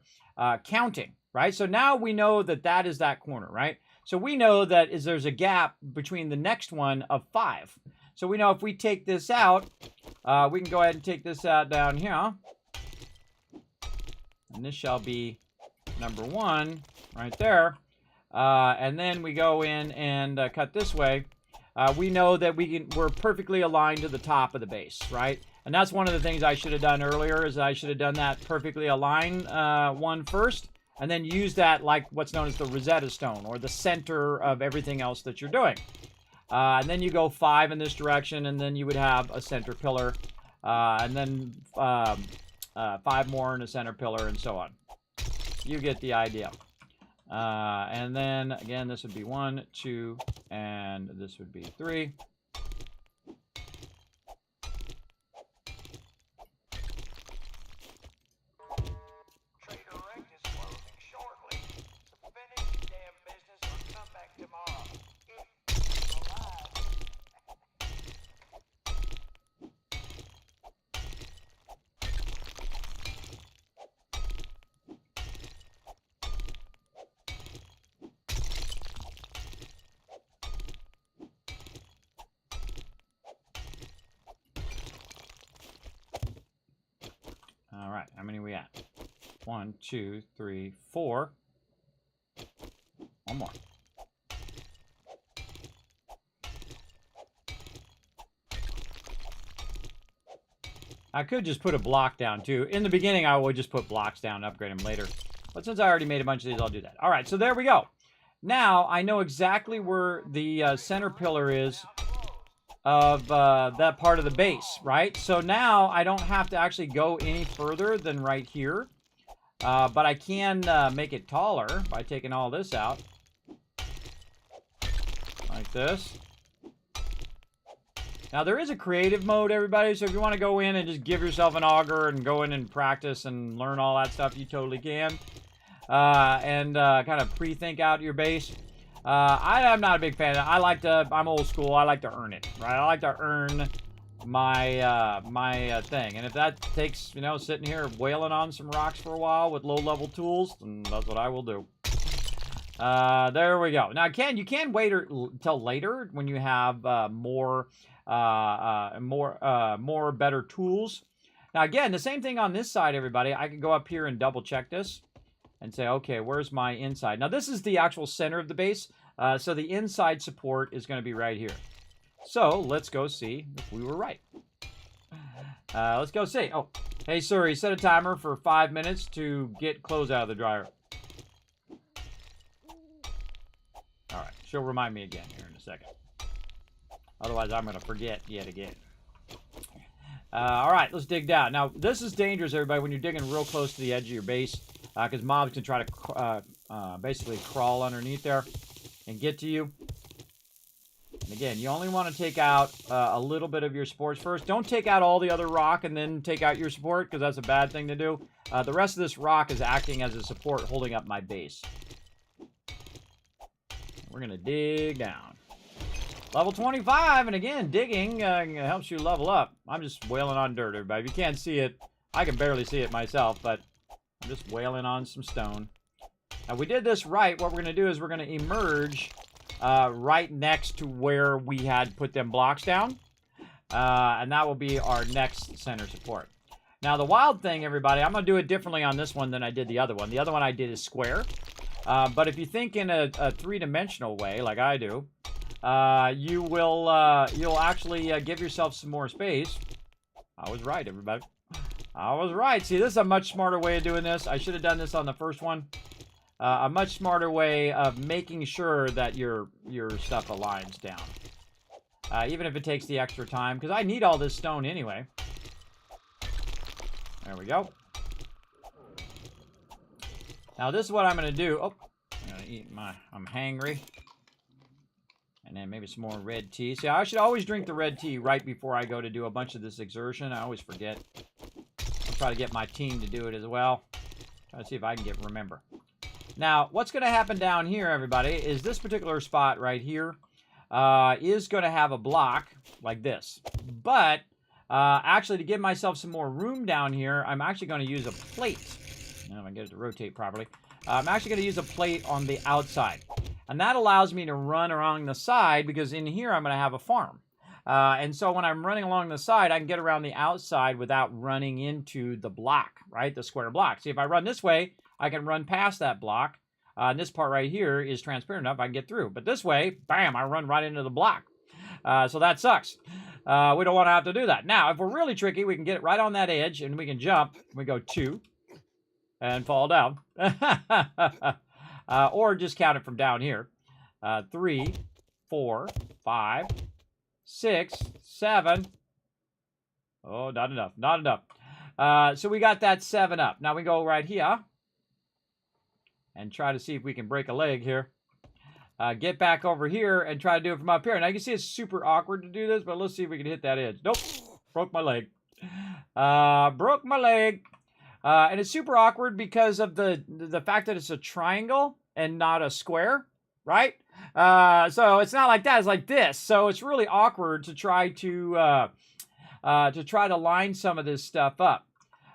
counting, right? So now we know that that is that corner, right? So we know that there's a gap between the next one of 5. So we know if we take this out, we can go ahead and take this out down here. And this shall be number 1 right there. And then we go in and cut this way. We know that we're perfectly aligned to the top of the base, right? And that's one of the things I should have done earlier, is I should have done that perfectly aligned one first, and then use that like what's known as the Rosetta Stone, or the center of everything else that you're doing. And then you go 5 in this direction, and then you would have a center pillar, and then 5 more in a center pillar, and so on. You get the idea. And then again, this would be 1, 2, and this would be 3. Trader Rect is closing shortly, so finish your damn business or come back tomorrow. If you're alive. All right, how many are we at? 1, 2, 3, 4. One more. I could just put a block down too. In the beginning, I would just put blocks down and upgrade them later. But since I already made a bunch of these, I'll do that. All right, so there we go. Now, I know exactly where the center pillar is of that part of the base, right? So now I don't have to actually go any further than right here. But I can make it taller by taking all this out. Like this. Now, there is a creative mode, everybody, so if you want to go in and just give yourself an auger and go in and practice and learn all that stuff, you totally can. And kind of pre-think out your base. I'm not a big fan of that. I'm old school. I like to earn it, right? I like to earn my my thing. And if that takes, you know, sitting here wailing on some rocks for a while with low-level tools, then that's what I will do. There we go. Now, you can wait until later when you have more better tools. Now, again, the same thing on this side, everybody. I can go up here and double check this and say, okay, where's my inside? Now, this is the actual center of the base, so the inside support is going to be right here. So let's go see if we were right. Let's go see. Oh, hey, Siri, set a timer for 5 minutes to get clothes out of the dryer. All right, she'll remind me again here in a second. Otherwise, I'm going to forget yet again. All right, let's dig down. Now, this is dangerous, everybody, when you're digging real close to the edge of your base, because mobs can try to basically crawl underneath there and get to you. And again, you only want to take out a little bit of your supports first. Don't take out all the other rock and then take out your support, because that's a bad thing to do. The rest of this rock is acting as a support holding up my base. We're going to dig down. Level 25, and again, digging helps you level up. I'm just wailing on dirt, everybody. If you can't see it, I can barely see it myself, but I'm just wailing on some stone. Now, we did this right. What we're going to do is we're going to emerge right next to where we had put them blocks down. And that will be our next center support. Now, the wild thing, everybody, I'm going to do it differently on this one than I did the other one. The other one I did is square. But if you think in a three-dimensional way, like I do, you'll actually give yourself some more space. I was right, everybody. I was right. See, this is a much smarter way of doing this. I should have done this on the first one. A much smarter way of making sure that your stuff aligns down. Even if it takes the extra time, because I need all this stone anyway. There we go. Now, this is what I'm going to do. Oh, I'm going to eat I'm hangry. And then maybe some more red tea. See, I should always drink the red tea right before I go to do a bunch of this exertion. I always forget. I'll try to get my team to do it as well. Try to see if I can remember. Now, what's going to happen down here, everybody, is this particular spot right here is going to have a block like this. But actually, to give myself some more room down here, I'm actually going to use a plate. Now, if I get it to rotate properly. I'm actually going to use a plate on the outside. And that allows me to run along the side, because in here I'm going to have a farm. And so when I'm running along the side, I can get around the outside without running into the block, right? The square block. See, if I run this way, I can run past that block. And this part right here is transparent enough I can get through. But this way, bam, I run right into the block. So that sucks. We don't want to have to do that. Now, if we're really tricky, we can get it right on that edge, and we can jump. We go 2 and fall down. Or just count it from down here. 3, 4, 5, 6, 7. Oh, not enough. Not enough. So we got that 7 up. Now we go right here. And try to see if we can break a leg here. Get back over here and try to do it from up here. Now you can see it's super awkward to do this, but let's see if we can hit that edge. Nope. Broke my leg. Broke my leg. And it's super awkward because of the fact that it's a triangle and not a square, right? So it's not like that. It's like this. So it's really awkward to try to line some of this stuff up.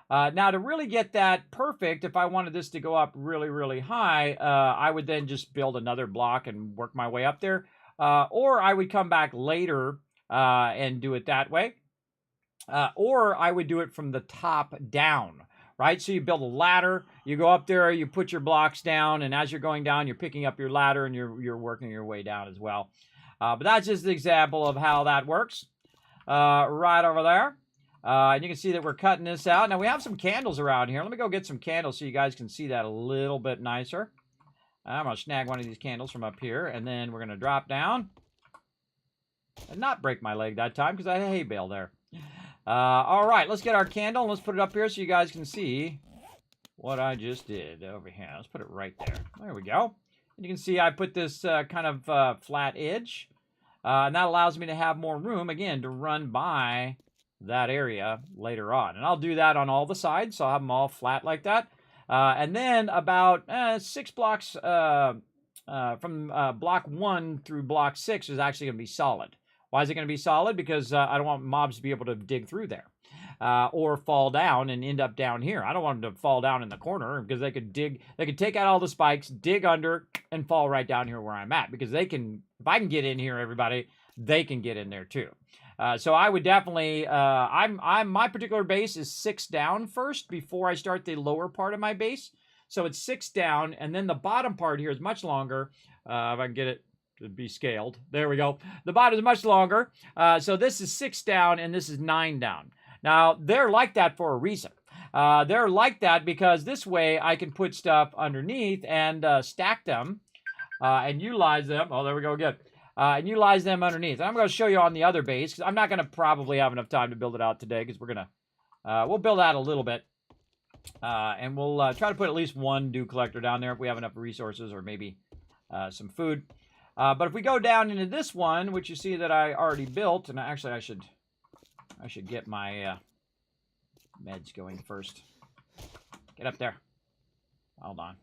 Now, to really get that perfect, if I wanted this to go up really, really high, I would then just build another block and work my way up there. Or I would come back later and do it that way. Or I would do it from the top down. Right, so you build a ladder, you go up there, you put your blocks down, and as you're going down, you're picking up your ladder and you're working your way down as well. But that's just an example of how that works. Right over there. And you can see that we're cutting this out. Now, we have some candles around here. Let me go get some candles so you guys can see that a little bit nicer. I'm going to snag one of these candles from up here, and then we're going to drop down. And not break my leg that time, because I had a hay bale there. All right, let's get our candle and let's put it up here so you guys can see what I just did over here. Let's put it right there. There we go. And you can see I put this kind of flat edge, and that allows me to have more room, again, to run by that area later on. And I'll do that on all the sides, so I'll have them all flat like that. And then about 6 blocks from block 1 through block 6 is actually going to be solid. Why is it going to be solid? Because I don't want mobs to be able to dig through there or fall down and end up down here. I don't want them to fall down in the corner, because they could take out all the spikes, dig under, and fall right down here where I'm at. Because they can, if I can get in here, everybody, they can get in there too. So I would definitely, my particular base is 6 down first before I start the lower part of my base. So it's 6 down, and then the bottom part here is much longer. If I can get it to be scaled. There we go. The bottom is much longer. So this is 6 down, and this is 9 down. Now, they're like that for a reason. They're like that because this way I can put stuff underneath and stack them and utilize them. Oh, there we go again. And utilize them underneath. And I'm going to show you on the other base because I'm not going to probably have enough time to build it out today because we're going to, we'll build out a little bit. And we'll try to put at least one dew collector down there if we have enough resources or maybe some food. But if we go down into this one, which you see that I already built, and actually I should get my meds going first. Get up there. Hold on.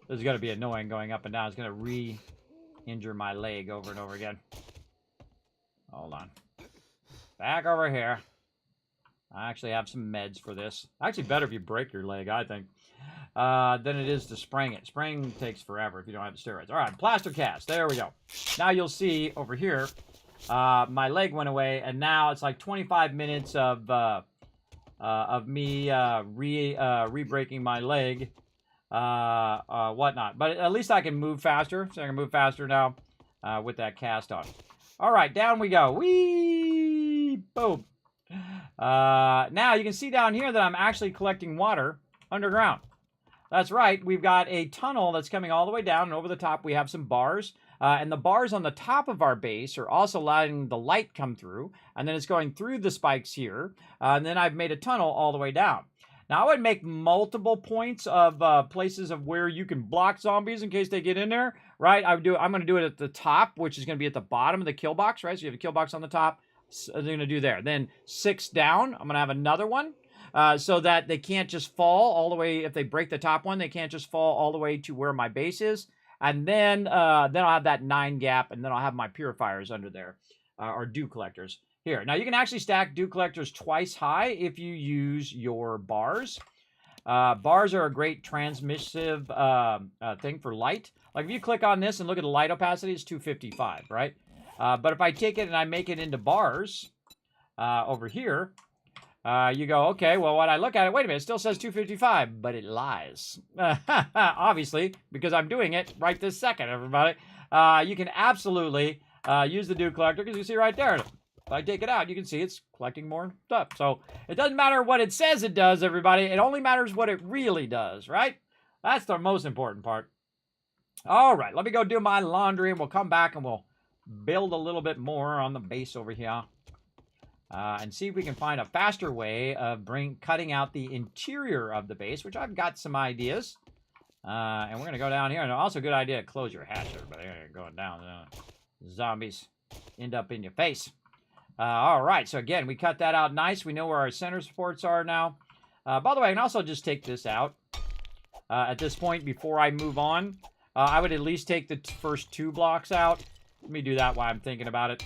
This is going to be annoying going up and down. It's going to re-injure my leg over and over again. Hold on. Back over here. I actually have some meds for this. Actually, better if you break your leg, I think, than it is to spraying it. Spraying takes forever if you don't have the steroids. All right, plaster cast. There we go. Now you'll see over here, my leg went away, and now it's like 25 minutes of me re-breaking my leg, whatnot. But at least I can move faster, so I can move faster now with that cast on. All right, down we go. Whee! Boom. Now you can see down here that I'm actually collecting water underground. That's right. We've got a tunnel that's coming all the way down, and over the top we have some bars. And the bars on the top of our base are also letting the light come through, and then it's going through the spikes here. And then I've made a tunnel all the way down. Now I would make multiple points of places of where you can block zombies in case they get in there, right? I'm going to do it at the top, which is going to be at the bottom of the kill box, right? So you have a kill box on the top. So they're going to do there. Then 6 down, I'm going to have another one so that they can't just fall all the way. If they break the top one, they can't just fall all the way to where my base is. And then I'll have that 9 gap, and then I'll have my purifiers under there, or dew collectors here. Now, you can actually stack dew collectors twice high if you use your bars. Bars are a great transmissive thing for light. Like if you click on this and look at the light opacity, it's 255, right? But if I take it and I make it into bars over here, you go, okay, well, when I look at it, wait a minute, it still says 255, but it lies. Obviously, because I'm doing it right this second, everybody. You can absolutely use the dew collector, because you see right there, if I take it out, you can see it's collecting more stuff. So it doesn't matter what it says it does, everybody. It only matters what it really does, right? That's the most important part. All right, let me go do my laundry, and we'll come back, and we'll build a little bit more on the base over here. And see if we can find a faster way of cutting out the interior of the base, which I've got some ideas. And we're going to go down here. And also a good idea to close your hatch, everybody. Going down. Zombies end up in your face. All right. So, again, we cut that out nice. We know where our center supports are now. By the way, I can also just take this out at this point before I move on. I would at least take the first 2 blocks out. Let me do that while I'm thinking about it.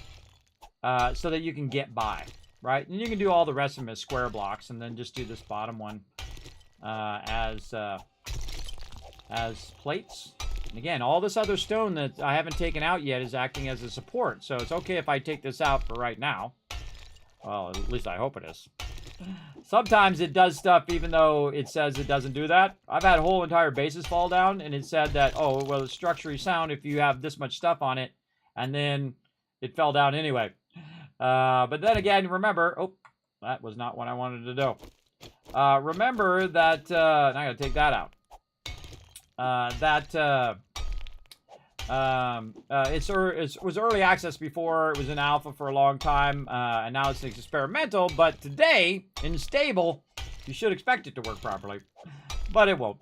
So that you can get by, right? And you can do all the rest of them as square blocks, and then just do this bottom one as plates. And again, all this other stone that I haven't taken out yet is acting as a support, so it's okay if I take this out for right now. Well, at least I hope it is. Sometimes it does stuff even though it says it doesn't do that. I've had whole entire bases fall down, and it said that, oh, well, it's structurally sound if you have this much stuff on it, and then it fell down anyway. But then again, remember, oh, that was not what I wanted to do. Remember that, I gotta take that out. It was early access before, it was in alpha for a long time, and now it's experimental, but today, in stable, you should expect it to work properly. But it won't.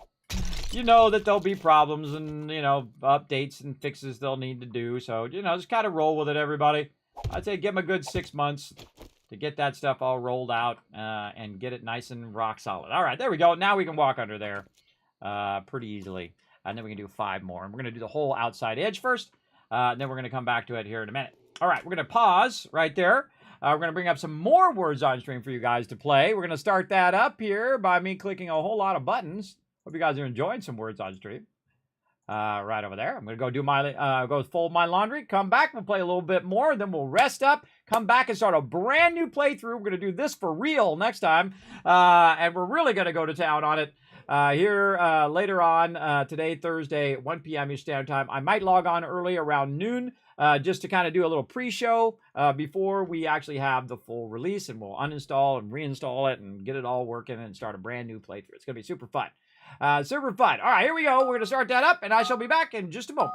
You know that there'll be problems and, you know, updates and fixes they'll need to do, so, you know, just kind of roll with it, everybody. I'd say give them a good 6 months to get that stuff all rolled out and get it nice and rock solid. All right, there we go. Now we can walk under there pretty easily. And then we can do 5 more. And we're going to do the whole outside edge first. And then we're going to come back to it here in a minute. All right, we're going to pause right there. We're going to bring up some more words on stream for you guys to play. We're going to start that up here by me clicking a whole lot of buttons. Hope you guys are enjoying some words on stream. right over there. I'm gonna go do my go fold my laundry. Come back. We'll play a little bit more. Then we'll rest up. Come back and start a brand new playthrough. We're gonna do this for real next time, and we're really gonna go to town on it. Here later on today, Thursday, 1 p.m. Eastern Standard Time. I might log on early around noon just to kind of do a little pre-show before we actually have the full release, and we'll uninstall and reinstall it and get it all working and start a brand new playthrough. It's going to be super fun. Super fun. All right, here we go. We're going to start that up, and I shall be back in just a moment.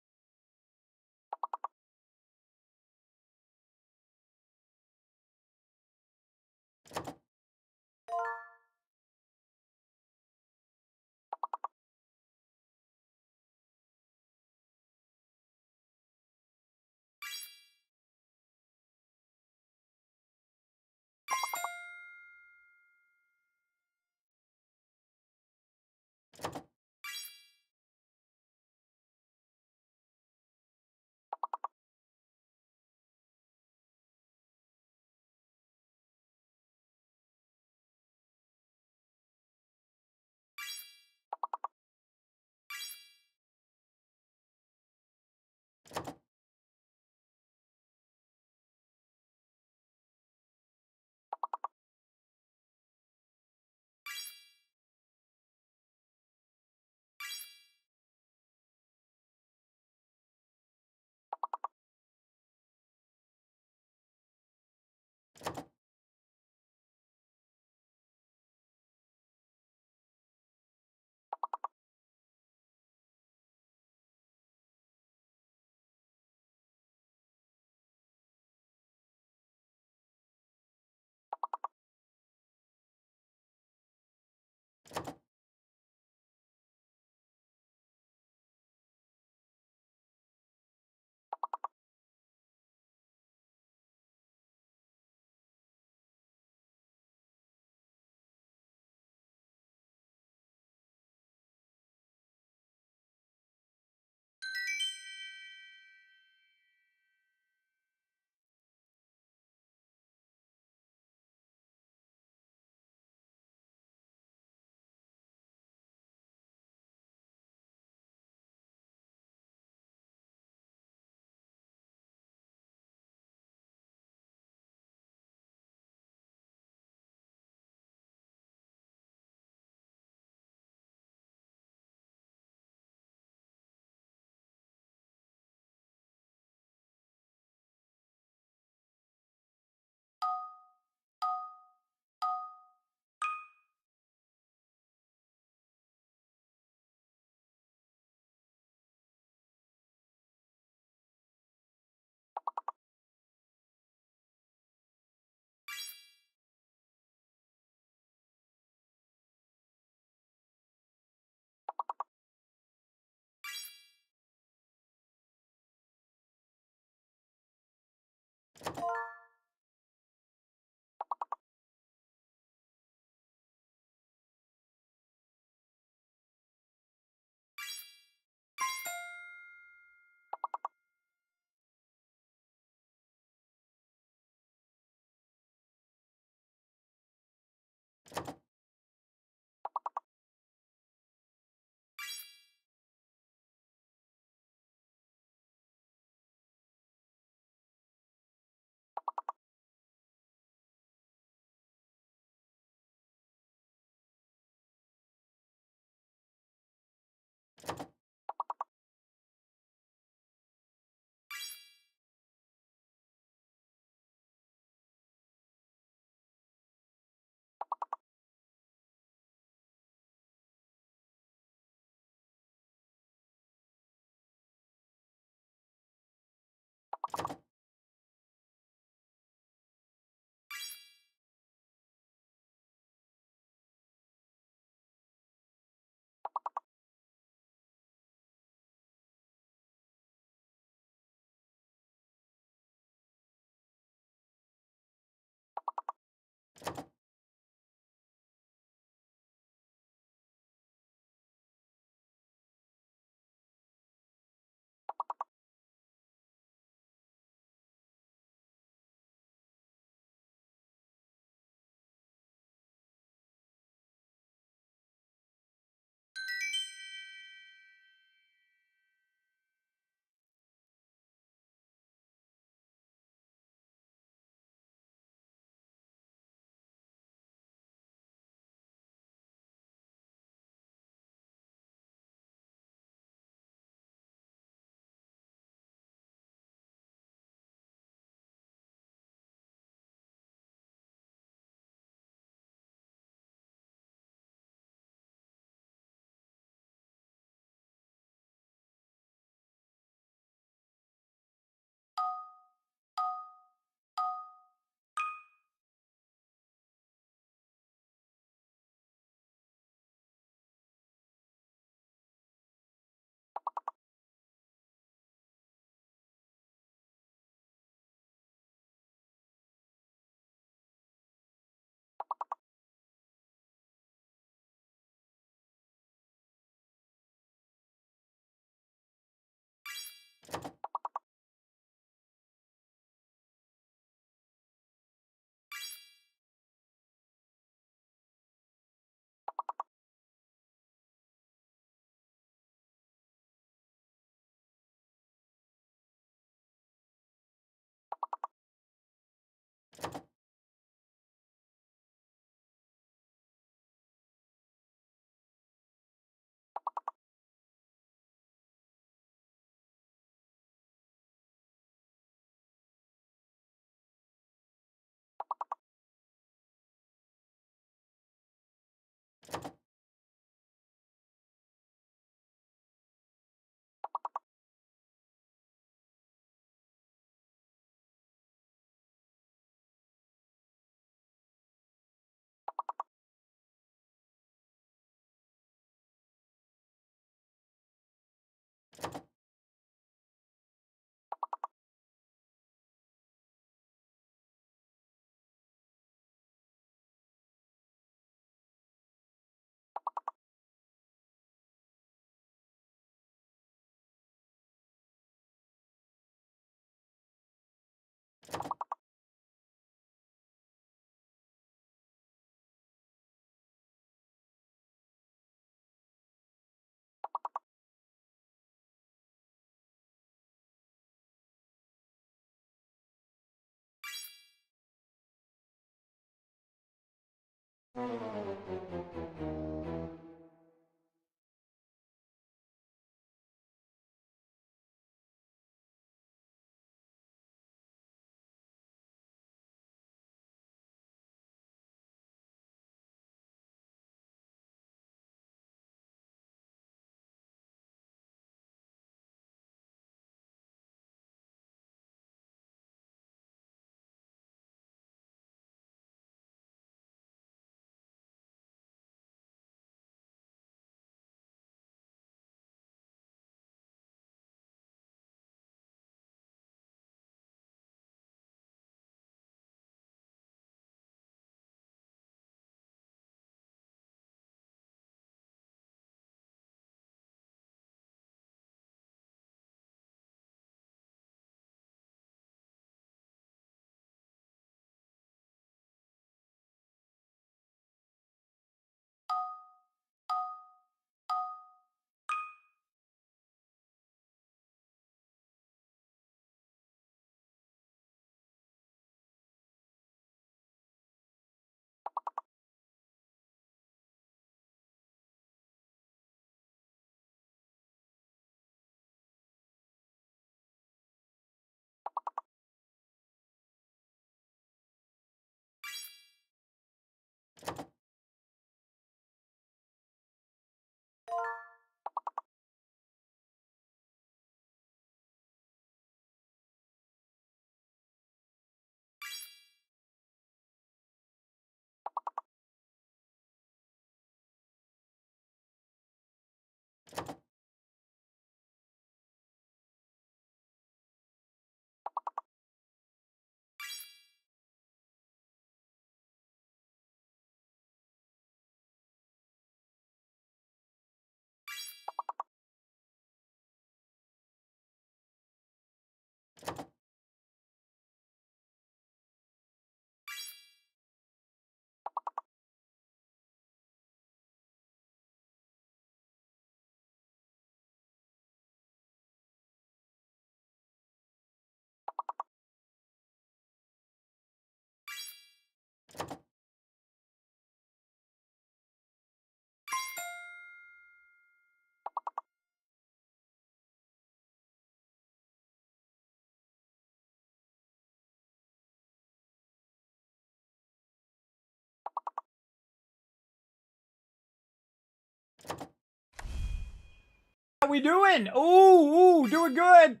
How we doing? Ooh, doing good.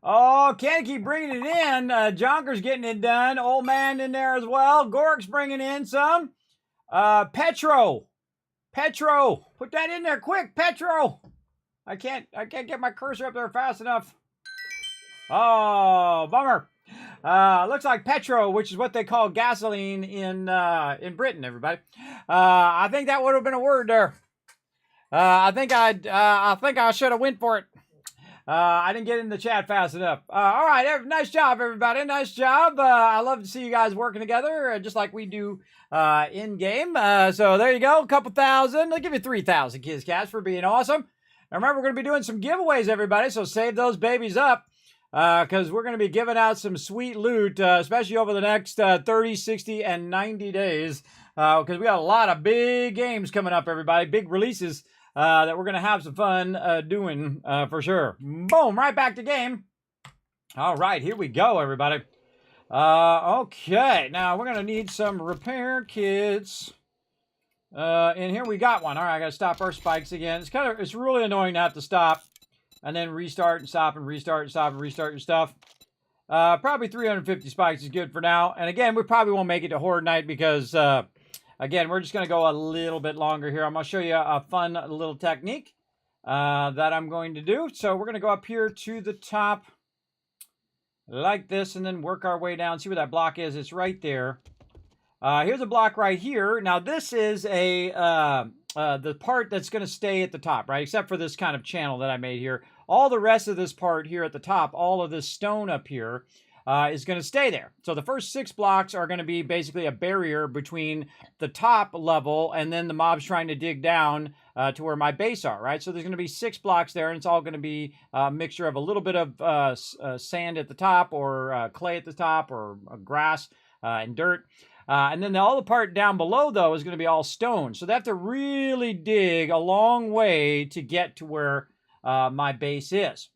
Oh, can't keep bringing it in. Jonker's getting it done. Old man in there as well. Gork's bringing in some. Petro, put that in there quick, Petro. I can't get my cursor up there fast enough. Oh, bummer. Looks like Petro, which is what they call gasoline in Britain, everybody. I think that would have been a word there. I think I should have went for it. I didn't get in the chat fast enough. All right, nice job, everybody. Nice job. I love to see you guys working together, just like we do in game. So there you go, a couple thousand. I'll give you 3,000, Kids Cats, for being awesome. Now remember, we're going to be doing some giveaways, everybody. So save those babies up, because we're going to be giving out some sweet loot, especially over the next 30, 60, and 90 days, because we got a lot of big games coming up, everybody. Big releases. That we're going to have some fun doing for sure. Boom, right back to game. All right, here we go, everybody. Okay, now we're going to need some repair kits. And here we got one. All right, I got to stop our spikes again. It's really annoying to have to stop and then restart and stop and restart and stop and restart your stuff. Probably 350 spikes is good for now. And again, we probably won't make it to Horde Night because... again, we're just going to go a little bit longer here. I'm going to show you a fun little technique that I'm going to do. So we're going to go up here to the top like this and then work our way down. See where that block is? It's right there. Here's a block right here. Now, this is the part that's going to stay at the top, right? Except for this kind of channel that I made here. All the rest of this part here at the top, all of this stone up here, is going to stay there. So the first 6 blocks are going to be basically a barrier between the top level and then the mobs trying to dig down to where my base are, right? So there's going to be 6 blocks there, and it's all going to be a mixture of a little bit of sand at the top, or clay at the top, or grass and dirt. And then all the part down below, though, is going to be all stone. So they have to really dig a long way to get to where my base is.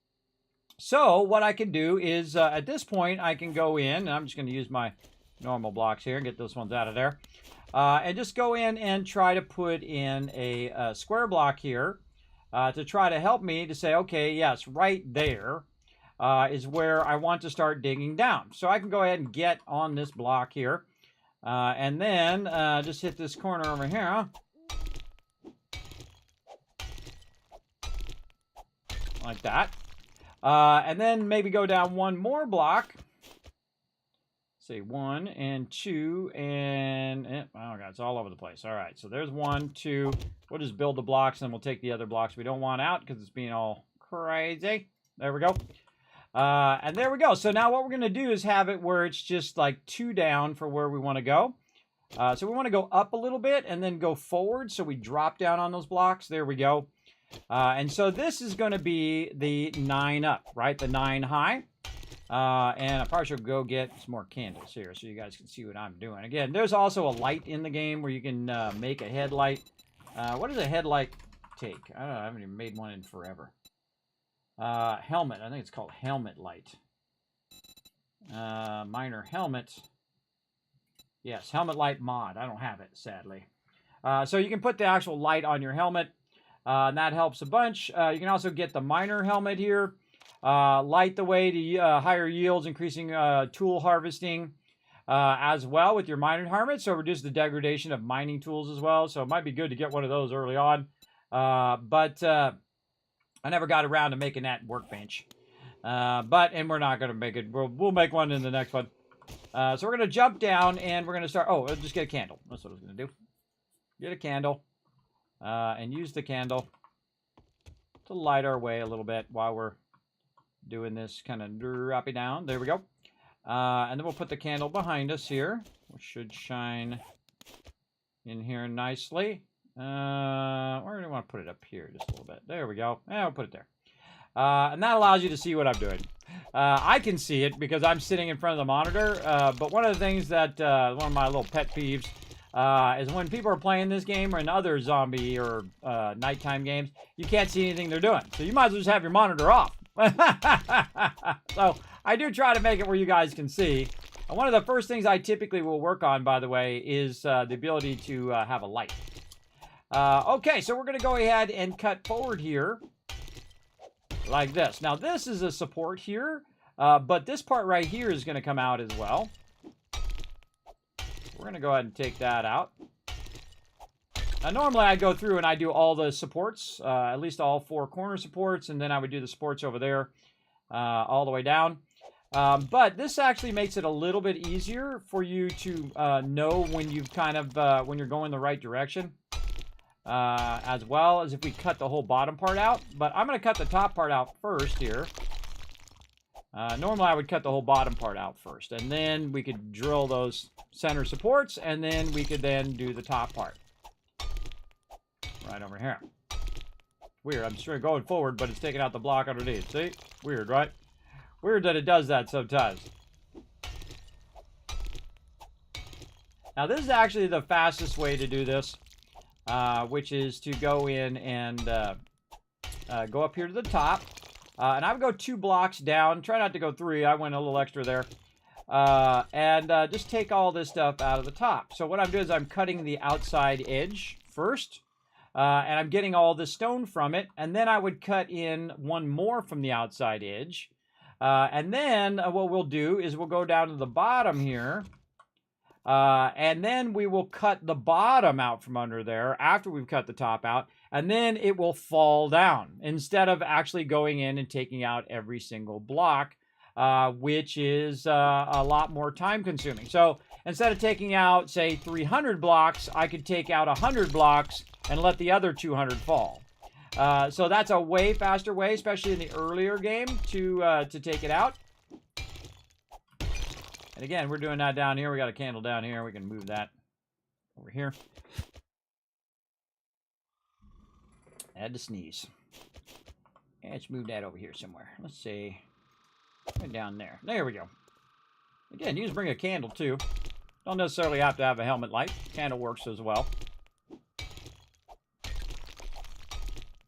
So what I can do is, at this point, I can go in, and I'm just going to use my normal blocks here and get those ones out of there. And just go in and try to put in a square block here to try to help me to say, okay, yes, right there is where I want to start digging down. So I can go ahead and get on this block here. And then just hit this corner over here. Like that. And then maybe go down one more block. Say 1 and 2 and oh god, it's all over the place. All right, so there's 1, 2. We'll just build the blocks and we'll take the other blocks we don't want out because it's being all crazy. There we go. And there we go. So now what we're going to do is have it where it's just like 2 down for where we want to go. So we want to go up a little bit and then go forward. So we drop down on those blocks. There we go. And so this is going to be the 9 up, right? The 9 high. And I probably should go get some more candles here so you guys can see what I'm doing. Again, there's also a light in the game where you can make a headlight. What does a headlight take? I don't know. I haven't even made one in forever. Helmet. I think it's called helmet light. Minor helmet. Yes, helmet light mod. I don't have it, sadly. So you can put the actual light on your helmet. And that helps a bunch. You can also get the minor helmet here. Light the way to higher yields, increasing tool harvesting as well with your minor helmet. So reduce the degradation of mining tools as well. So it might be good to get one of those early on. But I never got around to making that workbench. And we're not going to make it. We'll make one in the next one. So we're going to jump down and we're going to start. Oh, just get a candle. That's what I was going to do. Get a candle. And use the candle to light our way a little bit while we're doing this kind of dropping down. There we go. And then we'll put the candle behind us here, which should shine in here nicely. Or do we want to put it up here just a little bit? There we go. Yeah, we'll put it there. And that allows you to see what I'm doing. I can see it because I'm sitting in front of the monitor. But one of the things that, one of my little pet peeves, is when people are playing this game or in other zombie or nighttime games, you can't see anything they're doing. So you might as well just have your monitor off. So I do try to make it where you guys can see. And one of the first things I typically will work on, by the way, is the ability to have a light. Okay, so we're going to go ahead and cut forward here like this. Now, this is a support here, but this part right here is going to come out as well. We're going to go ahead and take that out. Normally, I go through and I do all the supports, at least all 4 corner supports, and then I would do the supports over there all the way down. But this actually makes it a little bit easier for you to know when you've kind of when you're going the right direction, as well as if we cut the whole bottom part out. But I'm going to cut the top part out first here. Normally, I would cut the whole bottom part out first, and then we could drill those center supports, and then we could then do the top part. Right over here. Weird, I'm sure going forward, but it's taking out the block underneath. See? Weird, right? Weird that it does that sometimes. Now, this is actually the fastest way to do this, which is to go in and go up here to the top. And I would go 2 blocks down. Try not to go 3. I went a little extra there. And just take all this stuff out of the top. So what I'm doing is I'm cutting the outside edge first. And I'm getting all the stone from it. And then I would cut in 1 more from the outside edge. And then what we'll do is we'll go down to the bottom here. And then we will cut the bottom out from under there after we've cut the top out. And then it will fall down instead of actually going in and taking out every single block, which is a lot more time consuming. So instead of taking out, say, 300 blocks, I could take out 100 blocks and let the other 200 fall. So that's a way faster way, especially in the earlier game, to take it out. And again, we're doing that down here. We got a candle down here. We can move that over here. I had to sneeze. Let's move that over here somewhere. Let's see. Right down there. There we go. Again, you just bring a candle too. Don't necessarily have to have a helmet light. Candle works as well.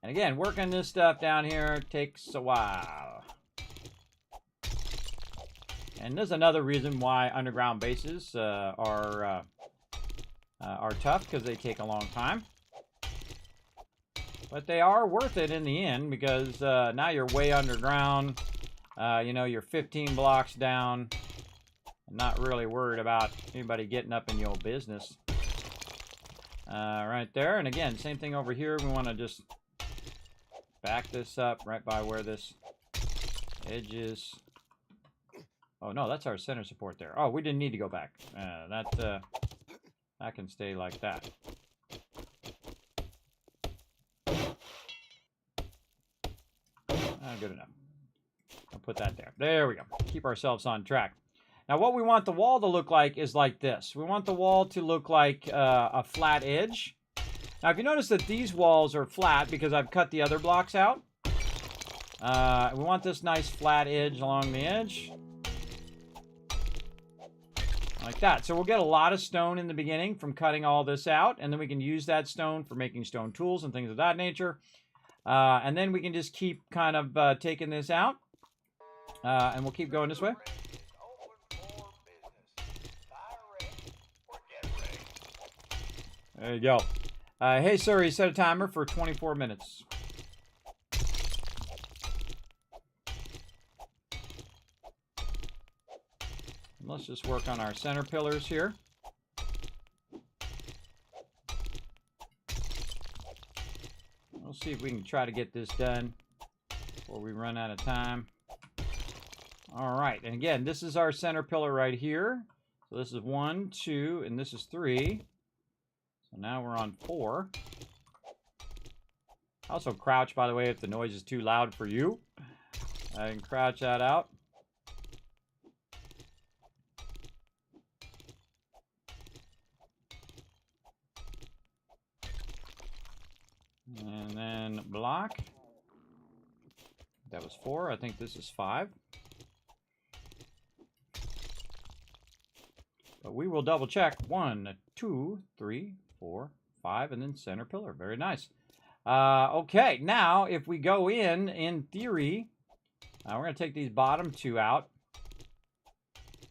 And again, working this stuff down here takes a while. And there's another reason why underground bases are tough, because they take a long time. But they are worth it in the end, because now you're way underground. You know, you're 15 blocks down. I'm not really worried about anybody getting up in your business. Right there. And again, same thing over here. We want to just back this up right by where this edge is. Oh, no, that's our center support there. Oh, we didn't need to go back. That can stay like that. Good enough. I'll put that there. There we go. Keep ourselves on track. Now, what we want the wall to look like is like this. We want the wall to look like a flat edge. Now, if you notice that these walls are flat because I've cut the other blocks out. We want this nice flat edge along the edge. Like that. So we'll get a lot of stone in the beginning from cutting all this out. And then we can use that stone for making stone tools and things of that nature. And then we can just keep kind of taking this out. And we'll keep going this way. There you go. Hey, sir, he set a timer for 24 minutes. Let's just work on our center pillars here. We'll see if we can try to get this done before we run out of time. All right, and again, this is our center pillar right here. So this is 1, 2, and this is 3. So now we're on 4. Also crouch, by the way, if the noise is too loud for you. I can crouch that out. And then block. That was 4. I think this is 5. But we will double check. 1, 2, 3, 4, 5, and then center pillar. Very nice. Okay, now if we go in theory, we're going to take these bottom 2 out.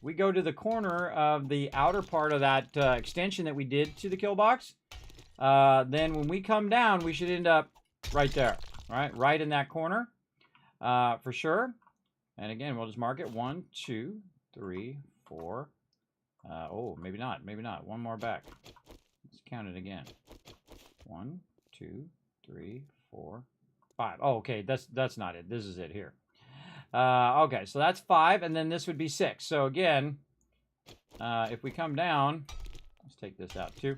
We go to the corner of the outer part of that extension that we did to the kill box. then when we come down, we should end up right there, right in that corner, for sure. And again, we'll just mark it 1, 2, 3, 4. Oh, maybe not. Maybe not. One more back. Let's count it again. 1, 2, 3, 4, 5. Oh, okay. That's not it. This is it here. Okay, so that's 5, and then this would be 6. So again, if we come down, let's take this out too.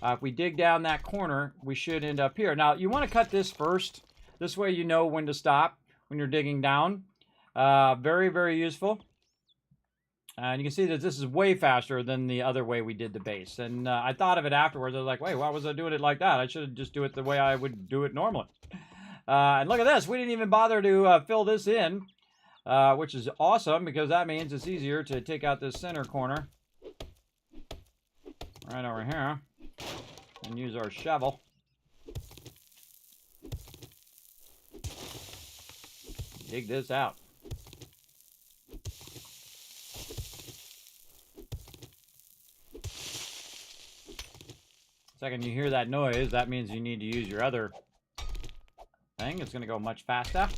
If we dig down that corner, we should end up here. Now, you want to cut this first. This way you know when to stop when you're digging down. Very, very useful. And you can see that this is way faster than the other way we did the base. And I thought of it afterwards. I was like, wait, why was I doing it like that? I should just do it the way I would do it normally. And look at this. We didn't even bother to fill this in, which is awesome because that means it's easier to take out this center corner right over here and use our shovel. Dig this out. Second you hear that noise, that means you need to use your other thing. It's going to go much faster.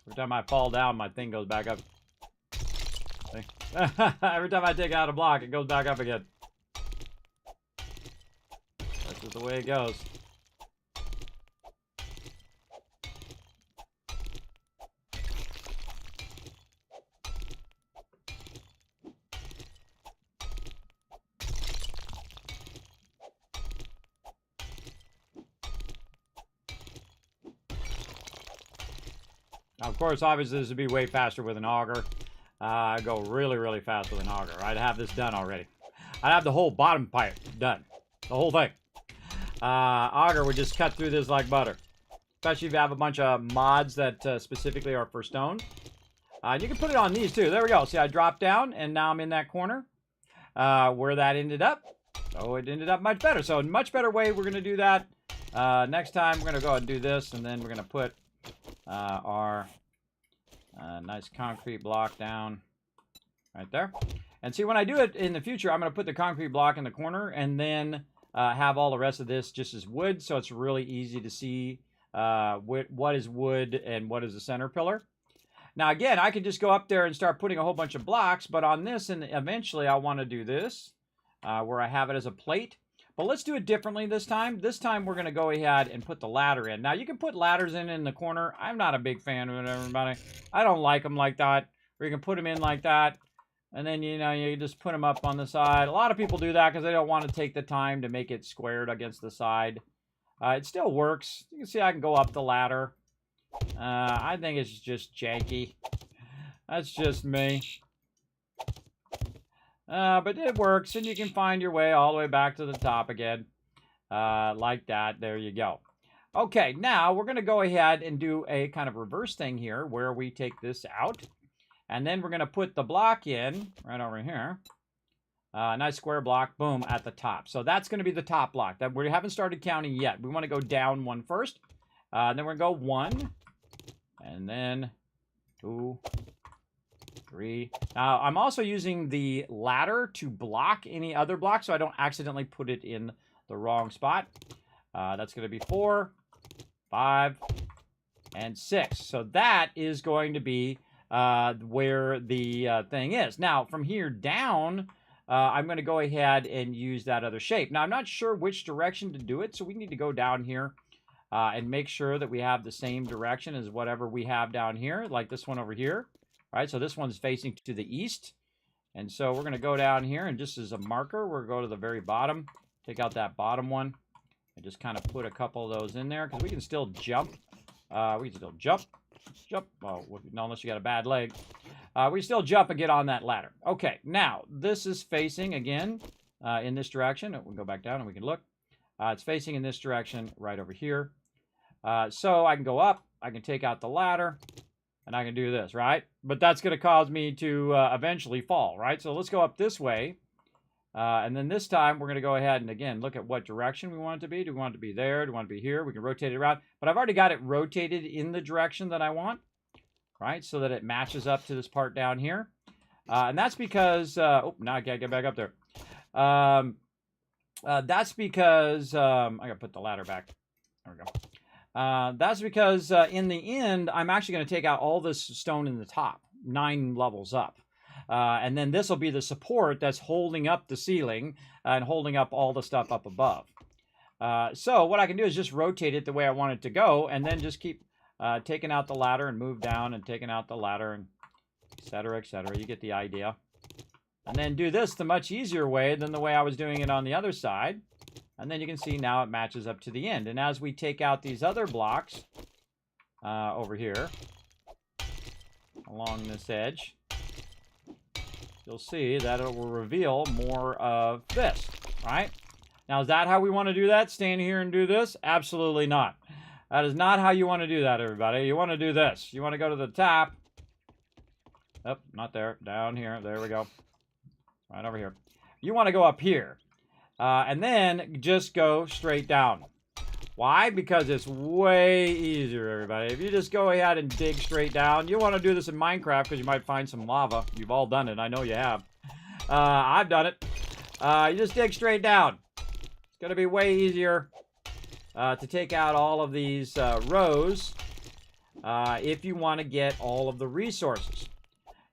Every time I fall down, my thing goes back up. Every time I take out a block, it goes back up again. That's just the way it goes. Now, of course, obviously, this would be way faster with an auger. I go really, really fast with an auger. I'd have this done already. I'd have the whole bottom pipe done. The whole thing. Auger would just cut through this like butter. Especially if you have a bunch of mods that specifically are for stone. You can put it on these too. There we go. See, I dropped down and now I'm in that corner. Where that ended up. Oh, it ended up much better. So, a much better way we're going to do that. Next time, we're going to go ahead and do this. And then we're going to put our nice concrete block down right there. And see, when I do it in the future, I'm going to put the concrete block in the corner and then have all the rest of this just as wood. So it's really easy to see what is wood and what is the center pillar. Now, again, I could just go up there and start putting a whole bunch of blocks. But on this, and eventually I want to do this where I have it as a plate. But let's do it differently this time. This time we're going to go ahead and put the ladder in. Now, you can put ladders in the corner. I'm not a big fan of it, everybody. I don't like them like that. Or you can put them in like that. And then, you know, you just put them up on the side. A lot of people do that because they don't want to take the time to make it squared against the side. It still works. You can see I can go up the ladder. I think it's just janky. That's just me. But it works, and you can find your way all the way back to the top again. Like that. There you go. Okay, now we're going to go ahead and do a kind of reverse thing here where we take this out. And then we're going to put the block in right over here. Nice square block, boom, at the top. So that's going to be the top block. That we haven't started counting yet. We want to go down one first. Then we're going to go 1. And then 2. 3. Now, I'm also using the ladder to block any other block so I don't accidentally put it in the wrong spot. That's going to be 4, 5, and 6. So that is going to be where the thing is. Now, from here down, I'm going to go ahead and use that other shape. Now, I'm not sure which direction to do it, so we need to go down here and make sure that we have the same direction as whatever we have down here, like this one over here. All right, so this one's facing to the east. And so we're going to go down here, and just as a marker, we're going to go to the very bottom, take out that bottom one, and just kind of put a couple of those in there, because we can still jump. We can still jump. Oh, no, unless you got a bad leg. We still jump and get on that ladder. Okay, now, this is facing, again, in this direction. We'll go back down, and we can look. It's facing in this direction right over here. So I can go up. I can take out the ladder. And I can do this, right? But that's going to cause me to eventually fall, right? So let's go up this way. And then this time, we're going to go ahead and, again, look at what direction we want it to be. Do we want it to be there? Do we want it to be here? We can rotate it around. But I've already got it rotated in the direction that I want, right? So that it matches up to this part down here. And that's because... oh, now I can't get back up there. That's because I gotta put the ladder back. There we go. That's because in the end, I'm actually going to take out all this stone in the top, 9 levels up. And then this will be the support that's holding up the ceiling and holding up all the stuff up above. So what I can do is just rotate it the way I want it to go, and then just keep taking out the ladder and move down and taking out the ladder, and et cetera, et cetera. You get the idea. And then do this the much easier way than the way I was doing it on the other side. And then you can see now it matches up to the end. And as we take out these other blocks over here along this edge, you'll see that it will reveal more of this, right? Now, is that how we want to do that? Stand here and do this? Absolutely not. That is not how you want to do that, everybody. You want to do this. You want to go to the top. Oh, not there. Down here. There we go. Right over here. You want to go up here. And then just go straight down. Why? Because it's way easier, everybody. If you just go ahead and dig straight down, you want to do this in Minecraft because you might find some lava. You've all done it. I know you have. I've done it. You just dig straight down. It's going to be way easier to take out all of these rows if you want to get all of the resources.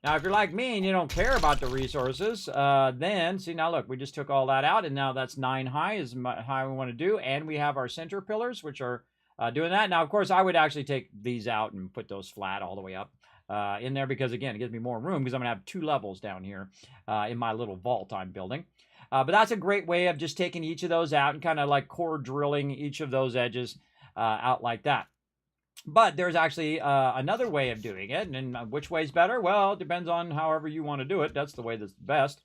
Now, if you're like me and you don't care about the resources, then, see, now look, we just took all that out, and now that's 9 high is how we want to do, and we have our center pillars, which are doing that. Now, of course, I would actually take these out and put those flat all the way up in there because, again, it gives me more room because I'm going to have 2 levels down here in my little vault I'm building. But that's a great way of just taking each of those out and kind of like core drilling each of those edges out like that. But there's actually another way of doing it, and which way is better? Well, it depends on however you want to do it. That's the way that's best.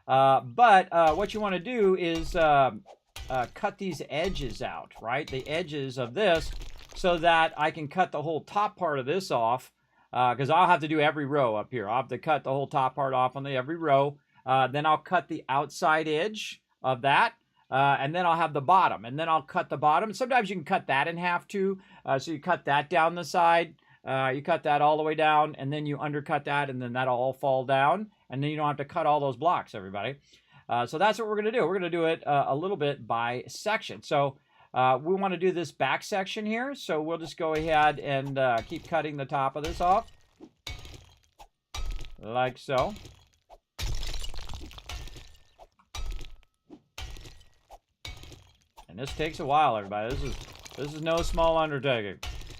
But what you want to do is cut these edges out, right? The edges of this, so that I can cut the whole top part of this off, because I'll have to do every row up here. I'll have to cut the whole top part off on every row. Then I'll cut the outside edge of that. And then I'll have the bottom, and then I'll cut the bottom. Sometimes you can cut that in half too. So you cut that down the side, you cut that all the way down, and then you undercut that, and then that'll all fall down, and then you don't have to cut all those blocks, everybody. So that's what we're going to do. We're going to do it a little bit by section. So we want to do this back section here, so we'll just go ahead and keep cutting the top of this off, like so. And this takes a while, everybody. This is no small undertaking.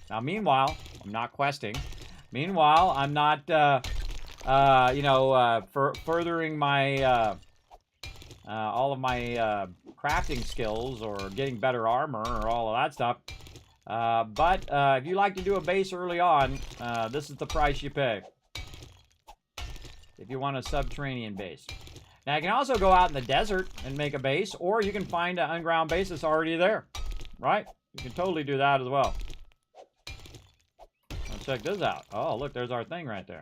Now, meanwhile, I'm not questing. Meanwhile, I'm not, furthering my, all of my crafting skills or getting better armor or all of that stuff. But if you like to do a base early on, this is the price you pay. If you want a subterranean base. Now, you can also go out in the desert and make a base, or you can find an underground base that's already there, right? You can totally do that as well. Let's check this out. Oh, look, there's our thing right there.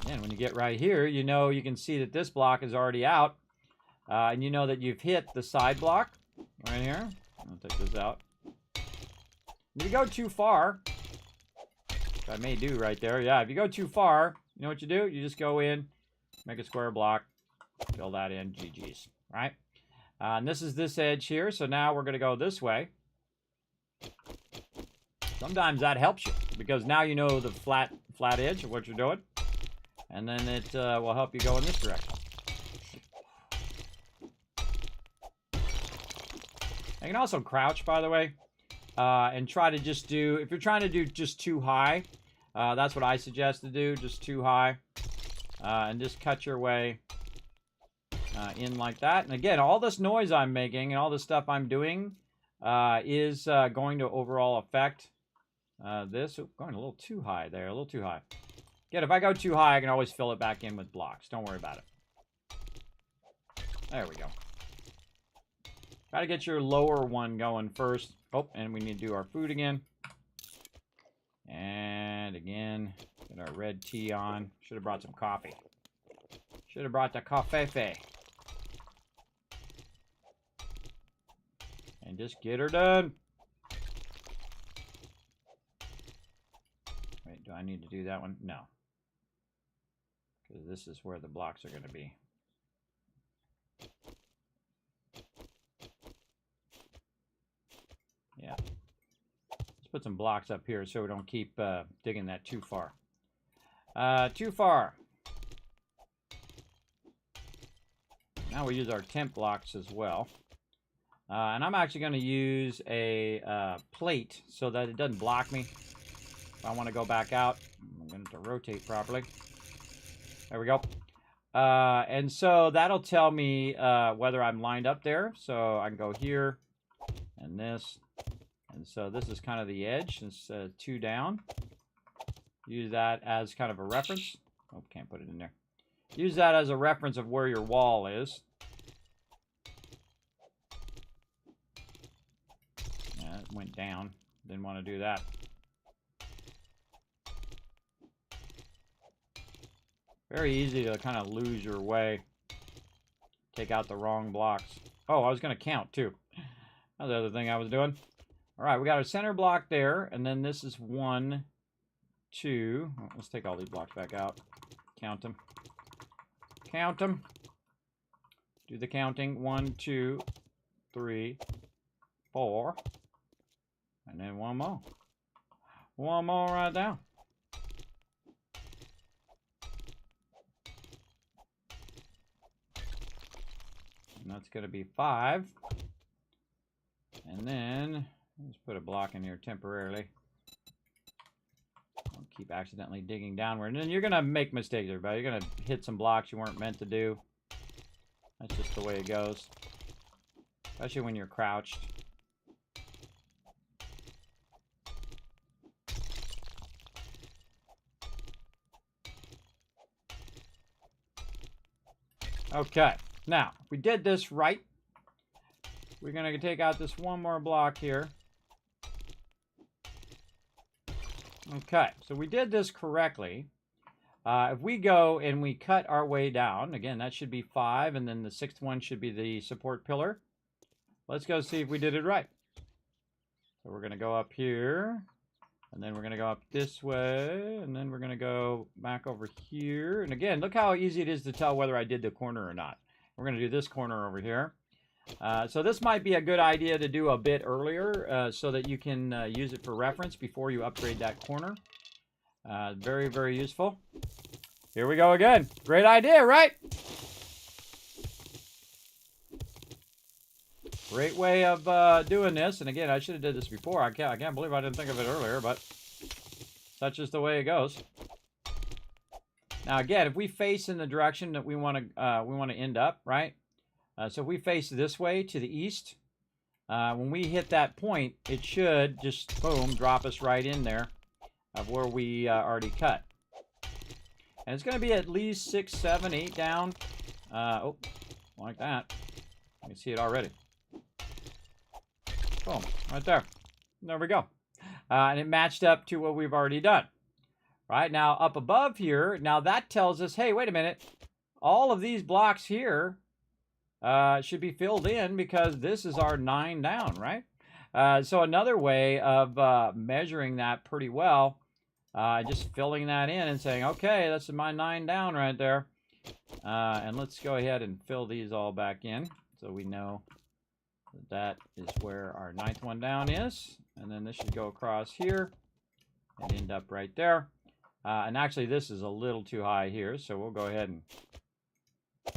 And when you get right here, you know you can see that this block is already out, and you know that you've hit the side block right here. I'll take this out. If you go too far, I may do right there. Yeah, if you go too far, you know what you do? You just go in, make a square block, fill that in, GG's, right? And this is this edge here, so now we're going to go this way. Sometimes that helps you, because now you know the flat edge of what you're doing, and then it will help you go in this direction. I can also crouch, by the way. And try to just do, if you're trying to do just too high, that's what I suggest to do, just too high. And just cut your way in like that. And again, all this noise I'm making and all this stuff I'm doing is going to overall affect this. Ooh, going a little too high there, a little too high. Again, if I go too high, I can always fill it back in with blocks. Don't worry about it. There we go. Try to get your lower one going first. Oh, and we need to do our food again. And again, get our red tea on. Should have brought some coffee. Should have brought the coffee. And just get her done. Wait, do I need to do that one? No. because this is where the blocks are going to be. Yeah. Let's put some blocks up here so we don't keep digging that too far. Too far. Now we use our temp blocks as well. And I'm actually going to use a plate so that it doesn't block me. If I want to go back out, I'm going to rotate properly. There we go. And so that'll tell me whether I'm lined up there. So I can go here and this. And so this is kind of the edge. It's 2 down. Use that as kind of a reference. Oh, can't put it in there. Use that as a reference of where your wall is. Yeah, it went down. Didn't want to do that. Very easy to kind of lose your way. Take out the wrong blocks. Oh, I was going to count too. That's the other thing I was doing. All right, we got our center block there, and then this is 1, 2. Oh, let's take all these blocks back out. Count them. Count them. Do the counting. 1, 2, 3, 4. And then one more. One more right down. And that's going to be 5. And then let's put a block in here temporarily. Don't keep accidentally digging downward. And then you're going to make mistakes, everybody. You're going to hit some blocks you weren't meant to do. That's just the way it goes. Especially when you're crouched. Okay. Now, if we did this right, we're going to take out this one more block here. Okay, so we did this correctly. If we go and we cut our way down, again, that should be 5, and then the 6th one should be the support pillar. Let's go see if we did it right. So we're going to go up here, and then we're going to go up this way, and then we're going to go back over here. And again, look how easy it is to tell whether I did the corner or not. We're going to do this corner over here. So this might be a good idea to do a bit earlier so that you can use it for reference before you upgrade that corner. Very, very useful. Here we go again. Great idea, right? Great way of doing this. And again, I should have did this before. I can't believe I didn't think of it earlier, but that's just the way it goes. Now again, if we face in the direction that we want to end up, right? So if we face this way to the east, when we hit that point, it should just, boom, drop us right in there of where we already cut. And it's going to be at least 6, 7, 8 down. Oh, like that. I can see it already. Boom, right there. There we go. And it matched up to what we've already done. Right, now up above here, now that tells us, hey, wait a minute. All of these blocks here should be filled in because this is our 9 down, right? So another way of measuring that pretty well, just filling that in and saying, okay, that's my 9 down right there. And let's go ahead and fill these all back in so we know that is where our 9th one down is. And then this should go across here and end up right there. And actually, this is a little too high here, so we'll go ahead and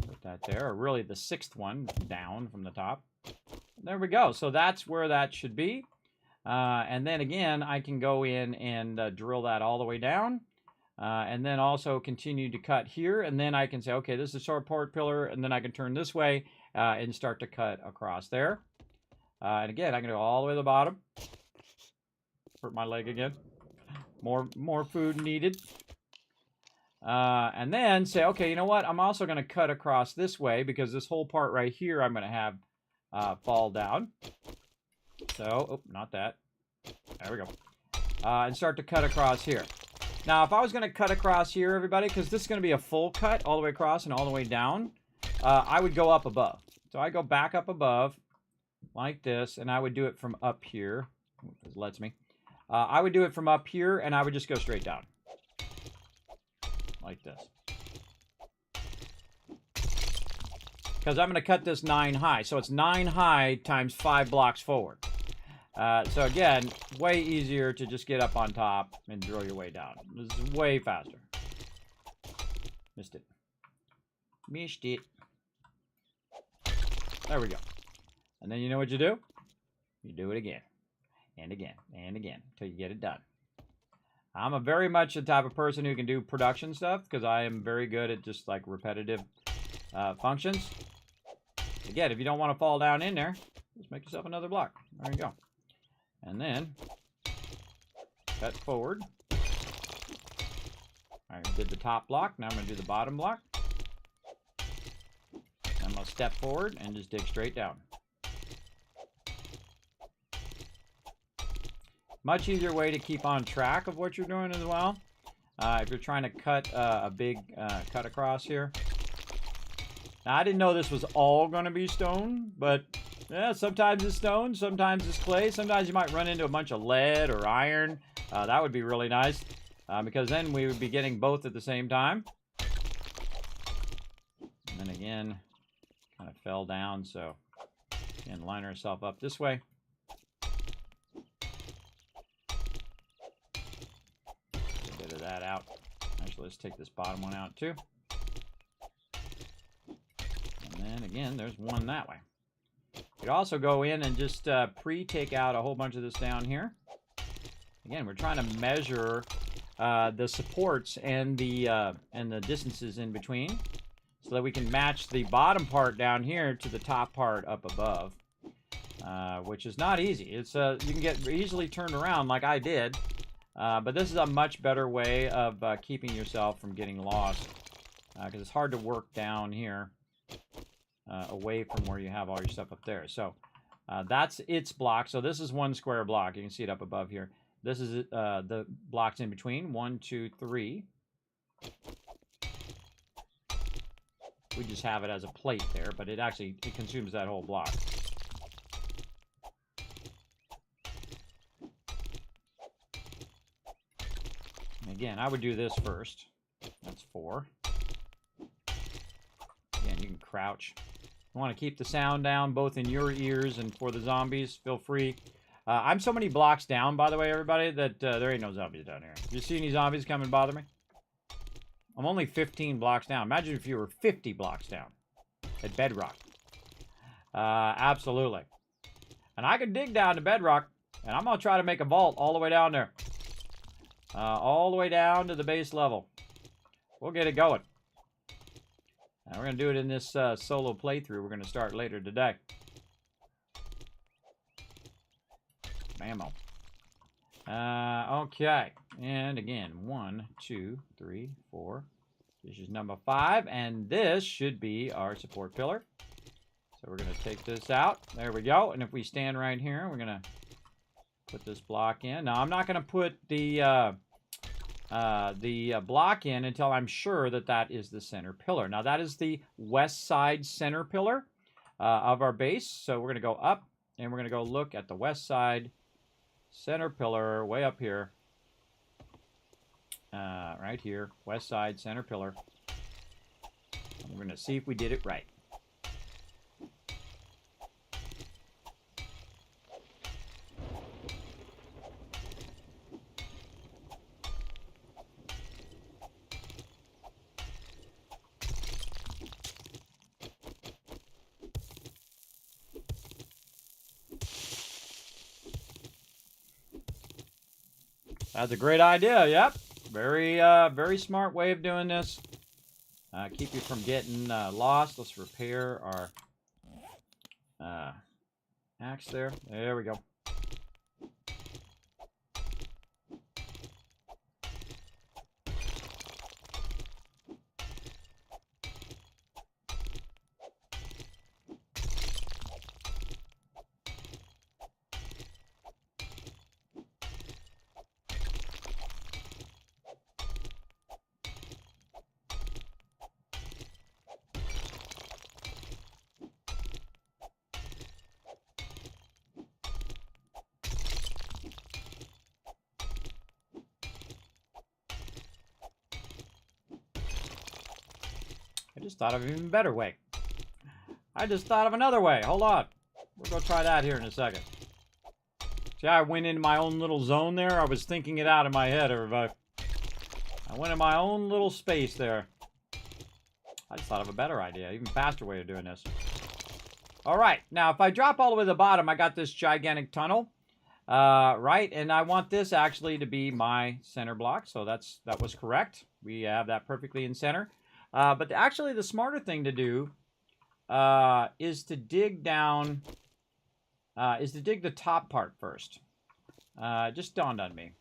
put that there. Or really, the 6th one down from the top. There we go. So that's where that should be. And then again, I can go in and drill that all the way down. And then also continue to cut here. And then I can say, okay, this is a support pillar. And then I can turn this way and start to cut across there. And again, I can go all the way to the bottom. Hurt my leg again. More food needed. And then say, okay, you know what? I'm also going to cut across this way because this whole part right here I'm going to have fall down. So, oh, not that. There we go. And start to cut across here. Now, if I was going to cut across here, everybody, because this is going to be a full cut all the way across and all the way down, I would go up above. So I go back up above like this, and I would do it from up here. It lets me. I would do it from up here, and I would just go straight down. Like this. because I'm going to cut this 9 high. So it's 9 high times 5 blocks forward. So again, way easier to just get up on top and drill your way down. This is way faster. Missed it. Missed it. There we go. And then you know what you do? You do it again. And again. And again. Until you get it done. I'm a very much the type of person who can do production stuff, because I am very good at just like repetitive functions. Again, if you don't want to fall down in there, just make yourself another block. There you go. And then cut forward. I did the top block. Now I'm going to do the bottom block. I'm going to step forward and just dig straight down. Much easier way to keep on track of what you're doing as well. If you're trying to cut a big cut across here. Now, I didn't know this was all going to be stone, but yeah, sometimes it's stone, sometimes it's clay. Sometimes you might run into a bunch of lead or iron. That would be really nice, because then we would be getting both at the same time. And then again, kind of fell down, so again, line ourselves up this way. Get a bit of that out. Actually, let's take this bottom one out too. And then again, there's one that way. You could also go in and just pre-take out a whole bunch of this down here. Again, we're trying to measure the supports and the distances in between, so that we can match the bottom part down here to the top part up above, which is not easy. It's you can get easily turned around like I did, but this is a much better way of keeping yourself from getting lost, because it's hard to work down here. Away from where you have all your stuff up there. So that's its block. So this is one square block. You can see it up above here. This is the blocks in between. 1, 2, 3. We just have it as a plate there, but it consumes that whole block. And again, I would do this first. That's 4. Again, you can crouch. You want to keep the sound down both in your ears and for the zombies. Feel free. I'm so many blocks down, by the way, everybody, that there ain't no zombies down here. You see any zombies come and bother me? I'm only 15 blocks down. Imagine if you were 50 blocks down at bedrock. Absolutely. And I can dig down to bedrock, and I'm going to try to make a vault all the way down there. All the way down to the base level. We'll get it going. Now, we're going to do it in this solo playthrough we're going to start later today. Mammo. Okay. And again, 1, 2, 3, 4. This is number 5. And this should be our support pillar. So we're going to take this out. There we go. And if we stand right here, we're going to put this block in. Now, I'm not going to put the block in until I'm sure that that is the center pillar. Now, that is the west side center pillar of our base. So we're going to go up, and we're going to go look at the west side center pillar way up here. Right here, west side center pillar. And we're going to see if we did it right. That's a great idea. Yep. Very smart way of doing this. Keep you from getting lost. Let's repair our axe there. There we go. I just thought of an even better way. I just thought of another way. Hold on. We'll go try that here in a second. See how I went into my own little zone there? I was thinking it out in my head, everybody. I went in my own little space there. I just thought of a better idea, even faster way of doing this. All right, now if I drop all the way to the bottom, I got this gigantic tunnel, right? And I want this actually to be my center block, so that was correct. We have that perfectly in center. But actually the smarter thing to do is to dig down, is to dig the top part first. Just dawned on me.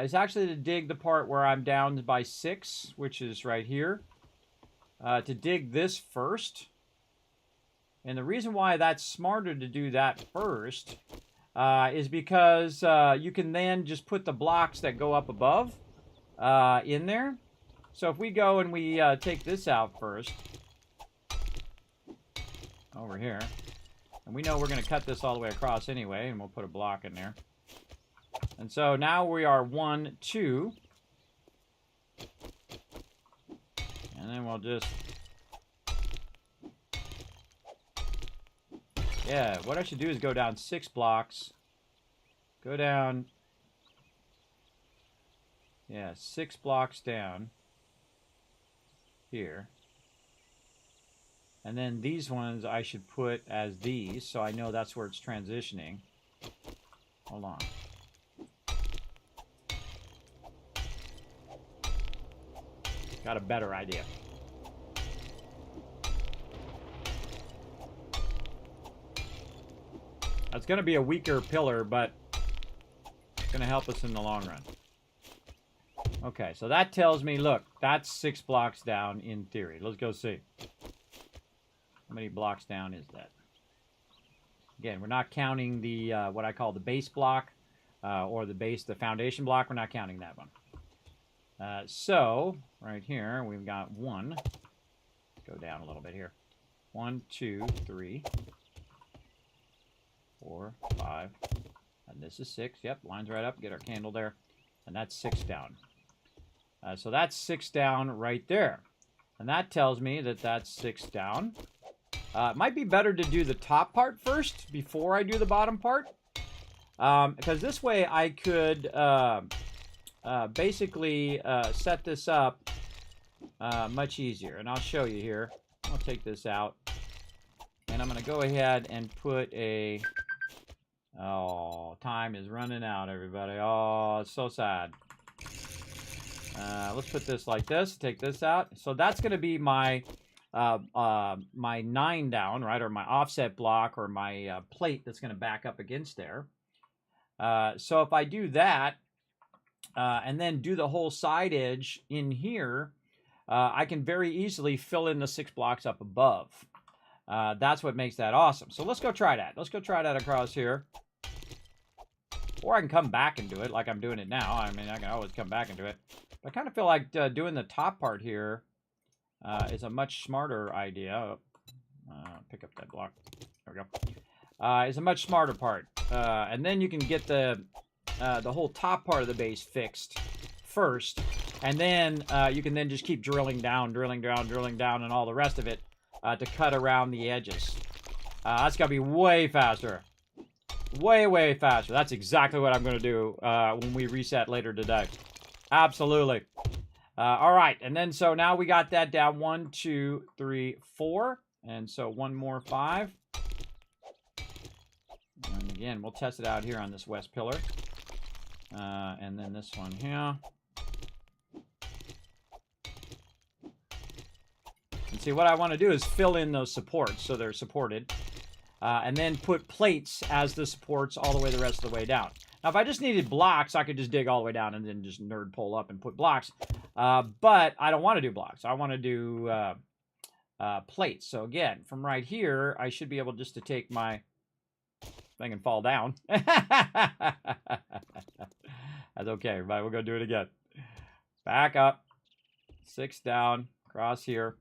Is actually to dig the part where I'm down by 6, which is right here. To dig this first. And the reason why that's smarter to do that first is because you can then just put the blocks that go up above in there. So if we go and we take this out first, over here, and we know we're going to cut this all the way across anyway, and we'll put a block in there. And so now we are 1, 2. And then we'll just... Yeah, what I should do is go down 6 blocks. Go down... Yeah, 6 blocks down. Here. And then these ones I should put as these, so I know that's where it's transitioning. Hold on. Got a better idea. That's going to be a weaker pillar, but it's going to help us in the long run. Okay, so that tells me, look, that's 6 blocks down in theory. Let's go see. How many blocks down is that? Again, we're not counting the what I call the base block or the foundation block. We're not counting that one. So right here we've got 1. Go down a little bit here. 1, 2, 3, 4, 5, and this is 6. Yep, lines right up. Get our candle there, and that's 6 down. So that's 6 down right there, and that tells me that that's 6 down. It might be better to do the top part first before I do the bottom part, because this way I could basically set this up much easier. And I'll show you here. I'll take this out, and I'm going to go ahead and put a... Oh, time is running out, everybody. Oh, it's so sad. Let's put this like this. Take this out. So that's going to be my... my 9 down, right, or my offset block, or my plate that's going to back up against there. So if I do that, and then do the whole side edge in here, I can very easily fill in the 6 blocks up above. That's what makes that awesome. So let's go try that. Let's go try that across here. Or I can come back and do it like I'm doing it now. I mean, I can always come back and do it. But I kind of feel like doing the top part here is a much smarter idea. Pick up that block. There we go. Is a much smarter part. And then you can get the whole top part of the base fixed first. And then you can then just keep drilling down, and all the rest of it to cut around the edges. That's got to be way faster. Way, way faster. That's exactly what I'm going to do when we reset later today. Absolutely. All right, and then so now we got that down 1, 2, 3, 4, and so one more 5. And again, we'll test it out here on this west pillar, and then this one here. And see, what I want to do is fill in those supports so they're supported, and then put plates as the supports all the way the rest of the way down. Now, if I just needed blocks, I could just dig all the way down and then just nerd pull up and put blocks. But I don't want to do blocks. I want to do plates. So again, from right here, I should be able just to take my thing and fall down. That's okay, everybody. We're going to do it again. Back up. 6 down. Across here.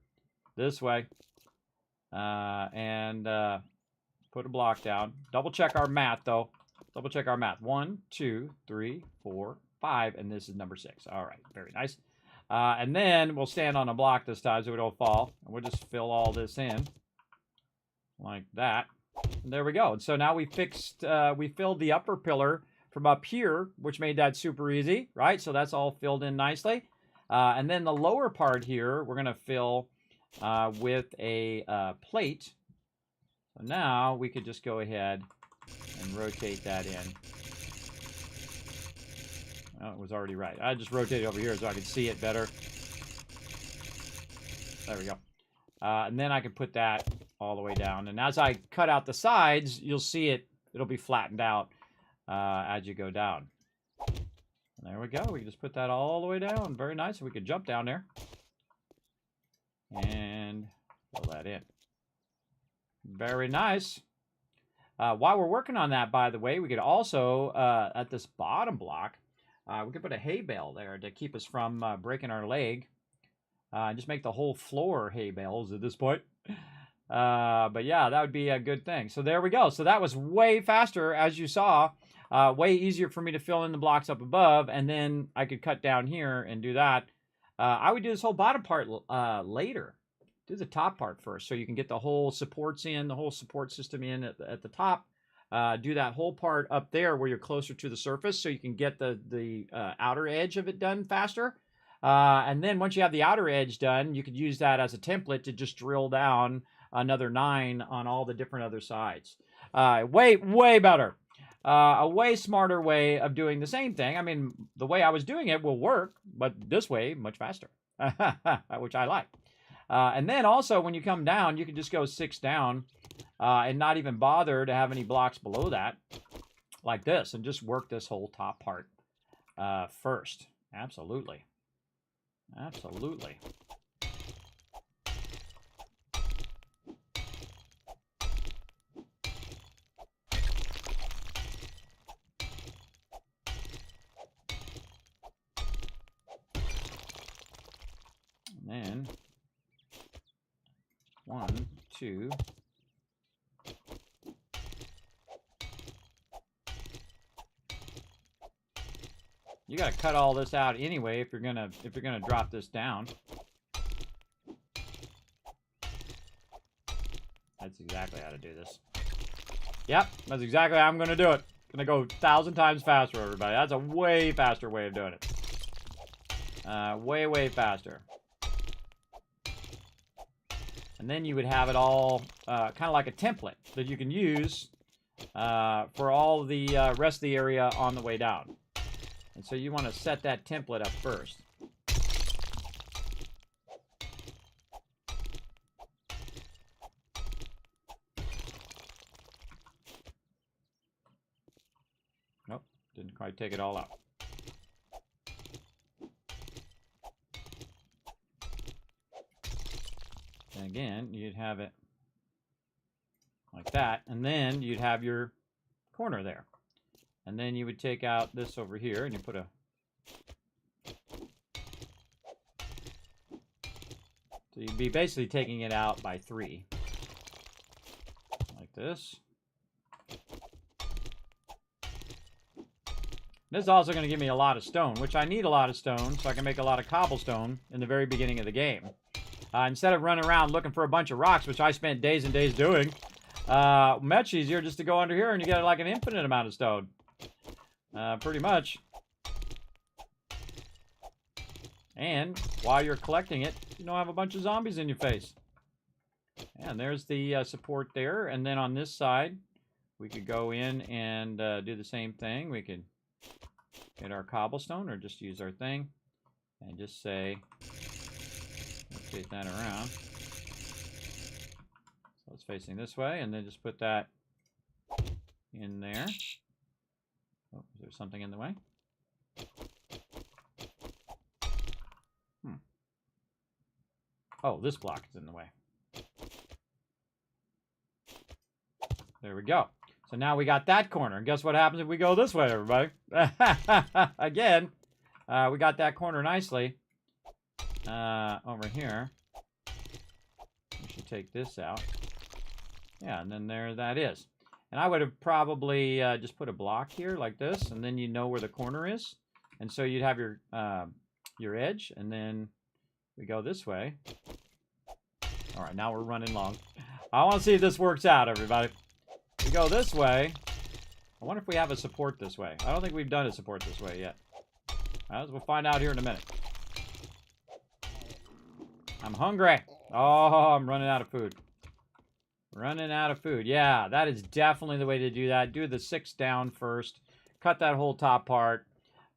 This way. And put a block down. Double check our math, though. Double check our math. 1, 2, 3, 4, 5, and this is number 6. All right, very nice. And then we'll stand on a block this time so we don't fall. And we'll just fill all this in. like that. And there we go. And so now we filled the upper pillar from up here, which made that super easy, right? So that's all filled in nicely. And then the lower part here, we're going to fill with a plate. So now we could just go ahead and rotate that in. Oh, it was already right. I just rotated over here so I could see it better. There we go. And then I can put that all the way down. And as I cut out the sides, you'll see it'll be flattened out as you go down. And there we go. We can just put that all the way down. Very nice. We could jump down there. And fill that in. Very nice. While we're working on that, by the way, we could also, at this bottom block, we could put a hay bale there to keep us from breaking our leg. Just make the whole floor hay bales at this point. But yeah, that would be a good thing. So there we go. So that was way faster, as you saw. Way easier for me to fill in the blocks up above, and then I could cut down here and do that. I would do this whole bottom part later. Do the top part first, so you can get the whole supports in, the whole support system in at the top. Do that whole part up there where you're closer to the surface, so you can get the outer edge of it done faster. And then once you have the outer edge done, you could use that as a template to just drill down another 9 on all the different other sides. Way better. A way smarter way of doing the same thing. I mean, the way I was doing it will work, but this way, much faster, which I like. And then also, when you come down, you can just go 6 down and not even bother to have any blocks below that, like this, and just work this whole top part first. Absolutely. Absolutely. And then 1, 2. You got to cut all this out anyway if you're gonna drop this down. That's exactly how to do this. Yep, that's exactly how I'm gonna do it. Gonna go 1,000 times faster, everybody. That's a way faster way of doing it. Way faster. And then you would have it all kind of like a template that you can use for all the rest of the area on the way down. And so you want to set that template up first. Nope, didn't quite take it all out. And again, you'd have it like that, and then you'd have your corner there. And then you would take out this over here, and you put a... So you'd be basically taking it out by 3. Like this. This is also going to give me a lot of stone, which I need a lot of stone, so I can make a lot of cobblestone in the very beginning of the game. Instead of running around looking for a bunch of rocks, which I spent days and days doing, much easier just to go under here and you get like an infinite amount of stone. Pretty much. And while you're collecting it, you don't have a bunch of zombies in your face. And there's the support there. And then on this side, we could go in and do the same thing. We could get our cobblestone or just use our thing and just say, rotate that around. So it's facing this way, and then just put that in there. Oh, is there something in the way? Oh, this block is in the way. There we go. So now we got that corner. And guess what happens if we go this way, everybody? Again, we got that corner nicely. Over here. We should take this out. Yeah, and then there that is. And I would have probably just put a block here like this, and then you know where the corner is. And so you'd have your edge, and then we go this way. All right, now we're running long. I want to see if this works out, everybody. We go this way. I wonder if we have a support this way. I don't think we've done a support this way yet. We'll find out here in a minute. I'm hungry. Oh, I'm running out of food. Running out of food. Yeah, that is definitely the way to do that. Do the 6 down first. Cut that whole top part.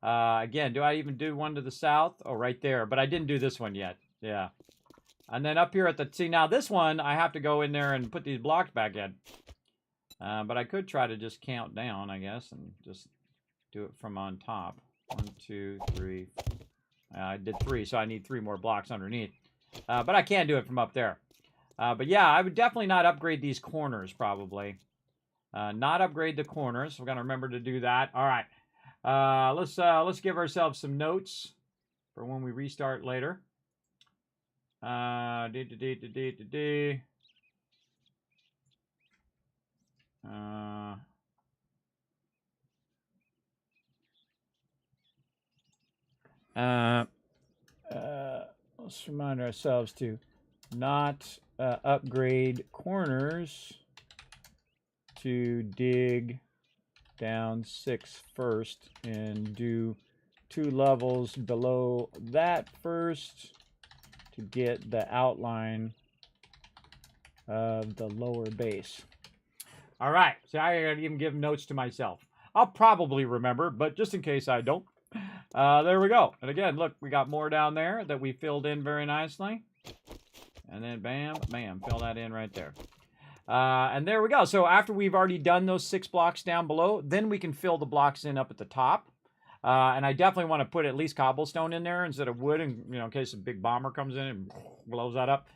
Again, do I even do one to the south? Oh, right there. But I didn't do this one yet. Yeah. And then up here at the... See, now this one, I have to go in there and put these blocks back in. But I could try to just count down, I guess, and just do it from on top. 1, 2, 3. I did 3, so I need 3 more blocks underneath. But I can do it from up there. But yeah, I would definitely not upgrade these corners, probably. Not upgrade the corners. We're going to remember to do that. All right. Let's give ourselves some notes for when we restart later. Let's remind ourselves to not upgrade corners, to dig down 6 first and do 2 levels below that first to get the outline of the lower base. All right, so I gotta even give notes to myself. I'll probably remember, but just in case I don't, there we go. And again, look, we got more down there that we filled in very nicely. And then bam, bam, fill that in right there. And there we go. So after we've already done those 6 blocks down below, then we can fill the blocks in up at the top. And I definitely want to put at least cobblestone in there instead of wood, and in case a big bomber comes in and blows that up.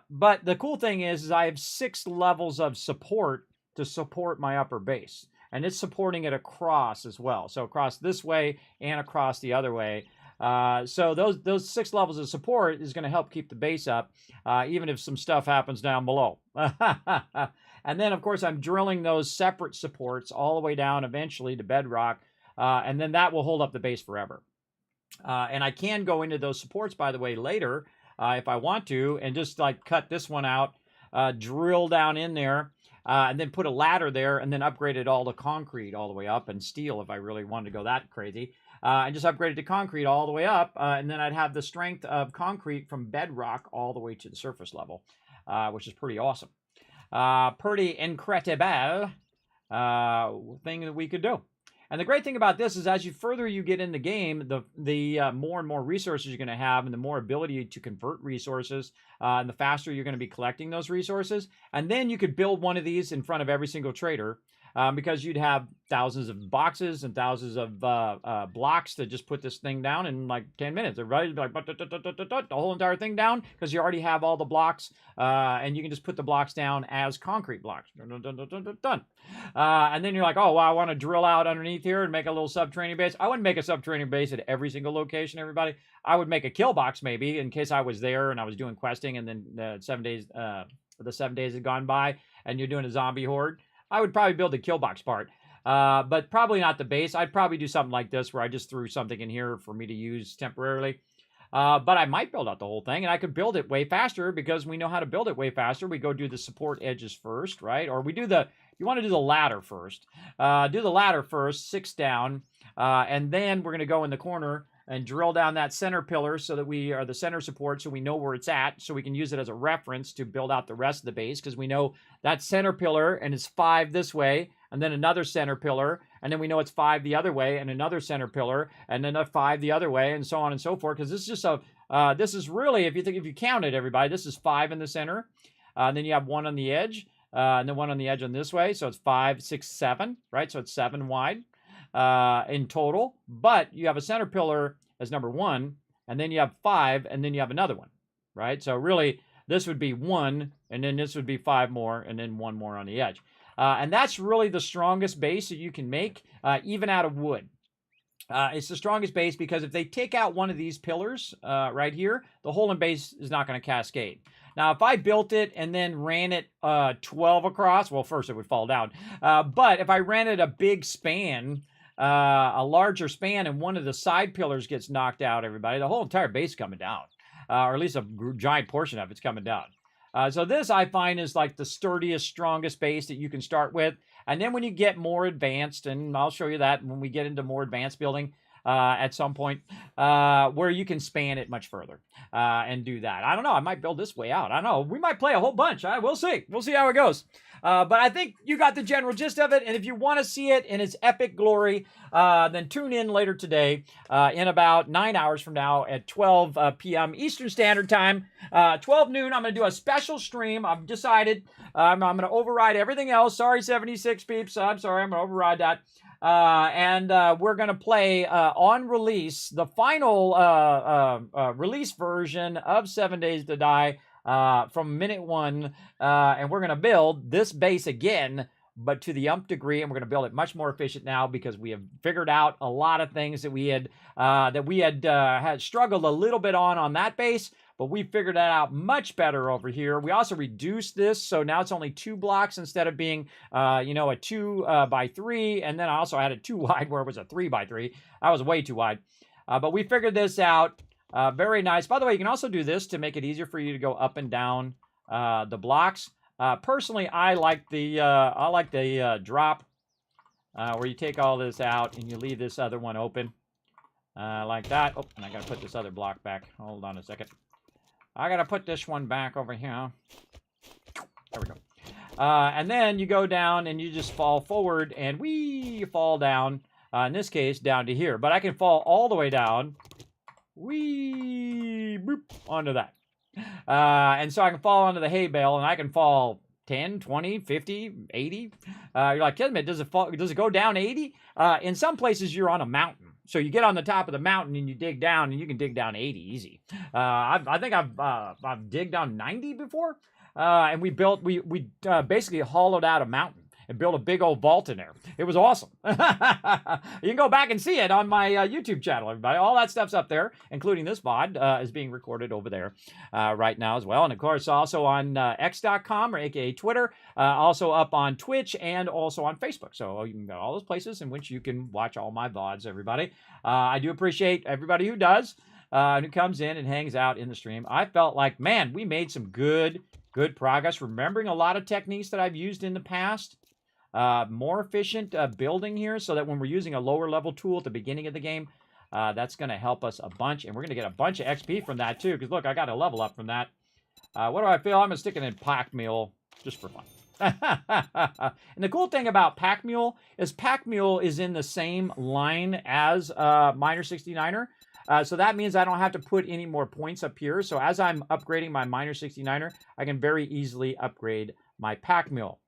But the cool thing is I have 6 levels of support to support my upper base. And it's supporting it across as well. So across this way and across the other way. So those 6 levels of support is going to help keep the base up, even if some stuff happens down below. And then, of course, I'm drilling those separate supports all the way down eventually to bedrock. And then that will hold up the base forever. And I can go into those supports, by the way, later if I want to, and just like cut this one out, drill down in there, and then put a ladder there, and then upgrade it all to concrete all the way up, and steel if I really wanted to go that crazy. And just upgrade it to concrete all the way up, and then I'd have the strength of concrete from bedrock all the way to the surface level, which is pretty awesome. Pretty incredible thing that we could do. And the great thing about this is as you further you get in the game, the more and more resources you're going to have, and the more ability to convert resources, and the faster you're going to be collecting those resources. And then you could build one of these in front of every single trader, because you'd have thousands of boxes and thousands of blocks to just put this thing down in like 10 minutes. Everybody's like, the whole entire thing down, because you already have all the blocks, and you can just put the blocks down as concrete blocks. Done. And then you're like, oh, well, I want to drill out underneath here and make a little sub-training base. I wouldn't make a sub-training base at every single location, everybody. I would make a kill box maybe in case I was there and I was doing questing, and then the 7 days had gone by and you're doing a zombie horde. I would probably build the kill box part, but probably not the base. I'd probably do something like this where I just threw something in here for me to use temporarily. But I might build out the whole thing, and I could build it way faster because we know how to build it way faster. We go do the support edges first, right? Or we do you want to do the ladder first. Do the ladder first, 6 down, and then we're going to go in the corner and drill down that center pillar so that we are the center support, so we know where it's at, so we can use it as a reference to build out the rest of the base, because we know that center pillar and it's 5 this way, and then another center pillar, and then we know it's 5 the other way, and another center pillar, and then a 5 the other way, and so on and so forth. Because this is just this is really, if you count it, everybody, this is 5 in the center, and then you have 1 on the edge, and then 1 on the edge on this way, so it's 5, 6, 7, right? So it's 7 wide. In total, but you have a center pillar as number 1, and then you have 5, and then you have another one, right? So really, this would be 1, and then this would be 5 more, and then 1 more on the edge. And that's really the strongest base that you can make, even out of wood. It's the strongest base because if they take out one of these pillars right here, the whole in base is not going to cascade. Now, if I built it and then ran it 12 across, well, first it would fall down. But if I ran it a big span, a larger span, and one of the side pillars gets knocked out, everybody, the whole entire base is coming down, or at least a giant portion of it's coming down. So this I find is like the sturdiest, strongest base that you can start with. And then when you get more advanced, and I'll show you that when we get into more advanced building at some point, where you can span it much further and do that. I don't know. I might build this way out. I don't know. We might play a whole bunch. We'll see. We'll see how it goes. But I think you got the general gist of it. And if you want to see it in its epic glory, then tune in later today in about 9 hours from now at 12 p.m. Eastern Standard Time. 12 noon, I'm going to do a special stream. I've decided I'm going to override everything else. Sorry, 76 peeps. I'm sorry. I'm going to override that. And we're going to play on release the final release version of 7 Days to Die from minute 1. And we're going to build this base again, but to the nth degree, and we're going to build it much more efficient now because we have figured out a lot of things that we had had struggled a little bit on that base. But we figured that out much better over here. We also reduced this, so now it's only 2 blocks instead of being, a 2 by 3. And then I also had it too wide where it was a 3 by 3. That was way too wide. But we figured this out. Very nice. By the way, you can also do this to make it easier for you to go up and down the blocks. Personally, I like the drop where you take all this out and you leave this other one open like that. Oh, and I got to put this other block back. Hold on a second. I got to put this one back over here. There we go. And then you go down and you just fall forward and you fall down, in this case, down to here. But I can fall all the way down, boop, onto that. And so I can fall onto the hay bale and I can fall 10, 20, 50, 80. You're like, Kismet, does it go down 80? In some places you're on a mountain. So you get on the top of the mountain and you dig down, and you can dig down 80 easy. I think I've digged down 90 before, and we basically hollowed out a mountain and built a big old vault in there. It was awesome. You can go back and see it on my YouTube channel, everybody. All that stuff's up there, including this VOD is being recorded over there right now as well. And, of course, also on x.com, or a.k.a. Twitter, also up on Twitch and also on Facebook. So you can go all those places in which you can watch all my VODs, everybody. I do appreciate everybody who does and who comes in and hangs out in the stream. I felt like, man, we made some good progress, remembering a lot of techniques that I've used in the past. More efficient building here so that when we're using a lower level tool at the beginning of the game, that's going to help us a bunch. And we're going to get a bunch of XP from that too. Because look, I got a level up from that. What do I feel? I'm going to stick it in Pack Mule just for fun. And the cool thing about Pack Mule is in the same line as Miner 69er. So that means I don't have to put any more points up here. So as I'm upgrading my Miner 69er, I can very easily upgrade my Pack Mule.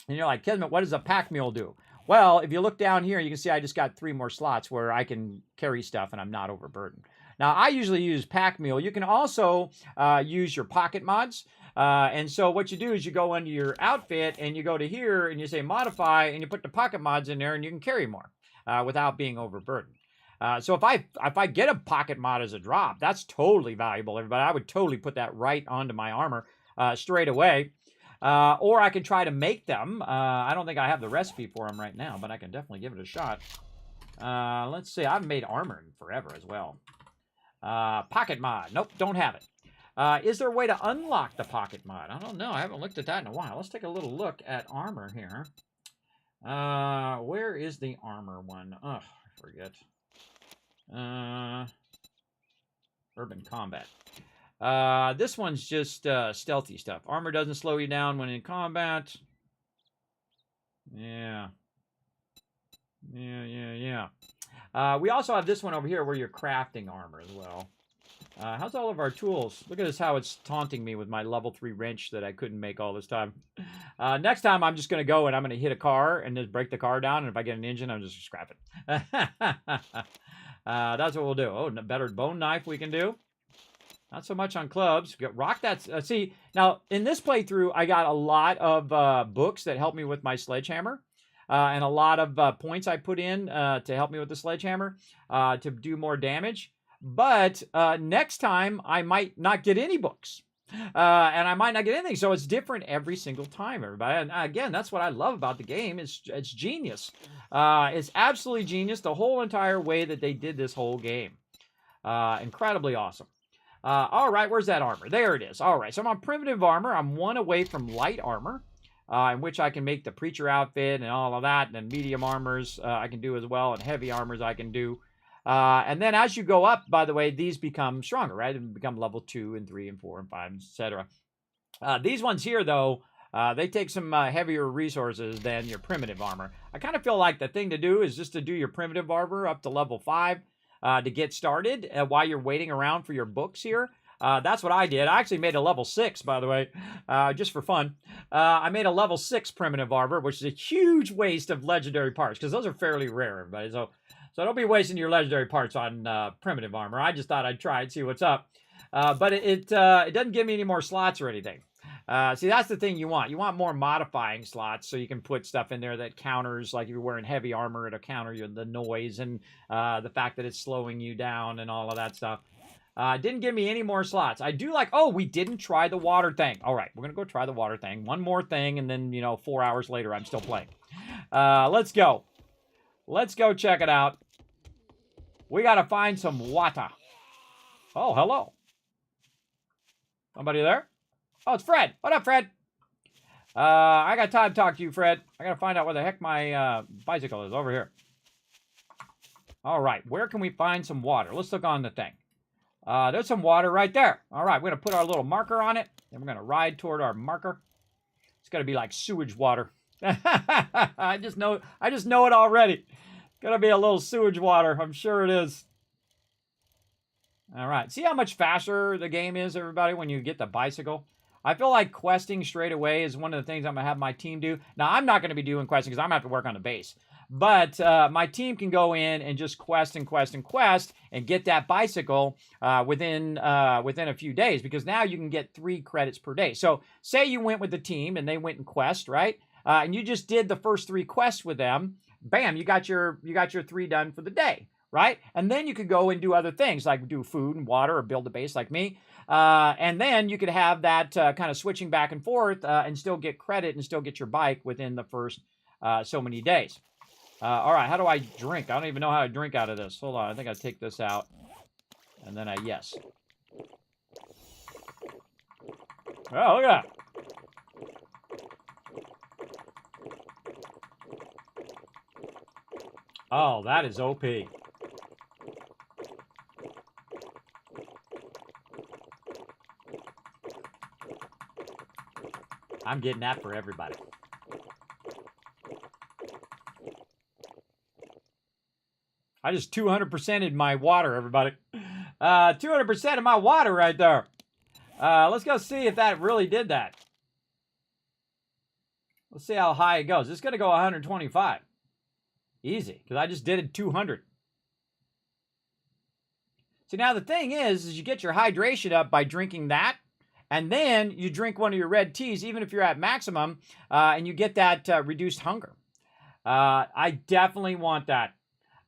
And you're like, Kismet, what does a pack mule do? Well, if you look down here, you can see I just got 3 more slots where I can carry stuff and I'm not overburdened. Now, I usually use pack mule. You can also use your pocket mods. And so what you do is you go into your outfit and you go to here and you say modify and you put the pocket mods in there and you can carry more without being overburdened. So if I get a pocket mod as a drop, that's totally valuable, everybody. I would totally put that right onto my armor straight away. Or I can try to make them. I don't think I have the recipe for them right now, but I can definitely give it a shot. Let's see. I've made armor in forever as well. Pocket mod. Nope, don't have it. Is there a way to unlock the pocket mod? I don't know. I haven't looked at that in a while. Let's take a little look at armor here. Where is the armor one? Oh, I forget. Urban combat. This one's just stealthy stuff. Armor doesn't slow you down when in combat. Yeah. We also have this one over here where you're crafting armor as well. How's all of our tools? Look at this, how it's taunting me with my level 3 wrench that I couldn't make all this time. Next time I'm just going to go and I'm going to hit a car and just break the car down. And if I get an engine, I'm just going to scrap it. That's what we'll do. Oh, a better bone knife we can do. Not so much on clubs. Rock that. See, now in this playthrough, I got a lot of books that help me with my sledgehammer. And a lot of points I put in to help me with the sledgehammer to do more damage. But next time, I might not get any books. And I might not get anything. So it's different every single time, everybody. And again, that's what I love about the game. It's genius. It's absolutely genius, the whole entire way that they did this whole game. Incredibly awesome. All right, where's that armor? There it is. All right, so I'm on primitive armor. I'm 1 away from light armor, in which I can make the preacher outfit and all of that. And then medium armors I can do as well, and heavy armors I can do. And then as you go up, by the way, these become stronger, right? They become level 2 and 3 and 4 and 5, etc. These ones here, though, they take some heavier resources than your primitive armor. I kind of feel like the thing to do is just to do your primitive armor up to level 5 to get started while you're waiting around for your books here. That's what I did. I actually made a level 6, by the way, just for fun. I made a level 6 primitive armor, which is a huge waste of legendary parts, because those are fairly rare, everybody. So don't be wasting your legendary parts on primitive armor. I just thought I'd try and see what's up. But it doesn't give me any more slots or anything. See, that's the thing you want. You want more modifying slots so you can put stuff in there that counters, like if you're wearing heavy armor, it'll counter the noise and the fact that it's slowing you down and all of that stuff. Didn't give me any more slots. I do like, oh, we didn't try the water thing. All right, we're going to go try the water thing. One more thing, and then, 4 hours later, I'm still playing. Let's go. Let's go check it out. We got to find some water. Oh, hello. Somebody there? Oh, it's Fred. What up, Fred? I got time to talk to you, Fred. I got to find out where the heck my bicycle is. Over here. All right, where can we find some water? Let's look on the thing. There's some water right there. All right, we're going to put our little marker on it, and we're going to ride toward our marker. It's going to be like sewage water. I just know it already. It's going to be a little sewage water. I'm sure it is. All right, see how much faster the game is, everybody, when you get the bicycle? I feel like questing straight away is one of the things I'm going to have my team do. Now, I'm not going to be doing questing because I'm going to have to work on the base. But my team can go in and just quest and quest and quest and get that bicycle within a few days, because now you can get 3 credits per day. So say you went with the team and they went and quest, right? And you just did the first 3 quests with them. Bam, you got your 3 done for the day, right? And then you could go and do other things like do food and water or build a base like me. And then you could have that kind of switching back and forth and still get credit and still get your bike within the first so many days. All right, how do I drink? I don't even know how to drink out of this. Hold on, I think I take this out. And then yes. Oh, look at that. Oh, that is OP. I'm getting that for everybody. I just 200%ed my water, everybody. 200% of my water right there. Let's go see if that really did that. Let's see how high it goes. It's going to go 125. Easy, because I just did it 200. So now the thing is you get your hydration up by drinking that, and then you drink one of your red teas, even if you're at maximum, and you get that reduced hunger. I definitely want that.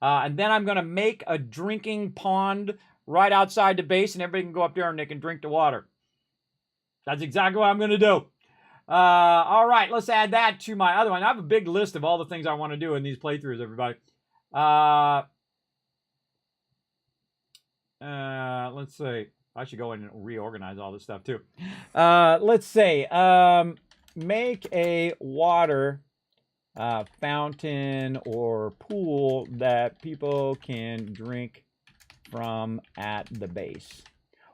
And then I'm going to make a drinking pond right outside the base, and everybody can go up there and they can drink the water. That's exactly what I'm going to do. All right, let's add that to my other one. I have a big list of all the things I want to do in these playthroughs, everybody. Let's see. I should go in and reorganize all this stuff, too. Let's see. Make a water fountain or pool that people can drink from at the base.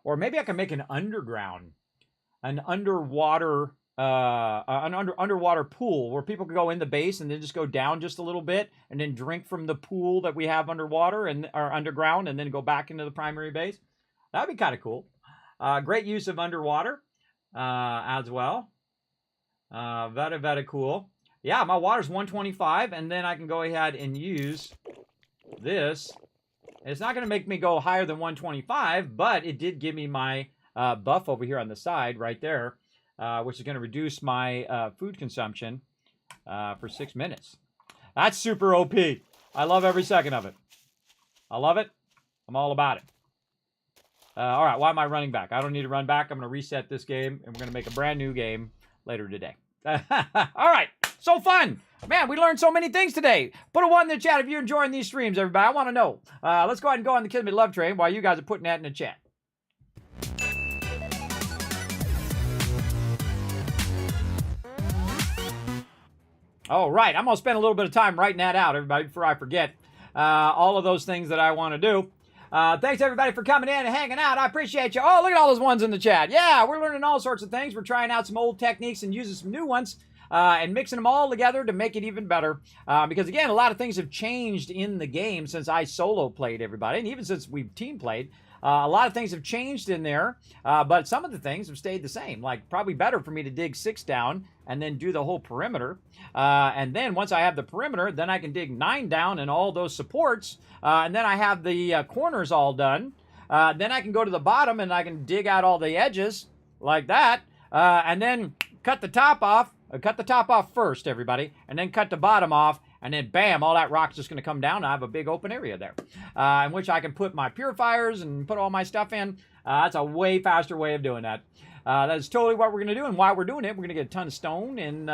Or maybe I can make an underwater pool where people can go in the base and then just go down just a little bit and then drink from the pool that we have underwater or underground and then go back into the primary base. That'd be kind of cool. Great use of underwater as well. Very, very cool. Yeah, my water's 125, and then I can go ahead and use this. It's not going to make me go higher than 125, but it did give me my buff over here on the side right there, which is going to reduce my food consumption for 6 minutes. That's super OP. I love every second of it. I love it. I'm all about it. All right, why am I running back? I don't need to run back. I'm going to reset this game, and we're going to make a brand new game later today. All right. So fun. Man, we learned so many things today. Put a 1 in the chat if you're enjoying these streams, everybody. I want to know. Let's go ahead and go on the Kismet Love Train while you guys are putting that in the chat. All right, I'm going to spend a little bit of time writing that out, everybody, before I forget all of those things that I want to do. Thanks, everybody, for coming in and hanging out. I appreciate you. Oh, look at all those ones in the chat. Yeah, we're learning all sorts of things. We're trying out some old techniques and using some new ones and mixing them all together to make it even better. Because, again, a lot of things have changed in the game since I solo played, everybody, and even since we've team played. A lot of things have changed in there, but some of the things have stayed the same. Like, probably better for me to dig 6 down and then do the whole perimeter. And then once I have the perimeter, then I can dig 9 down and all those supports. And then I have the corners all done. Then I can go to the bottom and I can dig out all the edges like that. And then cut the top off. Cut the top off first, everybody. And then cut the bottom off. And then, bam, all that rock's just going to come down. And I have a big open area there in which I can put my purifiers and put all my stuff in. That's a way faster way of doing that. That's totally what we're going to do and why we're doing it. We're going to get a ton of stone and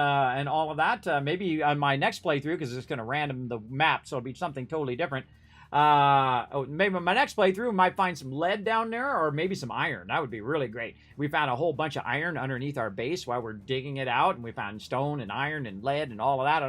all of that. Maybe on my next playthrough, because it's going to random the map, so it'll be something totally different. Maybe my next playthrough, we might find some lead down there or maybe some iron. That would be really great. We found a whole bunch of iron underneath our base while we're digging it out, and we found stone and iron and lead and all of that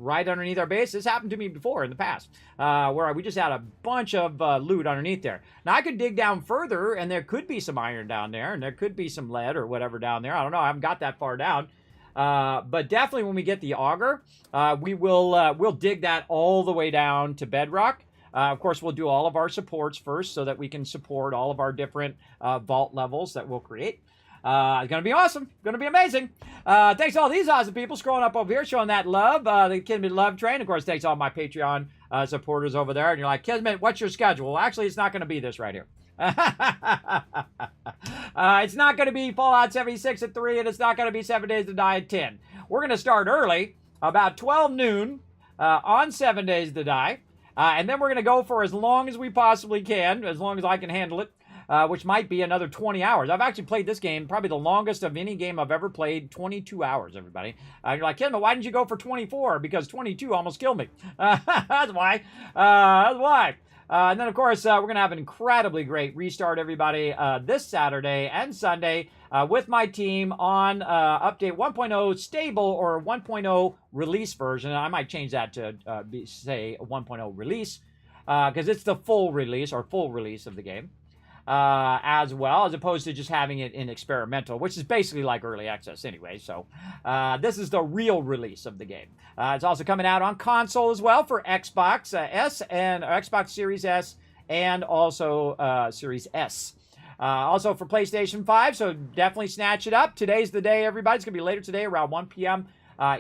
right underneath our base. This happened to me before in the past, where we just had a bunch of loot underneath there. Now, I could dig down further, and there could be some iron down there, and there could be some lead or whatever down there. I don't know. I haven't got that far down. But definitely when we get the auger, we'll dig that all the way down to bedrock. Of course, we'll do all of our supports first so that we can support all of our different vault levels that we'll create. It's going to be awesome. Going to be amazing. Thanks to all these awesome people scrolling up over here, showing that love. The Kismet Love Train. Of course, thanks to all my Patreon supporters over there. And you're like, Kismet, what's your schedule? Well, actually, it's not going to be this right here. It's not going to be Fallout 76 at 3, and it's not going to be 7 Days to Die at 10. We're going to start early, about 12 noon on 7 Days to Die. And then we're going to go for as long as we possibly can, as long as I can handle it, which might be another 20 hours. I've actually played this game, probably the longest of any game I've ever played, 22 hours, everybody. You're like, Kismet, why didn't you go for 24? Because 22 almost killed me. That's why. That's why. And then, of course, we're going to have an incredibly great restart, everybody, this Saturday and Sunday with my team on update 1.0 stable or 1.0 release version. I might change that to say 1.0 release because it's the full release or full release of the game as well, as opposed to just having it in experimental, which is basically like early access anyway. So this is the real release of the game. It's also coming out on console as well for Xbox S and Xbox Series S and also Series S. Also for PlayStation 5, so definitely snatch it up. Today's the day, everybody. It's going to be later today around 1 p.m.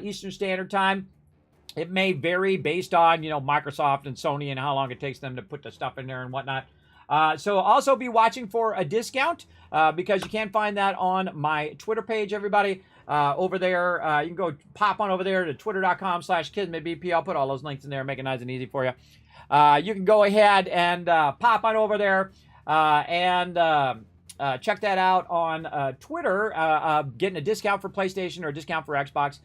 Eastern Standard Time. It may vary based on, Microsoft and Sony and how long it takes them to put the stuff in there and whatnot. So also be watching for a discount because you can find that on my Twitter page, everybody. Over there, you can go pop on over there to twitter.com/KismetBP. I'll put all those links in there, make it nice and easy for you. You can go ahead and pop on over there and check that out on Twitter, getting a discount for PlayStation or a discount for Xbox.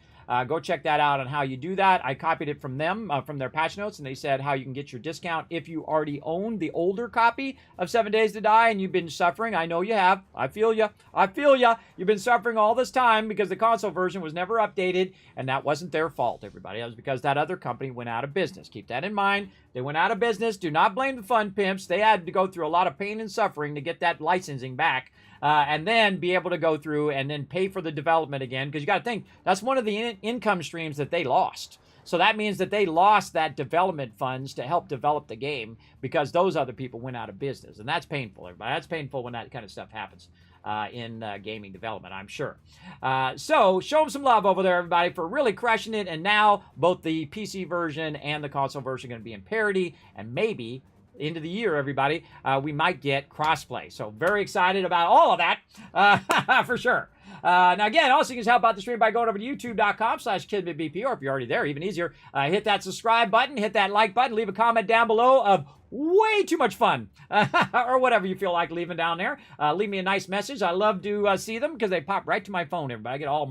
Go check that out on how you do that. I copied it from them, from their patch notes, and they said how you can get your discount if you already own the older copy of 7 Days to Die and you've been suffering. I know you have. I feel you. I feel you. You've been suffering all this time because the console version was never updated, and that wasn't their fault, everybody. That was because that other company went out of business. Keep that in mind. They went out of business. Do not blame the fun pimps. They had to go through a lot of pain and suffering to get that licensing back. And then be able to go through and then pay for the development again. Because you got to think, that's one of the income streams that they lost. So that means that they lost that development funds to help develop the game because those other people went out of business. And that's painful, everybody. That's painful when that kind of stuff happens in gaming development, I'm sure. So show them some love over there, everybody, for really crushing it. And now both the PC version and the console version are going to be in parity. And maybe into the year, everybody, we might get crossplay. So very excited about all of that for sure. Now, again, also you can help out the stream by going over to youtube.com/KismetBP, or if you're already there, even easier, hit that subscribe button, hit that like button, leave a comment down below of way too much fun, or whatever you feel like leaving down there. Leave me a nice message. I love to see them because they pop right to my phone, everybody. I get all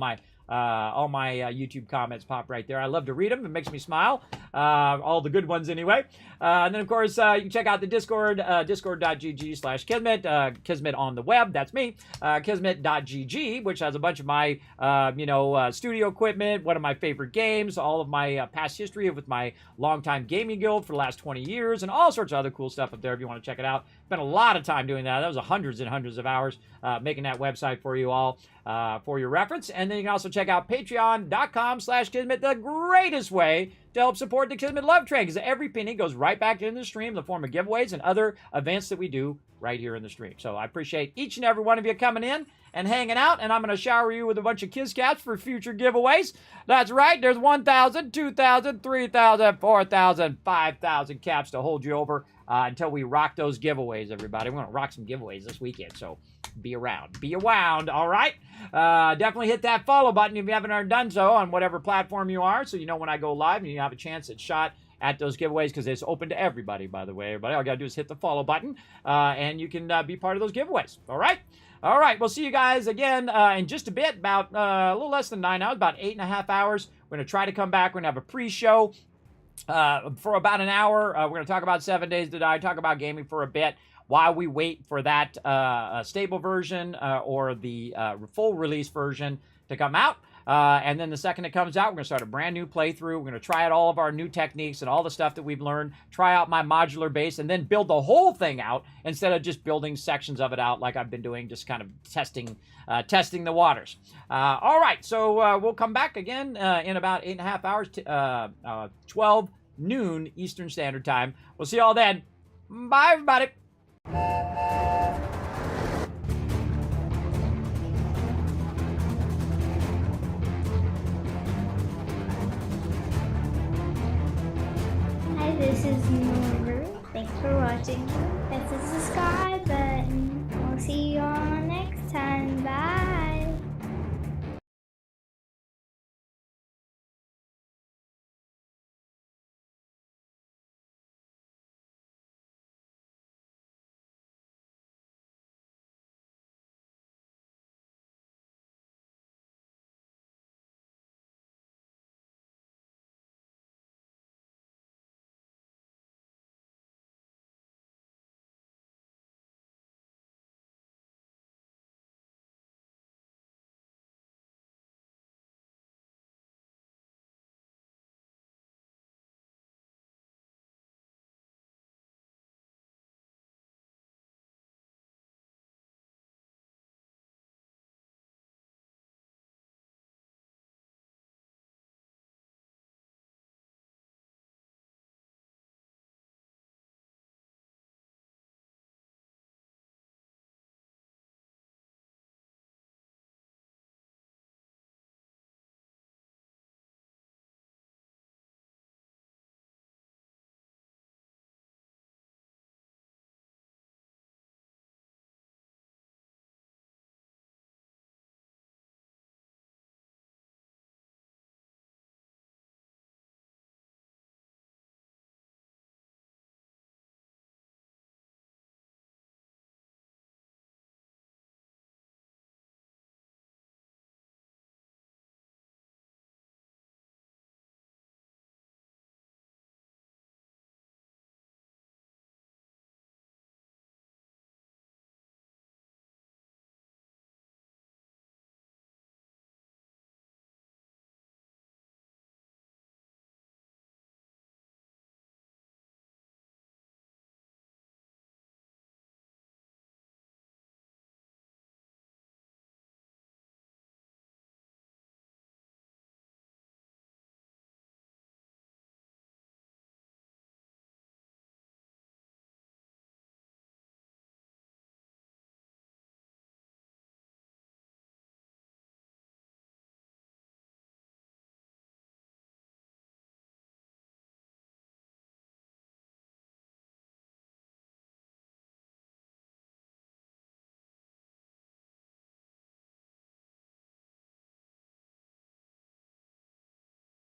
All my YouTube comments pop right there. I love to read them. It makes me smile. All the good ones anyway. And then, of course, you can check out the Discord, discord.gg/Kismet, Kismet on the web. That's me. Kismet.gg, which has a bunch of my, studio equipment, one of my favorite games, all of my past history with my longtime gaming guild for the last 20 years, and all sorts of other cool stuff up there if you want to check it out. Spent a lot of time doing that. That was hundreds and hundreds of hours making that website for you all for your reference. And then you can also check out patreon.com/Kismet, the greatest way to help support the Kismet Love Train, because every penny goes right back into the stream in the form of giveaways and other events that we do right here in the stream. So I appreciate each and every one of you coming in and hanging out, and I'm going to shower you with a bunch of Kiss Caps for future giveaways. That's right, there's 1,000, 2,000, 3,000, 4,000, 5,000 caps to hold you over until we rock those giveaways, everybody. We're going to rock some giveaways this weekend, so be around. Be around, all right? Definitely hit that follow button if you haven't already done so on whatever platform you are, so you know when I go live and you have a chance at shot at those giveaways, because it's open to everybody, by the way. Everybody, all you got to do is hit the follow button, and you can be part of those giveaways, all right? All right, we'll see you guys again in just a bit, about a little less than 9 hours, about 8.5 hours. We're going to try to come back. We're going to have a pre-show for about an hour. We're going to talk about 7 Days to Die, talk about gaming for a bit while we wait for that stable version or the full release version to come out. And then the second it comes out, we're going to start a brand new playthrough. We're going to try out all of our new techniques and all the stuff that we've learned, try out my modular base, and then build the whole thing out instead of just building sections of it out like I've been doing, just kind of testing the waters. All right, so we'll come back again in about 8.5 hours, 12 noon Eastern Standard Time. We'll see you all then. Bye, everybody. Hi, this is Norver. Thanks for watching. This is the Sky.